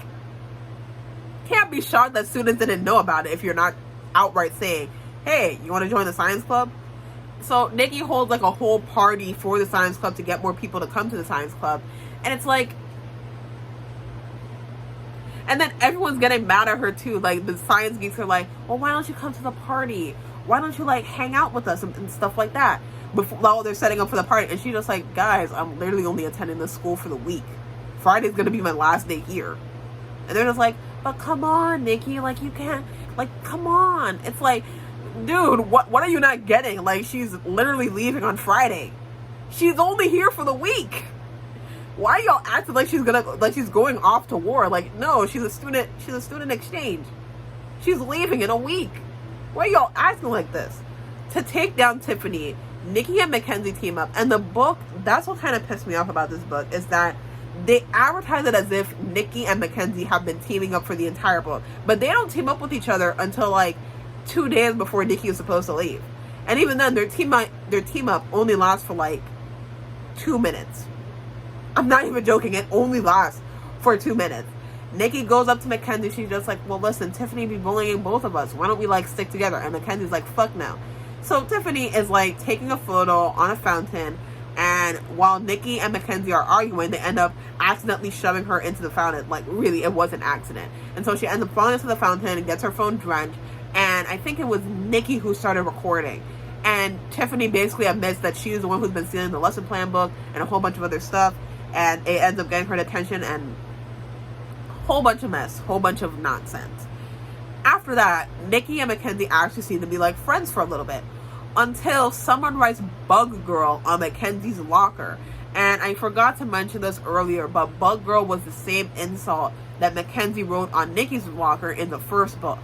can't be shocked that students didn't know about it if you're not outright saying, hey, you want to join the science club? So Nikki holds like a whole party for the science club to get more people to come to the science club. And it's like, and then everyone's getting mad at her too. Like, the science geeks are like, well, why don't you come to the party? Why don't you like hang out with us and stuff like that? While they're setting up for the party. And she's just like, guys, I'm literally only attending this school for the week. Friday's gonna be my last day here. And they're just like, but come on, Nikki, like, you can't, like, come on. It's like, dude, what are you not getting? Like, she's literally leaving on Friday. She's only here for the week. Why are y'all acting like she's going off to war? Like, no, she's a student exchange. She's leaving in a week. Why are y'all acting like this? To take down Tiffany, Nikki and Mackenzie team up. And the book, that's what kind of pissed me off about this book, is that they advertise it as if Nikki and Mackenzie have been teaming up for the entire book. But they don't team up with each other until like 2 days before Nikki is supposed to leave. And even then, their team up only lasts for like 2 minutes. I'm not even joking. It only lasts for 2 minutes. Nikki goes up to Mackenzie. She's just like, well, listen, Tiffany be bullying both of us. Why don't we like stick together? And Mackenzie's like, fuck no. So Tiffany is like taking a photo on a fountain. And while Nikki and Mackenzie are arguing, they end up accidentally shoving her into the fountain. Like, really, it was an accident. And so she ends up falling into the fountain and gets her phone drenched. And I think it was Nikki who started recording. And Tiffany basically admits that she is the one who's been stealing the lesson plan book and a whole bunch of other stuff. And it ends up getting her attention and a whole bunch of mess, whole bunch of nonsense. After that, Nikki and Mackenzie actually seem to be like friends for a little bit. Until someone writes Bug Girl on Mackenzie's locker. And I forgot to mention this earlier, but Bug Girl was the same insult that Mackenzie wrote on Nikki's locker in the first book.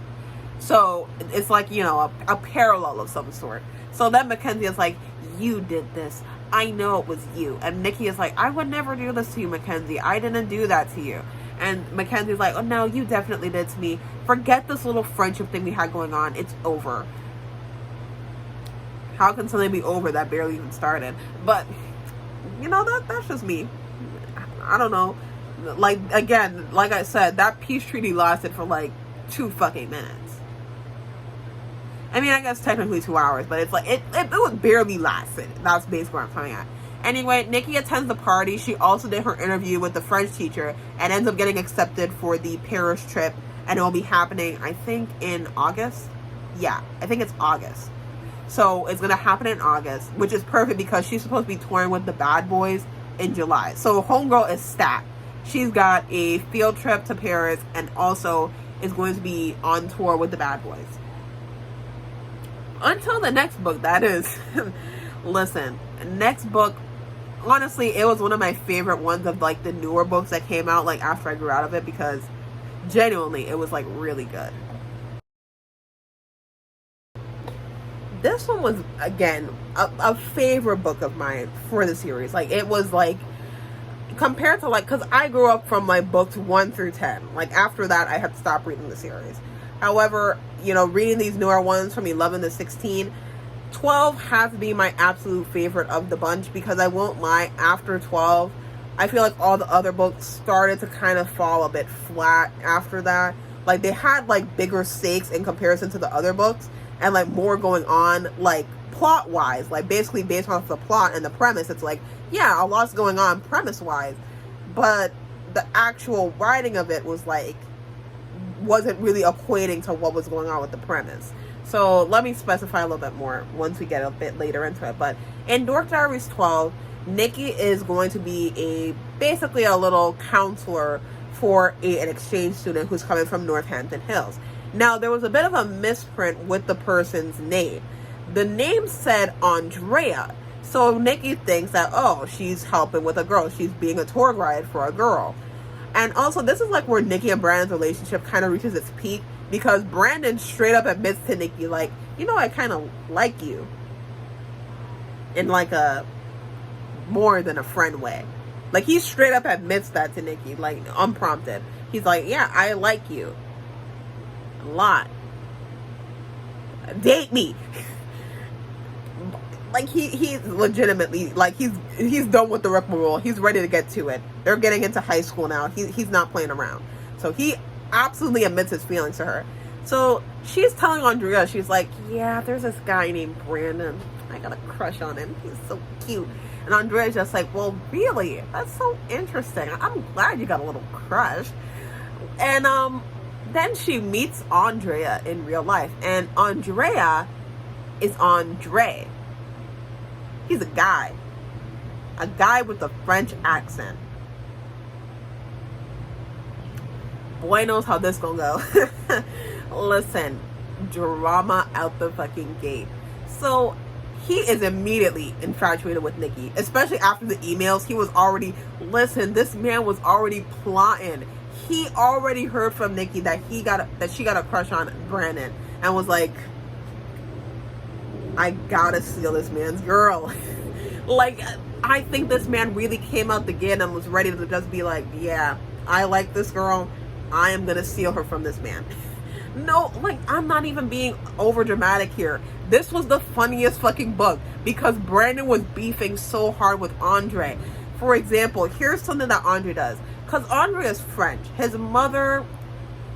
So it's like, you know, a parallel of some sort. So then Mackenzie is like, you did this. I know it was you. And Nikki is like, I would never do this to you, Mackenzie. I didn't do that to you. And Mackenzie's like, oh no, you definitely did to me. Forget this little friendship thing we had going on. It's over. How can something be over that barely even started? But, you know, that's just me. I don't know. Like, again, like I said, that peace treaty lasted for like 2 fucking minutes. I mean, I guess technically 2 hours, but it's like, it was barely lasted. That's basically where I'm coming at. Anyway, Nikki attends the party. She also did her interview with the French teacher and ends up getting accepted for the Paris trip. And it will be happening, I think, in August. Yeah, I think it's August. So it's gonna happen in August, which is perfect because she's supposed to be touring with the Bad Boys in July. So homegirl is stacked. She's got a field trip to Paris and also is going to be on tour with the Bad Boys. Until the next book, that is. Listen, next book, honestly, it was one of my favorite ones of like the newer books that came out like after I grew out of it, because genuinely it was like really good. This one was, again, a favorite book of mine for the series. Like, it was like, compared to like, because I grew up from like books 1 through 10. Like, after that I had stopped reading the series. However, you know, reading these newer ones from 11 to 16, 12 has to be my absolute favorite of the bunch, because I won't lie, after 12 I feel like all the other books started to kind of fall a bit flat after that. Like, they had like bigger stakes in comparison to the other books, and like more going on, like plot wise, like basically based off the plot and the premise. It's like, yeah, a lot's going on premise wise, but the actual writing of it was like, wasn't really equating to what was going on with the premise. So let me specify a little bit more once we get a bit later into it. But in Dork Diaries 12, Nikki is going to be basically a little counselor for an exchange student who's coming from Northampton Hills. Now, there was a bit of a misprint with the person's name. The name said Andrea. So Nikki thinks that, oh, she's helping with a girl. She's being a tour guide for a girl. And also, this is like where Nikki and Brandon's relationship kind of reaches its peak, because Brandon straight up admits to Nikki, like, you know, I kind of like you. In like a more than a friend way. Like, he straight up admits that to Nikki, like, unprompted. He's like, yeah, I like you. A lot. Date me. Like, he's legitimately, like, he's done with the rigmarole. He's ready to get to it. They're getting into high school now. He's not playing around. So he absolutely admits his feelings to her. So she's telling Andrea, she's like, yeah, there's this guy named Brandon. I got a crush on him. He's so cute. And Andrea's just like, well, really? That's so interesting. I'm glad you got a little crush. And then she meets Andrea in real life. And Andrea is Andre. He's a guy. A guy with a French accent. Boy knows how this gonna go. Listen, drama out the fucking gate. So he is immediately infatuated with Nikki, especially after the emails. He was already, listen, this man was already plotting. He already heard from Nikki that she got a crush on Brandon, and was like, I gotta steal this man's girl. Like, I think this man really came out the gate and was ready to just be like, yeah, I like this girl. I am gonna steal her from this man. No, like, I'm not even being over dramatic here. This was the funniest fucking book, because Brandon was beefing so hard with Andre. For example, here's something that Andre does. Because Andre is French. His mother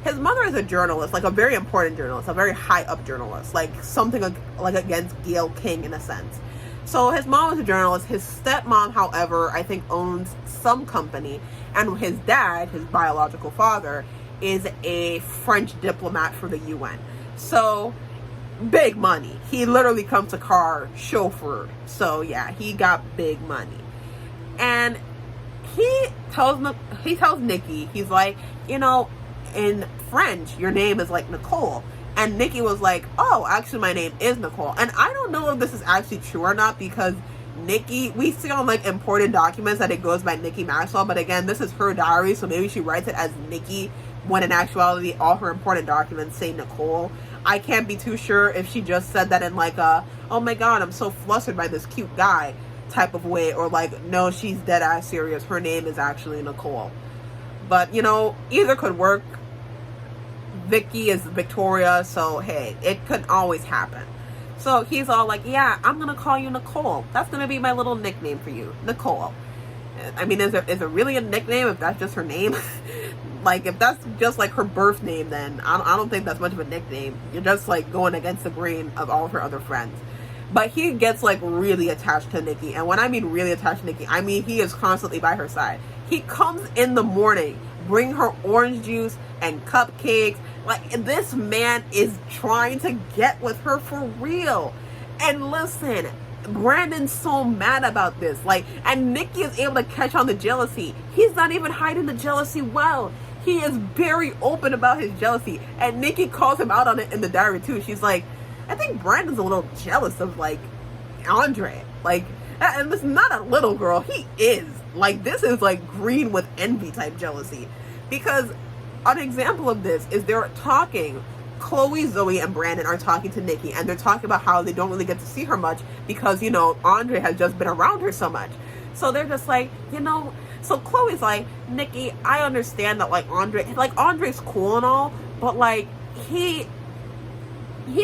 is a journalist, like a very important journalist, a very high up journalist, like something like against Gayle King in a sense. So his mom is a journalist. His stepmom, however, I think owns some company, and his dad, his biological father, is a French diplomat for the UN. So big money. He literally comes to car chauffeur. So yeah, he got big money. And he tells Nikki, he's like, you know, in French, your name is like Nicole. And Nikki was like, oh, actually my name is Nicole. And I don't know if this is actually true or not, because Nikki, we see on like important documents that it goes by Nikki Maxwell, but again, this is her diary, so maybe she writes it as Nikki, when in actuality all her important documents say Nicole. I can't be too sure if she just said that in like a, oh my god, I'm so flustered by this cute guy type of way, or like, no, she's dead ass serious, her name is actually Nicole. But you know, either could work. Vicky is Victoria, so hey, it could always happen. So he's all like, yeah, I'm gonna call you Nicole. That's gonna be my little nickname for you, Nicole. I mean, is it really a nickname if that's just her name? Like, if that's just like her birth name, then I don't think that's much of a nickname. You're just like going against the grain of all of her other friends. But he gets like really attached to Nikki. And when I mean really attached to Nikki, I mean he is constantly by her side. He comes in the morning, bring her orange juice and cupcakes. Like, this man is trying to get with her for real. And listen, Brandon's so mad about this. Like, and Nikki is able to catch on the jealousy. He's not even hiding the jealousy well. He is very open about his jealousy. And Nikki calls him out on it in the diary too. She's like, I think Brandon's a little jealous of, like, Andre. Like, and this is not a little girl. He is. Like, this is like green with envy type jealousy. Because an example of this is they're talking. Chloe, Zoe, and Brandon are talking to Nikki, and they're talking about how they don't really get to see her much because, you know, Andre has just been around her so much. So they're just like, you know, so Chloe's like, Nikki, I understand that, like, Andre's cool and all, but, like, he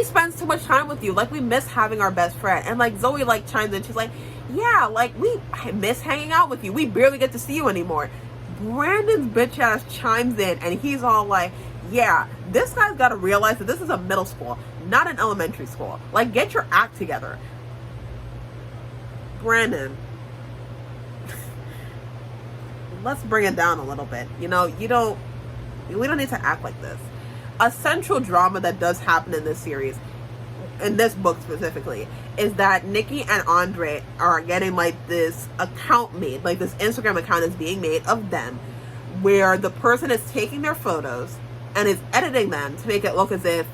spends too much time with you. Like, we miss having our best friend. And, like, Zoe, like, chimes in. She's like, yeah, like, I miss hanging out with you. We barely get to see you anymore. Brandon's bitch ass chimes in, and he's all like, yeah, this guy's got to realize that this is a middle school, not an elementary school. Like, get your act together. Brandon, let's bring it down a little bit. You know, we don't need to act like this. A central drama that does happen in this series, in this book specifically, is that Nikki and Andre are getting, like, this account made, like, this Instagram account is being made of them, where the person is taking their photos and is editing them to make it look as if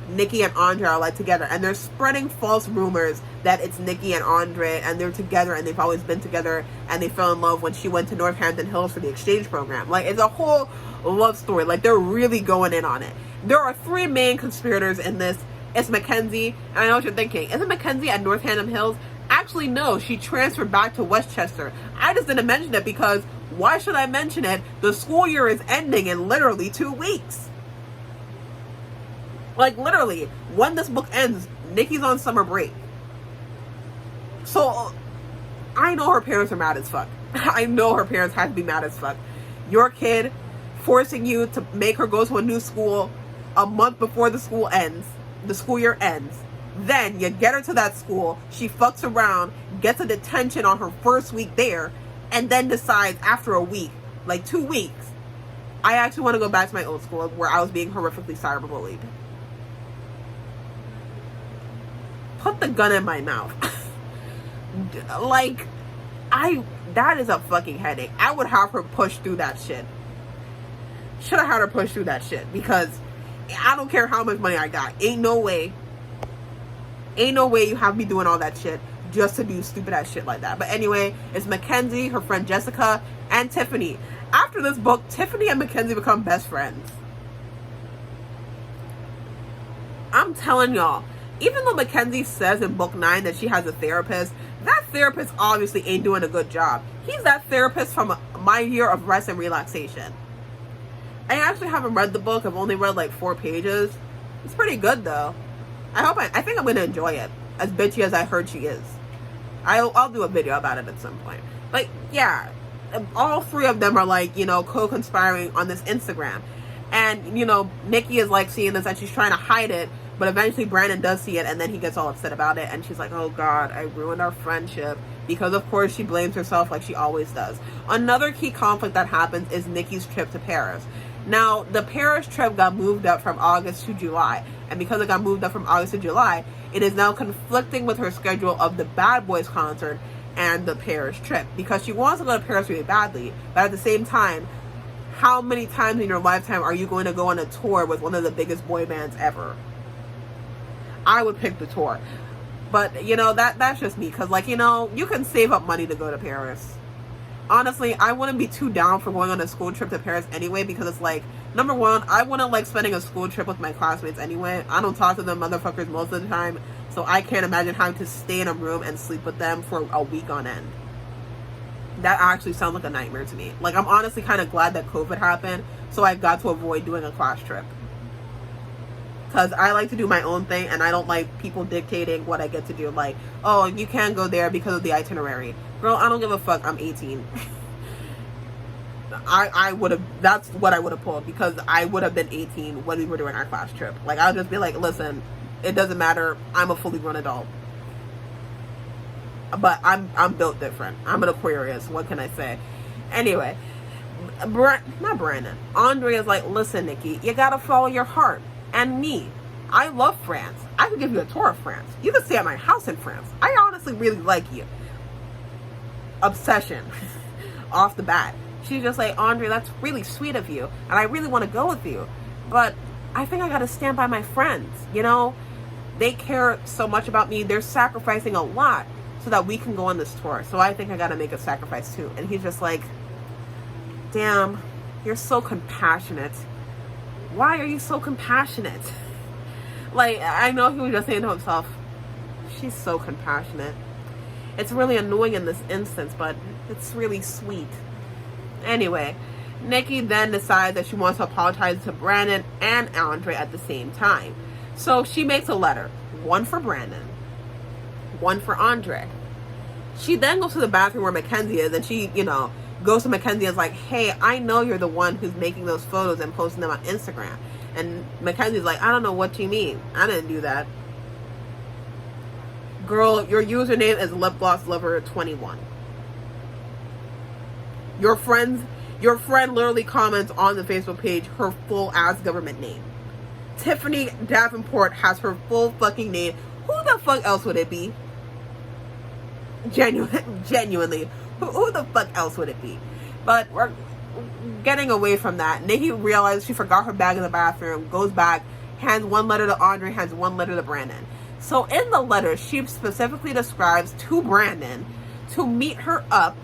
Nikki and Andre are, like, together. And they're spreading false rumors that it's Nikki and Andre and they're together and they've always been together and they fell in love when she went to Northampton Hills for the exchange program. Like, it's a whole love story. Like, they're really going in on it. There are three main conspirators in this. It's Mackenzie, and I know what you're thinking. Isn't Mackenzie at Northampton Hills? Actually, no. She transferred back to Westchester. I just didn't mention it because why should I mention it? The school year is ending in literally 2 weeks. Like, literally, when this book ends, Nikki's on summer break. So, I know her parents are mad as fuck. I know her parents had to be mad as fuck. Your kid forcing you to make her go to a new school a month before the school year ends. Then you get her to that school, she fucks around, gets a detention on her first week there, and then decides after a week, like 2 weeks, I actually want to go back to my old school where I was being horrifically cyberbullied. Put the gun in my mouth. Like, that is a fucking headache. I would have her push through that shit. Should have had her push through that shit, because I don't care how much money I got. Ain't no way you have me doing all that shit just to do stupid ass shit like that. But anyway, it's Mackenzie, her friend Jessica, and Tiffany. After this book, Tiffany and Mackenzie become best friends. I'm telling y'all, even though Mackenzie says in book 9 that she has a therapist, that therapist obviously ain't doing a good job. He's that therapist from My Year of Rest and Relaxation. I actually haven't read the book. I've only read like 4 pages. It's pretty good though. I think I'm going to enjoy it. As bitchy as I heard she is. I'll do a video about it at some point. But yeah, all 3 of them are, like, you know, co-conspiring on this Instagram. And, you know, Nikki is, like, seeing this and she's trying to hide it. But eventually Brandon does see it and then he gets all upset about it. And she's like, oh God, I ruined our friendship. Because, of course, she blames herself like she always does. Another key conflict that happens is Nikki's trip to Paris. Now, the Paris trip got moved up from August to July. And because it got moved up from August to July, it is now conflicting with her schedule of the Bad Boys concert and the Paris trip. Because she wants to go to Paris really badly. But at the same time, how many times in your lifetime are you going to go on a tour with one of the biggest boy bands ever? I would pick the tour. But, you know, that's just me. Because, like, you know, you can save up money to go to Paris. Honestly, I wouldn't be too down for going on a school trip to Paris anyway. Because it's like, number one, I wouldn't like spending a school trip with my classmates anyway. I don't talk to them motherfuckers most of the time. So I can't imagine having to stay in a room and sleep with them for a week on end. That actually sounds like a nightmare to me. Like, I'm honestly kind of glad that COVID happened. So I got to avoid doing a class trip. Because I like to do my own thing and I don't like people dictating what I get to do. Like, oh, you can't go there because of the itinerary. Girl, I don't give a fuck. I'm 18. I would have, that's what I would have pulled, because I would have been 18 when we were doing our class trip. Like, I would just be like, listen, it doesn't matter. I'm a fully grown adult. But I'm built different. I'm an Aquarius. What can I say? Anyway, not Brandon. Andre is like, listen, Nikki, you gotta follow your heart. And me, I love France. I I could give you a tour of France. You could stay at my house in France. I honestly really like you. Obsession. Off the bat. She's just like, Andre, that's really sweet of you. And I really want to go with you. But I think I got to stand by my friends. You know? They care so much about me. They're sacrificing a lot so that we can go on this tour. So I think I got to make a sacrifice too. And he's just like, damn, you're so compassionate. Why are you so compassionate? Like, I know he was just saying to himself, she's so compassionate. It's really annoying in this instance, but it's really sweet. Anyway, Nikki then decides that she wants to apologize to Brandon and Andre at the same time. So she makes a letter. One for Brandon. One for Andre. She then goes to the bathroom where Mackenzie is, and she, goes to Mackenzie and is like, hey, I know you're the one who's making those photos and posting them on Instagram. And Mackenzie's like, I don't know what you mean. I didn't do that. Girl, your username is lipglosslover21. Your friend literally comments on the Facebook page her full ass government name. Tiffany Davenport has her full fucking name. Who the fuck else would it be? Genuinely. Who the fuck else would it be? But we're getting away from that. Nikki realizes she forgot her bag in the bathroom, goes back, hands one letter to Andre, hands one letter to Brandon. So in the letter, she specifically describes to Brandon to meet her up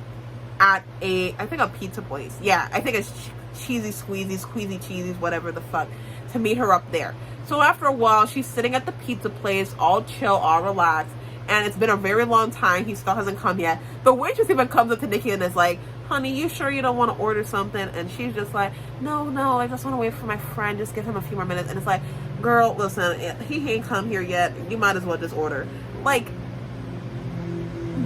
at a pizza place. Yeah, I think it's Cheesy Squeezy, Squeezy Cheesies, whatever the fuck, to meet her up there. So after a while, she's sitting at the pizza place, all chill, all relaxed, and it's been a very long time. He still hasn't come yet. The waitress even comes up to Nikki and is like, honey, you sure you don't want to order something? And she's just like, no, I just want to wait for my friend. Just give him a few more minutes. And it's like, girl, listen, he ain't come here yet. You might as well just order. Like,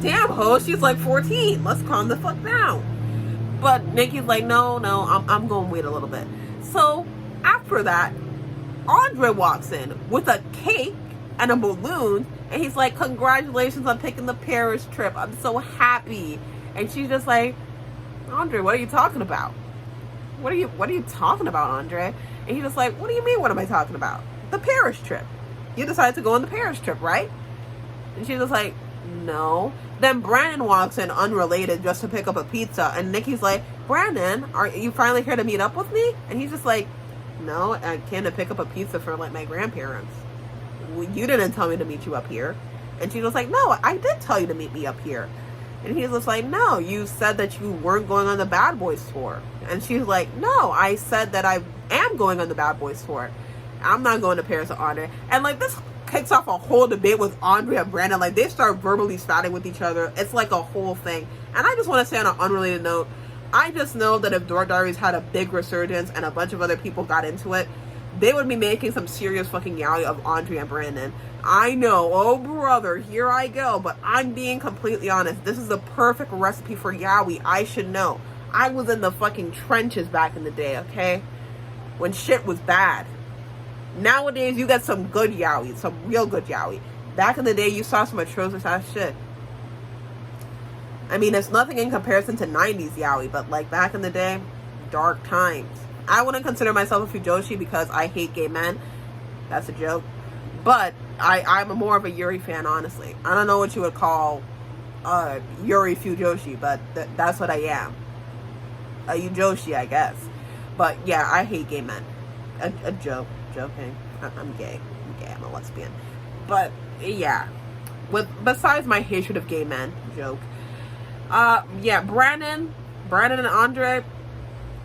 damn, ho, she's like 14. Let's calm the fuck down. But Nikki's like, no, I'm going to wait a little bit. So after that, Andre walks in with a cake and a balloon. And he's like, congratulations on taking the Paris trip. I'm so happy. And she's just like, Andre, what are you talking about? What are you talking about, Andre? And he's just like, what do you mean, what am I talking about? The Paris trip. You decided to go on the Paris trip, right? And she's just like, no. Then Brandon walks in unrelated just to pick up a pizza. And Nikki's like, Brandon, are you finally here to meet up with me? And he's just like, no, I came to pick up a pizza for like my grandparents. You didn't tell me to meet you up here. And she was like, no, I did tell you to meet me up here. And he's just like, no, you said that you weren't going on the Bad Boys tour. And she's like, no, I said that I am going on the Bad Boys tour. I'm not going to Paris with Andre. And like, this kicks off a whole debate with Andre and Brandon. Like, they start verbally spouting with each other. It's like a whole thing. And I just want to say on an unrelated note, I just know that if Dork Diaries had a big resurgence and a bunch of other people got into it, they would be making some serious fucking yaoi of Andre and Brandon. I know, oh brother, here I go, but I'm being completely honest. This is the perfect recipe for yaoi. I should know. I was in the fucking trenches back in the day, okay? When shit was bad. Nowadays, you get some good yaoi, some real good yaoi. Back in the day, you saw some atrocious ass shit. I mean, it's nothing in comparison to 90s yaoi, but like back in the day, dark times. I wouldn't consider myself a fujoshi because I hate gay men. That's a joke. But I'm more of a Yuri fan, honestly. I don't know what you would call Yuri fujoshi, but that's what I am. A yujoshi, I guess. But yeah, I hate gay men. A joke. Joking. I'm gay. I'm a lesbian. But yeah. Besides my hatred of gay men, joke. Yeah, Brandon and Andre,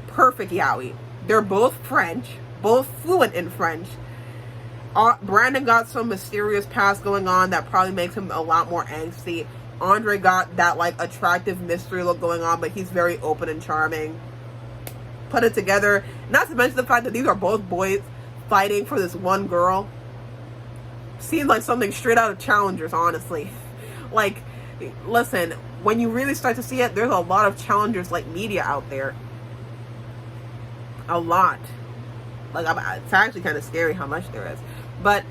perfect yaoi. They're both French, both fluent in French. Brandon got some mysterious past going on that probably makes him a lot more angsty. Andre got that like attractive mystery look going on, but he's very open and charming. Put it together. Not to mention the fact that these are both boys fighting for this one girl. Seems like something straight out of Challengers, honestly. Like, listen, when you really start to see it, there's a lot of Challengers like media out there. A lot. Like, it's actually kind of scary how much there is. But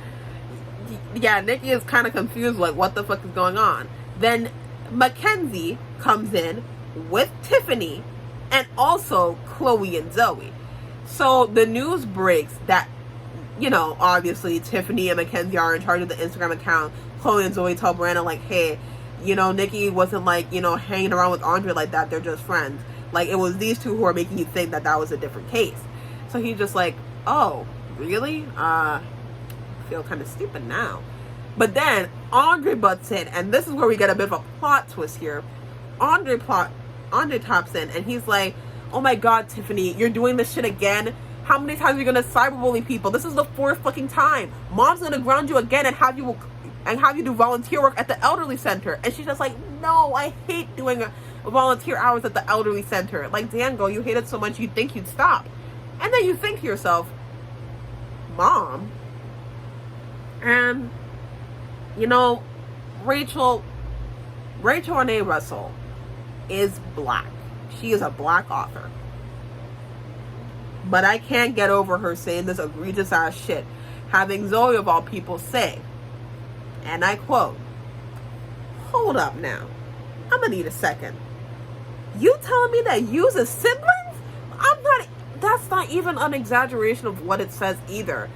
yeah, Nikki is kind of confused, like, what the fuck is going on? Then Mackenzie comes in with Tiffany and also Chloe and Zoe. So the news breaks that you know, obviously Tiffany and Mackenzie are in charge of the Instagram account. Chloe and Zoe tell Brandon, like, hey, you know, Nikki wasn't, like, you know, hanging around with Andre like that. They're just friends. Like, it was these two who are making you think that that was a different case. So he's just like, oh, really? I feel kind of stupid now. But then Andre butts in, and this is where we get a bit of a plot twist here. Andre tops in, and he's like, oh my god, Tiffany, you're doing this shit again? How many times are you gonna cyberbully people? This is the 4th fucking time. Mom's gonna ground you again and have you do volunteer work at the elderly center. And she's just like, no, I hate doing volunteer hours at the elderly center. Like, Dango, you hate it so much you'd think you'd stop. And then you think to yourself, Mom, and you know, Rachel Renee Russell is black. She is a black author. But I can't get over her saying this egregious ass shit, having Zoe of all people say, and I quote, hold up now, I'm gonna need a second. You telling me that you's a siblings? That's not even an exaggeration of what it says either.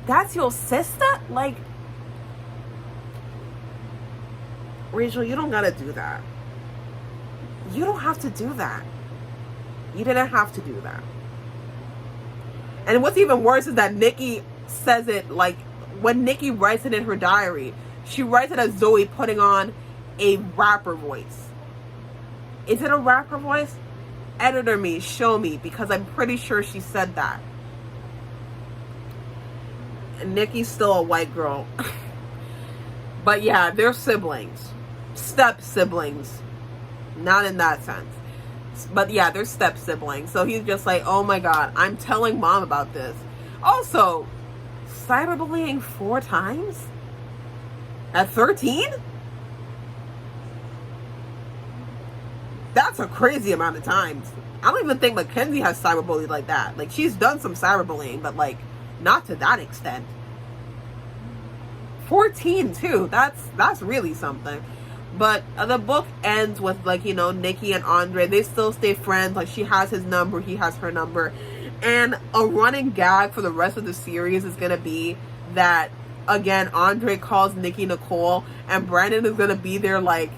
That's your sister? Like, Rachel, you don't gotta do that. You don't have to do that. You didn't have to do that. And what's even worse is that Nikki says it, like, when Nikki writes it in her diary, she writes it as Zoe putting on a rapper voice. Is it a rapper voice? Editor me, show me, because I'm pretty sure she said that. And Nikki's still a white girl. But yeah, they're siblings. Step siblings. Not in that sense. But yeah, they're step siblings. So he's just like, oh my god, I'm telling Mom about this. Also, cyberbullying 4 times? At 13? That's a crazy amount of times. I don't even think Mackenzie has cyberbullied like that. Like, she's done some cyberbullying, but like, not to that extent. 14 too. That's really something. But the book ends with, like, you know, Nikki and Andre, they still stay friends. Like, she has his number, he has her number. And a running gag for the rest of the series is going to be that, again, Andre calls Nikki Nicole, and Brandon is going to be there like,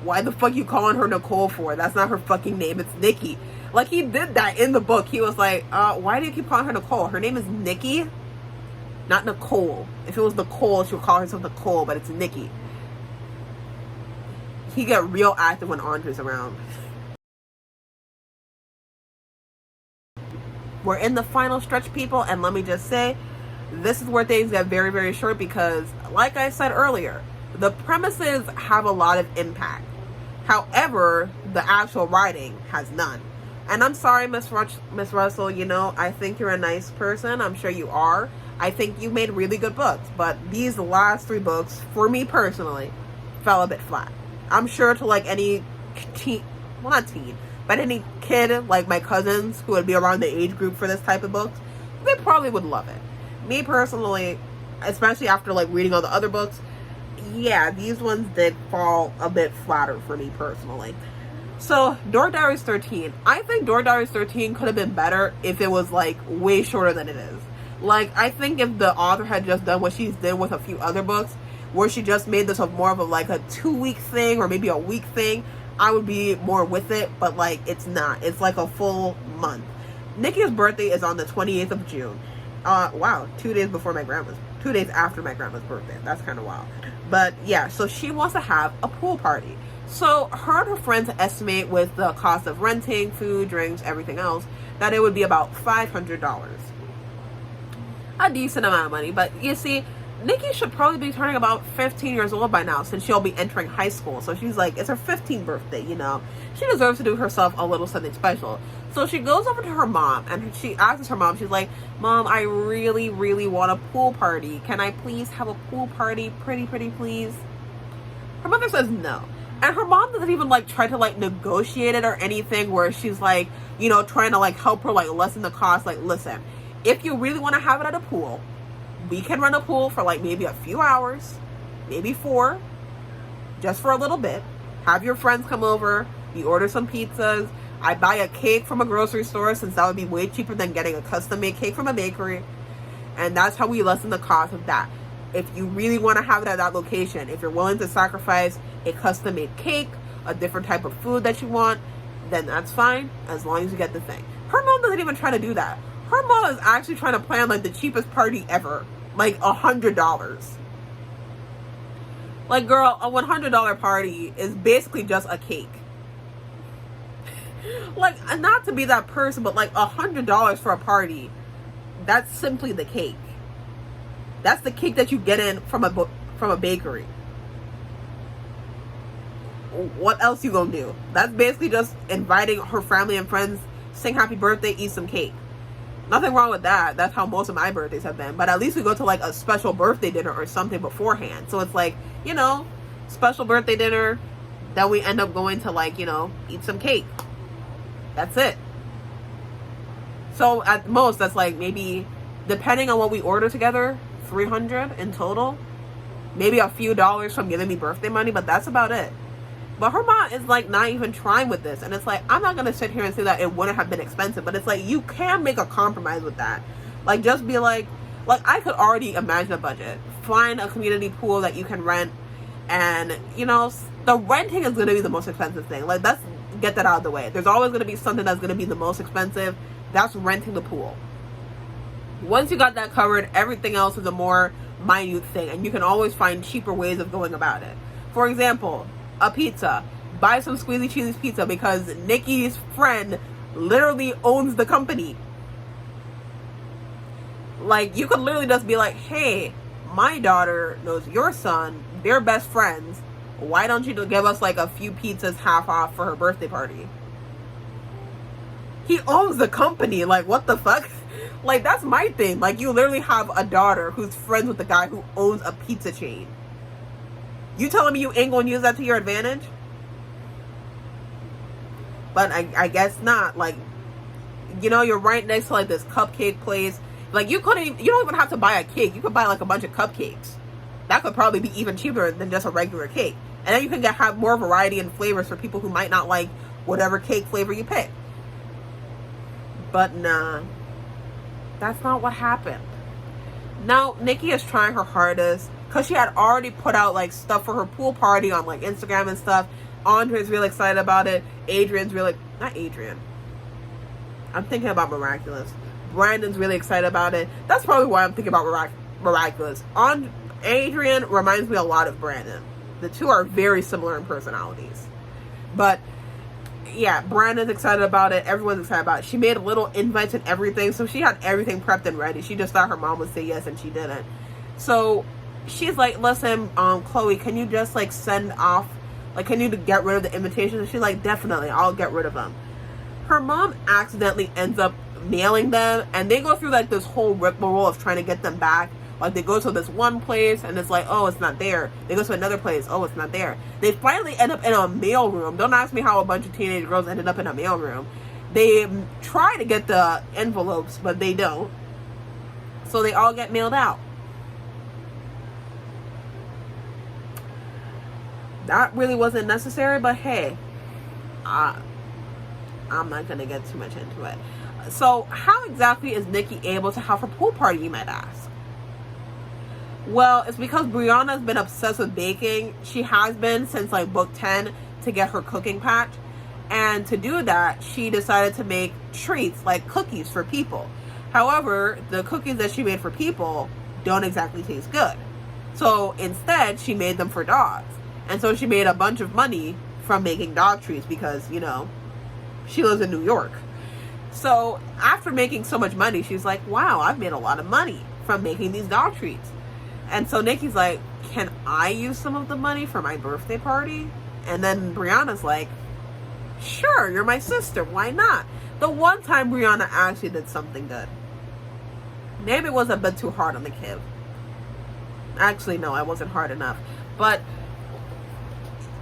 why the fuck you calling her Nicole for? That's not her fucking name, it's Nikki. Like, he did that in the book. He was like, why do you keep calling her Nicole? Her name is Nikki, not Nicole. If it was Nicole, she would call herself Nicole, but it's Nikki. He get real active when Andre's around. We're in the final stretch, people, and let me just say, this is where things get very, very short because, like I said earlier, the premises have a lot of impact. However, the actual writing has none. And I'm sorry, Miss Russell, you know, I think you're a nice person. I'm sure you are. I think you made really good books. But these last 3 books, for me personally, fell a bit flat. I'm sure to, like, any teen, well, not teen, but any kid, like my cousins, who would be around the age group for this type of books, they probably would love it. Me personally, especially after, like, reading all the other books, yeah, these ones did fall a bit flatter for me personally. So, Dork Diaries 13. I think Dork Diaries 13 could have been better if it was, like, way shorter than it is. Like, I think if the author had just done what she's did with a few other books, where she just made this more of a, like, a 2-week thing or maybe a week thing, I would be more with it. But, like, it's not. It's like a full month. Nikki's birthday is on the 28th of June. Wow, 2 days before my grandma's. 2 days after my grandma's birthday. That's kind of wild. But yeah, so she wants to have a pool party. So her and her friends estimate, with the cost of renting, food, drinks, everything else, that it would be about $500. A decent amount of money. But you see, Nikki should probably be turning about 15 years old by now, since she'll be entering high school. So she's like, it's her 15th birthday, you know. She deserves to do herself a little something special. So she goes over to her mom, and she asks her mom, she's like, Mom, I really, really want a pool party. Can I please have a pool party? Pretty please? Her mother says no. And her mom doesn't even, like, try to, like, negotiate it or anything, where she's, like, you know, trying to, like, help her, like, lessen the cost. Like, listen, if you really want to have it at a pool, we can rent a pool for, like, maybe a few hours, maybe 4, just for a little bit. Have your friends come over, you order some pizzas, I buy a cake from a grocery store, since that would be way cheaper than getting a custom-made cake from a bakery. And that's how we lessen the cost of that. If you really want to have it at that location, if you're willing to sacrifice a custom made cake, a different type of food that you want, then that's fine, as long as you get the thing. Her mom doesn't even try to do that. Her mom is actually trying to plan like the cheapest party ever, like $100. Like, girl, a $100 party is basically just a cake. Like, not to be that person, but like $100 for a party, that's simply the cake. That's the cake that you get in from a bakery. What else you gonna do? That's basically just inviting her family and friends, sing happy birthday, eat some cake. Nothing wrong with that. That's how most of my birthdays have been. But at least we go to like a special birthday dinner or something beforehand. So it's like, you know, special birthday dinner, then we end up going to like, you know, eat some cake. That's it. So at most, that's like maybe, depending on what we order together, $300 in total. Maybe a few dollars from giving me birthday money, but that's about it. But her mom is like not even trying with this. And it's like, I'm not going to sit here and say that it wouldn't have been expensive, but it's like, you can make a compromise with that. Like, just be like I could already imagine a budget. Find a community pool that you can rent. And, you know, the renting is going to be the most expensive thing. Like, let's get that out of the way. There's always going to be something that's going to be the most expensive. That's renting the pool. Once you got that covered, everything else is a more minute thing. And you can always find cheaper ways of going about it. For example, a pizza. Buy some squeezy cheesy pizza because Nikki's friend literally owns the company. Like, you could literally just be like, hey, my daughter knows your son, they're best friends, why don't you give us like a few pizzas half off for her birthday party? He owns the company. Like, what the fuck? Like, that's my thing. Like, you literally have a daughter who's friends with the guy who owns a pizza chain. You telling me you ain't gonna use that to your advantage? But I guess not. Like, you know, you're right next to like this cupcake place. Like, you don't even have to buy a cake. You could buy like a bunch of cupcakes. That could probably be even cheaper than just a regular cake. And then you can have more variety and flavors for people who might not like whatever cake flavor you pick. But nah, that's not what happened. Now, Nikki is trying her hardest because she had already put out like stuff for her pool party on like Instagram and stuff. Andre's really excited about it. Adrian's really, not Adrian, I'm thinking about Miraculous. Brandon's really excited about it. That's probably why I'm thinking about Miraculous. Adrian reminds me a lot of Brandon. The two are very similar in personalities. But yeah, Brandon's excited about it. Everyone's excited about it. She made little invites and everything. So she had everything prepped and ready. She just thought her mom would say yes and she didn't. So she's like, listen, Chloe, can you just like send off, like, can you get rid of the invitations? And she's like, definitely, I'll get rid of them. Her mom accidentally ends up mailing them, and they go through like this whole rigmarole of trying to get them back. Like, they go to this one place and it's like, oh, it's not there. They go to another place, oh, it's not there. They finally end up in a mail room. Don't ask me how a bunch of teenage girls ended up in a mail room. They try to get the envelopes, but they don't. So they all get mailed out. That really wasn't necessary, but hey, I'm not going to get too much into it. So how exactly is Nikki able to have her pool party, you might ask? Well, it's because Brianna's been obsessed with baking. She has been since like book 10 to get her cooking patch. And to do that, she decided to make treats like cookies for people. However, the cookies that she made for people don't exactly taste good. So instead, she made them for dogs. And so she made a bunch of money from making dog treats because, you know, she lives in New York. So after making so much money, she's like, wow, I've made a lot of money from making these dog treats. And so Nikki's like, can I use some of the money for my birthday party? And then Brianna's like, sure, you're my sister, why not? The one time Brianna actually did something good. Maybe it was a bit too hard on the kid. Actually, no, I wasn't hard enough. But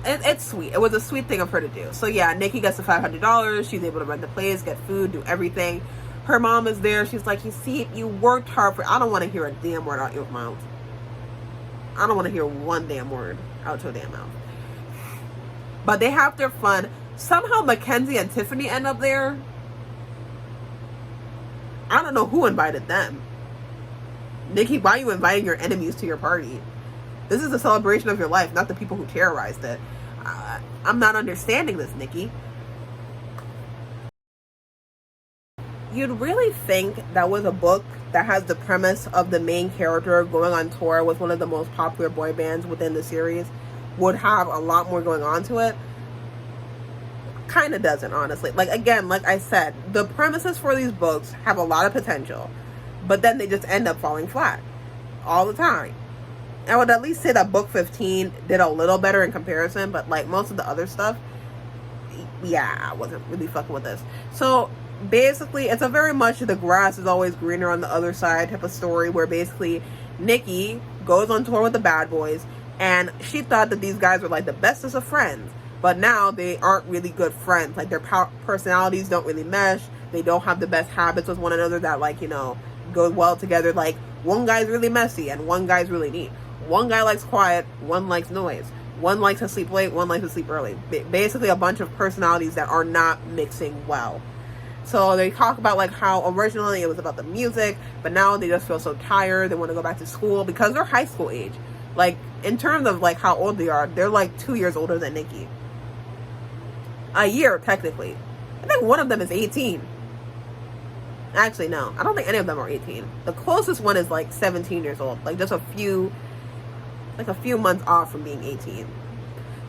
it's sweet. It was a sweet thing of her to do. So yeah, Nikki gets the $500. She's able to rent the place, get food, do everything. Her mom is there. She's like, you see, you worked hard for... I don't want to hear a damn word out your mouth. I don't want to hear one damn word out your damn mouth. But they have their fun. Somehow Mackenzie and Tiffany end up there. I don't know who invited them. Nikki, why are you inviting your enemies to your party? This is a celebration of your life, not the people who terrorized it. I'm not understanding this, Nikki. You'd really think that with a book that has the premise of the main character going on tour with one of the most popular boy bands within the series would have a lot more going on to it. Kind of doesn't, honestly. Like, again, like I said, the premises for these books have a lot of potential, but then they just end up falling flat all the time. I would at least say that book 15 did a little better in comparison, but like most of the other stuff, yeah, I wasn't really fucking with this. So basically, it's a very much the grass is always greener on the other side type of story, where basically Nikki goes on tour with the bad boys, and she thought that these guys were like the bestest of friends, but now they aren't really good friends. Like, their personalities don't really mesh. They don't have the best habits with one another that, like, you know, go well together. Like, one guy's really messy and one guy's really neat. One guy likes quiet, one likes noise. One likes to sleep late, one likes to sleep early. Basically a bunch of personalities that are not mixing well. So they talk about like how originally it was about the music, but now they just feel so tired. They want to go back to school because they're high school age. Like, in terms of like how old they are, they're like 2 years older than Nikki. A year, technically. I think one of them is 18. Actually, no. I don't think any of them are 18. The closest one is like 17 years old. Like, just a few months off from being 18.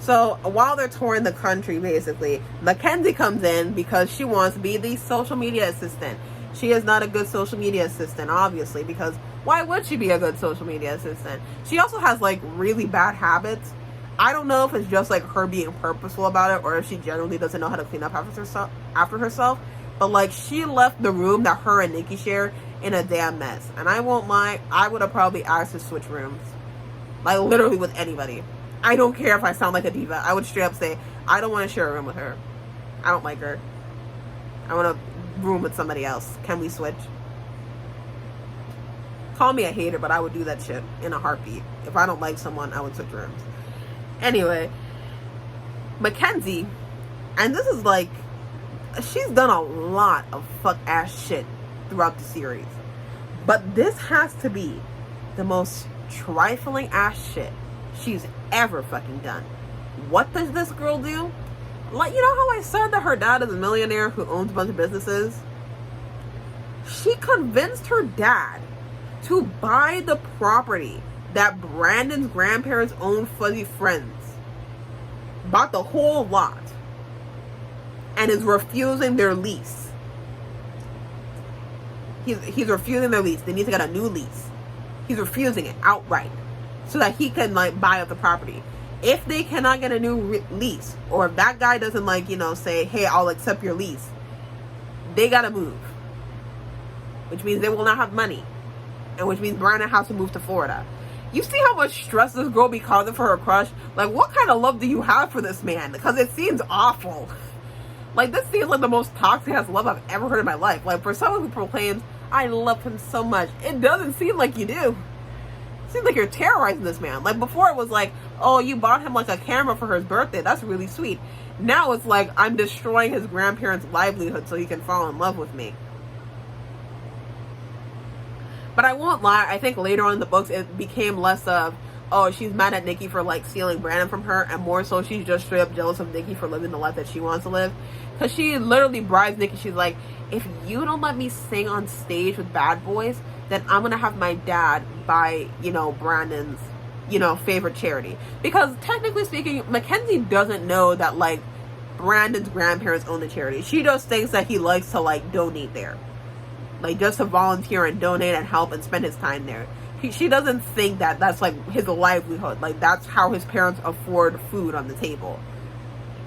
So while they're touring the country, basically, Mackenzie comes in because she wants to be the social media assistant. She is not a good social media assistant, obviously, because why would she be a good social media assistant? She also has like really bad habits. I don't know if it's just like her being purposeful about it, or if she generally doesn't know how to clean up after herself. But like, she left the room that her and Nikki share in a damn mess. And I won't lie, I would have probably asked to switch rooms. Like, literally with anybody. I don't care if I sound like a diva. I would straight up say, I don't want to share a room with her. I don't like her. I want to room with somebody else. Can we switch? Call me a hater, but I would do that shit in a heartbeat. If I don't like someone, I would switch rooms. Anyway, Mackenzie, and this is like, she's done a lot of fuck ass shit throughout the series. But this has to be the most trifling ass shit she's ever fucking done. What does this girl do? Like, you know how I said that her dad is a millionaire who owns a bunch of businesses? She convinced her dad to buy the property that Brandon's grandparents' own fuzzy friends. Bought the whole lot. And is refusing their lease. He's refusing their lease. They need to get a new lease. He's refusing it outright so that he can like buy up the property. If they cannot get a new lease, or if that guy doesn't like, you know, say, hey, I'll accept your lease, they gotta move, which means they will not have money, and which means Brandon has to move to Florida. You see how much stress this girl be causing for her crush? Like, what kind of love do you have for this man? Because it seems awful. Like, this seems like the most toxic ass love I've ever heard in my life. Like, for someone who proclaims, I love him so much, it doesn't seem like you do. It seems like you're terrorizing this man. Like, before it was like, oh, you bought him like a camera for his birthday. That's really sweet. Now it's like, I'm destroying his grandparents' livelihood so he can fall in love with me. But I won't lie, I think later on in the books it became less of, oh, she's mad at Nikki for like stealing Brandon from her, and more so she's just straight up jealous of Nikki for living the life that she wants to live. Because she literally bribes Nikki. She's like, if you don't let me sing on stage with bad boys, then I'm gonna have my dad buy, you know, Brandon's, you know, favorite charity. Because technically speaking, Mackenzie doesn't know that like Brandon's grandparents own the charity. She just thinks that he likes to like donate there, like just to volunteer and donate and help and spend his time there. She doesn't think that that's like his livelihood. Like, that's how his parents afford food on the table.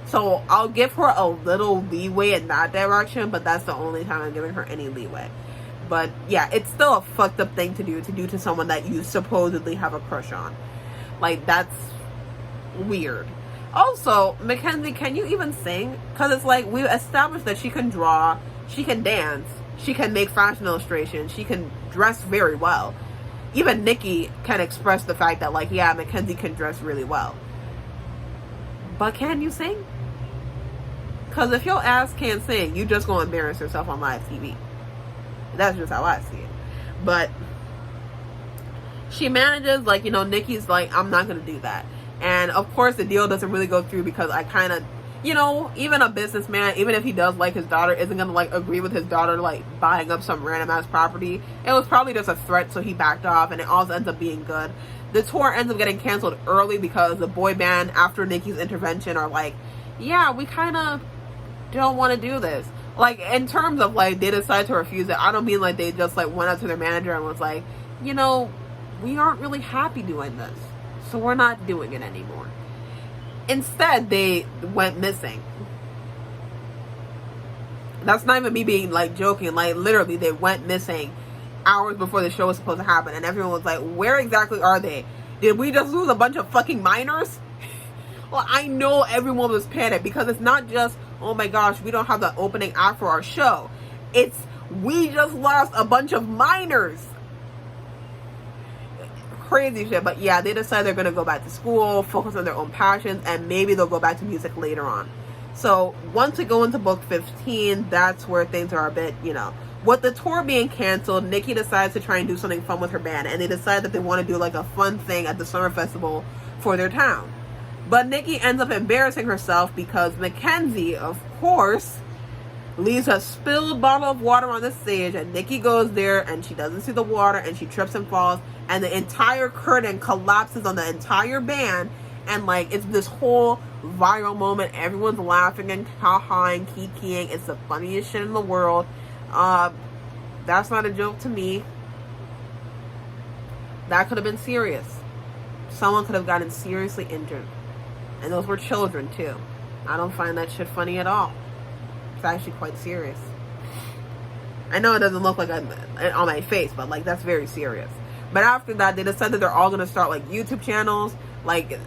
So I'll give her a little leeway in that direction, but that's the only time I'm giving her any leeway. But yeah, it's still a fucked up thing to do to someone that you supposedly have a crush on. Like, that's weird. Also, Mackenzie, can you even sing? Because it's like, we established that she can draw, she can dance, she can make fashion illustrations, she can dress very well. Even Nikki can express the fact that, like, yeah, Mackenzie can dress really well. But can you sing? Because if your ass can't sing, you just gonna embarrass yourself on live TV. That's just how I see it. But she manages, like, you know, Nikki's like, I'm not gonna do that. And of course the deal doesn't really go through because I kind of, you know, even a businessman, even if he does like his daughter, isn't gonna like agree with his daughter like buying up some random ass property. It was probably just a threat, so he backed off, and it also ends up being good. The tour ends up getting canceled early because the boy band, after Nikki's intervention, are like, yeah, we kind of don't want to do this. Like, in terms of like they decide to refuse it, I don't mean like they just like went up to their manager and was like, you know, we aren't really happy doing this, so we're not doing it anymore. Instead, they went missing. That's not even me being like joking. Like, literally, they went missing hours before the show was supposed to happen, and everyone was like, where exactly are they? Did we just lose a bunch of fucking minors? Well, I know everyone was panicked because it's not just, oh my gosh, we don't have the opening act for our show. It's, we just lost a bunch of minors. Crazy shit. But yeah, they decide they're gonna go back to school, focus on their own passions, and maybe they'll go back to music later on. So once we go into book 15, that's where things are a bit, you know, with the tour being canceled, Nikki decides to try and do something fun with her band, and they decide that they want to do like a fun thing at the summer festival for their town. But Nikki ends up embarrassing herself because Mackenzie, of course, leaves a spilled bottle of water on the stage, and Nikki goes there and she doesn't see the water and she trips and falls, and the entire curtain collapses on the entire band, and like it's this whole viral moment. Everyone's laughing and ha-ha and kikiing. It's the funniest shit in the world. That's not a joke to me. That could have been serious. Someone could have gotten seriously injured, and those were children too. I don't find that shit funny at all. It's actually quite serious. I know it doesn't look like on my face, but like that's very serious. But after that, they decided that they're all gonna start like YouTube channels. Like,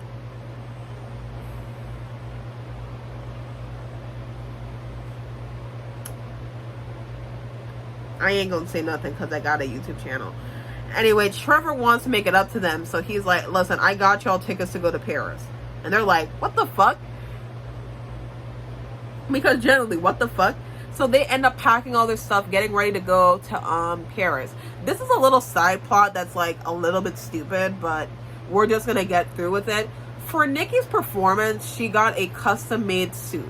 I ain't gonna say nothing because I got a YouTube channel. Anyway, Trevor wants to make it up to them, so he's like, listen, I got y'all tickets to go to Paris. And they're like, what the fuck? Because generally, what the fuck? So they end up packing all their stuff, getting ready to go to Paris. This is a little side plot that's like a little bit stupid, but we're just gonna get through with it. For Nikki's performance, she got a custom-made suit,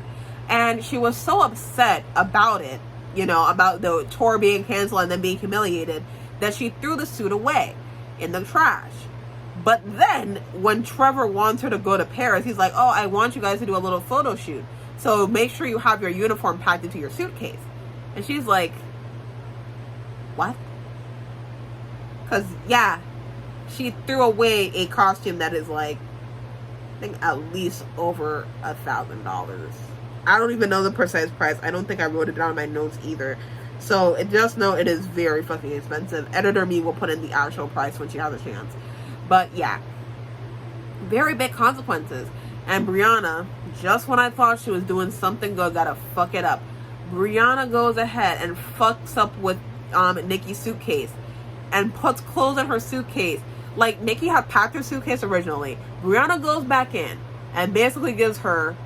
and she was so upset about it, you know, about the tour being canceled and then being humiliated, that she threw the suit away in the trash. But then when Trevor wants her to go to Paris, he's like, oh, I want you guys to do a little photo shoot, so make sure you have your uniform packed into your suitcase. And she's like, what? Because yeah, she threw away a costume that is like, I think at least over $1,000. I don't even know the precise price. I don't think I wrote it down in my notes either. So just know it is very fucking expensive. Editor me will put in the actual price when she has a chance. But yeah, very big consequences. And Brianna, just when I thought she was doing something good, gotta fuck it up. Brianna goes ahead and fucks up with Nikki's suitcase and puts clothes in her suitcase. Like, Nikki had packed her suitcase originally. Brianna goes back in and basically gives her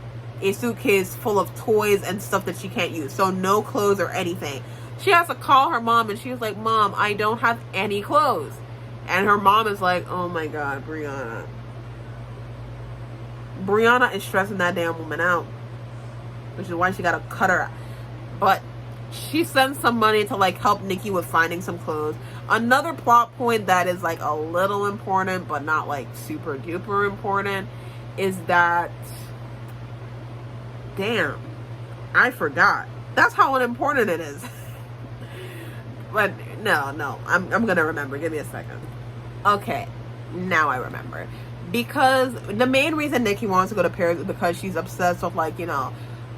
a suitcase full of toys and stuff that she can't use. So no clothes or anything. She has to call her mom, and she's like, Mom, I don't have any clothes. And her mom is like, oh my God, Brianna. Brianna is stressing that damn woman out, which is why she gotta cut her out. But she sends some money to like help Nikki with finding some clothes. Another plot point that is like a little important, but not like super duper important, is that, damn, I forgot. That's how unimportant it is. But no, I'm gonna remember. Give me a second. Okay, now I remember. Because the main reason Nikki wants to go to Paris is because she's obsessed with, like, you know,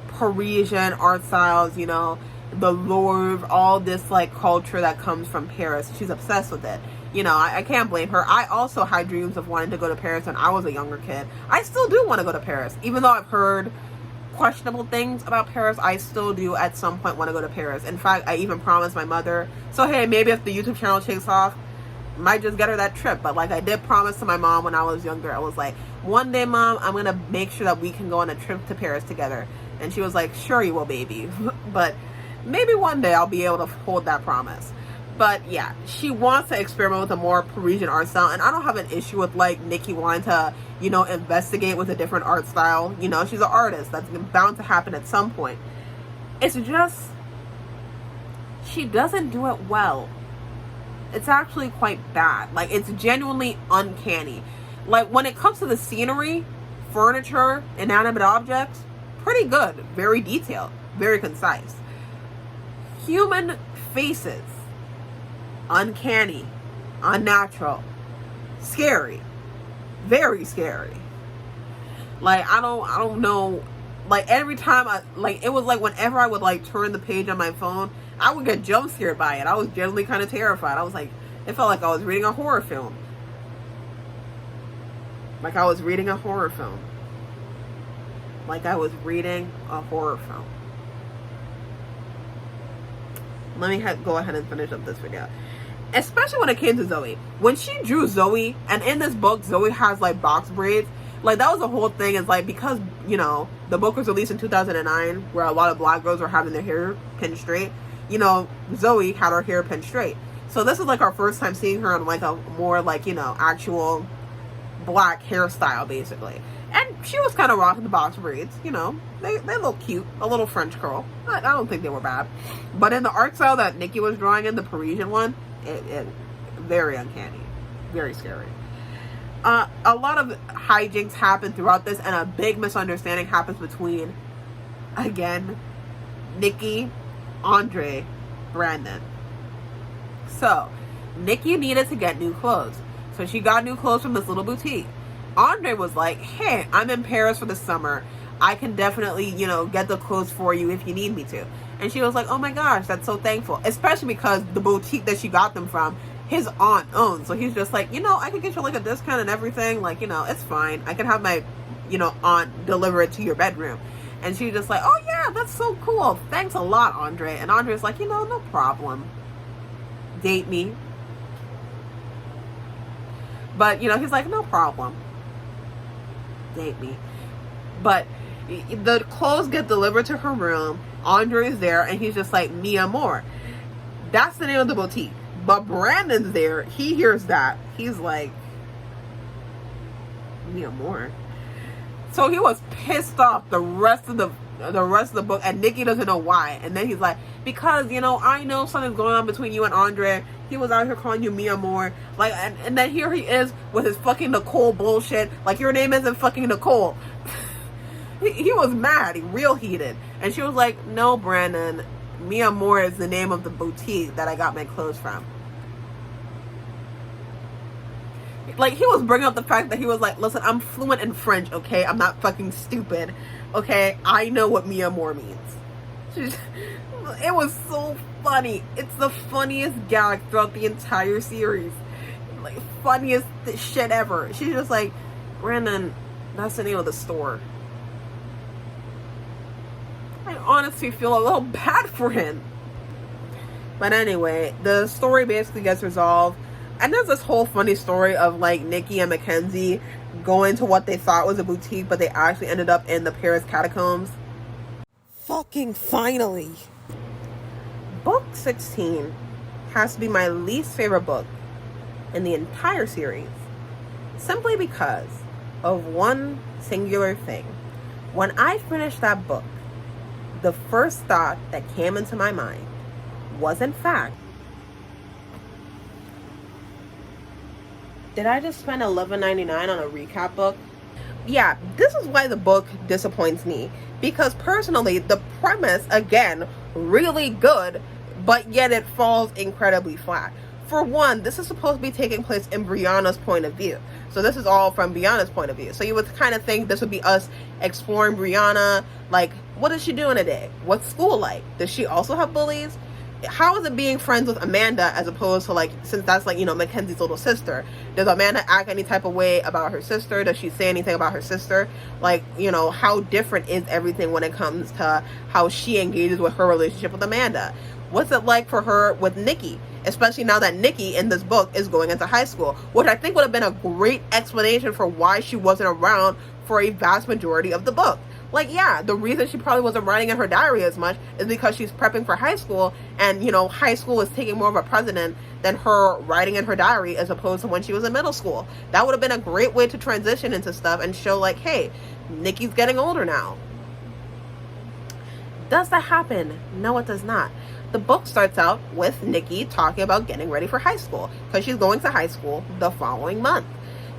Parisian art styles, you know, the Louvre, all this like culture that comes from Paris. She's obsessed with it. You know, I can't blame her. I also had dreams of wanting to go to Paris when I was a younger kid. I still do want to go to Paris. Even though I've heard questionable things about Paris, I still do at some point want to go to Paris. In fact, I even promised my mother, so hey, maybe if the YouTube channel takes off, might just get her that trip. But like, I did promise to my mom when I was younger, I was like, one day, Mom, I'm gonna make sure that we can go on a trip to Paris together. And she was like, sure you will, baby. But maybe one day I'll be able to hold that promise. But yeah, she wants to experiment with a more Parisian art style, and I don't have an issue with like Nikki wanting to, you know, investigate with a different art style. You know, she's an artist. That's bound to happen at some point. It's just she doesn't do it well. It's actually quite bad. Like, it's genuinely uncanny. Like, when it comes to the scenery, furniture, inanimate objects, pretty good. Very detailed. Very concise. Human faces, uncanny, unnatural, scary, very scary. Like, I don't know. Like, every time it was like whenever I would like turn the page on my phone, I would get jump scared by it. I was generally kind of terrified. I was like, it felt like I was reading a horror film. Like I was reading a horror film. Like I was reading a horror film. Let me go ahead and finish up this video. Especially when it came to Zoe. When she drew Zoe, and in this book, Zoe has like box braids. Like, that was the whole thing, is like, because, you know, the book was released in 2009, where a lot of black girls were having their hair pinned straight. You know, Zoe had her hair pinned straight. So this is like our first time seeing her in like a more like, you know, actual black hairstyle, basically. And she was kind of rocking the box braids, you know. They look cute. A little French curl. I don't think they were bad. But in the art style that Nikki was drawing in, the Parisian one, it very uncanny. Very scary. A lot of hijinks happen throughout this, and a big misunderstanding happens between, again, Nikki, Andre, Brandon. So, Nikki needed to get new clothes. So she got new clothes from this little boutique. Andre was like, hey, I'm in Paris for the summer. I can definitely, you know, get the clothes for you if you need me to. And she was like, oh my gosh, that's so thankful. Especially because the boutique that she got them from, his aunt owns. So he's just like, you know, I could get you like a discount and everything. Like, you know, it's fine. I can have my, you know, aunt deliver it to your bedroom. And she's just like, oh yeah, that's so cool. Thanks a lot, Andre. And Andre's like, you know, no problem. Date me. But, you know, he's like, no problem. Date me. But the clothes get delivered to her room. Andre is there, and he's just like, mi amor. That's the name of the boutique. But Brandon's there. He hears that. He's like, mi amor. So he was pissed off the rest of the book, and Nikki doesn't know why. And then he's like, because, you know, I know something's going on between you and Andre. He was out here calling you mi amor. Like, and then here he is with his fucking Nicole bullshit. Like, your name isn't fucking Nicole. He was mad. He real heated. And she was like, no, Brandon, mi amor is the name of the boutique that I got my clothes from. Like, he was bringing up the fact that he was like, listen, I'm fluent in French, okay? I'm not fucking stupid, okay? I know what mi amor means. It was so funny. It's the funniest gag throughout the entire series. Like, funniest shit ever. She's just like, Brandon, that's the name of the store. I honestly feel a little bad for him. But anyway, the story basically gets resolved. And there's this whole funny story of like Nikki and Mackenzie going to what they thought was a boutique, but they actually ended up in the Paris catacombs. Fucking finally. Book 16 has to be my least favorite book in the entire series. Simply because of one singular thing. When I finished that book, the first thought that came into my mind was, in fact, did I just spend $11.99 on a recap book? Yeah, this is why the book disappoints me. Because personally, the premise, again, really good, but yet it falls incredibly flat. For one, this is supposed to be taking place in Brianna's point of view. So this is all from Brianna's point of view. So you would kind of think this would be us exploring Brianna. Like, what is she doing today? What's school like? Does she also have bullies? How is it being friends with Amanda as opposed to, like, since that's, like, you know, Mackenzie's little sister? Does Amanda act any type of way about her sister? Does she say anything about her sister? Like, you know, how different is everything when it comes to how she engages with her relationship with Amanda? What's it like for her with Nikki? Especially now that Nikki in this book is going into high school, which I think would have been a great explanation for why she wasn't around for a vast majority of the book. Like, yeah, the reason she probably wasn't writing in her diary as much is because she's prepping for high school, and, you know, high school is taking more of a precedent than her writing in her diary as opposed to when she was in middle school. That would have been a great way to transition into stuff and show, like, hey, Nikki's getting older now. Does that happen? No, it does not. The book starts out with Nikki talking about getting ready for high school because she's going to high school the following month.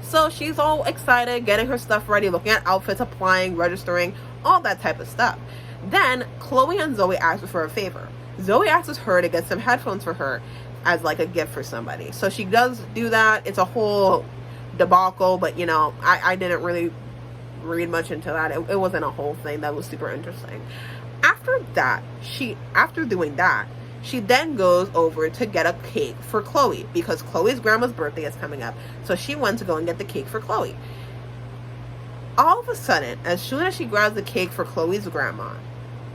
So she's all excited, getting her stuff ready, looking at outfits, applying, registering, all that type of stuff. Then Chloe and Zoe ask her for a favor. Zoe asks her to get some headphones for her as like a gift for somebody. So she does do that. It's a whole debacle, but you know, I didn't really read much into that. It wasn't a whole thing that was super interesting. After doing that, she then goes over to get a cake for Chloe because Chloe's grandma's birthday is coming up. So she went to go and get the cake for Chloe. All of a sudden, as soon as she grabs the cake for Chloe's grandma,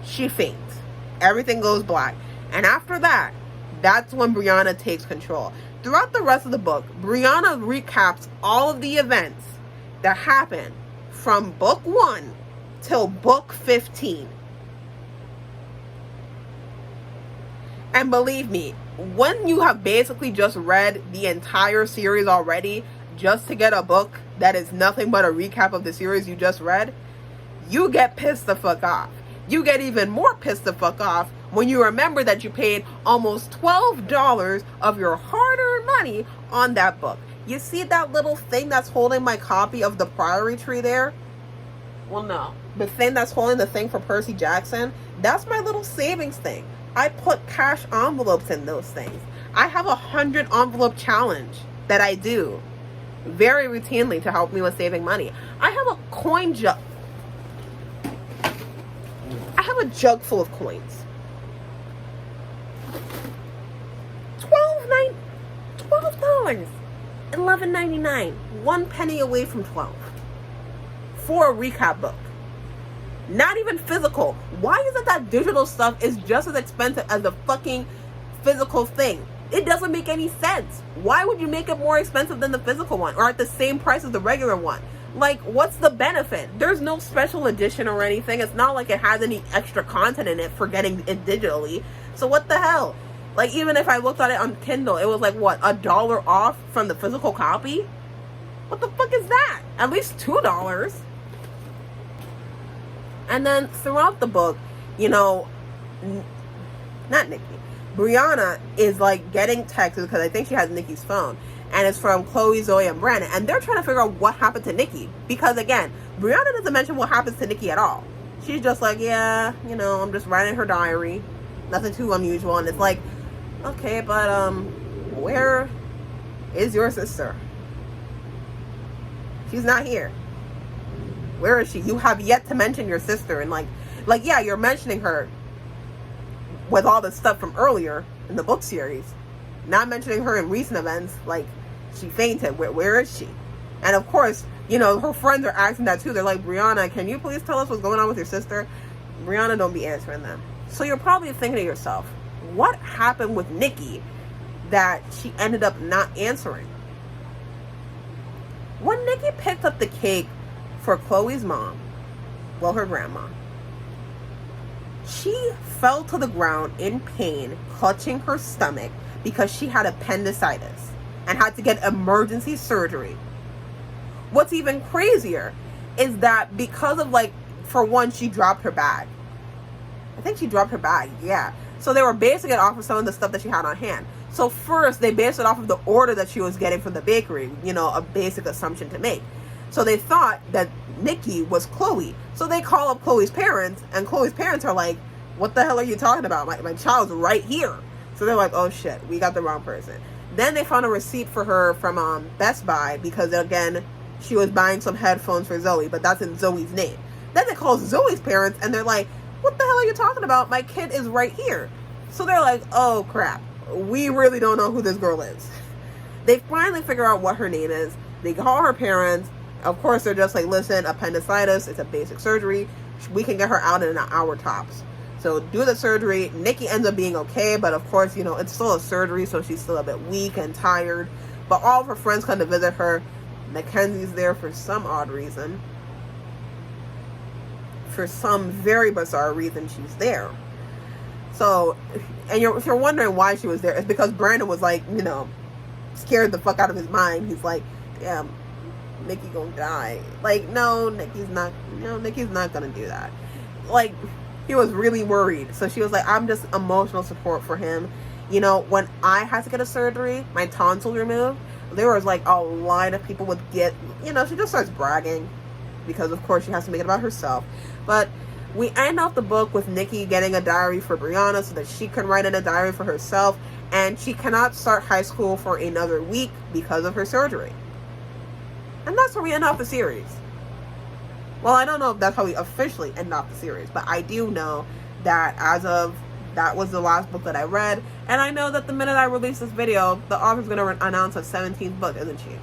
she faints. Everything goes black. And after that, that's when Brianna takes control. Throughout the rest of the book, Brianna recaps all of the events that happened from book 1 till book 15. And believe me, when you have basically just read the entire series already, just to get a book that is nothing but a recap of the series you just read, you get pissed the fuck off. You get even more pissed the fuck off when you remember that you paid almost $12 of your hard-earned money on that book. You see that little thing that's holding my copy of The Priory Tree there? Well, no. The thing that's holding the thing for Percy Jackson, that's my little savings thing. I put cash envelopes in those things. I have a 100 envelope challenge that I do very routinely to help me with saving money. I have a coin jug. I have a jug full of coins. $12, $11.99, 1 penny away from 12 for a recap book. Not even physical. Why is it that digital stuff is just as expensive as the fucking physical thing? It doesn't make any sense. Why would you make it more expensive than the physical one or at the same price as the regular one? Like, what's the benefit? There's no special edition or anything. It's not like it has any extra content in it for getting it digitally. So what the hell? Like, even if I looked at it on Kindle, it was like, what, $1 off from the physical copy? What the fuck is that? At least $2. And then throughout the book, you know, not Nikki, Brianna is like getting texts because I think she has Nikki's phone. And it's from Chloe, Zoe, and Brandon. And they're trying to figure out what happened to Nikki. Because again, Brianna doesn't mention what happens to Nikki at all. She's just like, yeah, you know, I'm just writing her diary. Nothing too unusual. And it's like, okay, but where is your sister? She's not here. Where is she? You have yet to mention your sister. And like, yeah, you're mentioning her with all the stuff from earlier in the book series. Not mentioning her in recent events. Like, she fainted. Where is she? And of course, you know, her friends are asking that too. They're like, Brianna, can you please tell us what's going on with your sister? Brianna don't be answering them. So you're probably thinking to yourself, what happened with Nikki that she ended up not answering? When Nikki picked up the cake for Chloe's mom, well, her grandma, she fell to the ground in pain, clutching her stomach because she had appendicitis and had to get emergency surgery. What's even crazier is that because of, like, for one, she dropped her bag. I think she dropped her bag, yeah. So they were basing it off of some of the stuff that she had on hand. So first, they based it off of the order that she was getting from the bakery, you know, a basic assumption to make. So they thought that Nikki was Chloe. So they call up Chloe's parents, and Chloe's parents are like, what the hell are you talking about? My child's right here. So they're like, oh shit, we got the wrong person. Then they found a receipt for her from Best Buy because, again, she was buying some headphones for Zoe, but that's in Zoe's name. Then they call Zoe's parents, and they're like, what the hell are you talking about? My kid is right here. So they're like, oh crap, we really don't know who this girl is. They finally figure out what her name is. They call her parents. Of course, they're just like, listen, appendicitis, it's a basic surgery. We can get her out in an hour tops. So do the surgery. Nikki ends up being okay, but of course, you know, it's still a surgery, so she's still a bit weak and tired. But all of her friends come to visit her. Mackenzie's there for some odd reason. for some very bizarre reason, she's there. So, and if you're wondering why she was there, it's because Brandon was like, you know, scared the fuck out of his mind. He's like, damn, Nikki gonna die. Like, no, Nikki's not gonna do that. Like, he was really worried. So she was like, I'm just emotional support for him. You know, when I had to get a surgery, my tonsils removed, there was like a line of people would get, you know, she just starts bragging because of course she has to make it about herself. But we end off the book with Nikki getting a diary for Brianna so that she can write in a diary for herself, and she cannot start high school for another week because of her surgery. And that's where we end off the series. Well, I don't know if that's how we officially end off the series, but I do know that that was the last book that I read, and I know that the minute I release this video, the author's going to announce a 17th book, isn't she?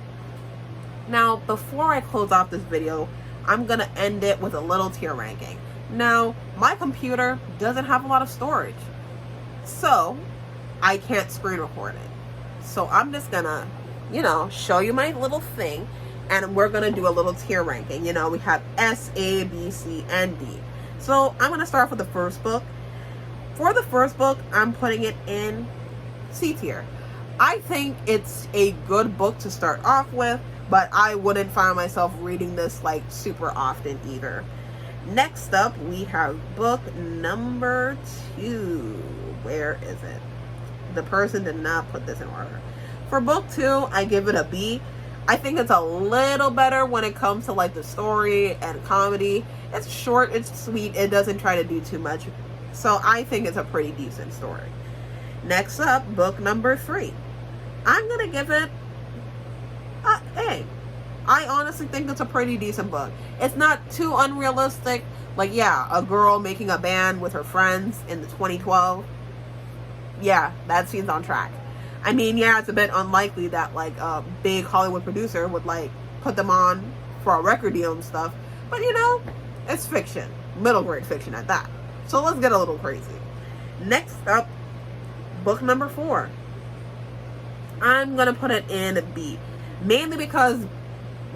Now, before I close off this video, I'm going to end it with a little tier ranking. Now, my computer doesn't have a lot of storage, so I can't screen record it. So I'm just going to, you know, show you my little thing, and we're going to do a little tier ranking. You know, we have S, A, B, C, and D. So I'm going to start off with the first book. For the first book, I'm putting it in C tier. I think it's a good book to start off with, but I wouldn't find myself reading this like super often either. Next up, we have book number 2. Where is it? The person did not put this in order. For book 2, I give it a B. I think it's a little better when it comes to like the story and comedy. It's short, it's sweet, it doesn't try to do too much. So I think it's a pretty decent story. Next up, book number 3. I'm going to give it a A. I honestly think it's a pretty decent book. It's not too unrealistic. Like, yeah, a girl making a band with her friends in the 2012. Yeah, that seems on track. I mean, yeah, it's a bit unlikely that like a big Hollywood producer would like put them on for a record deal and stuff. But you know, it's fiction. Middle grade fiction at that. So let's get a little crazy. Next up, book number 4. I'm going to put it in a B. Mainly because,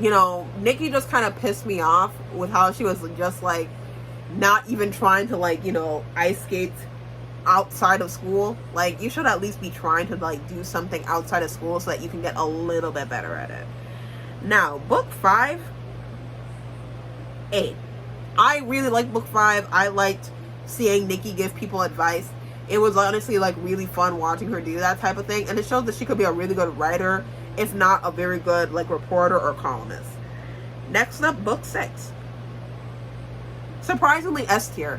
you know, Nikki just kind of pissed me off with how she was just like not even trying to like, you know, ice skate outside of school. Like, you should at least be trying to like do something outside of school so that you can get a little bit better at it. Now, book 5, A. I really like book 5. I liked seeing Nikki give people advice. It was honestly like really fun watching her do that type of thing, and it shows that she could be a really good writer, if not a very good like reporter or columnist. Next up, book 6. Surprisingly S tier.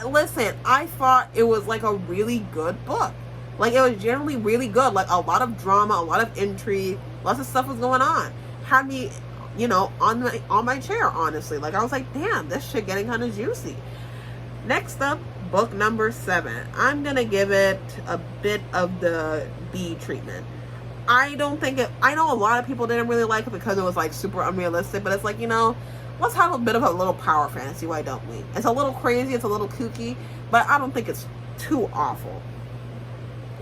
Listen, I thought it was like a really good book. Like, it was generally really good. Like, a lot of drama, a lot of intrigue, lots of stuff was going on. Had me, you know, on my chair, honestly. Like, I was like, damn, this shit getting kind of juicy. Next up, book number 7. I'm gonna give it a bit of the B treatment. I know a lot of people didn't really like it because it was like super unrealistic, but it's like, you know, let's have a bit of a little power fantasy, why don't we? It's a little crazy, it's a little kooky, but I don't think it's too awful.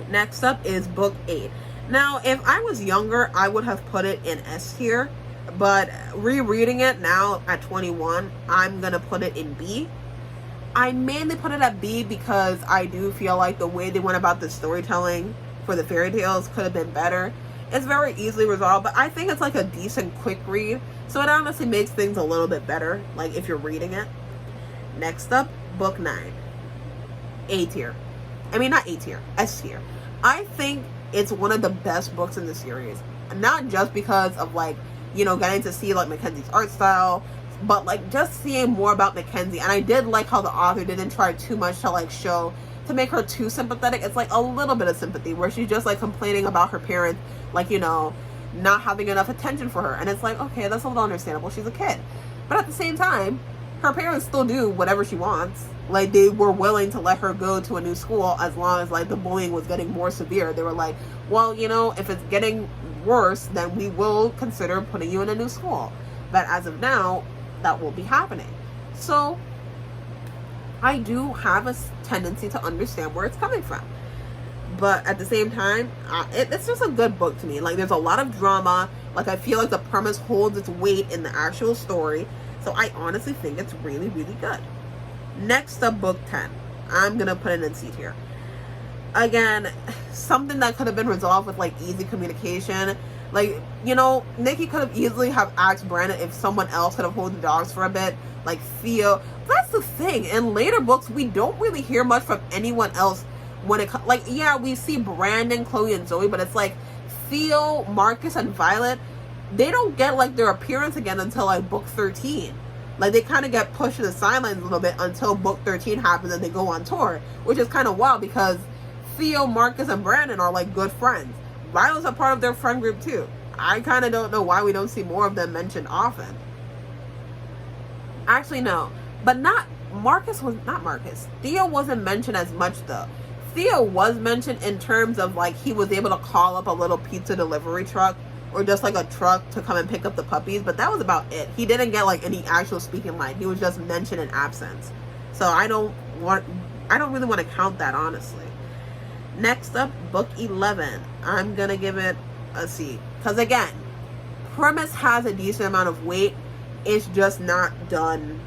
Next up is book 8. Now, if I was younger, I would have put it in S tier, but rereading it now at 21, I'm gonna put it in B. I mainly put it at B because I do feel like the way they went about the storytelling for the fairy tales could have been better. It's very easily resolved, but I think it's like a decent quick read, so it honestly makes things a little bit better, like if you're reading it. Next up, book 9. A tier. I mean, not A tier, S tier. I think it's one of the best books in the series. Not just because of like, you know, getting to see like Mackenzie's art style, but like just seeing more about Mackenzie. And I did like how the author didn't try too much to like show, to make her too sympathetic. It's like a little bit of sympathy where she's just like complaining about her parents, like, you know, not having enough attention for her. And it's like, okay, that's a little understandable. She's a kid. But at the same time, her parents still do whatever she wants. Like, they were willing to let her go to a new school as long as like the bullying was getting more severe. They were like, well, you know, if it's getting worse, then we will consider putting you in a new school. But as of now, that will be happening. So I do have a tendency to understand where it's coming from, but at the same time, it's just a good book to me. Like, there's a lot of drama. Like, I feel like the premise holds its weight in the actual story, so I honestly think it's really, really good. Next up, book 10. I'm gonna put it in C tier. Again, something that could have been resolved with like easy communication. Like, you know, Nikki could have easily have asked Brandon if someone else could have held the dogs for a bit, like Theo. That's the thing. In later books, we don't really hear much from anyone else when it like, yeah, we see Brandon, Chloe, and Zoe, but it's like Theo, Marcus, and Violet, they don't get like their appearance again until like book 13. Like, they kind of get pushed to the sidelines a little bit until book 13 happens and they go on tour, which is kind of wild because Theo, Marcus, and Brandon are like good friends. Violet's a part of their friend group too. I kind of don't know why we don't see more of them mentioned often. Actually, no. But not Marcus. Theo wasn't mentioned as much though. Theo was mentioned in terms of like he was able to call up a little pizza delivery truck or just like a truck to come and pick up the puppies, but that was about it. He didn't get like any actual speaking line. He was just mentioned in absence. So I don't really want to count that, honestly. Next up, book 11. I'm gonna give it a C. Because again, premise has a decent amount of weight. It's just not done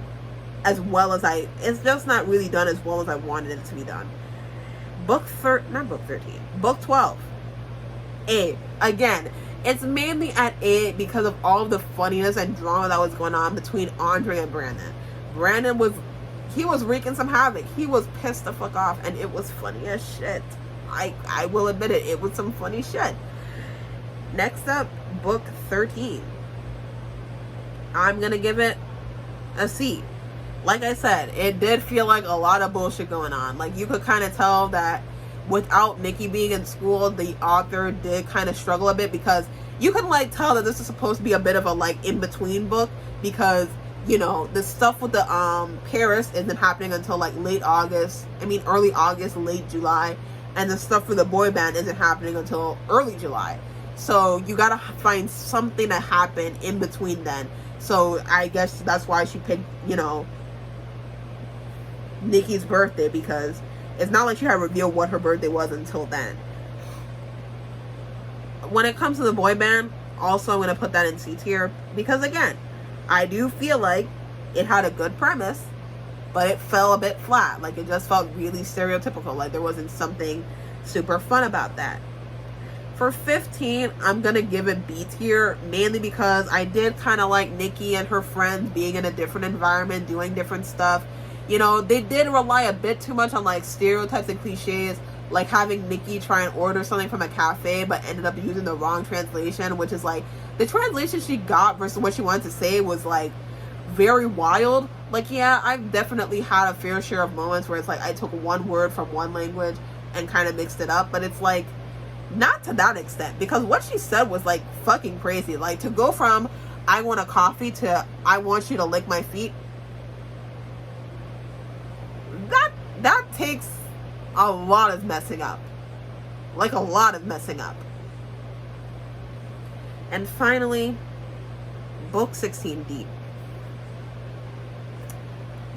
as well as it's just not really done as well as I wanted it to be done. Book 12. A. Again, it's mainly at A because of all of the funniness and drama that was going on between Andre and Brandon. Brandon was wreaking some havoc. He was pissed the fuck off, and it was funny as shit. I will admit it. It was some funny shit. Next up, book 13. I'm gonna give it a C. Like I said, it did feel like a lot of bullshit going on. Like, you could kind of tell that without Nikki being in school, the author did kind of struggle a bit because you can like tell that this is supposed to be a bit of a like in-between book because, you know, the stuff with the Paris isn't happening until like early August, late July, and the stuff for the boy band isn't happening until early July. So you gotta find something to happen in between then. So I guess that's why she picked, you know, Nikki's birthday, because it's not like she had revealed what her birthday was until then. When it comes to the boy band, also I'm going to put that in C tier because, again, I do feel like it had a good premise, but it fell a bit flat. Like, it just felt really stereotypical. Like, there wasn't something super fun about that. For 15, I'm going to give it B tier, mainly because I did kind of like Nikki and her friends being in a different environment, doing different stuff. You know, they did rely a bit too much on like stereotypes and cliches, like having Nikki try and order something from a cafe but ended up using the wrong translation, which is like the translation she got versus what she wanted to say was like very wild. Like, yeah, I've definitely had a fair share of moments where it's like I took one word from one language and kind of mixed it up, but it's like not to that extent, because what she said was like fucking crazy. Like, to go from I want a coffee to I want you to lick my feet, that takes a lot of messing up. Like, a lot of messing up. And finally, book 16, D.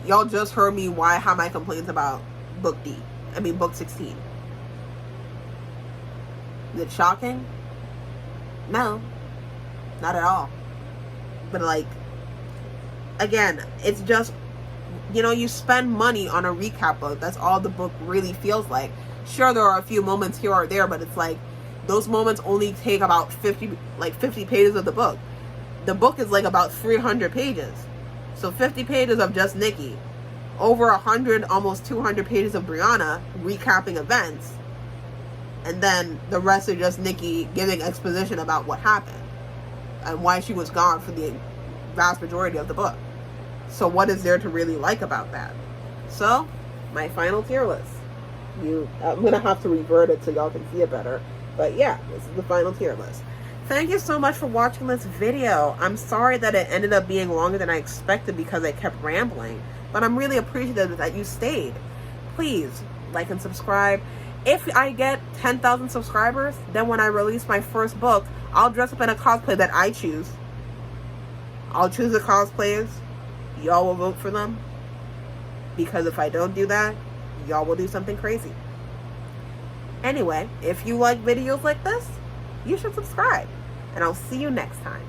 Y'all just heard me have my complaints about book 16. Is it shocking? No, not at all. But like, again, it's just, you know, you spend money on a recap book. That's all the book really feels like. Sure, there are a few moments here or there, but it's like those moments only take about 50 pages of the book. The book is like about 300 pages. So 50 pages of just Nikki, over 100, almost 200 pages of Brianna recapping events, and then the rest are just Nikki giving exposition about what happened and why she was gone for the vast majority of the book. So what is there to really like about that? So, my final tier list. I'm going to have to revert it so y'all can see it better. But yeah, this is the final tier list. Thank you so much for watching this video. I'm sorry that it ended up being longer than I expected because I kept rambling. But I'm really appreciative that you stayed. Please, like and subscribe. If I get 10,000 subscribers, then when I release my first book, I'll dress up in a cosplay that I choose. I'll choose the cosplayers. Y'all will vote for them, because if I don't do that, y'all will do something crazy. Anyway, if you like videos like this, you should subscribe, and I'll see you next time.